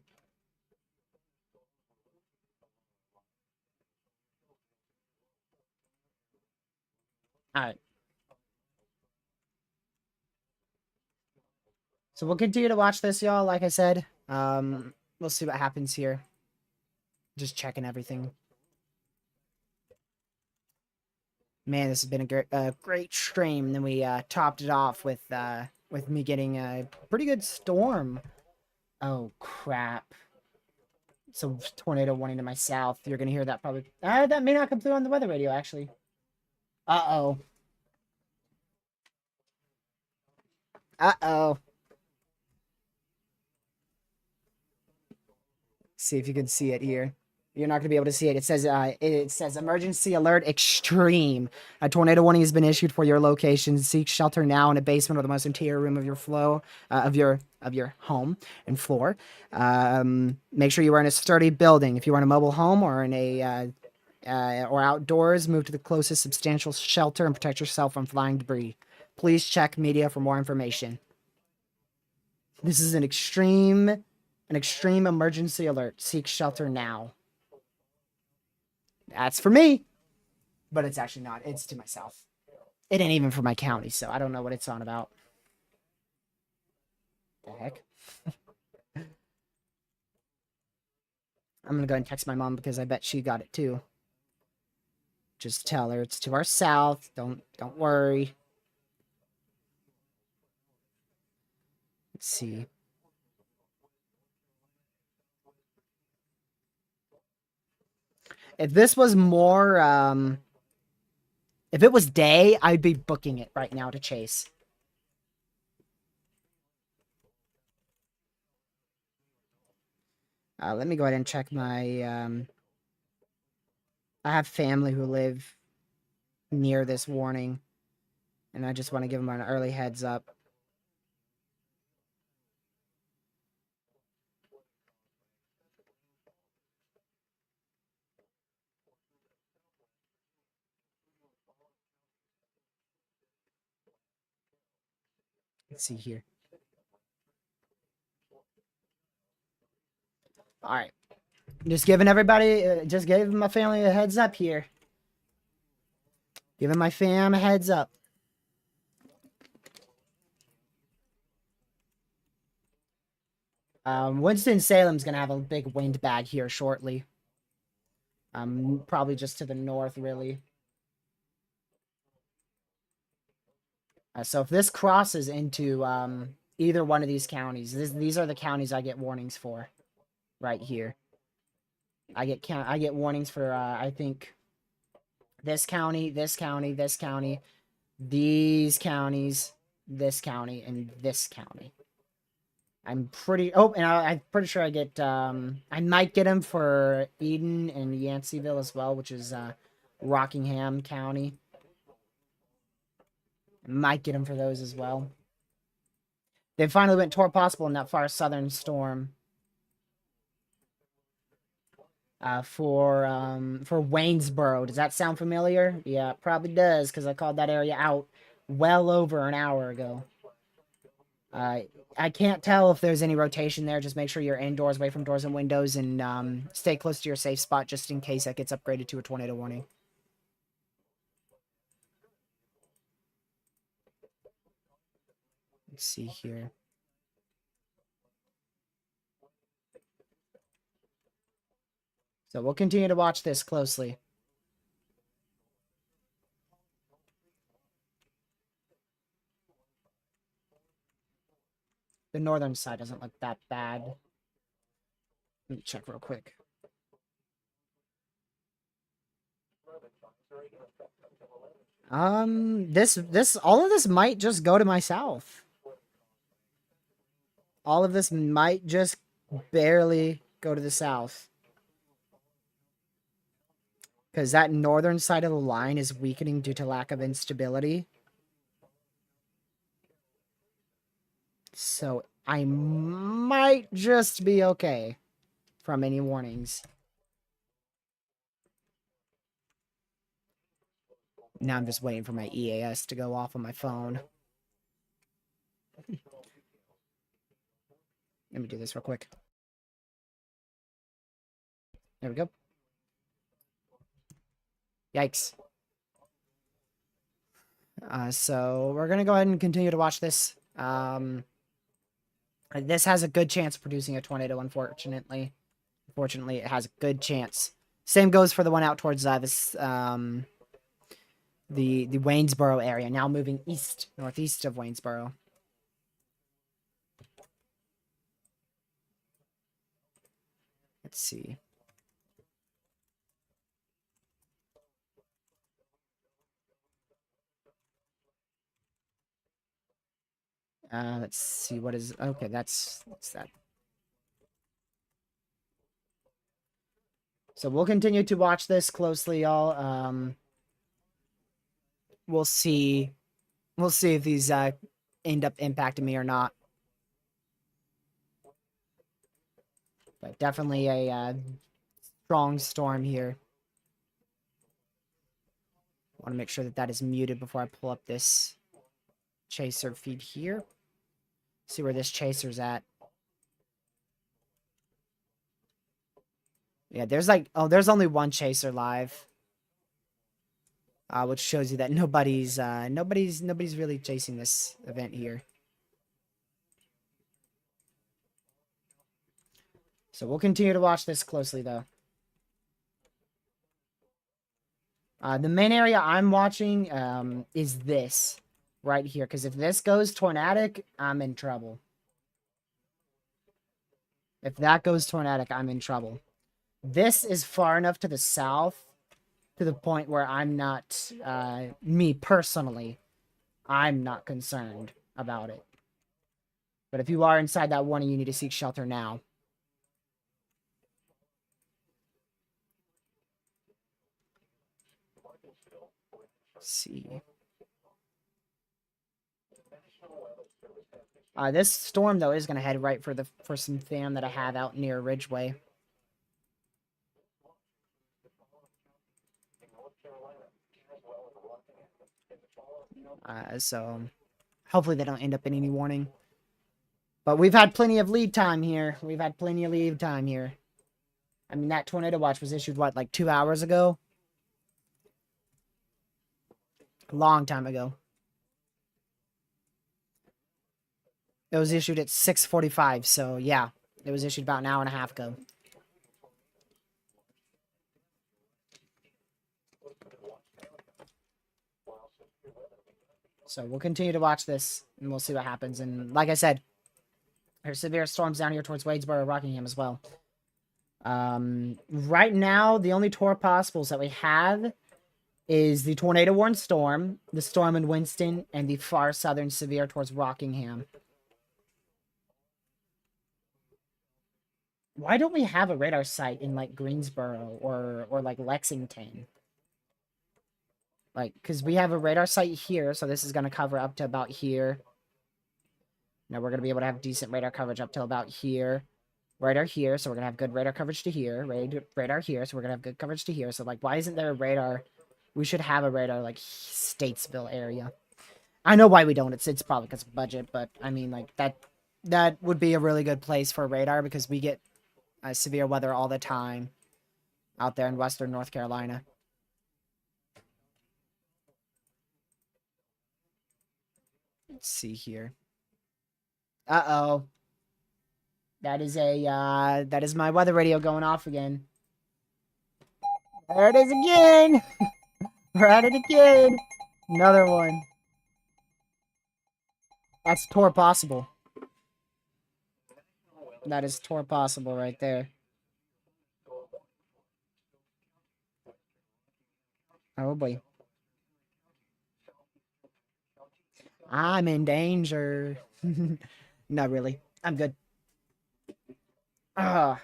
All right. So we'll continue to watch this, y'all. Like I said, we'll see what happens here. Just checking everything. Man, this has been a great stream. Then we topped it off with me getting a pretty good storm. Oh crap! So tornado warning to my south. You're gonna hear that probably. That may not come through on the weather radio actually. Uh-oh. Uh-oh. See if you can see it here. You're not going to be able to see it. It says emergency alert extreme. A tornado warning has been issued for your location. Seek shelter now in a basement or the most interior room of your of your home and floor. Make sure you are in a sturdy building. If you are in a mobile home or in a or outdoors, move to the closest substantial shelter and protect yourself from flying debris. Please check media for more information. This is an extreme emergency alert. Seek shelter now. That's for me, but it's actually not. It's to myself. It ain't even for my county, so I don't know what it's on about. The heck? I'm gonna go and text my mom because I bet she got it too. Just tell her it's to our south. Don't worry. Let's see. If this was more, if it was day, I'd be booking it right now to chase. Let me go ahead and check my, I have family who live near this warning, and I just want to give them an early heads up. Let's see here. All right. Just giving everybody, just giving my family a heads up here. Giving my fam a heads up. Winston-Salem's going to have a big wind bag here shortly. Probably just to the north, really. So if this crosses into either one of these counties, these are the counties I get warnings for, right here. I get warnings for I think this county, this county, this county, these counties, this county, and this county. I'm pretty. Oh, and I'm pretty sure I get. I might get them for Eden and Yanceyville as well, which is Rockingham County. Might get them for those as well. They finally went toward possible in that far southern storm. For Waynesboro. Does that sound familiar? Yeah, it probably does, because I called that area out well over an hour ago. I can't tell if there's any rotation there. Just make sure you're indoors, away from doors and windows, and stay close to your safe spot just in case that gets upgraded to a tornado warning. Let's see here. So we'll continue to watch this closely. The northern side doesn't look that bad. Let me check real quick. All of this might just go to my south. All of this might just barely go to the south. Because that northern side of the line is weakening due to lack of instability. So I might just be okay from any warnings. Now I'm just waiting for my EAS to go off on my phone. Let me do this real quick. There we go. Yikes. So we're going to go ahead and continue to watch this. This has a good chance of producing a tornado, unfortunately. Unfortunately, it has a good chance. Same goes for the one out towards the Waynesboro area, now moving east, northeast of Waynesboro. Let's see. Let's see what is okay. What's that? So we'll continue to watch this closely, y'all. We'll see. We'll see if these end up impacting me or not. But definitely a strong storm here. I want to make sure that that is muted before I pull up this chaser feed here. See where this chaser's at. Yeah, there's there's only one chaser live. Which shows you that nobody's really chasing this event here. So we'll continue to watch this closely, though. The main area I'm watching is this right here, because if this goes tornadic, I'm in trouble. If that goes tornadic, I'm in trouble. This is far enough to the south to the point where I'm not, me personally, I'm not concerned about it. But if you are inside that warning, you need to seek shelter now. Let's see. This storm, though, is going to head right for some fan that I have out near Ridgeway. So hopefully they don't end up in any warning. But we've had plenty of lead time here. I mean, that tornado watch was issued, what, like 2 hours ago? A long time ago. It was issued at 6:45, so yeah. It was issued about an hour and a half ago. So we'll continue to watch this, and we'll see what happens. And like I said, there's severe storms down here towards Wadesboro, Rockingham as well. Right now, the only tour possibles that we have is the tornado-warned storm, the storm in Winston, and the far southern severe towards Rockingham. Why don't we have a radar site in, like, Greensboro or like, Lexington? Like, because we have a radar site here, so this is going to cover up to about here. Now, we're going to be able to have decent radar coverage up to about here. Radar here, so we're going to have good radar coverage to here. Radar here, so we're going to have good coverage to here. So, like, why isn't there a radar? We should have a radar, like, Statesville area. I know why we don't. It's probably because of budget, but, I mean, like, that would be a really good place for a radar because we get severe weather all the time out there in western North Carolina. Let's see here. Uh-oh. That is my weather radio going off again. There it is again! We're at it again! Another one. That's Tor possible. That is Tor possible right there. Oh boy. I'm in danger. Not really. I'm good. Ah.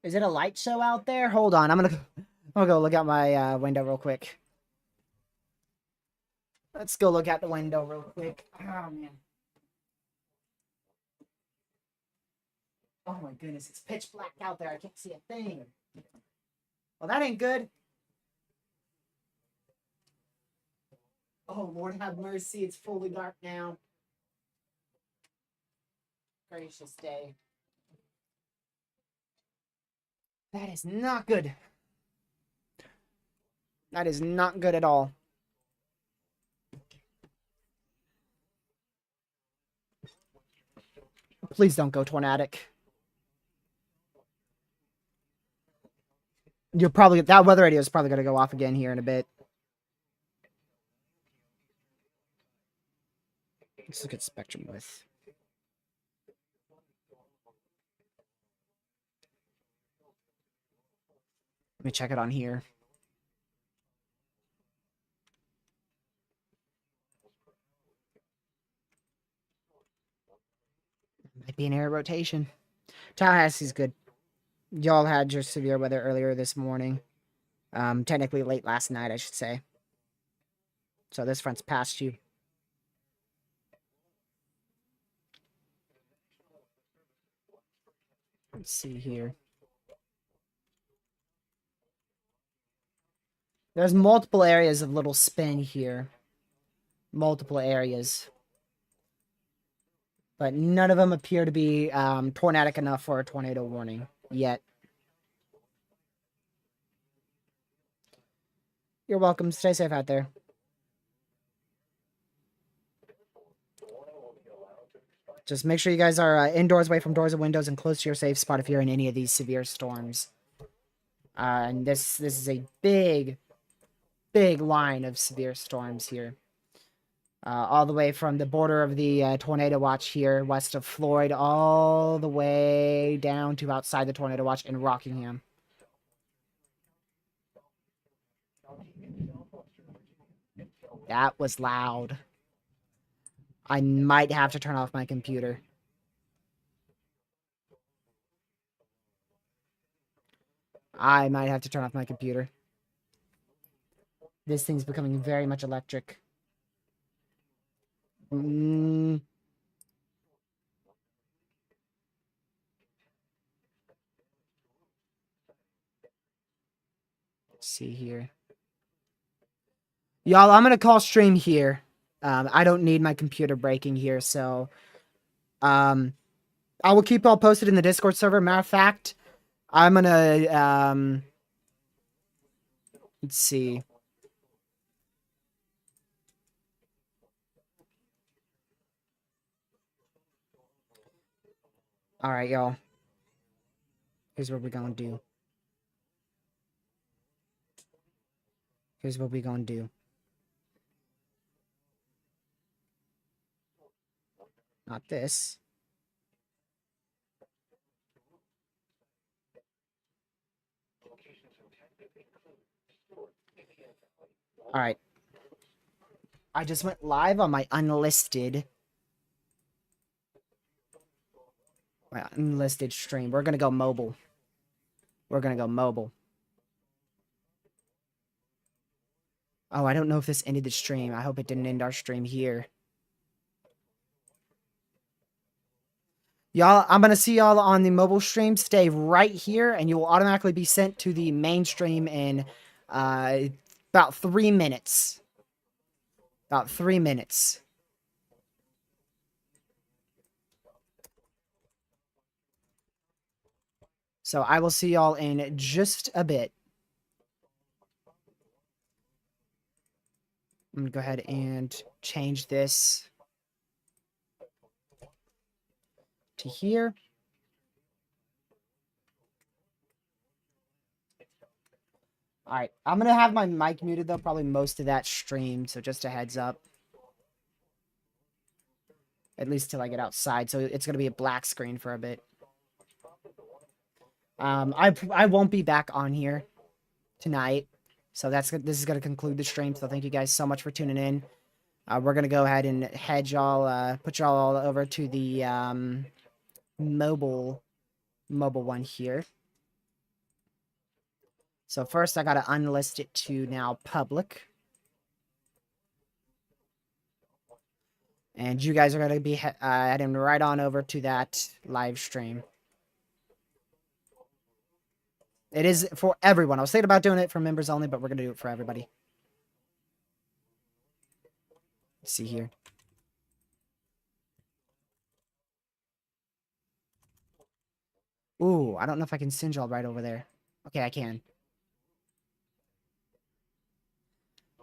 Is it a light show out there? Hold on. I'm gonna go look out my window real quick. Let's go look out the window real quick. Oh man. Oh my goodness, it's pitch black out there. I can't see a thing. Well, that ain't good. Oh, Lord have mercy. It's fully dark now. Gracious day. That is not good. That is not good at all. Please don't go tornadic. That weather radio is probably going to go off again here in a bit. Let's look at spectrum width. Let me check it on here. Might be an air rotation. Tallahassee's good. Y'all had your severe weather earlier this morning. Technically late last night, I should say. So this front's past you. Let's see here. There's multiple areas of little spin here. Multiple areas. But none of them appear to be tornadic enough for a tornado warning yet. You're welcome. Stay safe out there. Just make sure you guys are indoors, away from doors and windows, and close to your safe spot if you're in any of these severe storms. And this is a big line of severe storms here. All the way from the border of the tornado watch here, west of Floyd, all the way down to outside the tornado watch in Rockingham. That was loud. I might have to turn off my computer. I might have to turn off my computer. This thing's becoming very much electric. Let's see here. Y'all, I'm gonna call stream here. I don't need my computer breaking here, so I will keep y'all posted in the Discord server. Matter of fact, I'm gonna let's see. All right, y'all. Here's what we're gonna do. Here's what we're gonna do. Not this. All right. I just went live on my unlisted stream. We're gonna go mobile. We're gonna go mobile. Oh, I don't know if this ended the stream. I hope it didn't end our stream here. Y'all, I'm gonna see y'all on the mobile stream. Stay right here, and you will automatically be sent to the main stream in about 3 minutes. About 3 minutes. So I will see y'all in just a bit. I'm gonna go ahead and change this to here. All right, I'm gonna have my mic muted though, probably most of that stream, so just a heads up. At least till I get outside, so it's gonna be a black screen for a bit. I won't be back on here tonight, so this is gonna conclude the stream. So thank you guys so much for tuning in. We're gonna go ahead and head y'all, put y'all all over to the mobile one here. So first, I gotta unlist it to now public. And you guys are going to be heading right on over to that live stream. It is for everyone. I was thinking about doing it for members only, but we're going to do it for everybody. Let's see here. Ooh, I don't know if I can send y'all right over there. Okay, I can.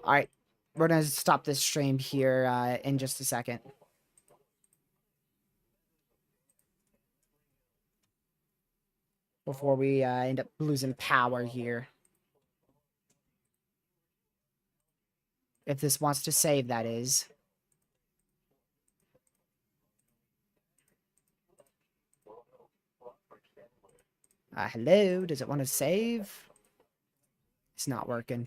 All right. We're going to stop this stream here in just a second. Before we end up losing power here. If this wants to save, that is. Hello? Does it want to save? It's not working.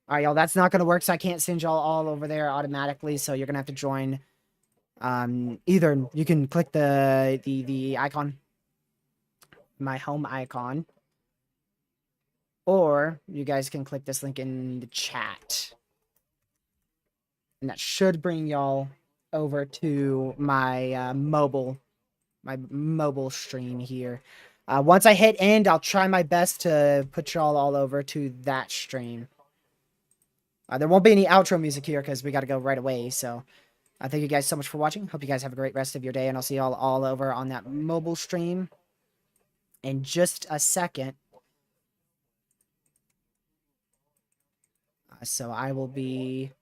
All right, y'all, that's not going to work, so I can't send y'all all over there automatically, so you're going to have to join. Either you can click the icon, my home icon, or you guys can click this link in the chat. And that should bring y'all over to my mobile stream here. Once I hit end, I'll try my best to put y'all all over to that stream. There won't be any outro music here because we got to go right away. So thank you guys so much for watching. Hope you guys have a great rest of your day. And I'll see y'all all over on that mobile stream in just a second. So I will be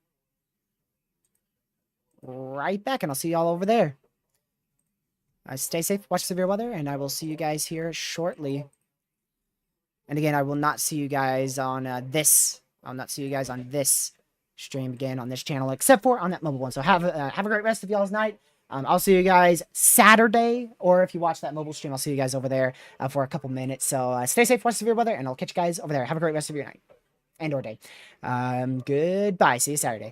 right back. And I'll see y'all over there. Stay safe, watch severe weather, and I will see you guys here shortly. And again, I will not see you guys on I'll not see you guys on this stream again on this channel, except for on that mobile one. So have a great rest of y'all's night. I'll see you guys Saturday, or if you watch that mobile stream, I'll see you guys over there for a couple minutes. So stay safe, watch severe weather, and I'll catch you guys over there. Have a great rest of your night and or day. Goodbye. See you Saturday.